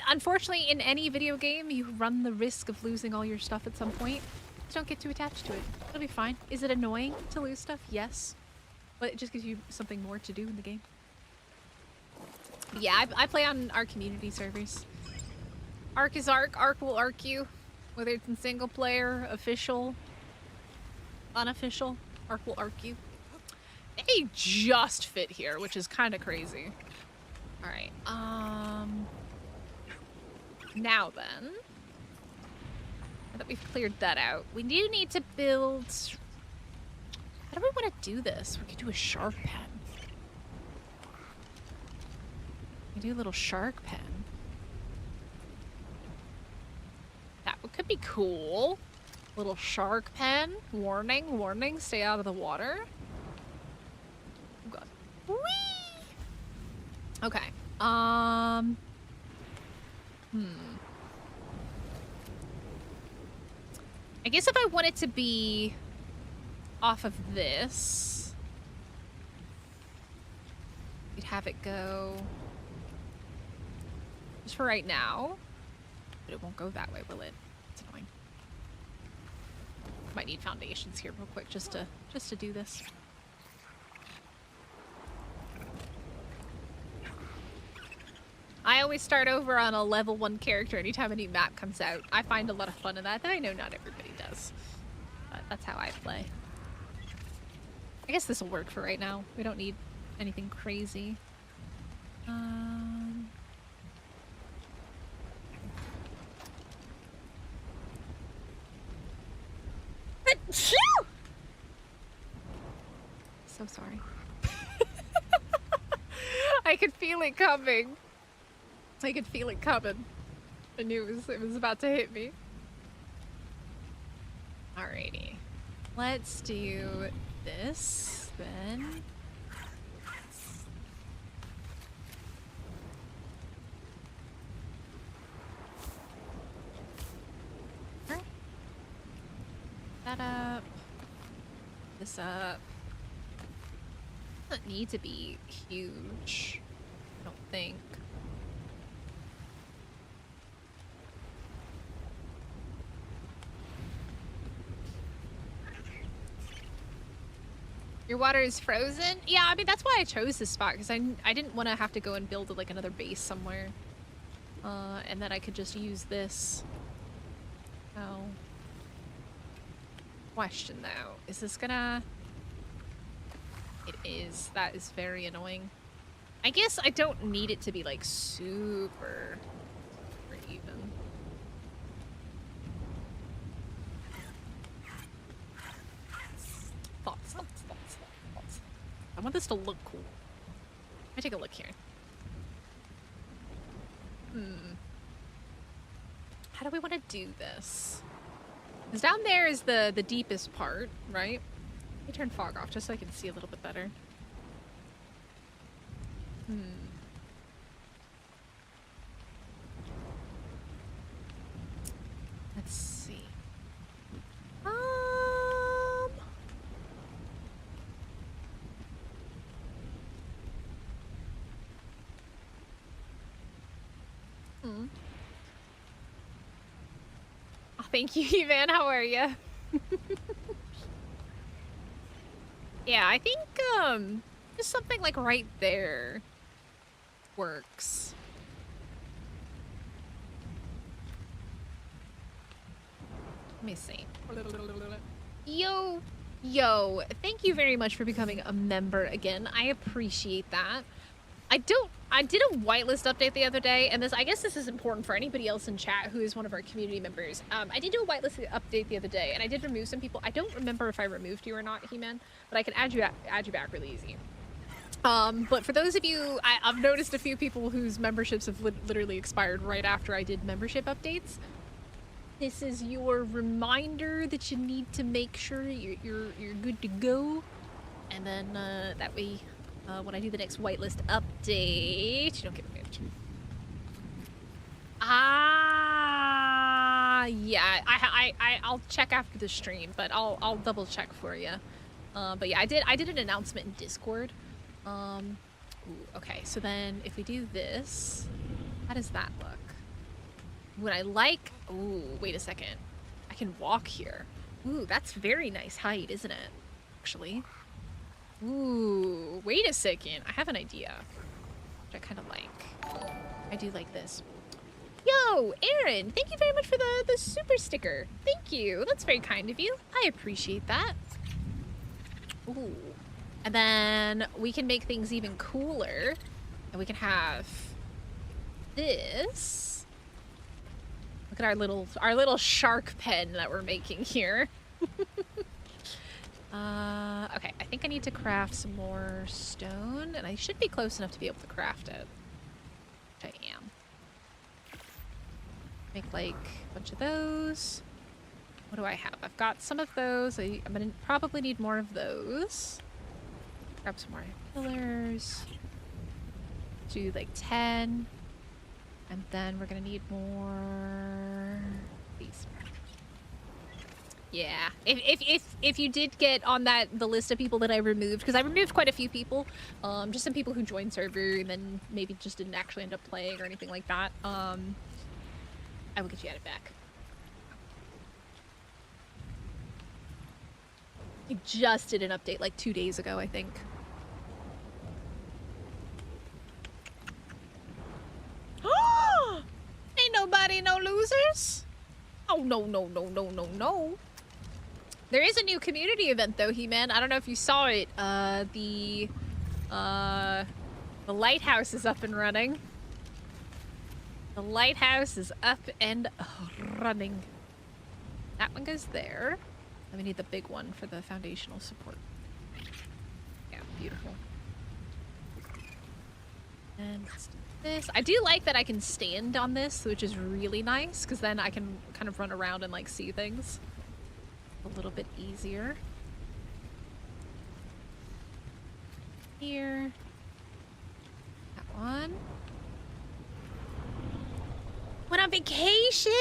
Unfortunately, in any video game, you run the risk of losing all your stuff at some point. Just don't get too attached to it. It'll be fine. Is it annoying to lose stuff? Yes. But it just gives you something more to do in the game. But yeah, I play on our community servers. Ark is Ark. Ark will arc you. Whether it's in single player, official, unofficial, Ark will arc you. They just fit here, which is kind of crazy. Alright, now then, now that we've cleared that out, we do need to build... How do we want to do this? We could do a shark pen. We do a little shark pen. That could be cool. Little shark pen. Warning, warning, stay out of the water. Oh god. Whee! Okay. I guess if I want it to be off of this, we'd have it go just for right now, but it won't go that way, will it? It's annoying. Might need foundations here real quick just to do this. I always start over on a level 1 character anytime a new map comes out. I find a lot of fun in that. I know not everybody does, but that's how I play. I guess this will work for right now. We don't need anything crazy. So sorry. I could feel it coming. I could feel it coming. I knew it was about to hit me. Alrighty. Let's do this then. that up. This up. Doesn't need to be huge, I don't think. Your water is frozen? Yeah, I mean, that's why I chose this spot, because I didn't want to have to go and build, like, another base somewhere. And then I could just use this. Oh. Question, though. Is this gonna... It is. That is very annoying. I guess I don't need it to be, like, super even. Thoughts. I want this to look cool. Let me take a look here. How do we want to do this? Because down there is the deepest part, right? Let me turn fog off just so I can see a little bit better. Let's see. Oh, thank you, Evan. How are you? Yeah, I think just something like right there works. Let me see. Yo, thank you very much for becoming a member again. I appreciate that. I did a whitelist update the other day, and I guess this is important for anybody else in chat who is one of our community members. I did do a whitelist update the other day, and I did remove some people. I don't remember if I removed you or not, He-Man, but I can add you back really easy. But for those of you, I've noticed a few people whose memberships have literally expired right after I did membership updates. This is your reminder that you need to make sure you're good to go, and then that way. When I do the next whitelist update, you don't get removed. Yeah, I'll check after the stream, but I'll double check for you. But yeah, I did an announcement in Discord. Ooh, okay, so then if we do this, how does that look? Would I like? Ooh, wait a second. I can walk here. Ooh, that's very nice height, isn't it? Actually. Ooh, wait a second. I have an idea, which I kind of like. I do like this. Yo, Aaron, thank you very much for the super sticker. Thank you. That's very kind of you. I appreciate that. Ooh. And then we can make things even cooler. And we can have this. Look at our little shark pen that we're making here. Okay, I think I need to craft some more stone, and I should be close enough to be able to craft it. Which I am. Make, like, a bunch of those. What do I have? I've got some of those. I'm gonna probably need more of those. Grab some more pillars. Do, like, 10. And then we're gonna need more... these. Yeah, if you did get on the list of people that I removed, because I removed quite a few people, just some people who joined server and then maybe just didn't actually end up playing or anything like that, I will get you added back. I just did an update like 2 days ago, I think. Ain't nobody no losers. Oh, no. There is a new community event, though, He-Man. I don't know if you saw it. The lighthouse is up and running. The lighthouse is up and running. That one goes there. And we need the big one for the foundational support. Yeah, beautiful. And let's do this. I do like that I can stand on this, which is really nice, because then I can kind of run around and, like, see things a little bit easier. Here. That one. Went on vacation?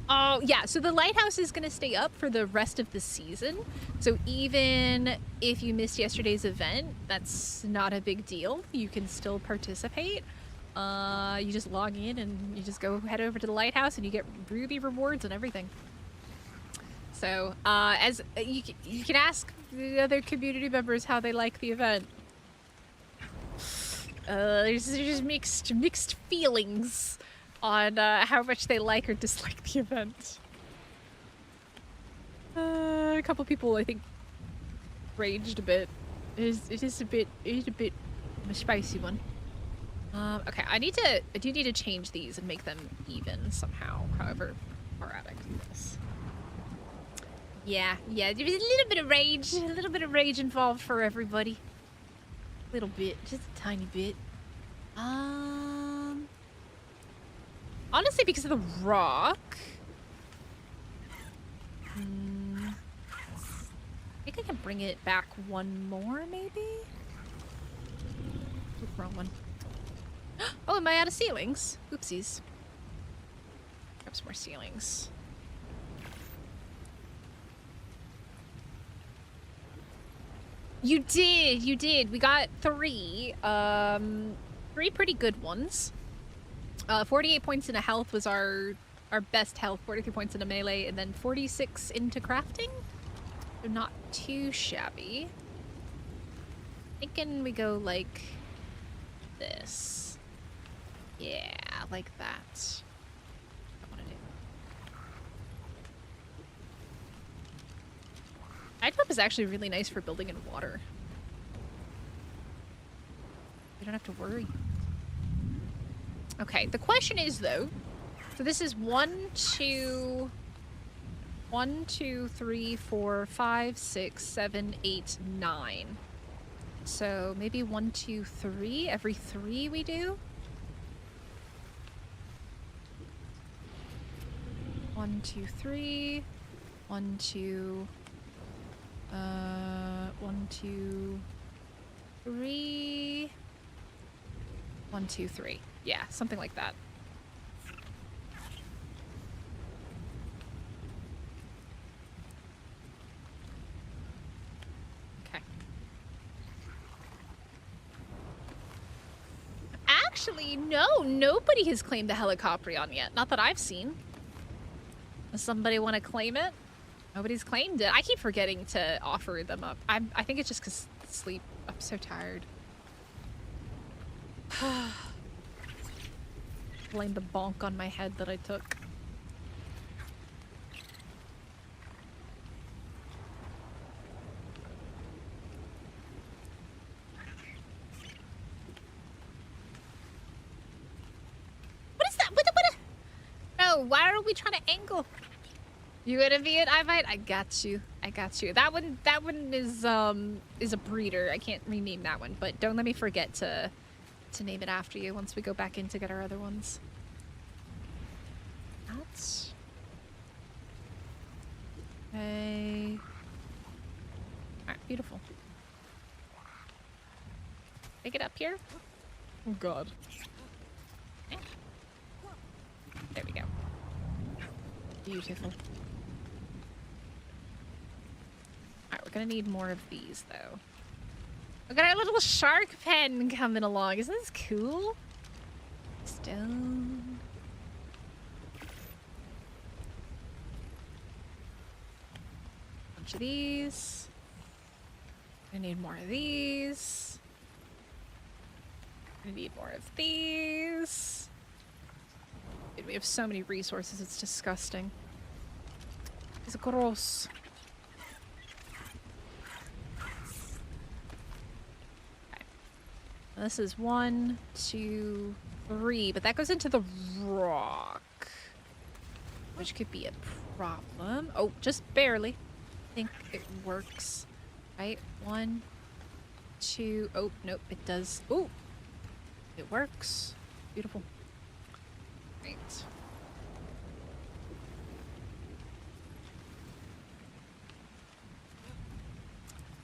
Oh, yeah. So the lighthouse is going to stay up for the rest of the season. So even if you missed yesterday's event, that's not a big deal. You can still participate. You just log in and you just go head over to the lighthouse and you get ruby rewards and everything. So, as you can ask the other community members how they like the event. There's mixed feelings on how much they like or dislike the event. A couple people, I think, raged a bit. It is a bit of a spicy one. Okay, I do need to change these and make them even somehow. However, sporadic this. Yeah, there was a little bit of rage involved for everybody. A little bit, just a tiny bit. Honestly, because of the rock. I think I can bring it back one more, maybe? Oop, wrong one. Oh, am I out of ceilings? Oopsies. Grab some more ceilings. You did. We got 3. 3 pretty good ones. 48 points into health was our best health, 43 points into melee, and then 46 into crafting. So not too shabby. Thinking we go like this. Yeah, like that. I want to do. Itemap is actually really nice for building in water. You don't have to worry. Okay, the question is though, so this is 1, 2, 3, 4, 5, 6, 7, 8, 9. So maybe 1, 2, 3. Every 3 we do. 1, 2, 3. 1, 2. 1, 2, 3. 1, 2, 3. Yeah, something like that. Okay. Actually, no, nobody has claimed the Helicoprion yet. Not that I've seen. Does somebody want to claim it? Nobody's claimed it. I keep forgetting to offer them up. I think it's just because sleep. I'm so tired. Blame the bonk on my head that I took. What is that? What? No, why are we trying to angle? You gonna be it? I might. I got you. That one is a breeder. I can't rename that one, but don't let me forget to name it after you once we go back in to get our other ones. That's okay. Alright, beautiful. Take it up here. Oh god. Okay. There we go. Beautiful. Alright, we're gonna need more of these though. Look at our little shark pen coming along. Isn't this cool? Stone. Bunch of these. I need more of these. I need more of these. Dude, we have so many resources, it's disgusting. It's gross. This is 1, 2, 3, but that goes into the rock, which could be a problem. Oh, just barely. I think it works. Right? 1, 2. Oh, nope, it does. Oh, it works. Beautiful. Right.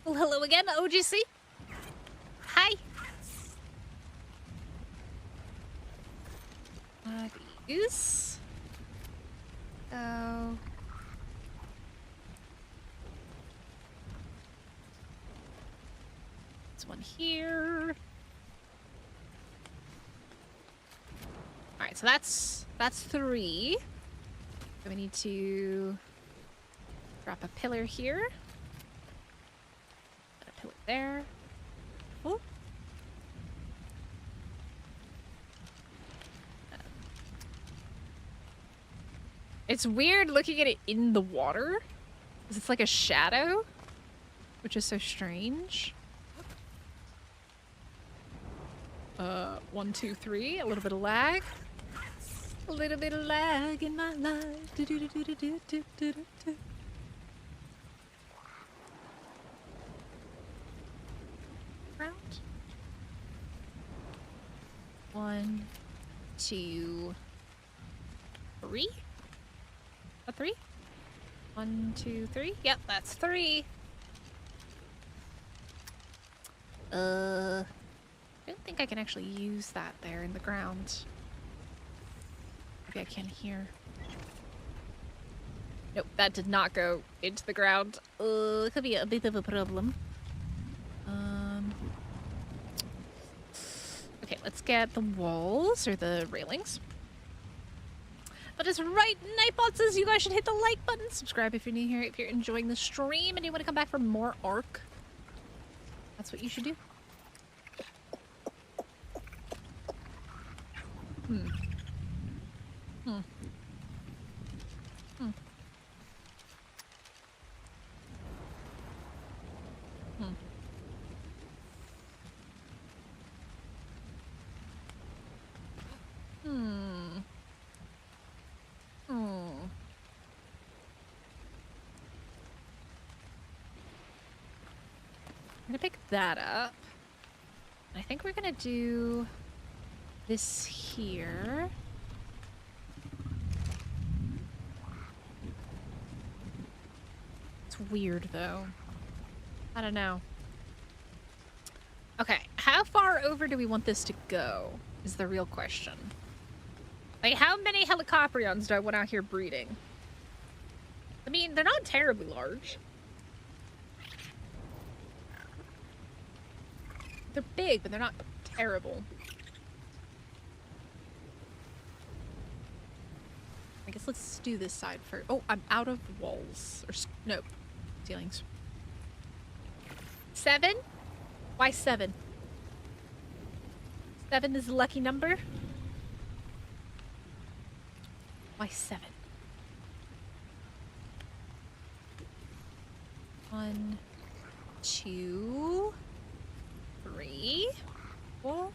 Well, hello again, OGC. Hi. These. go. This one here. All right, so that's 3. So we need to drop a pillar here. Put a pillar there. Oh. It's weird looking at it in the water, because it's like a shadow, which is so strange. 1, 2, 3, a little bit of lag. A little bit of lag in my life. Do, do, do, do, do, do, do, do, do. Round. 1, 2, 3. A 3? 1, 2, 3. Yep, that's 3. I don't think I can actually use that there in the ground. Maybe I can here. Nope, that did not go into the ground. It could be a bit of a problem. Okay, let's get the walls or the railings. That is right. Nightbot says you guys should hit the like button. Subscribe if you're new here. If you're enjoying the stream and you want to come back for more Ark, that's what you should do. Hmm. Hmm. Hmm. Hmm. Hmm. Hmm. I'm gonna pick that up. I think we're gonna do this here. It's weird though. I don't know. Okay, how far over do we want this to go is the real question. Like, how many helicoprions do I want out here breeding? I mean, they're not terribly large. They're big, but they're not terrible. I guess let's do this side first. Oh, I'm out of walls. Or, no, ceilings. 7? Why 7? 7 is the lucky number. Why 7? 1, 2, 3, 4.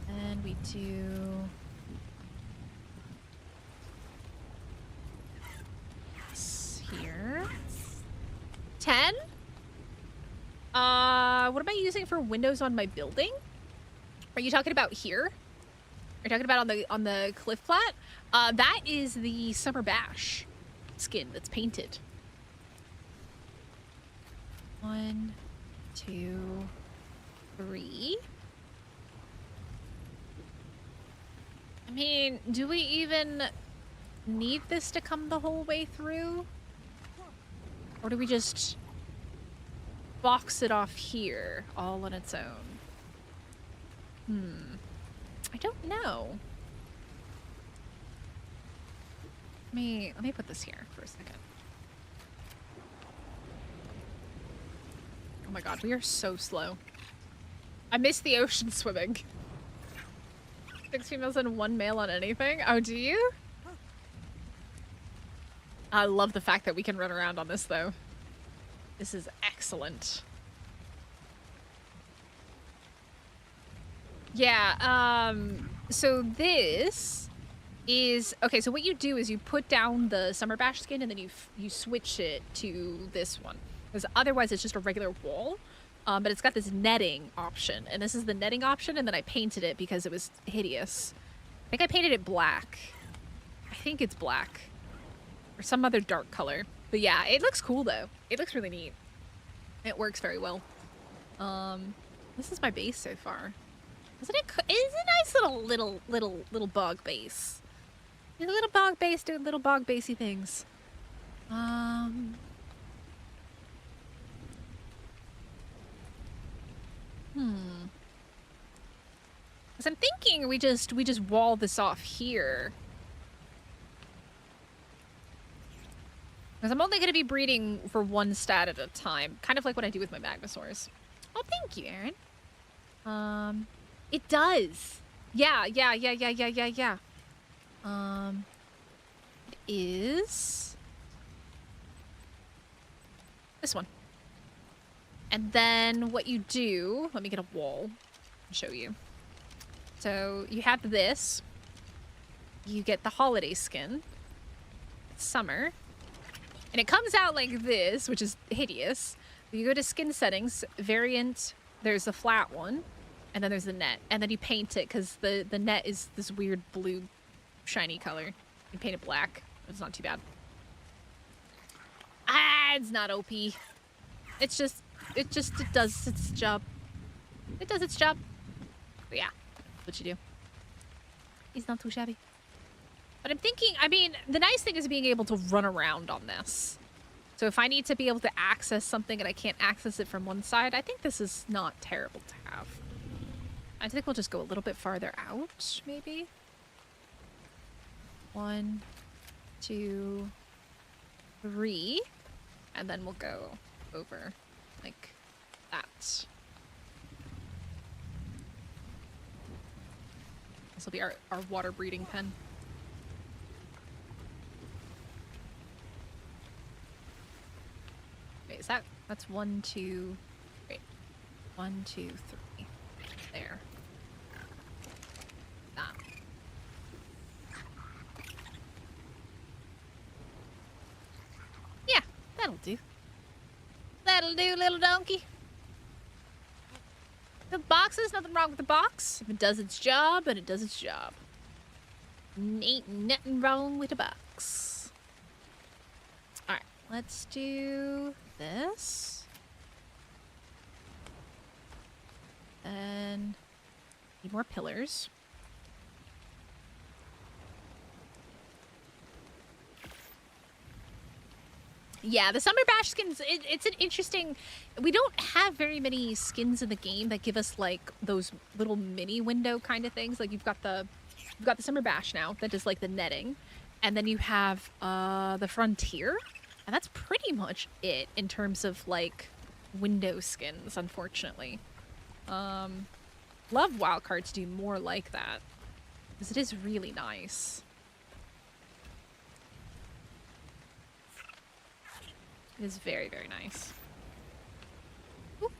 And we do this here. 10. What am I using for windows on my building? Are you talking about here? Are you talking about on the cliff flat? That is the summer bash skin that's painted. 1, 2, 3. I mean, do we even need this to come the whole way through? Or do we just box it off here all on its own? I don't know. Let me put this here for a second. Oh my god, we are so slow. I miss the ocean swimming. 6 females and 1 male on anything? Oh, do you? I love the fact that we can run around on this, though. This is excellent. Yeah, so this is... Okay, so what you do is you put down the summer bash skin and then you switch it to this one. Because otherwise it's just a regular wall. But it's got this netting option. And this is the netting option, and then I painted it because it was hideous. I think I painted it black. I think it's black. Or some other dark color. But yeah, it looks cool though. It looks really neat. It works very well. This is my base so far. Isn't it? It's a nice little bug base. A little bog base doing little bog basey things. Because I'm thinking we just wall this off here. Because I'm only going to be breeding for one stat at a time. Kind of like what I do with my magmasaurs. Oh, thank you, Aaron. It does. Yeah. It is this one. And then what you do, let me get a wall and show you. So you have this. You get the holiday skin. It's summer. And it comes out like this, which is hideous. You go to skin settings, variant, there's a flat one, and then there's the net. And then you paint it, because the net is this weird blue, shiny color. You paint it black. It's not too bad. Ah, it's not OP. It does its job. It does its job. But yeah, that's what you do. It's not too shabby. But I'm thinking, I mean, the nice thing is being able to run around on this. So if I need to be able to access something and I can't access it from one side, I think this is not terrible to have. I think we'll just go a little bit farther out, maybe. 1, 2, 3. And then we'll go over like that. This will be our water breeding pen. Wait, is that's 1, 2, wait. 1, 2, 3. There. That. Yeah, that'll do. That'll do, little donkey. The boxes, nothing wrong with the box. If it does its job, and it does its job. Ain't nothing wrong with the box. Alright, let's do this. And need more pillars. Yeah, the Summer Bash skins, it's an interesting... We don't have very many skins in the game that give us, like, those little mini window kind of things. Like, you've got the Summer Bash now that does, like, the netting. And then you have the Frontier. And that's pretty much it in terms of, like, window skins, unfortunately. Love wildcard to do more like that. Because it is really nice. It is very, very nice. Oop.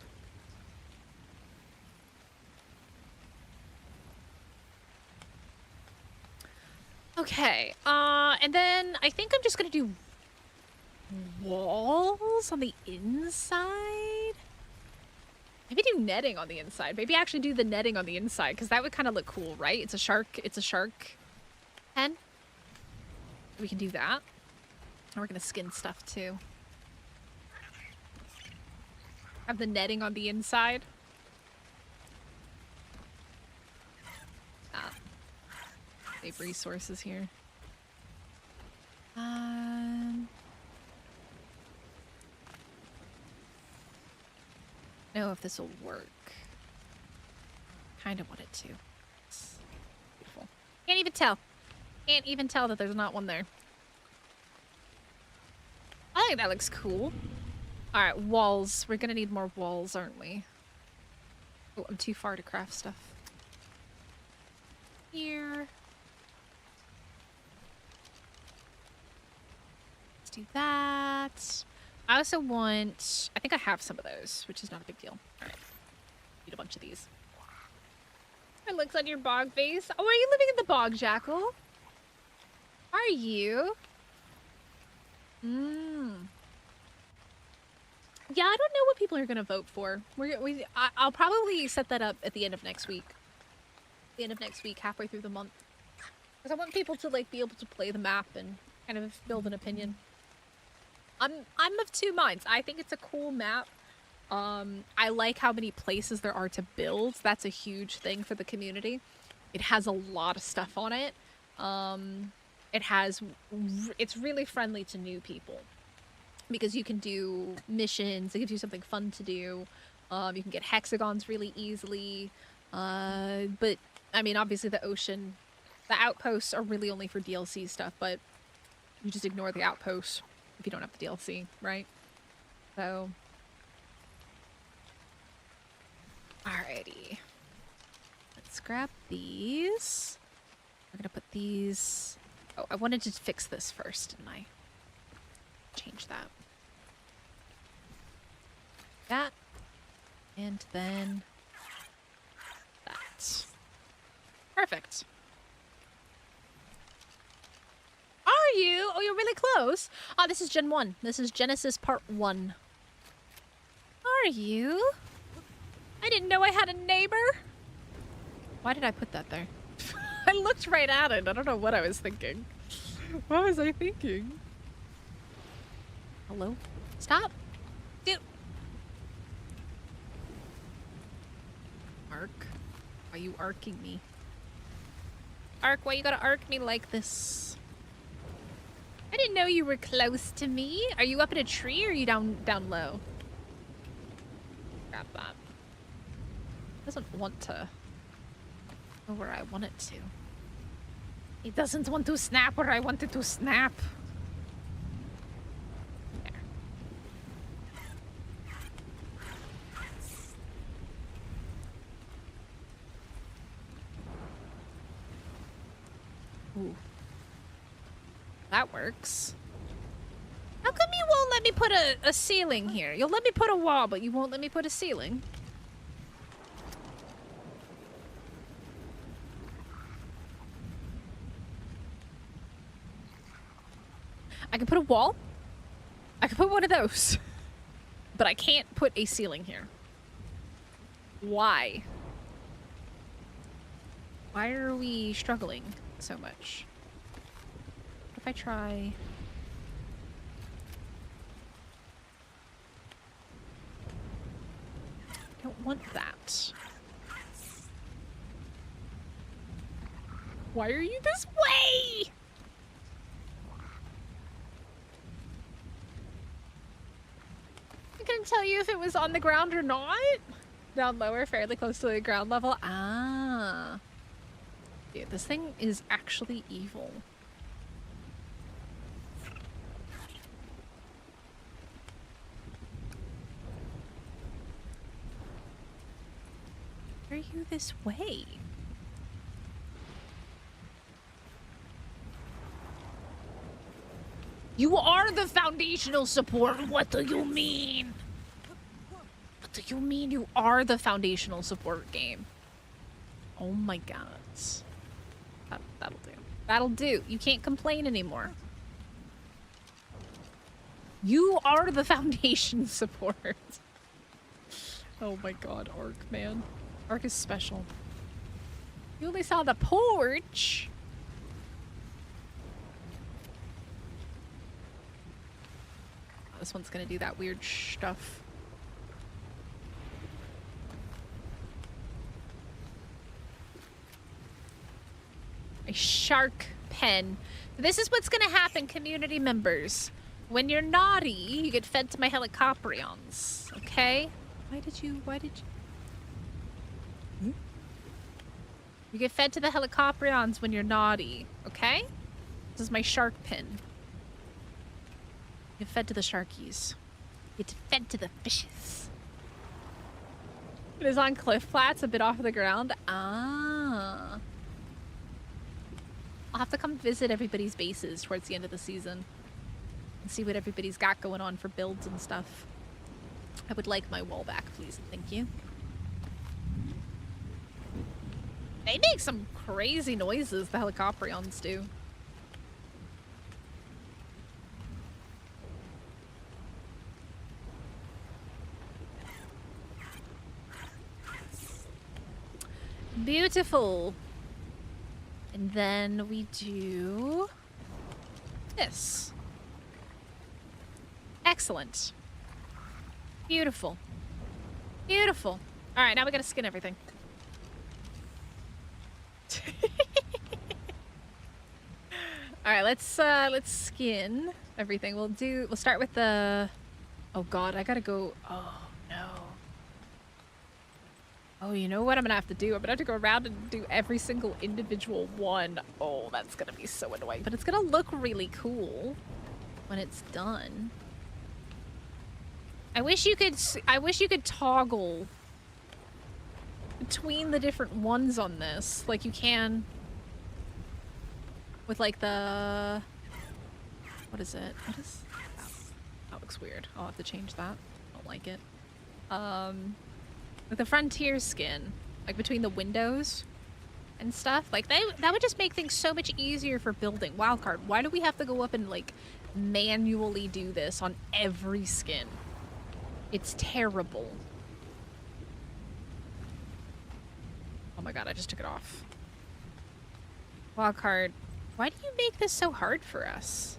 Okay, and then I think I'm just gonna do walls on the inside. Maybe do netting on the inside. Maybe actually do the netting on the inside, because that would kind of look cool, right? It's a shark pen. We can do that. And we're gonna skin stuff too. Have the netting on the inside. Save resources here. Know if this will work. Kind of want it to. It's beautiful. Can't even tell. Can't even tell that there's not one there. I think that looks cool. Alright, walls. We're gonna need more walls, aren't we? Oh, I'm too far to craft stuff. Here. Let's do that. I also want... I think I have some of those, which is not a big deal. Alright. Need a bunch of these. It looks on your bog base. Oh, are you living in the bog, Jackal? Are you? Yeah, I don't know what people are gonna vote for. I'll probably set that up at the end of next week. The end of next week, halfway through the month. Because I want people to like be able to play the map and kind of build an opinion. I'm of two minds. I think it's a cool map. I like how many places there are to build. That's a huge thing for the community. It has a lot of stuff on it. it's really friendly to new people because you can do missions. It gives you something fun to do. You can get hexagons really easily. But I mean, obviously the outposts are really only for DLC stuff, but you just ignore the outposts if you don't have the DLC, right? So, alrighty. Let's grab these. We're gonna put these... Oh, I wanted to fix this first, didn't I? Change that. That. And then... that. Perfect. Are you? Oh, you're really close. Oh, this is Gen 1. This is Genesis Part 1. Are you? I didn't know I had a neighbor. Why did I put that there? I looked right at it. I don't know what I was thinking. What was I thinking? Hello? Stop. Dude. Arc. Why are you arcing me? Arc, why you gotta arc me like this? I didn't know you were close to me. Are you up in a tree or are you down low? Grab that. It doesn't want to go where I want it to. It doesn't want to snap where I want it to snap. There. Ooh. That works. How come you won't let me put a ceiling here? You'll let me put a wall, but you won't let me put a ceiling. I can put a wall. I can put one of those. But I can't put a ceiling here. Why? Why are we struggling so much? What if I try... I don't want that. Why are you this way? I couldn't tell you if it was on the ground or not. Down lower, fairly close to the ground level. Ah. Dude, this thing is actually evil. Why are you this way? You are the foundational support. What do you mean? What do you mean you are the foundational support game? Oh my god. That'll do. That'll do. You can't complain anymore. You are the foundation support. Oh my god, Ark, man. Ark is special. You only saw the porch. Oh, this one's gonna do that weird stuff. A shark pen. This is what's gonna happen, community members. When you're naughty, you get fed to my helicoprions. Okay? Why did you... Hmm? You get fed to the helicoprions when you're naughty. Okay? This is my shark pen. You get fed to the sharkies. You get fed to the fishes. It is on cliff flats, a bit off the ground. Ah. I'll have to come visit everybody's bases towards the end of the season and see what everybody's got going on for builds and stuff. I would like my wall back, please. Thank you. They make some crazy noises, the helicoprions do. Beautiful. And then we do this. Excellent. Beautiful. Beautiful. All right, now we gotta skin everything. All right, let's skin everything. We'll start with the, oh God, I gotta go. Oh no. Oh, you know what I'm gonna have to do? I'm gonna have to go around and do every single individual one. Oh, that's gonna be so annoying, but it's gonna look really cool when it's done. I wish you could toggle between the different ones on this, like you can with like the, what is it? What is that looks weird. I'll have to change that. I don't like it. With the frontier skin, like between the windows and stuff, like that would just make things so much easier for building. Wildcard, why do we have to go up and like manually do this on every skin? It's terrible. Oh my God, I just took it off. Wildcard, why do you make this so hard for us?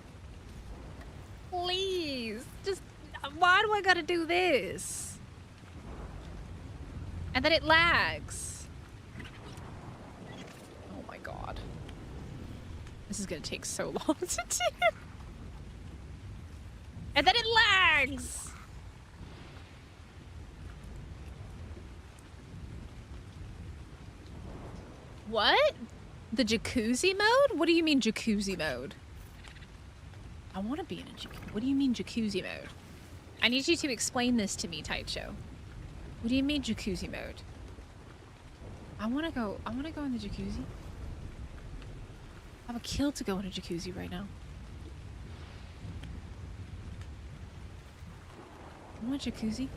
Please, just, why do I gotta do this? And then it lags. Oh my God. This is gonna take so long to do. And then it lags. What? The jacuzzi mode? What do you mean jacuzzi mode? I want to be in a jacuzzi. What do you mean jacuzzi mode? I need you to explain this to me, Taicho. What do you mean jacuzzi mode? I want to go in the jacuzzi. I would kill to go in a jacuzzi right now. I want a jacuzzi.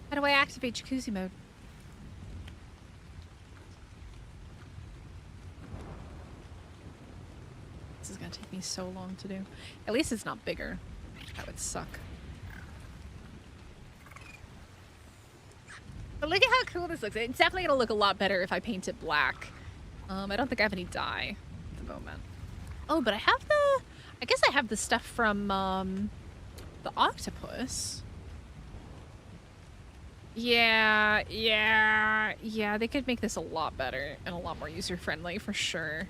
How do I activate jacuzzi mode? This is gonna take me so long to do. At least it's not bigger. That would suck. But look at how cool this looks. It's definitely gonna look a lot better if I paint it black. I don't think I have any dye at the moment. Oh, but I have the, I guess I have the stuff from the octopus. Yeah, they could make this a lot better and a lot more user-friendly for sure.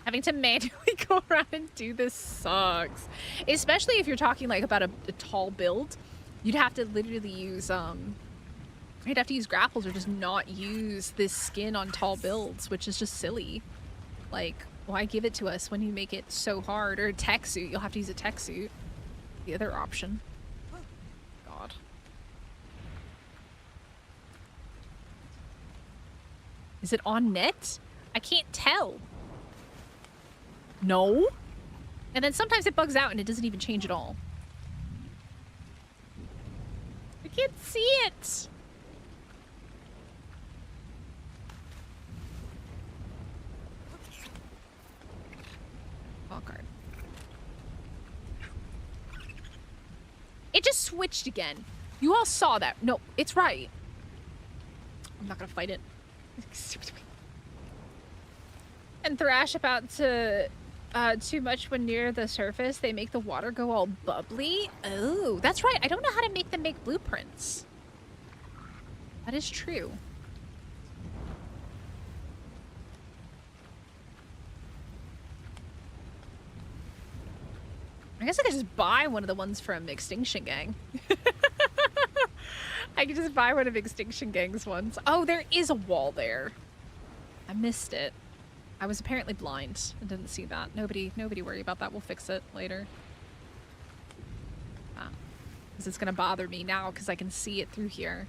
Having to manually go around and do this sucks. Especially if you're talking like about a tall build. You'd have to literally use you'd have to use grapples or just not use this skin on tall builds, which is just silly. Like, why give it to us when you make it so hard? Or a tech suit, you'll have to use a tech suit. The other option. God. Is it on net? I can't tell. No? And then sometimes it bugs out and it doesn't even change at all. I can't see it! Card. It just switched again. You all saw that. No, it's right. I'm not gonna fight it. And thrash about to too much when near the surface. They make the water go all bubbly. Oh, that's right. I don't know how to make them make blueprints. That is true. I guess I could just buy one of the ones from Extinction Gang. I could just buy one of Extinction Gang's ones. Oh, there is a wall there. I missed it. I was apparently blind and didn't see that. Nobody worry about that. We'll fix it later. Ah, because it's gonna bother me now because I can see it through here.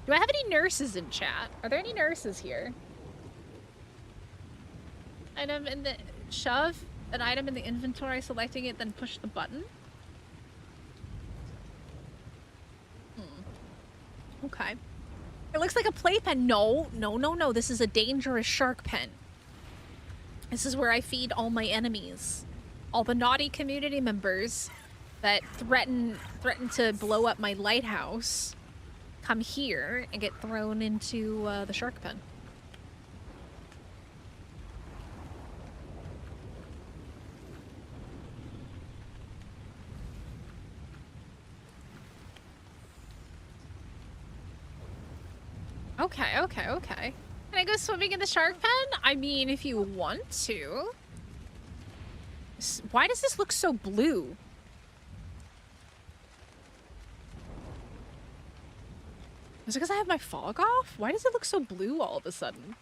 Do I have any nurses in chat? Are there any nurses here? Item in the... Shove an item in the inventory, selecting it, then push the button? Okay. It looks like a playpen. No. This is a dangerous shark pen. This is where I feed all my enemies. All the naughty community members that threaten to blow up my lighthouse come here and get thrown into the shark pen. Okay, okay, okay. Can I go swimming in the shark pen? I mean, if you want to. Why does this look so blue? Is it because I have my fog off? Why does it look so blue all of a sudden?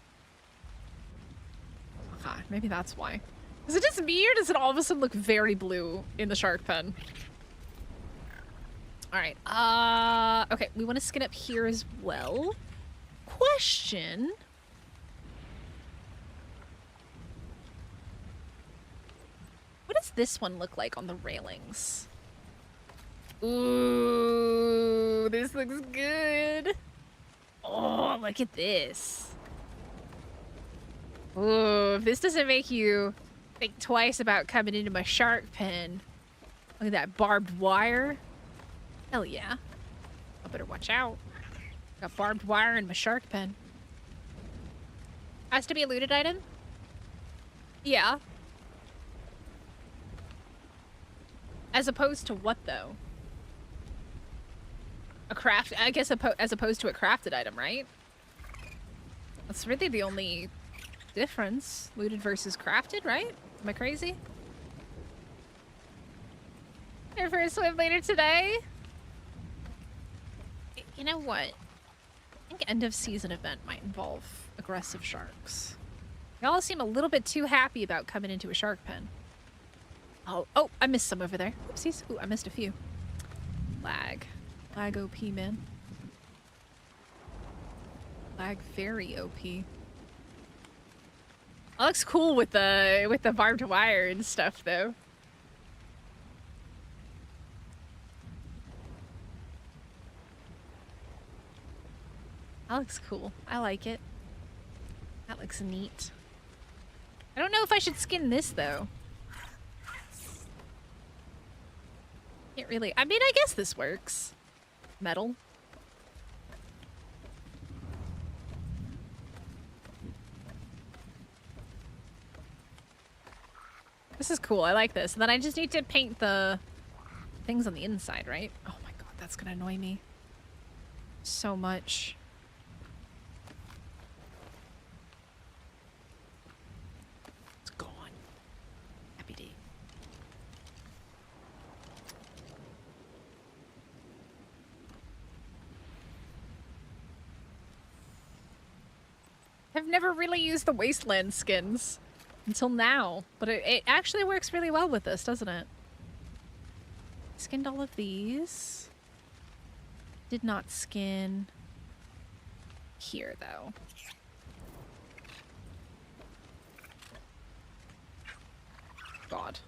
Okay, maybe that's why. Is it just me or does it all of a sudden look very blue in the shark pen? All right, okay, we want to skin up here as well. Question. What does this one look like on the railings? Ooh, this looks good. Oh, look at this. Ooh, if this doesn't make you think twice about coming into my shark pen. Look at that barbed wire. Hell yeah. I better watch out. Got barbed wire in my shark pen. Has to be a looted item? Yeah. As opposed to what, though? A craft, I guess, as opposed to a crafted item, right? That's really the only difference. Looted versus crafted, right? Am I crazy? Here for a swim later today? You know what? I think end of season event might involve aggressive sharks. Y'all seem a little bit too happy about coming into a shark pen. Oh, I missed some over there. Oopsies. Ooh, I missed a few. Lag. Lag OP, man. Lag very OP. That looks cool with the barbed wire and stuff, though. That looks cool. I like it. That looks neat. I don't know if I should skin this, though. Can't really. I mean, I guess this works. Metal. This is cool. I like this. And then I just need to paint the things on the inside, right? Oh my god, that's gonna annoy me so much. It's gone. Happy day. I've never really used the wasteland skins until now, but it actually works really well with this, doesn't it? Skinned all of these. Did not skin here, though. God.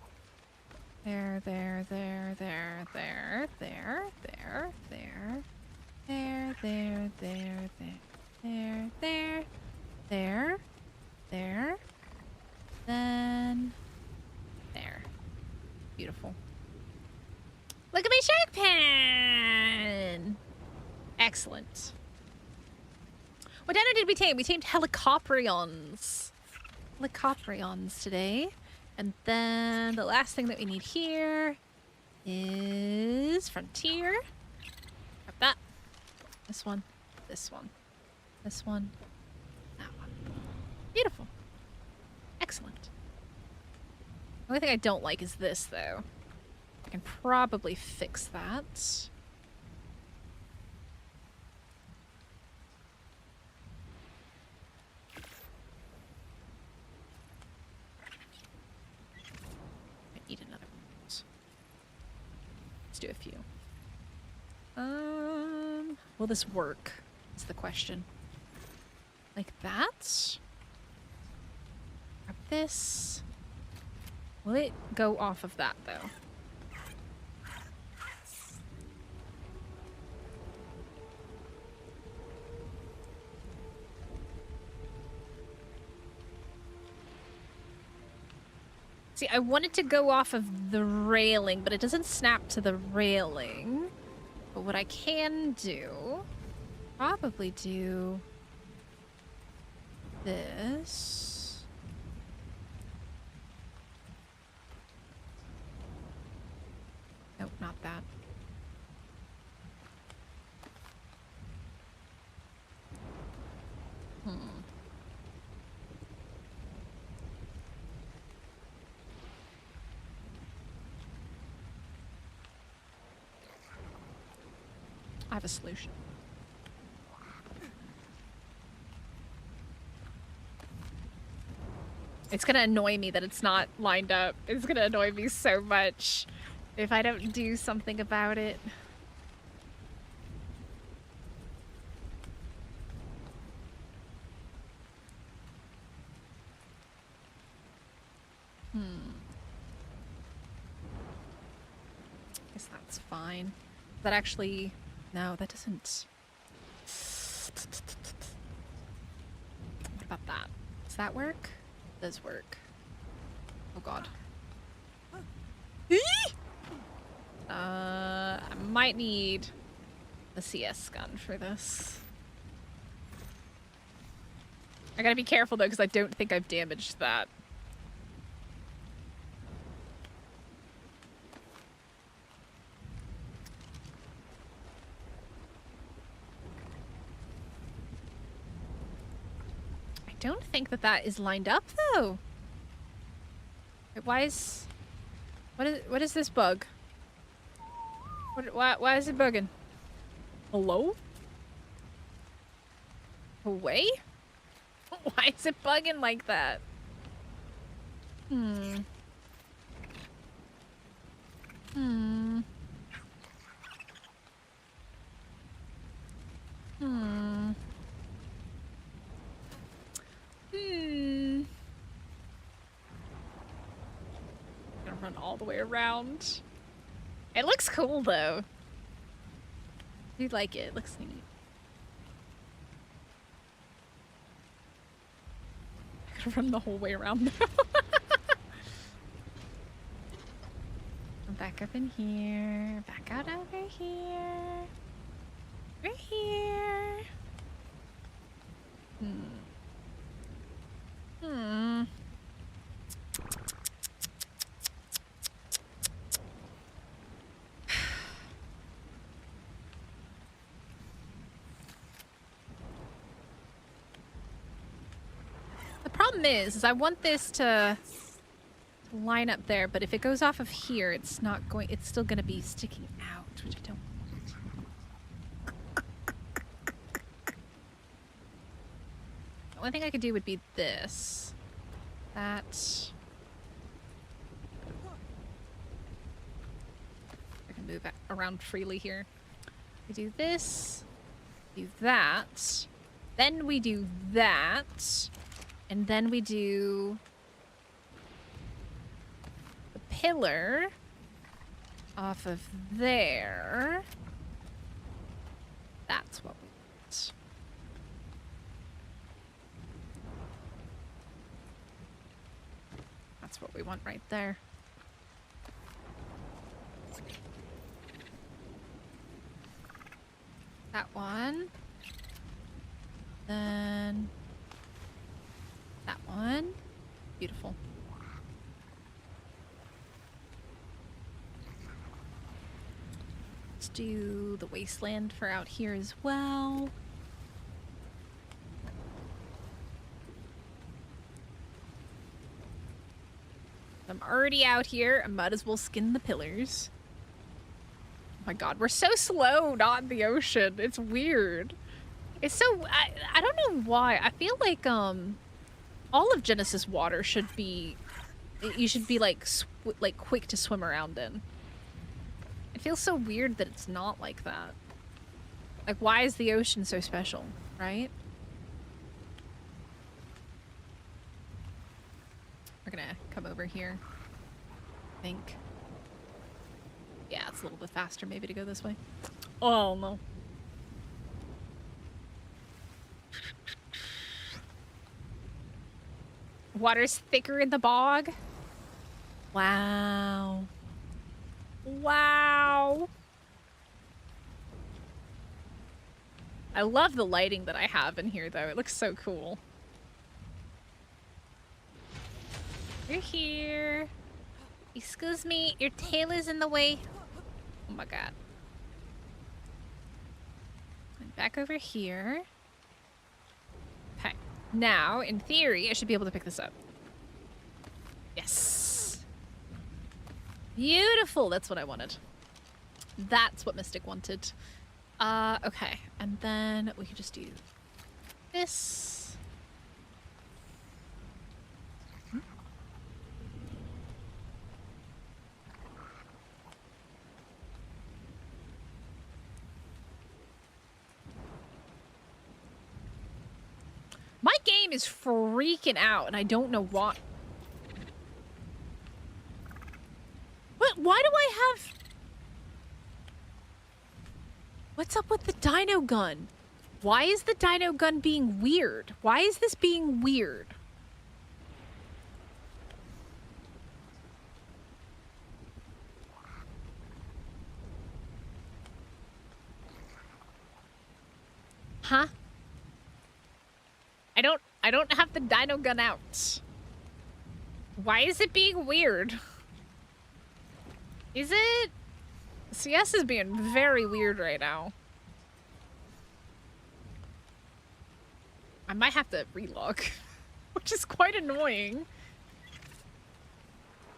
There, there, there, there, there, there, there, there, there, there, there, there, there, there, there, then there. Beautiful. Look at my shark pen! Excellent. What dino did we tame? We tamed helicoprions. Helicoprions today. And then the last thing that we need here is frontier. Grab that. This one. This one. This one. That one. Beautiful. Excellent. The only thing I don't like is this, though. I can probably fix that. I need another one. Let's do a few. Will this work? Is the question. Like that? Grab this. Will it go off of that, though? See, I wanted to go off of the railing, but it doesn't snap to the railing. But what I can do, probably do this. Nope, not that. Hmm. I have a solution. It's gonna annoy me that it's not lined up. It's gonna annoy me so much if I don't do something about it. Guess that's fine. That actually... No, that doesn't... What about that? Does that work? It does work. Oh god. I might need a CS gun for this. I gotta be careful though, because I don't think I've damaged that. I don't think that that is lined up though. Wait, why is... What is this bug? Why is it bugging? Hello? Away? Why is it bugging like that? Hmm. Hmm. Hmm. Hmm. Gonna run all the way around. It looks cool though. I do like it. It looks neat. I gotta run the whole way around now. I'm back up in here. Back out over here. We're here. Hmm. The problem is I want this to line up there, but if it goes off of here, it's not going, it's still going to be sticking out, which I don't want. The only thing I could do would be this. That. I can move around freely here. We do this, do that, then we do that, and then we do the pillar off of there. That's what we want. That's what we want right there. That one. Then that one. Beautiful. Let's do the wasteland for out here as well. I'm already out here. I might as well skin the pillars. Oh my god, we're so slow not in the ocean. It's weird. It's so... I don't know why. I feel like, all of Genesis water should be... You should be, like, quick to swim around in. It feels so weird that it's not like that. Like, why is the ocean so special, right? We're gonna come over here, I think. Yeah, it's a little bit faster maybe to go this way. Oh, no. Water's thicker in the bog? Wow. Wow. I love the lighting that I have in here, though. It looks so cool. You're here. Excuse me, your tail is in the way. Oh my god. I'm back over here. Okay. Now, in theory, I should be able to pick this up. Yes. Beautiful. That's what I wanted. That's what Mystic wanted. Okay. And then we can just do this. My game is freaking out, and I don't know why. What? Why do I have... What's up with the dino gun? Why is the dino gun being weird? Why is this being weird? Huh? I don't have the dino gun out. Why is it being weird? Is it? CS is being very weird right now. I might have to relog, which is quite annoying.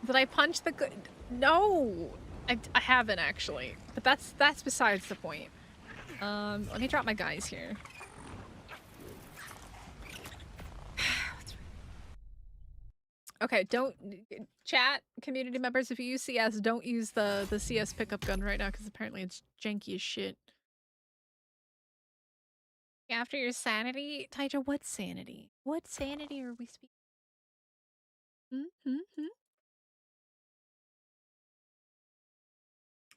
Did I punch the good? No, I haven't actually, but that's besides the point. Let me drop my guys here. Okay, don't chat community members. If you use CS, don't use the CS pickup gun right now because apparently it's janky as shit. After your sanity, Taija, what sanity? What sanity are we speaking?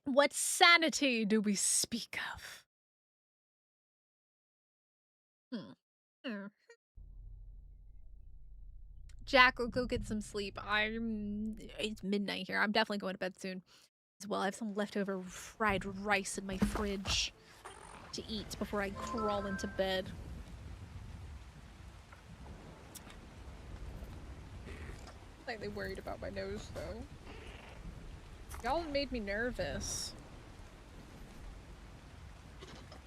What sanity do we speak of? Jack, go get some sleep. It's midnight here. I'm definitely going to bed soon as well. I have some leftover fried rice in my fridge to eat before I crawl into bed. Slightly worried about my nose though. Y'all made me nervous.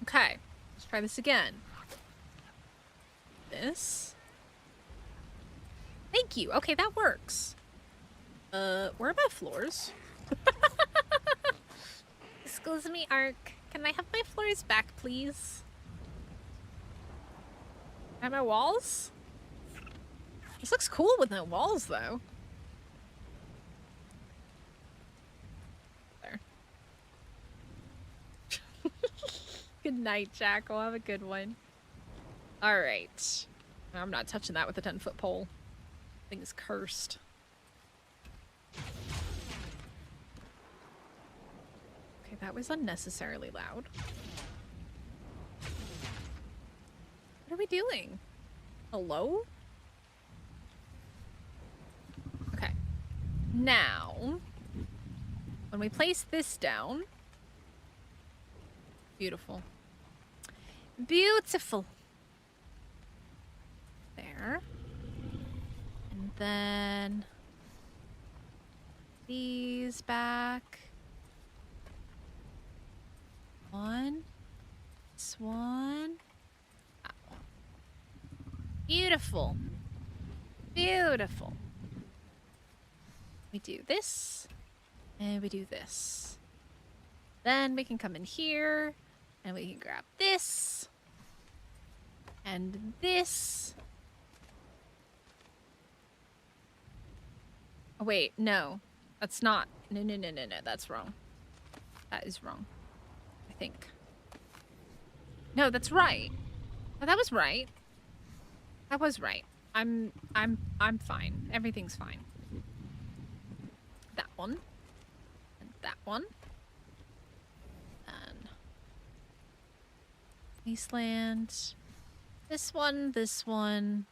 Okay, let's try this again. This. Thank you. Okay, that works. Where are my floors? Excuse me, Ark. Can I have my floors back, please? And my walls? This looks cool with no walls, though. There. Good night, Jack. I'll have a good one. Alright. I'm not touching that with a 10-foot pole. Thing is cursed. Okay, that was unnecessarily loud. What are we doing? Hello? Okay. Now, when we place this down... Beautiful. Beautiful. There. And then these back. One. This one. That one. Beautiful. Beautiful. We do this. And we do this. Then we can come in here. And we can grab this. And this. Oh, wait, no. That's not. No, that's wrong. That is wrong. I think. No, that's right. Oh, that was right. That was right. I'm fine. Everything's fine. That one. And that one. And Wasteland. This one, this one.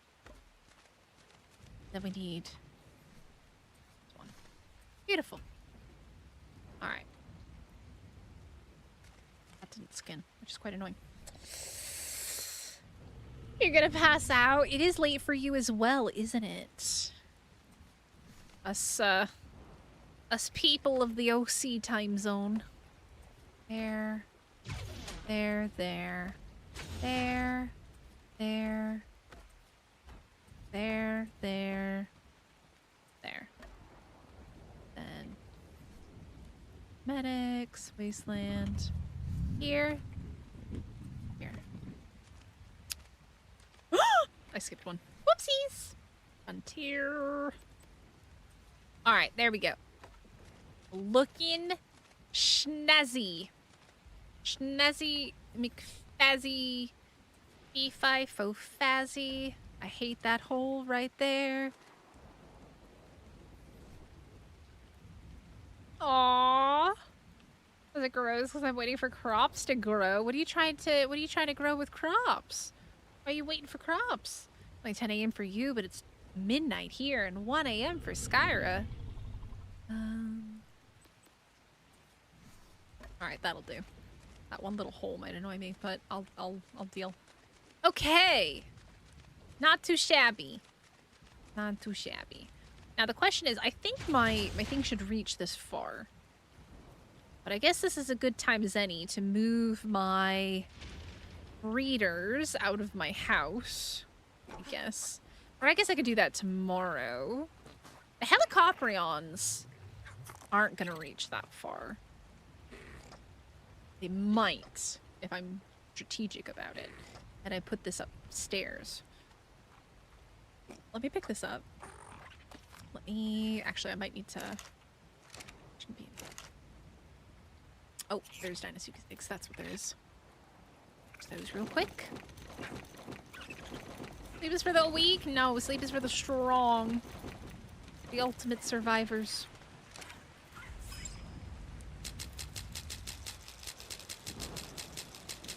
Then we need this one. Beautiful. Alright. That didn't skin, which is quite annoying. You're gonna pass out. It is late for you as well, isn't it? Us people of the OC time zone. There. There. there, there, there. Then medics, wasteland, here, here. I skipped one. Whoopsies! Frontier. Alright, there we go. Looking schnazzy. Schnazzy McFazzy. Fee-fi fo fazzy. I hate that hole right there. Aww. Because it grows because I'm waiting for crops to grow. What are you trying to grow with crops? Why are you waiting for crops? Only 10 a.m. for you, but it's midnight here and 1 a.m. for Skyra. Alright, that'll do. That one little hole might annoy me, but I'll deal. Okay. Not too shabby. Not too shabby. Now the question is, I think my thing should reach this far. But I guess this is a good time as any to move my breeders out of my house, I guess. Or I guess I could do that tomorrow. The helicopterions aren't gonna reach that far. They might, if I'm strategic about it. And I put this upstairs. Let me pick this up. Let me... Actually, I might need to... Oh, there's Dinosuchus eggs. That's what there is. Use those real quick. Sleep is for the weak? No, sleep is for the strong. The ultimate survivors.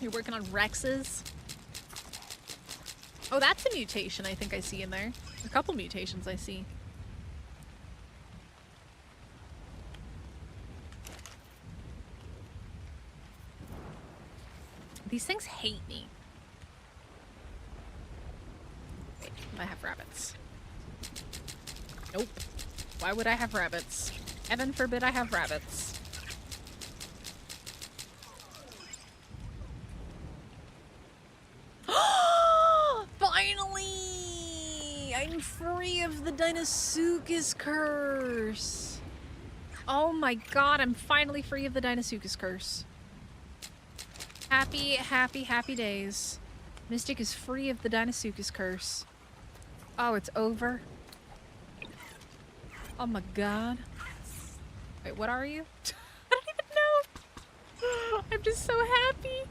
You're working on Rexes? Oh, that's a mutation I think I see in there. A couple mutations I see. These things hate me. Wait, I have rabbits. Nope. Why would I have rabbits? Heaven forbid I have rabbits. Finally! I'm free of the Dinosuchus curse. Oh my god, I'm finally free of the Dinosuchus curse. Happy, happy, happy days. Mystic is free of the Dinosuchus curse. Oh, it's over. Oh my god. Wait, what are you? I don't even know. I'm just so happy.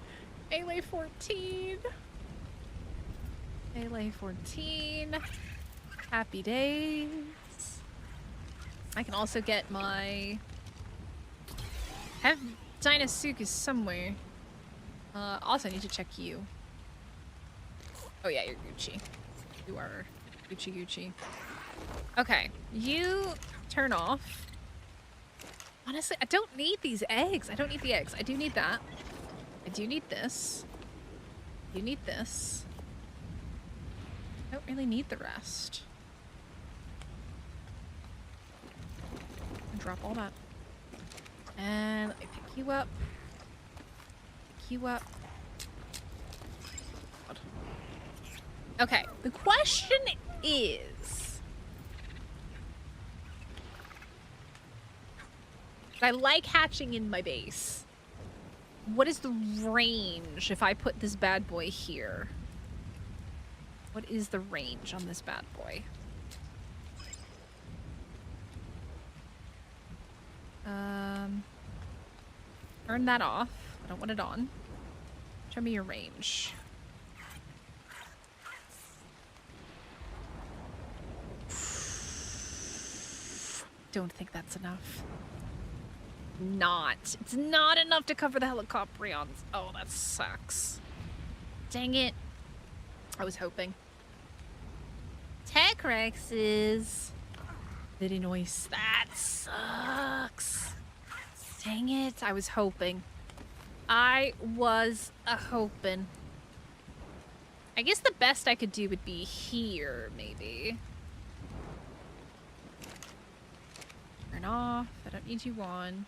Melee 14. Melee 14. Happy days. I can also get my... I have Dinosuchus somewhere. Also, I need to check you. Oh yeah, you're Gucci. You are Gucci. Okay, you turn off. Honestly, I don't need these eggs. I don't need the eggs. I do need that. I do need this. You need this. I don't really need the rest. Drop all that. And let me pick you up. You up. Okay, the question is... I like hatching in my base. What is the range if I put this bad boy here? What is the range on this bad boy? Turn that off. I don't want it on. Show me your range. Don't think that's enough. It's not enough to cover the helicopterions. Oh, that sucks. Dang it. I was hoping. Tech Rexes. Very nice. That sucks. Dang it. I was hoping. I was hoping. I guess the best I could do would be here, maybe. Turn off. I don't need you on.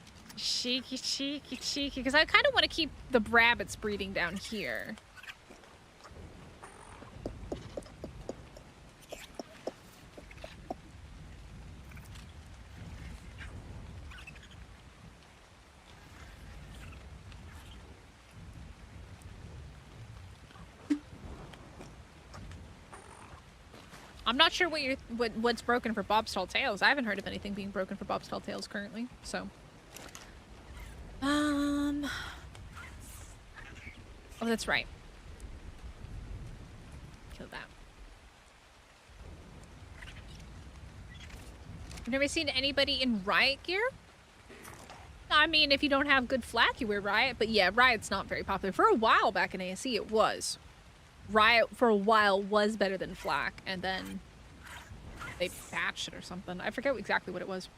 Cheeky, cheeky, cheeky. Because I kind of want to keep the rabbits breeding down here. I'm not sure what's broken for Bob's Tall Tales. I haven't heard of anything being broken for Bob's Tall Tales currently, so. Oh, that's right. Kill that. I've never seen anybody in riot gear. I mean, if you don't have good flak, you wear riot. But yeah, riot's not very popular. For a while back in ASE, it was. Riot for a while was better than flak, and then they patched it or something. I forget exactly what it was.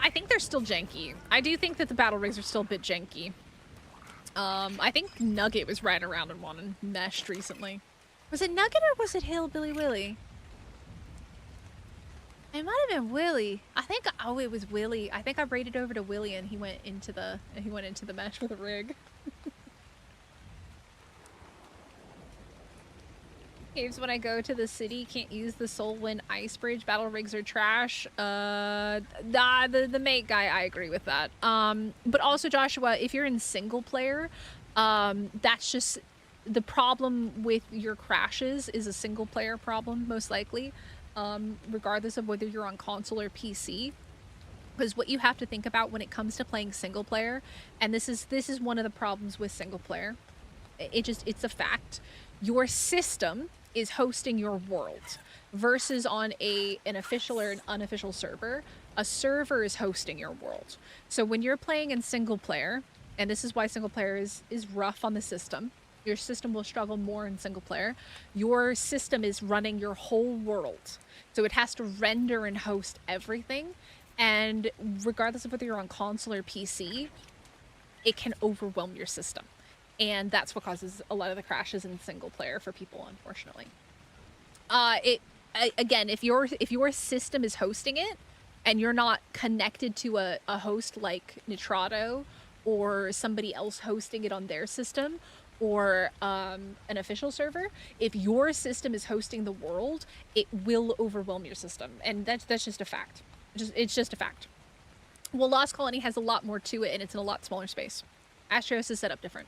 I think they're still janky. I do think that the battle rigs are still a bit janky. I think Nugget was riding around in one and meshed recently. Was it Nugget or was it Hillbilly Willy? It might have been Willy. I think, oh, it was Willy. I think I raided over to Willy and he went into the mesh with a rig. Caves when I go to the city, can't use the Soulwind Ice Bridge. Battle rigs are trash. The mate guy, I agree with that. But also, Joshua, if you're in single player, that's just the problem with your crashes is a single player problem, most likely, regardless of whether you're on console or PC. Because what you have to think about when it comes to playing single player, and this is one of the problems with single player, it's a fact. Your system is hosting your world versus on an official or an unofficial server. A server is hosting your world. So when you're playing in single player, and this is why single player is rough on the system, your system will struggle more in single player. Your system is running your whole world. So it has to render and host everything. And regardless of whether you're on console or PC, it can overwhelm your system. And that's what causes a lot of the crashes in single player for people, unfortunately. Again, if your system is hosting it and you're not connected to a host like Nitrado or somebody else hosting it on their system or an official server, if your system is hosting the world, it will overwhelm your system. And that's just a fact. It's just a fact. Well, Lost Colony has a lot more to it and it's in a lot smaller space. Astrios is set up different.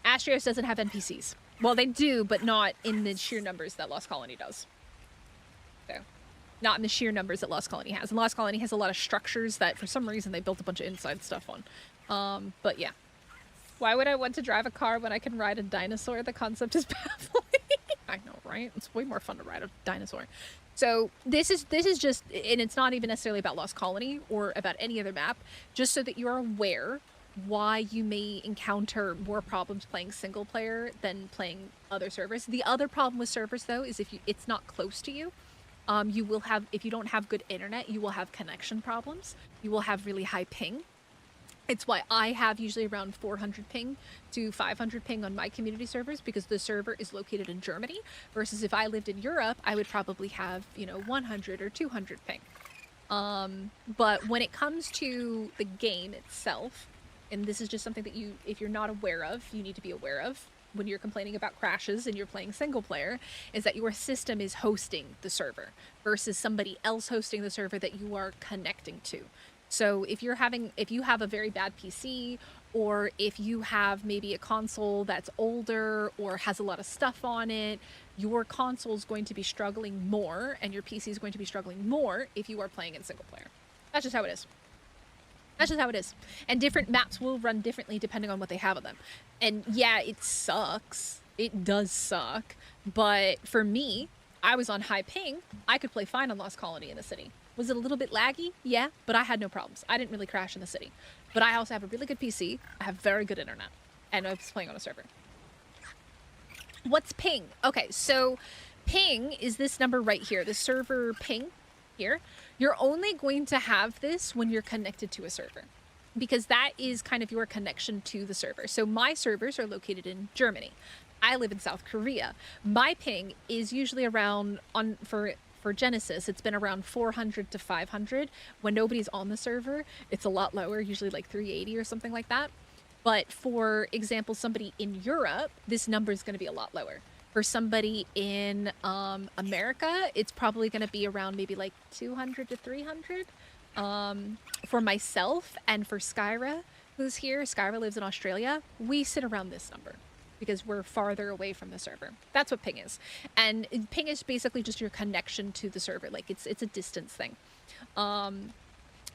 Astrios doesn't have NPCs. Well, they do, but not in the sheer numbers that Lost Colony does. So, not in the sheer numbers that Lost Colony has. And Lost Colony has a lot of structures that, for some reason, they built a bunch of inside stuff on. But yeah. Why would I want to drive a car when I can ride a dinosaur? The concept is baffling. I know, right? It's way more fun to ride a dinosaur. So this is just, and it's not even necessarily about Lost Colony or about any other map, just so that you're aware why you may encounter more problems playing single player than playing other servers. The other problem with servers, though, is if it's not close to you, you will have, if you don't have good internet, you will have connection problems. You will have really high ping. It's why I have usually around 400 ping to 500 ping on my community servers, because the server is located in Germany, versus if I lived in Europe, I would probably have, 100 or 200 ping. But when it comes to the game itself, and this is just something that if you're not aware of, you need to be aware of when you're complaining about crashes and you're playing single player, is that your system is hosting the server versus somebody else hosting the server that you are connecting to. So if you have a very bad PC, or if you have maybe a console that's older or has a lot of stuff on it, your console is going to be struggling more and your PC is going to be struggling more if you are playing in single player. That's just how it is. That's just how it is. And different maps will run differently depending on what they have on them. And yeah, it sucks. It does suck. But for me, I was on high ping. I could play fine on Lost Colony in the city. Was it a little bit laggy? Yeah, but I had no problems. I didn't really crash in the city. But I also have a really good PC. I have very good internet. And I was playing on a server. What's ping? Okay, so ping is this number right here. The server ping here. You're only going to have this when you're connected to a server, because that is kind of your connection to the server. So my servers are located in Germany. I live in South Korea. My ping is usually around, for for Genesis, it's been around 400 to 500. When nobody's on the server, it's a lot lower, usually like 380 or something like that. But for example, somebody in Europe, this number is going to be a lot lower. For somebody in America, it's probably going to be around maybe like 200 to 300. For myself and for Skyra, who's here, Skyra lives in Australia, we sit around this number because we're farther away from the server. That's what ping is. And ping is basically just your connection to the server. Like it's a distance thing.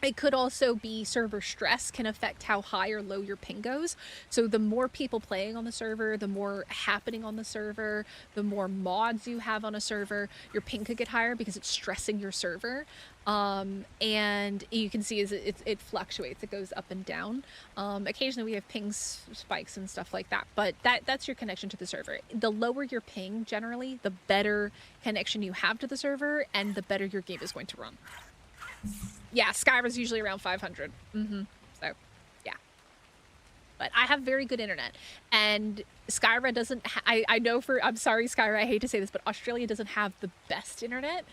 It could also be server stress can affect how high or low your ping goes. So the more people playing on the server, the more happening on the server, the more mods you have on a server, your ping could get higher because it's stressing your server. And you can see as it fluctuates, it goes up and down. Occasionally we have ping spikes and stuff like that, but that's your connection to the server. The lower your ping, generally, the better connection you have to the server and the better your game is going to run. Yeah, Skyra's usually around 500. So, yeah. But I have very good internet. And Skyra doesn't... I know for... I'm sorry, Skyra, I hate to say this, but Australia doesn't have the best internet.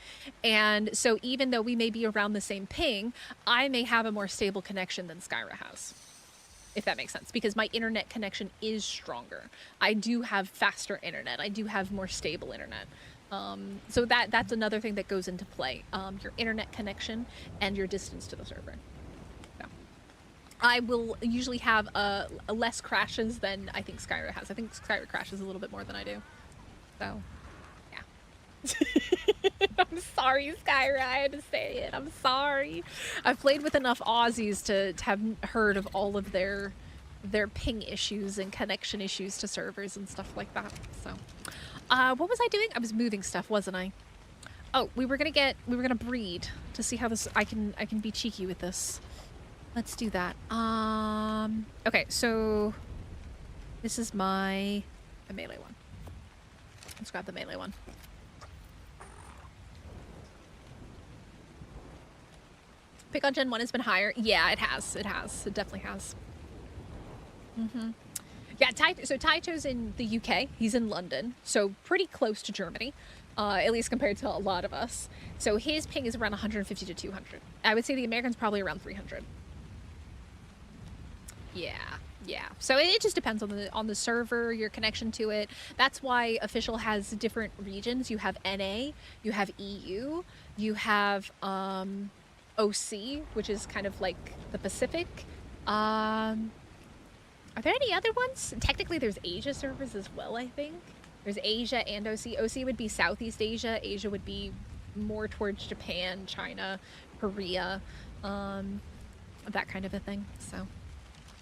And so even though we may be around the same ping, I may have a more stable connection than Skyra has. If that makes sense. Because my internet connection is stronger. I do have faster internet. I do have more stable internet. So that's another thing that goes into play, your internet connection and your distance to the server. So, I will usually have less crashes than I think Skyra has. I think Skyra crashes a little bit more than I do. So, yeah. I'm sorry, Skyra. I had to say it. I'm sorry. I've played with enough Aussies to have heard of all of their ping issues and connection issues to servers and stuff like that. So. What was I doing? I was moving stuff, wasn't I? Oh, we were gonna breed to see how this, I can be cheeky with this. Let's do that. Okay, so this is my melee one. Let's grab the melee one. Pick on Gen 1 has been higher. Yeah, it has. It definitely has. Yeah, so Taito's in the UK. He's in London, so pretty close to Germany, at least compared to a lot of us. So his ping is around 150 to 200. I would say the American's probably around 300. Yeah. So it just depends on the server, your connection to it. That's why Official has different regions. You have NA, you have EU, you have OC, which is kind of like the Pacific. Are there any other ones? Technically, there's Asia servers as well, I think. There's Asia and OC. OC would be Southeast Asia. Asia would be more towards Japan, China, Korea, that kind of a thing. So,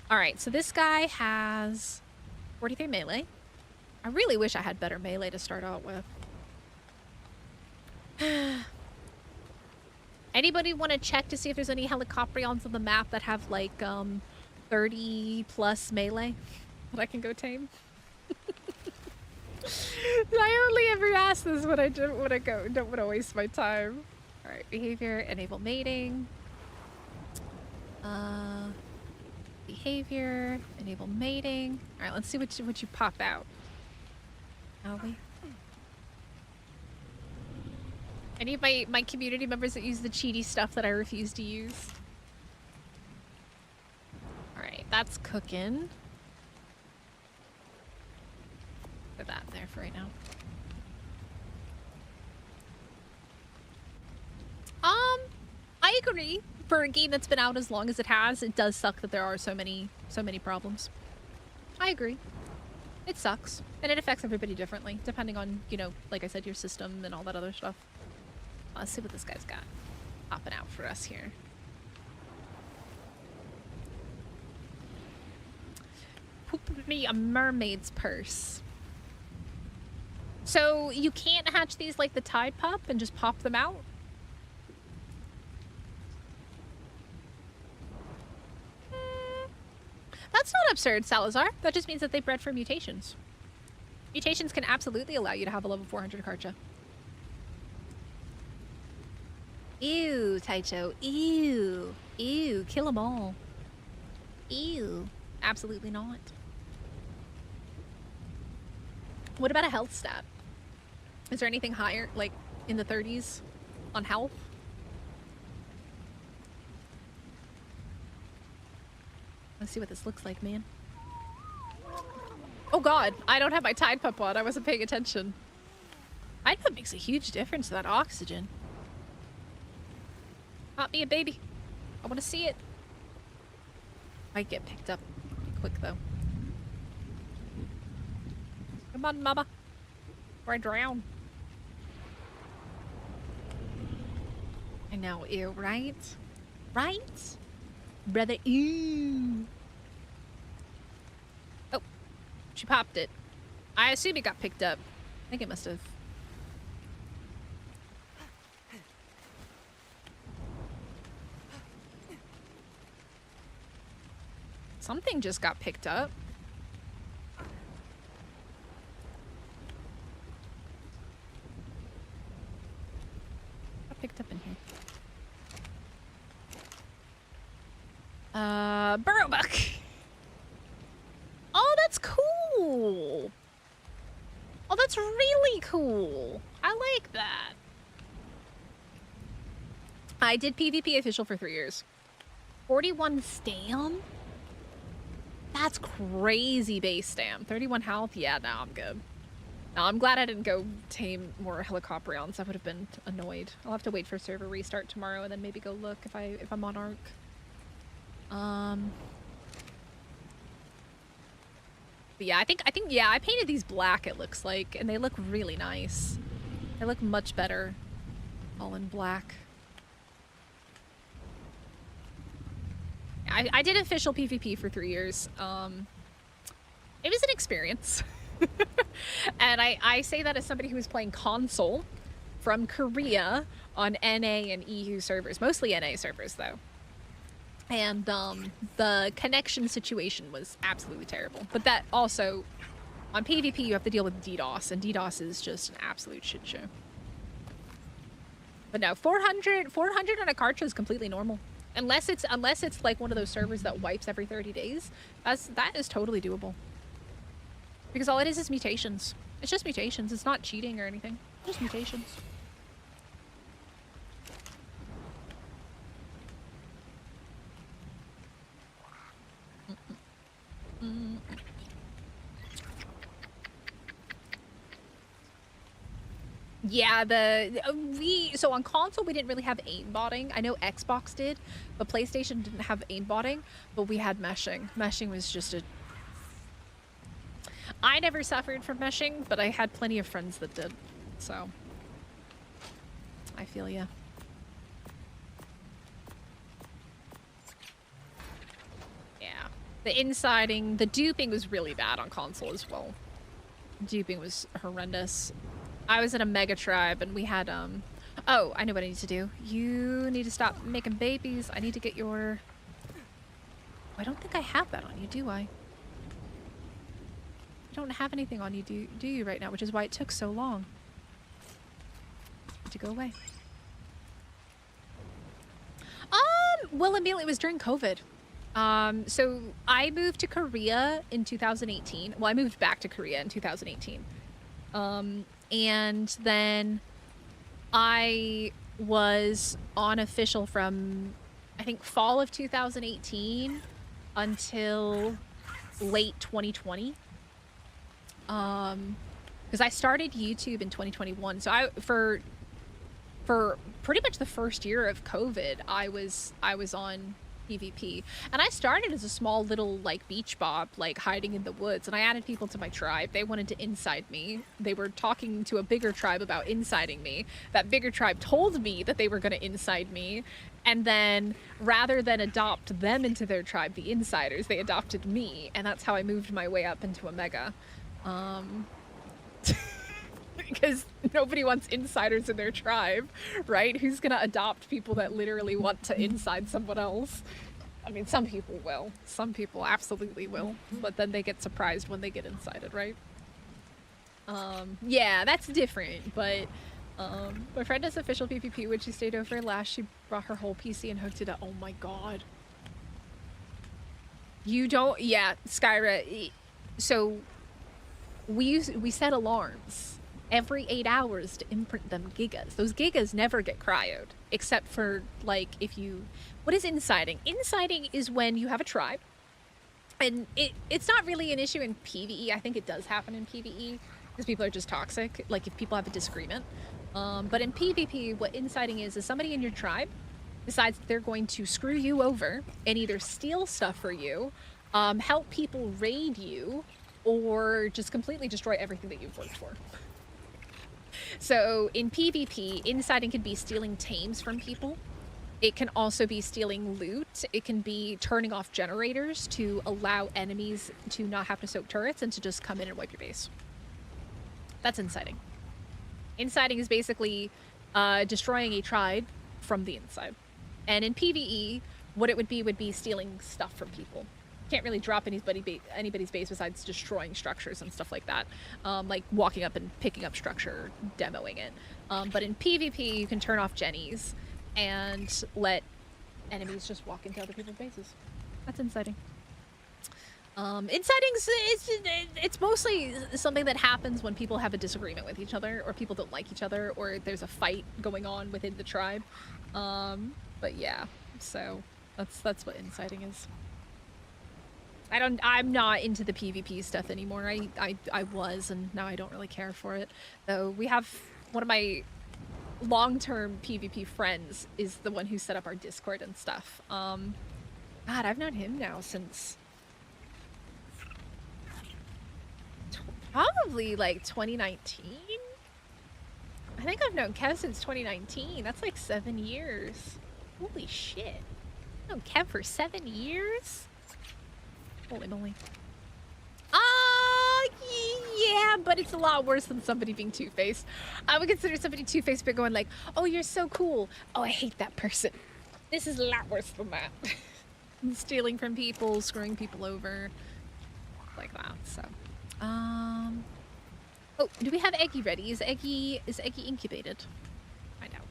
all right. So this guy has 43 melee. I really wish I had better melee to start out with. Anybody want to check to see if there's any helicopterions on the map that have like 30 plus melee that I can go tame? I only ever ask this when I don't want to waste my time. All right, behavior, enable mating. Behavior, enable mating. All right, let's see what you pop out. Are we? Any of my community members that use the cheaty stuff that I refuse to use? Alright, that's cooking. Put that there for right now. I agree. For a game that's been out as long as it has, it does suck that there are so many problems. I agree. It sucks. And it affects everybody differently, depending on, you know, like I said, your system and all that other stuff. Let's see what this guy's got popping out for us here. Poop me a mermaid's purse. So you can't hatch these like the Tide Pup and just pop them out? That's not absurd, Salazar. That just means that they bred for mutations. Mutations can absolutely allow you to have a level 400 Karcha. Ew, Taicho. Ew. Ew. Kill them all. Ew. Absolutely not. What about a health stat? Is there anything higher, like in the 30s? on health. Let's see what this looks like, man. Oh god, I don't have my Tide Pup on. I wasn't paying attention. Tide Pup makes a huge difference to that oxygen. Not me a baby. I want to see it. Might get picked up quick though. Come on, mama. Or I drown. I know, ew, right? Right? Brother, ew. Oh, she popped it. I assume it got picked up. I think it must have. Something just got picked up. Got picked up in here. Burrow buck. Oh, that's cool. Oh, that's really cool. I like that. I did PvP official for 3 years. 41 stam? That's crazy base stam. 31 health? Yeah, no, I'm good. No, I'm glad I didn't go tame more Helicoprions. I would have been annoyed. I'll have to wait for server restart tomorrow and then maybe go look if I'm on Arc. But yeah, I think yeah, I painted these black, it looks like, and they look really nice. They look much better all in black. I did official PvP for 3 years. It was an experience. And I say that as somebody who was playing console from Korea on NA and EU servers, mostly NA servers though. And the connection situation was absolutely terrible. But that also, on PvP you have to deal with DDoS, and DDoS is just an absolute shit show. But no, 400 on a cartridge is completely normal. Unless it's like one of those servers that wipes every 30 days. That is totally doable. Because all it is mutations. It's just mutations. It's not cheating or anything. Just mutations. Yeah, so on console we didn't really have aimbotting. I know Xbox did, but PlayStation didn't have aimbotting, but we had meshing. Meshing was just I never suffered from meshing, but I had plenty of friends that did, so I feel ya. Yeah, the insiding, the duping was really bad on console as well. Duping was horrendous. I was in a mega tribe and we had, oh, I know what I need to do. You need to stop making babies. I need to get your... Oh, I don't think I have that on you, do I? I don't have anything on you, do you right now, which is why it took so long to go away. Well, Emil, it was during COVID. So I moved to Korea in 2018. Well, I moved back to Korea in 2018. And then I was on official from, I think, fall of 2018 until late 2020. Because I started YouTube in 2021. So for pretty much the first year of COVID, I was on PvP, and I started as a small little like beach bob, like hiding in the woods, and I added people to my tribe. They wanted to inside me. They were talking to a bigger tribe about insiding me. That bigger tribe told me that they were going to inside me, and then rather than adopt them into their tribe, the insiders, they adopted me, and that's how I moved my way up into a mega. Because nobody wants insiders in their tribe, right? Who's gonna adopt people that literally want to inside someone else? I mean, some people will. Some people absolutely will. But then they get surprised when they get insided, right? Yeah, that's different. But my friend does official PvP when she stayed over last. She brought her whole PC and hooked it up. Oh my god. You don't... Yeah, Skyra. So we set alarms. every 8 hours to imprint them gigas. Those gigas never get cryoed, except for, like, if you... What is insiding? Insiding is when you have a tribe, and it's not really an issue in PvE. I think it does happen in PvE, because people are just toxic, like if people have a disagreement. But in PvP, what inciting is somebody in your tribe decides that they're going to screw you over and either steal stuff for you, help people raid you, or just completely destroy everything that you've worked for. So in PvP, inciting can be stealing tames from people. It can also be stealing loot. It can be turning off generators to allow enemies to not have to soak turrets and to just come in and wipe your base. That's inciting. Inciting is basically destroying a tribe from the inside. And in PvE, what it would be stealing stuff from people. Can't really drop anybody's base besides destroying structures and stuff like that. Like walking up and picking up structure, demoing it. But in PvP, you can turn off jennies and let enemies just walk into other people's bases. That's inciting. Inciting's, it's mostly something that happens when people have a disagreement with each other, or people don't like each other, or there's a fight going on within the tribe. But yeah, so that's what inciting is. I'm not into the PvP stuff anymore. I was, and now I don't really care for it. Though we have one of my long-term PvP friends is the one who set up our Discord and stuff. God, I've known him now since probably like 2019. I think I've known Kev since 2019. That's like 7 years. Holy shit. I've known Kev for 7 years? Holy moly. Yeah, but it's a lot worse than somebody being two-faced. I would consider somebody two-faced but going like, oh, you're so cool. Oh, I hate that person. This is a lot worse than that. Stealing from people, screwing people over, like that, so. Oh, do we have Eggy ready? Is Eggy incubated? I know.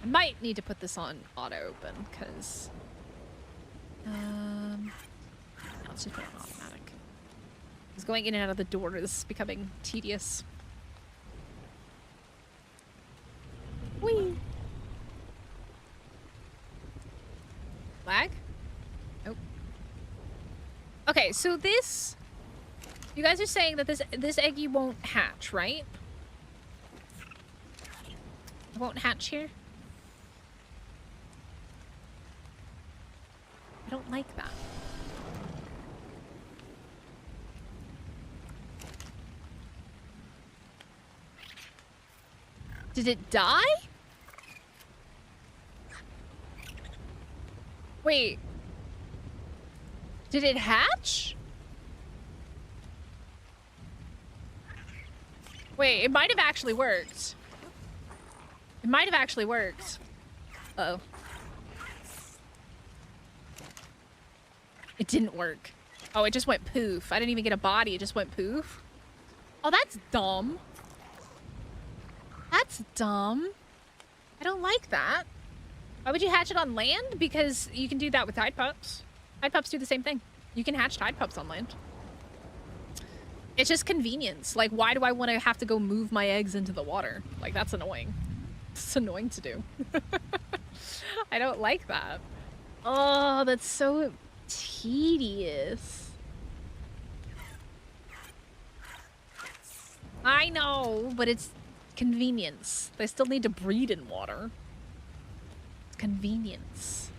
I might need to put this on auto open, because let's just put it on automatic. Because going in and out of the door is becoming tedious. Whee! Lag? Nope. Okay, so this... You guys are saying that this eggy won't hatch, right? It won't hatch here? I don't like that. Did it die? Wait. Did it hatch? Wait, it might have actually worked. It might have actually worked. Uh-oh. It didn't work. Oh, it just went poof. I didn't even get a body. It just went poof. Oh, that's dumb. That's dumb. I don't like that. Why would you hatch it on land? Because you can do that with tide pups. Tide pups do the same thing. You can hatch tide pups on land. It's just convenience. Like, why do I want to have to go move my eggs into the water? Like, that's annoying. It's annoying to do. I don't like that. Oh, that's so tedious. I know, but it's convenience. They still need to breed in water. It's convenience.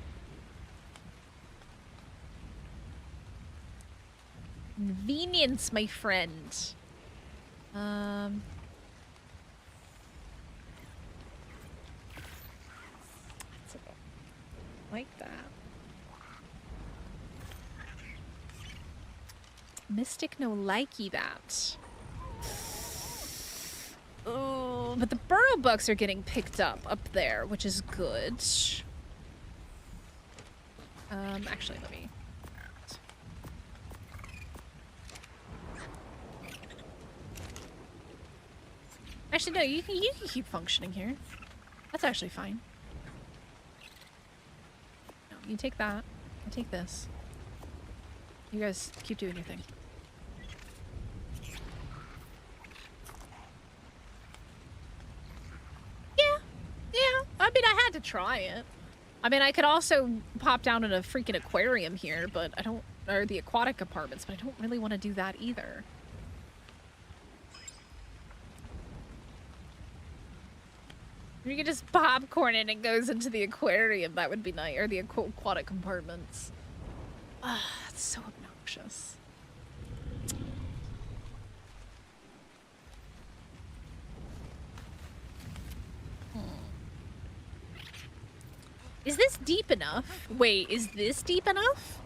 Convenience, my friend. Like that. Mystic no likey that. Oh, but the burrow bugs are getting picked up there, which is good. Actually, let me... Actually, no, you can keep functioning here. That's actually fine. No, you take that. I take this. You guys keep doing your thing. try it. I mean, I could also pop down in a freaking aquarium here, but I don't, or the aquatic apartments, but I don't really want to do that either. You could just popcorn it and it goes into the aquarium. That would be nice, or the aquatic compartments. Ah, that's so obnoxious. Is this deep enough? Wait, is this deep enough?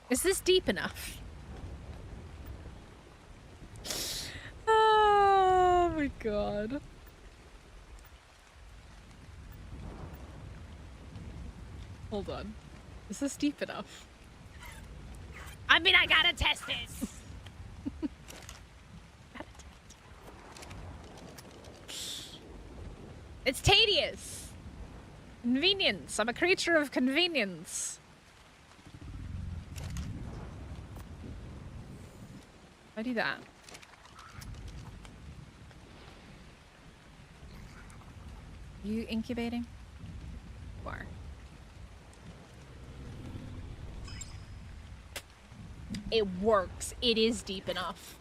Is this deep enough? Oh my god. Hold on. Is this deep enough? I mean, I gotta test this. It's tedious. Convenience. I'm a creature of convenience. I do that. You incubating? You are. It works. It is deep enough.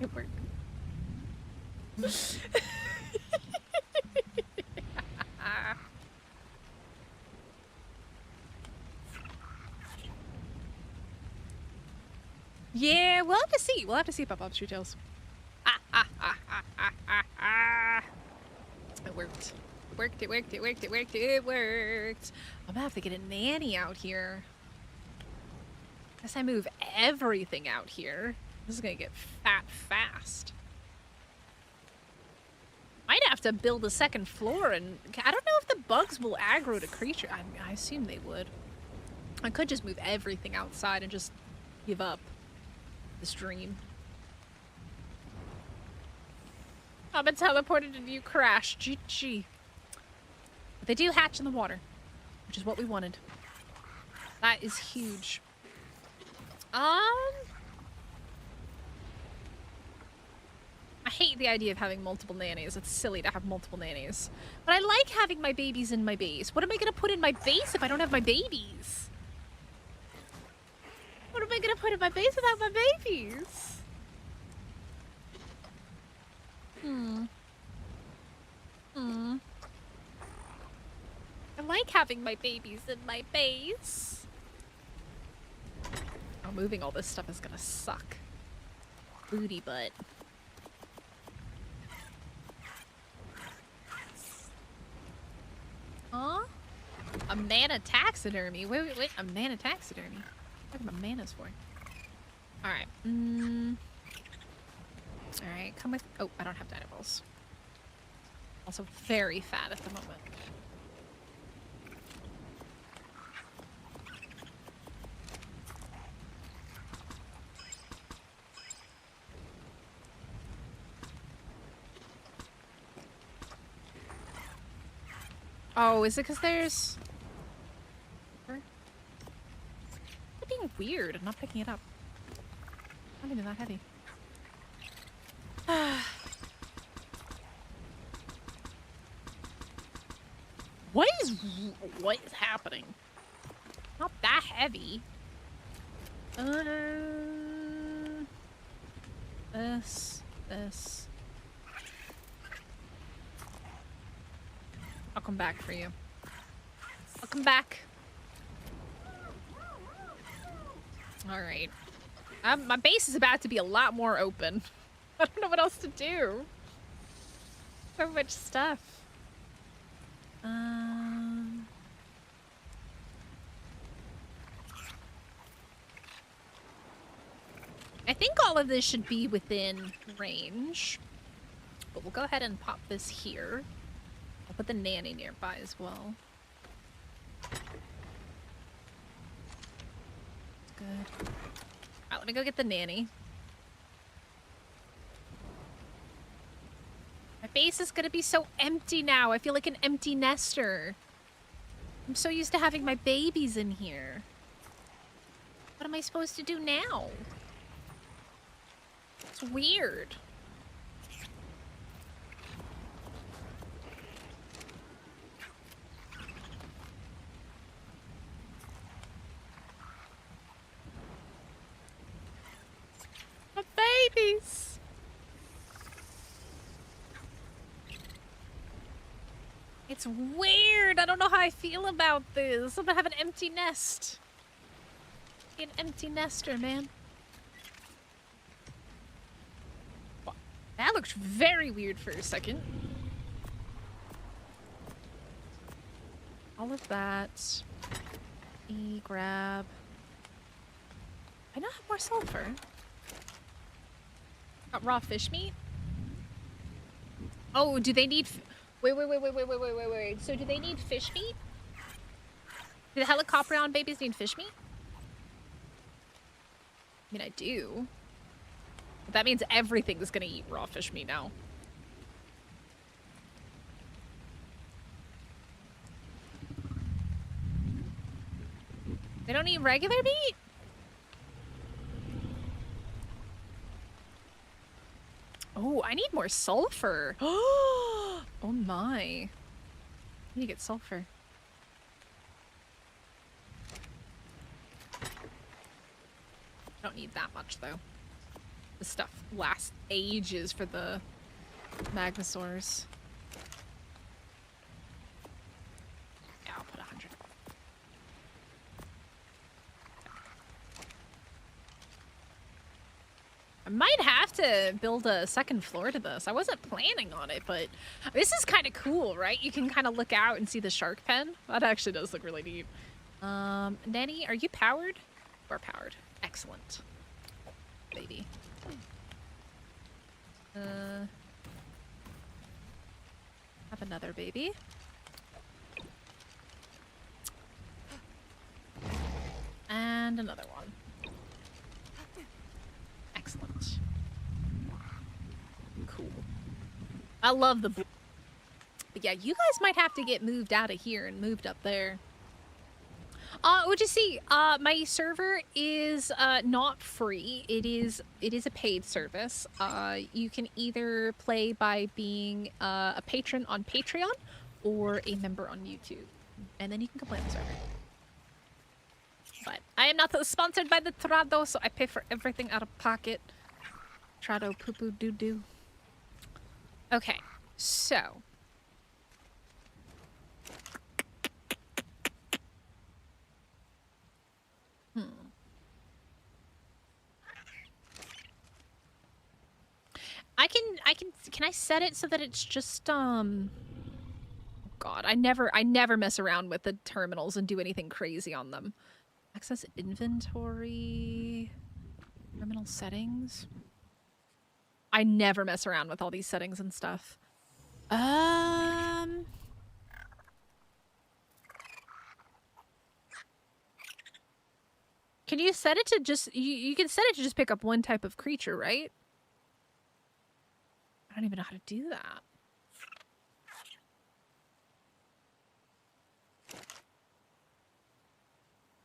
It worked. Yeah, we'll have to see. We'll have to see about Bob's True Tales. It worked. It worked, it worked, it worked, it worked, it worked. I'm gonna have to get a nanny out here. Guess I move everything out here. This is gonna get fat fast. Might have to build a second floor, and I don't know if the bugs will aggro to creature. I assume they would. I could just move everything outside and just give up this dream. I've been teleported and you crashed. GG. But they do hatch in the water, which is what we wanted. That is huge. I hate the idea of having multiple nannies. It's silly to have multiple nannies. But I like having my babies in my base. What am I gonna put in my base if I don't have my babies? What am I gonna put in my base without my babies? I like having my babies in my base. Oh, moving all this stuff is gonna suck. Booty butt. Huh? A mana taxidermy. Wait. A mana taxidermy. What are my manas for? Alright. Alright, come with... Oh, I don't have dinoballs. Also very fat at the moment. Oh, is it because there's... I'm being weird. I'm not picking it up. Not even that heavy. What is happening? Not that heavy. This. I'll come back for you. I'll come back. All right. My base is about to be a lot more open. I don't know what else to do. So much stuff. I think all of this should be within range. But we'll go ahead and pop this here. I'll put the nanny nearby as well. Good. Alright, let me go get the nanny. base is gonna be so empty now. I feel like an empty nester. I'm so used to having my babies in here. What am I supposed to do now? It's weird. My babies. It's weird. I don't know how I feel about this. I'm gonna have an empty nest. Be an empty nester, man. That looked very weird for a second. All of that. Grab. I now have more sulfur. Got raw fish meat? Oh, do they need... Wait. So do they need fish meat? Do the helicopter babies need fish meat? I mean, I do. But that means everything's gonna eat raw fish meat now. They don't eat regular meat? Oh, I need more sulfur. Oh my. I need to get sulfur. Don't need that much though. This stuff lasts ages for the magnosaurs. Yeah, I'll put 100. I might have to build a second floor to this. I wasn't planning on it, but this is kind of cool, right? You can kind of look out and see the shark pen. That actually does look really neat. Nenny, are you powered? You are powered. Excellent. Baby. Have another baby. And another one. Excellent. Cool. I love the blue. But yeah, you guys might have to get moved out of here and moved up there. Would you see, my server is not free. It is a paid service. You can either play by being a patron on Patreon or a member on YouTube. And then you can complain on the server. But I am not sponsored by the Trado, so I pay for everything out of pocket. Trado poo poo doo doo. Okay, so. Can I set it so that it's just, God, I never mess around with the terminals and do anything crazy on them. Access inventory, terminal settings. I never mess around with all these settings and stuff. Can you set it to just, you can set it to just pick up one type of creature, right? I don't even know how to do that.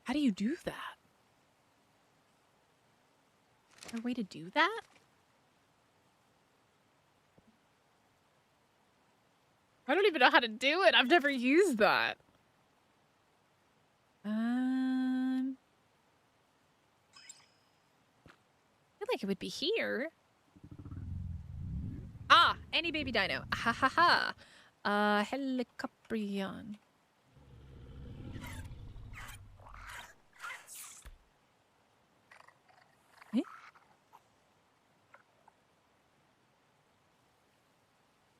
How do you do that? Is there a way to do that? I don't even know how to do it. I've never used that. I feel like it would be here. Ah, any baby dino. Ha ha ha. Helicoprion. Eh?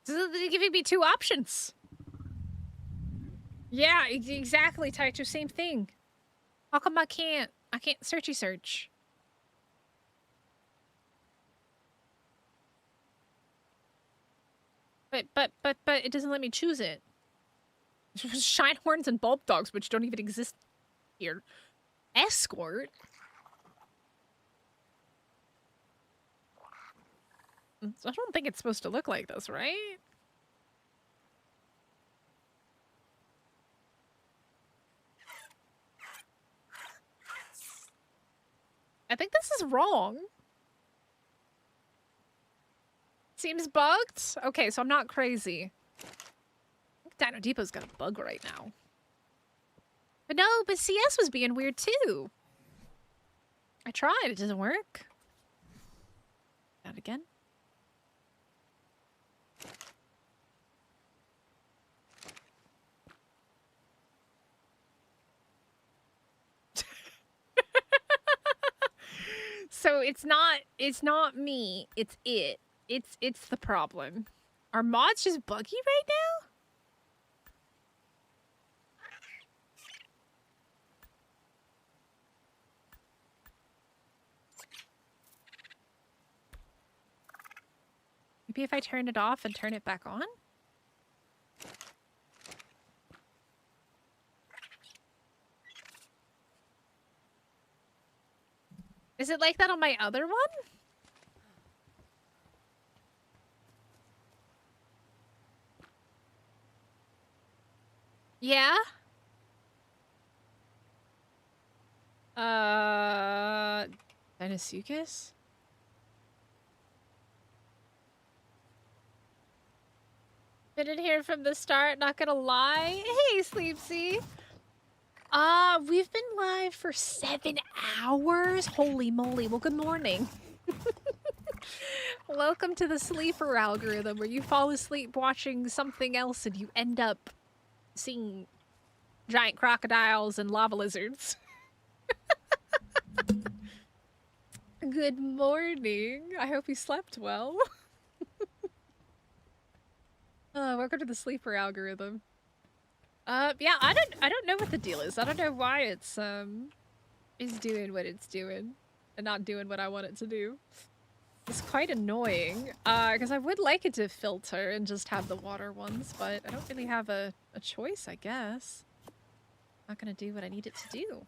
So they're giving me two options. Yeah, exactly, Taito. Same thing. How come I can't searchy search? But it doesn't let me choose it. Shine horns and bulb dogs, which don't even exist here. Escort? I don't think it's supposed to look like this, right? I think this is wrong. Seems bugged? Okay, so I'm not crazy. I think Dino Depot's got a bug right now. But no, but CS was being weird too. I tried, it doesn't work. Not again. So it's not me, it's it. It's the problem. Are mods just buggy right now? Maybe if I turn it off and turn it back on? Is it like that on my other one? Yeah? Dinosuchus? Been in here from the start, not gonna lie. Hey, Sleepsy. We've been live for 7 hours? Holy moly. Well, good morning. Welcome to the sleeper algorithm, where you fall asleep watching something else and you end up seeing giant crocodiles and lava lizards. Good morning. I hope you slept well. Welcome to the sleeper algorithm. Yeah, I don't know what the deal is. I don't know why it's doing what it's doing and not doing what I want it to do. It's quite annoying. Because I would like it to filter and just have the water ones, but I don't really have a choice, I guess. Not gonna do what I need it to do.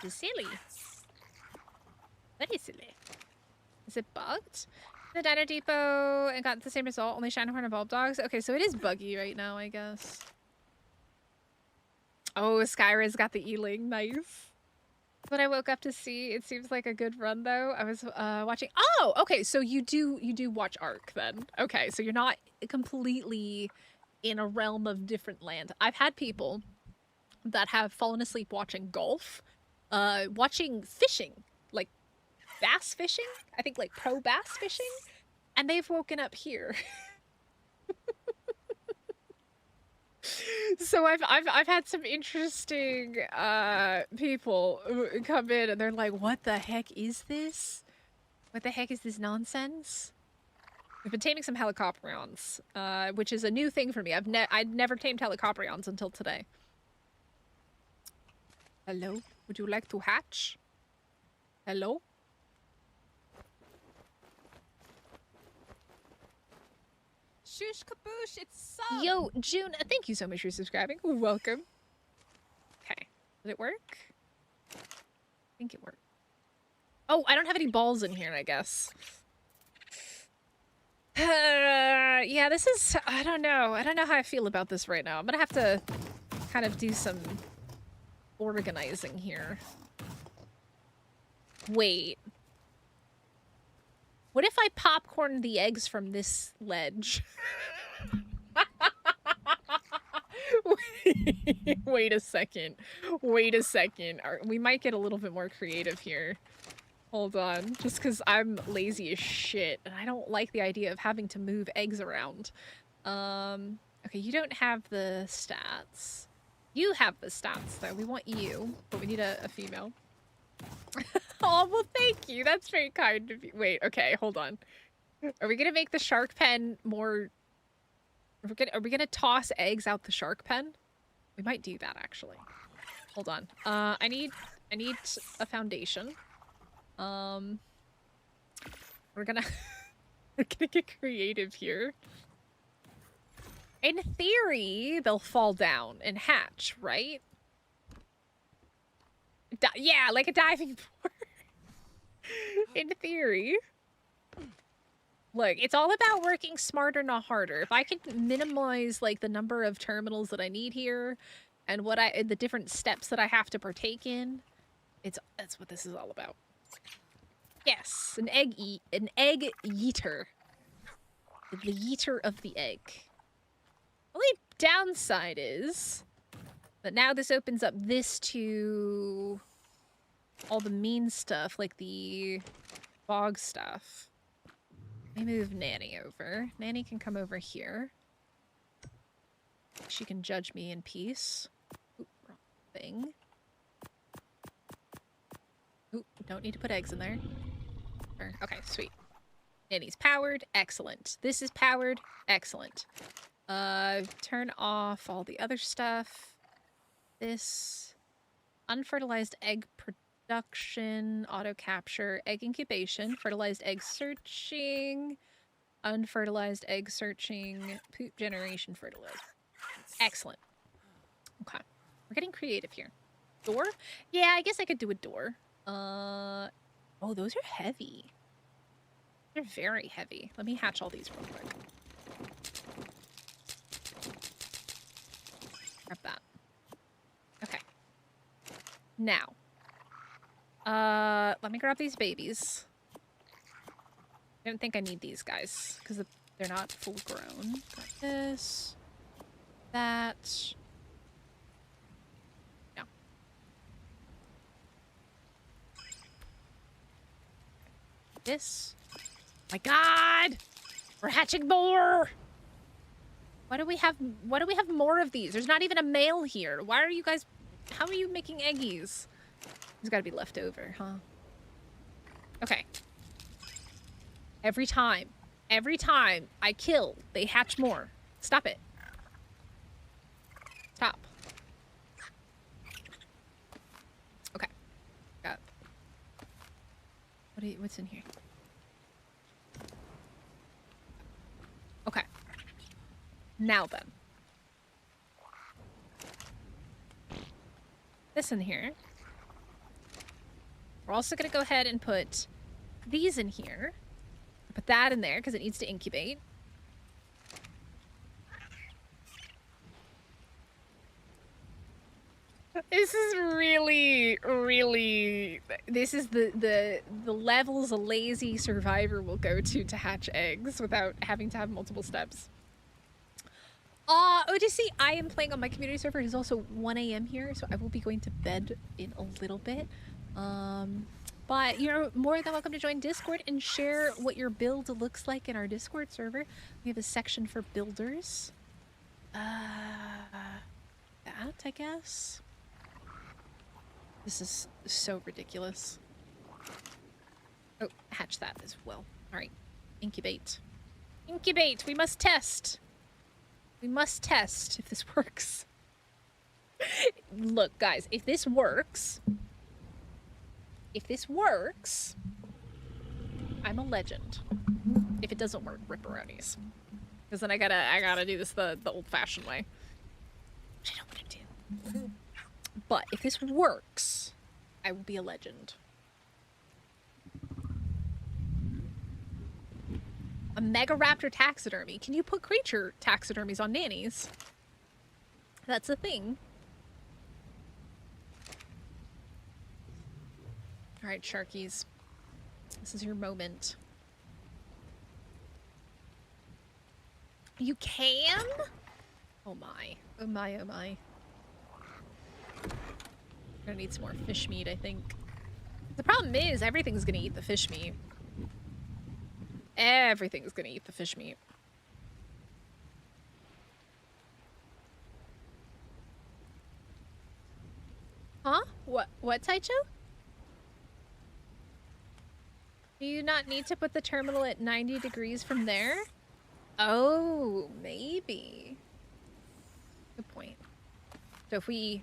It's silly. Very silly. Is it bugged? The Dino Depot and got the same result, only Shinehorn and Bulb Dogs. Okay, so it is buggy right now, I guess. Oh, Skyra's got the E-Ling. Nice. When I woke up to see, it seems like a good run though. I was watching. Oh, okay. So you do watch Ark then. Okay, so you're not completely in a realm of different land. I've had people that have fallen asleep watching golf, watching fishing, like bass fishing. I think like pro bass fishing, and they've woken up here. So I've had some interesting people come in and they're like, "What the heck is this? What the heck is this nonsense?" We've been taming some helicoprions, which is a new thing for me. I'd never tamed helicoprions until today. Hello, would you like to hatch? Hello. Shush kaboosh, it's sub. Yo, June, thank you so much for subscribing. Welcome. Okay, did it work? I think it worked. Oh, I don't have any balls in here, I guess. Yeah, this is, I don't know. I don't know how I feel about this right now. I'm gonna have to kind of do some organizing here. Wait. What if I popcorn the eggs from this ledge? Wait a second. Wait a second. We might get a little bit more creative here. Hold on. Just because I'm lazy as shit, and I don't like the idea of having to move eggs around. Okay, you don't have the stats. You have the stats, though. We want you, but we need a female. Oh, well, thank you. That's very kind of you. Wait, okay, hold on. Are we gonna make the shark pen more... Are we gonna toss eggs out the shark pen? We might do that, actually. Hold on. I need a foundation. We're gonna... We're gonna get creative here. In theory, they'll fall down and hatch, right? Yeah, like a diving board. In theory. Look, it's all about working smarter, not harder. If I can minimize like the number of terminals that I need here and the different steps that I have to partake in, that's what this is all about. Yes, an egg yeeter. The yeeter of the egg. Only downside is that now this opens up this to all the mean stuff, like the bog stuff. Let me move Nanny over. Nanny can come over here. She can judge me in peace. Oop, wrong thing. Oop, don't need to put eggs in there. Okay, sweet. Nanny's powered. Excellent. This is powered. Excellent. Turn off all the other stuff. This unfertilized egg production, auto capture, egg incubation, fertilized egg searching, unfertilized egg searching, poop generation, fertilized. Excellent. Okay. We're getting creative here. Door? Yeah, I guess I could do a door. Oh, those are heavy. They're very heavy. Let me hatch all these real quick. Grab that. Okay. Now. Let me grab these babies. I don't think I need these guys, because they're not full grown. Got this. That. No. This. My God! We're hatching more! Why do we have more of these? There's not even a male here. Why are you guys... How are you making eggies? There's gotta be left over, huh? Okay. Every time I kill, they hatch more. Stop it. Stop. Okay. Got... What's in here? Okay. Now then. This in here. We're also going to go ahead and put these in here. Put that in there because it needs to incubate. This is really... This is the levels a lazy survivor will go to hatch eggs without having to have multiple steps. Odyssey, I am playing on my community server. It is also 1 a.m. here, so I will be going to bed in a little bit. But you're more than welcome to join Discord and share what your build looks like in our Discord server. We have a section for builders. That, I guess. This is so ridiculous. Oh, hatch that as well. All right, incubate. Incubate, we must test. We must test if this works. Look, guys, if this works, I'm a legend. If it doesn't work, ripperonis. Because then I gotta do this the old-fashioned way. Which I don't want to do. But if this works, I will be a legend. A Mega Raptor taxidermy. Can you put creature taxidermies on nannies? That's a thing. Alright, Sharkies. This is your moment. You can? Oh my. Oh my, oh my. Gonna need some more fish meat, I think. The problem is, everything's gonna eat the fish meat. Everything's gonna eat the fish meat. Huh? What, Taicho? Do you not need to put the terminal at 90 degrees from there? Oh, maybe. Good point. So if we...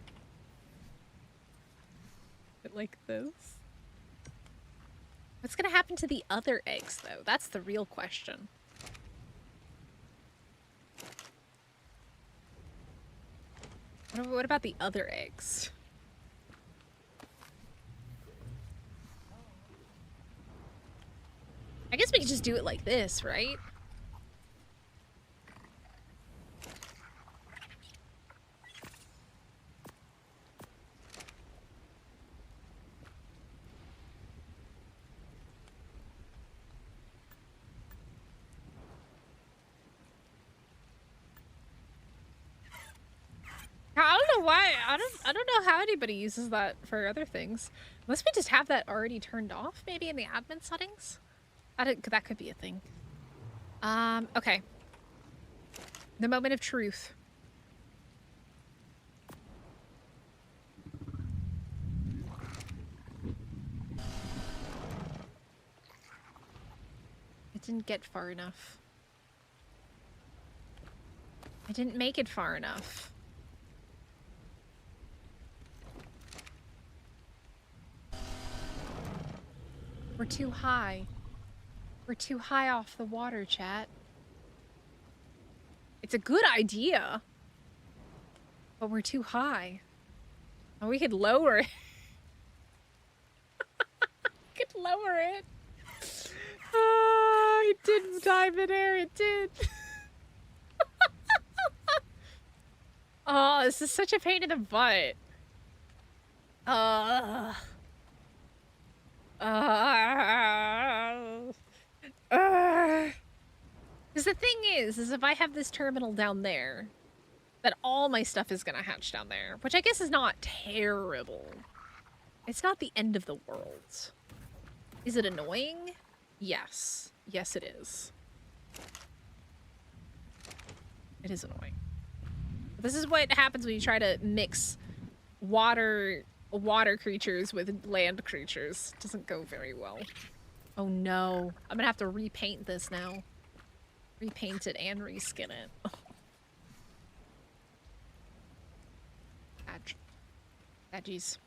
like this? What's gonna happen to the other eggs, though? That's the real question. What about the other eggs? I guess we could just do it like this, right? why. I don't know how anybody uses that for other things. Unless we just have that already turned off, maybe in the admin settings. That could be a thing. Okay. The moment of truth. It didn't get far enough. I didn't make it far enough. We're too high. We're too high off the water, chat. It's a good idea. But we're too high. Oh, we could lower it. We could lower it. Oh, it didn't dive in air. It did. Oh, this is such a pain in the butt. Because the thing is if I have this terminal down there, that all my stuff is gonna hatch down there, which I guess is not terrible. It's not the end of the world. Is it annoying? Yes. Yes, it is. It is annoying. This is what happens when you try to mix water creatures with land creatures. It doesn't go very well. Oh no. I'm gonna have to repaint this now. Repaint it and reskin it. Jeez.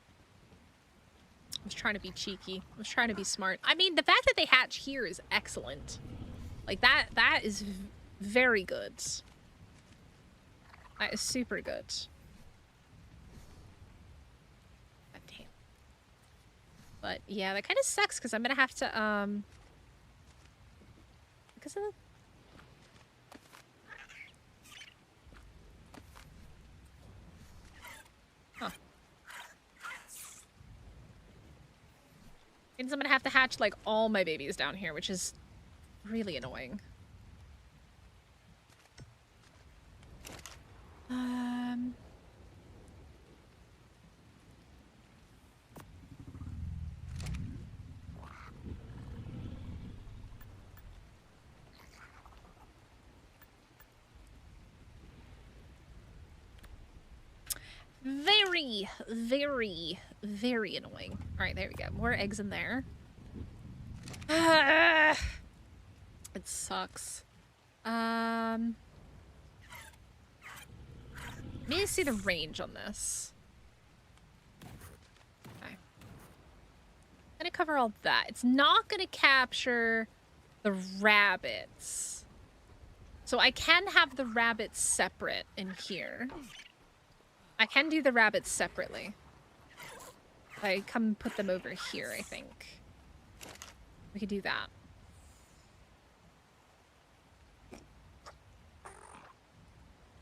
I was trying to be cheeky. I was trying to be smart. I mean, the fact that they hatch here is excellent. Like, that is very good. That is super good. God damn. But, yeah, that kind of sucks, because I'm gonna have to, because of the... Huh. Means I'm gonna have to hatch, like, all my babies down here, which is really annoying. Very, very, very annoying. All right, there we go. More eggs in there. It sucks. Let me see the range on this. Okay. I'm gonna cover all that. It's not gonna capture the rabbits. So I can have the rabbits separate in here. I can do the rabbits separately. I come put them over here, I think. We could do that.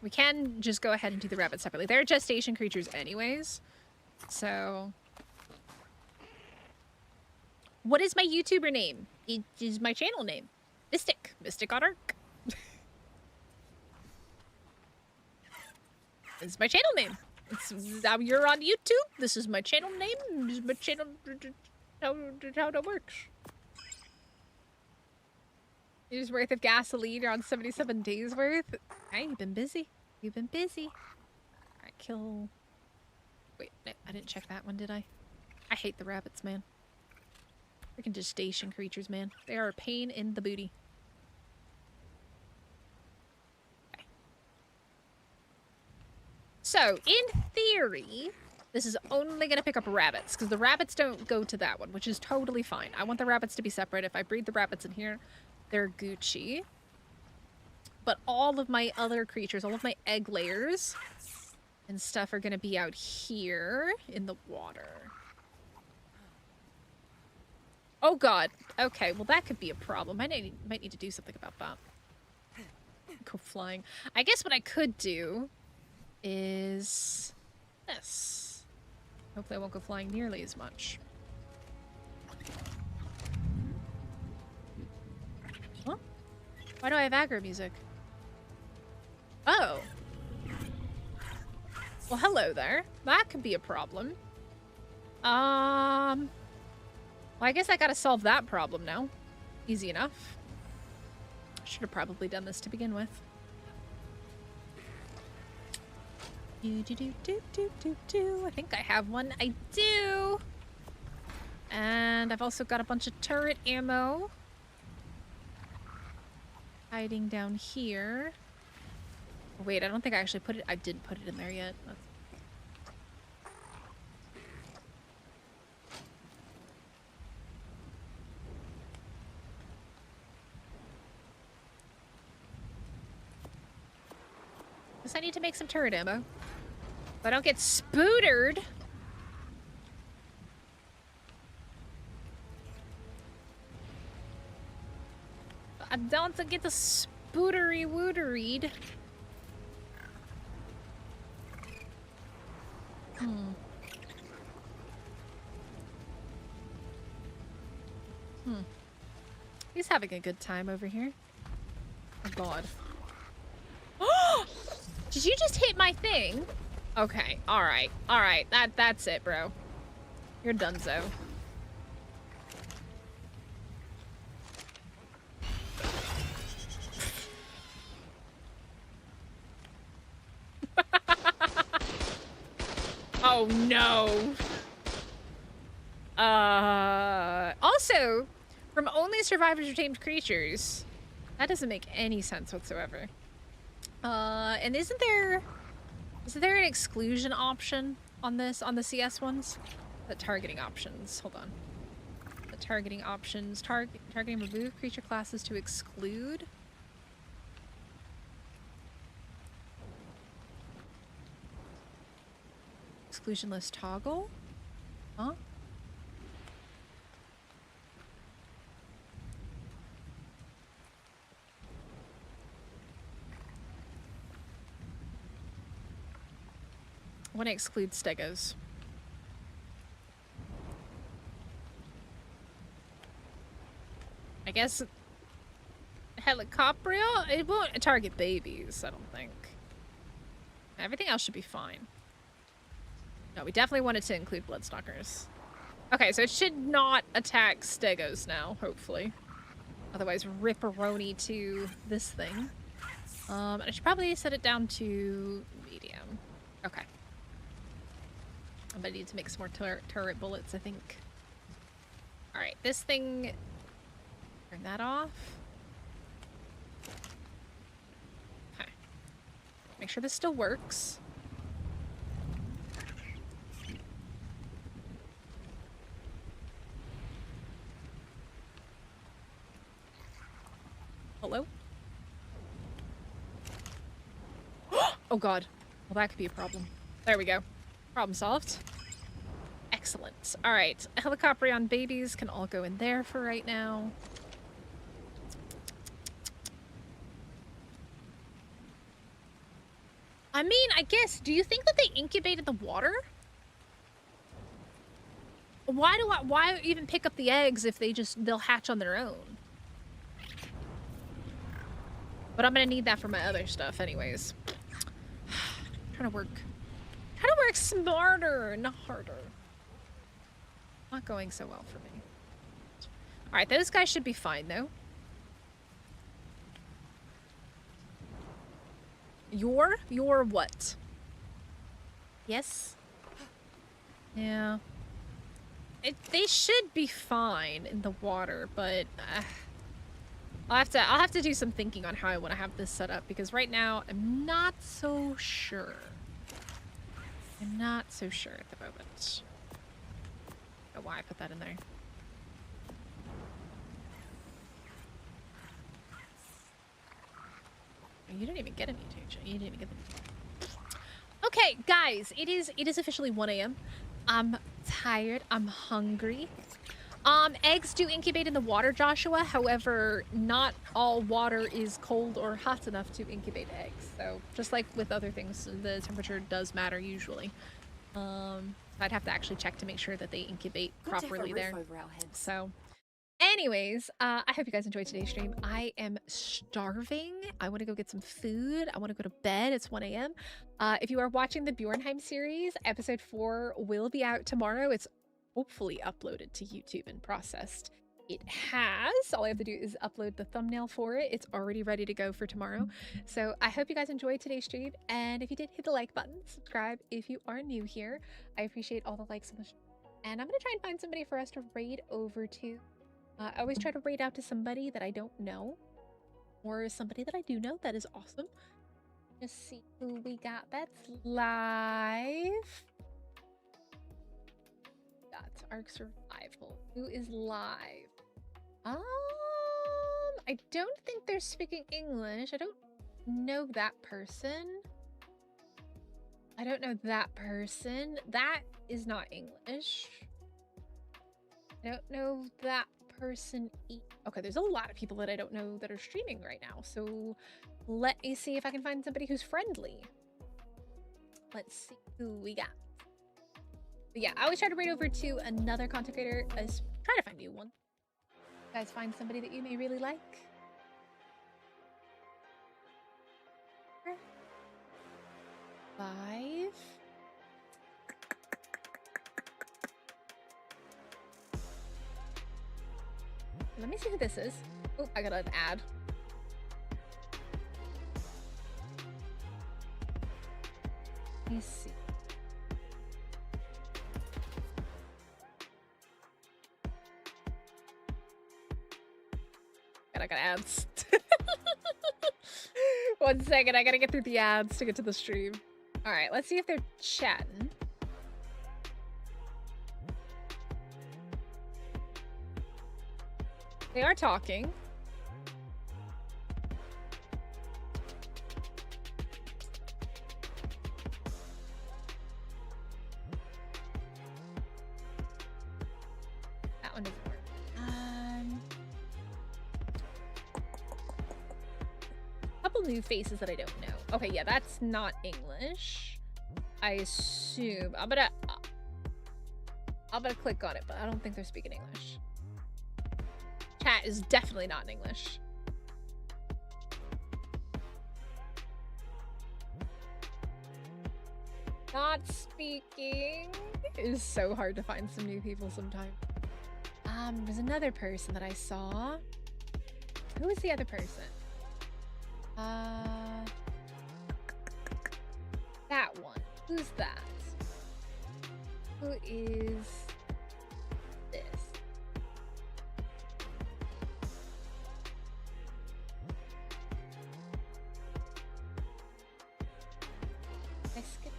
We can just go ahead and do the rabbits separately. They're gestation creatures anyways. So... What is my YouTuber name? It is my channel name. Mystic. Mystic on Arc. It's my channel name. It's now you're on YouTube. This is my channel name. This is my channel. How that works. Years worth of gasoline. You're on 77 days worth. Hey, you've been busy. You've been busy. Alright, kill. Wait, no, I didn't check that one, did I? I hate the rabbits, man. Freaking gestation creatures, man. They are a pain in the booty. So, in theory, this is only going to pick up rabbits, because the rabbits don't go to that one, which is totally fine. I want the rabbits to be separate. If I breed the rabbits in here, they're Gucci. But all of my other creatures, all of my egg layers and stuff are going to be out here in the water. Oh god. Okay, well that could be a problem. I might need to do something about that. Go flying. I guess what I could do... is this. Hopefully I won't go flying nearly as much. Huh? Why do I have aggro music? Oh. Well, hello there. That could be a problem. Well, I guess I gotta solve that problem now. Easy enough. Should have probably done this to begin with. I think I have one. I do. And I've also got a bunch of turret ammo hiding down here. Wait, I don't think I actually put it. I didn't put it in there yet. Guess I need to make some turret ammo. If I don't get spootered. I don't get the spootery wooteried. He's having a good time over here. Oh god. Did you just hit my thing? Okay, alright. Alright, that's it, bro. You're donezo. Oh no. Also, from only survivors or tamed creatures. That doesn't make any sense whatsoever. And isn't there an exclusion option on this, on the CS ones? The targeting options, hold on. The targeting options, targeting remove creature classes to exclude. Exclusion list toggle? Huh? I want to exclude stegos. I guess helicoptera? It won't target babies, I don't think. Everything else should be fine. No, we definitely wanted to include bloodstalkers. Okay, so it should not attack stegos now, hopefully. Otherwise, ripperoni to this thing. I should probably set it down to medium. Okay. I'm gonna need to make some more turret bullets, I think. Alright, this thing... Turn that off. Okay. Make sure this still works. Hello? Oh god. Well, that could be a problem. There we go. Problem solved. Excellent. Alright. Helicopterion babies can all go in there for right now. I mean, I guess, do you think that they incubate in the water? Why even pick up the eggs if they'll hatch on their own? But I'm gonna need that for my other stuff anyways. Trying to work smarter, not harder. Not going so well for me. Alright, those guys should be fine though. Your what? Yes? Yeah. They should be fine in the water, but I'll have to do some thinking on how I want to have this set up, because right now I'm not so sure. I'm not so sure at the moment. I don't know why I put that in there. You didn't even get a mutation. You didn't even get the... Okay, guys, it is officially 1 a.m. I'm tired. I'm hungry. Eggs do incubate in the water, Joshua. However, not all water is cold or hot enough to incubate eggs. So, just like with other things, the temperature does matter usually. I'd have to actually check to make sure that they incubate properly there. So, Anyways, I hope you guys enjoyed today's stream. I am starving. I want to go get some food. I want to go to bed. It's 1 a.m. If you are watching the Bjornheim series, episode 4 will be out tomorrow. It's hopefully uploaded to YouTube and processed. It has. All I have to do is upload the thumbnail for it. It's already ready to go for tomorrow. So I hope you guys enjoyed today's stream. And if you did, hit the like button. Subscribe if you are new here. I appreciate all the likes on the stream. And I'm going to try and find somebody for us to raid over to. I always try to raid out to somebody that I don't know. Or somebody that I do know. That is awesome. Just see who we got that's live. That's Ark Survival. Who is live? I don't think they're speaking English. I don't know that person. I don't know that person. That is not English. I don't know that person. Okay, there's a lot of people that I don't know that are streaming right now. So let me see if I can find somebody who's friendly. Let's see who we got. But yeah, I always try to raid over to another content creator. Try to find a new one. You guys find somebody that you may really like. Five. Let me see who this is. Oh, I got an ad. Let me see. I got ads. 1 second, I gotta get through the ads to get to the stream. All right, let's see if they're chatting. They are talking. That one doesn't work. Couple new faces that I don't know. Okay, yeah, that's not English. I assume. I'm gonna click on it, but I don't think they're speaking English. Chat is definitely not in English. Not speaking. It is so hard to find some new people sometimes. There's another person that I saw. Who is the other person? That one. Who's that? Who is this? I skip.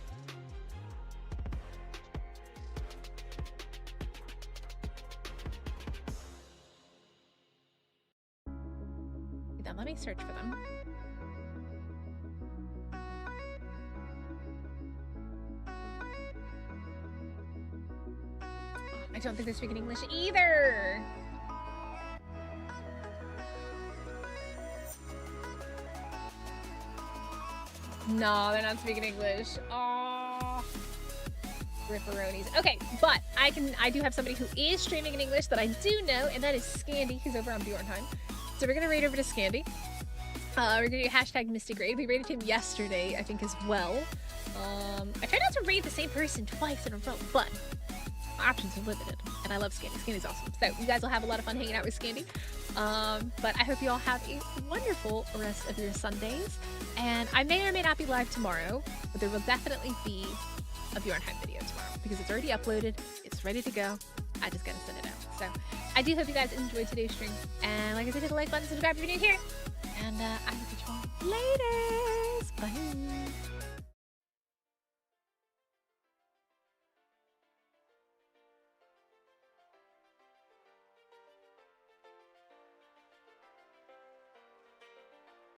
Then let me search for them. I don't think they're speaking English either. No, they're not speaking English. Oh, ripperonis. Okay, but I do have somebody who is streaming in English that I do know, and that is Scandy, who's over on Bjornheim. So we're gonna raid over to Scandy. We're gonna do hashtag Mystic Raid. We raided him yesterday, I think, as well. I try not to raid the same person twice in a row, but options are limited, and I love Scandy. Scandy's awesome. So you guys will have a lot of fun hanging out with Scandy. But I hope you all have a wonderful rest of your Sundays. And I may or may not be live tomorrow, but there will definitely be a Bjornheim video tomorrow because it's already uploaded. It's ready to go. I just gotta send it out. So I do hope you guys enjoyed today's stream. And like I said, hit the like button, subscribe if you're new here. And I hope you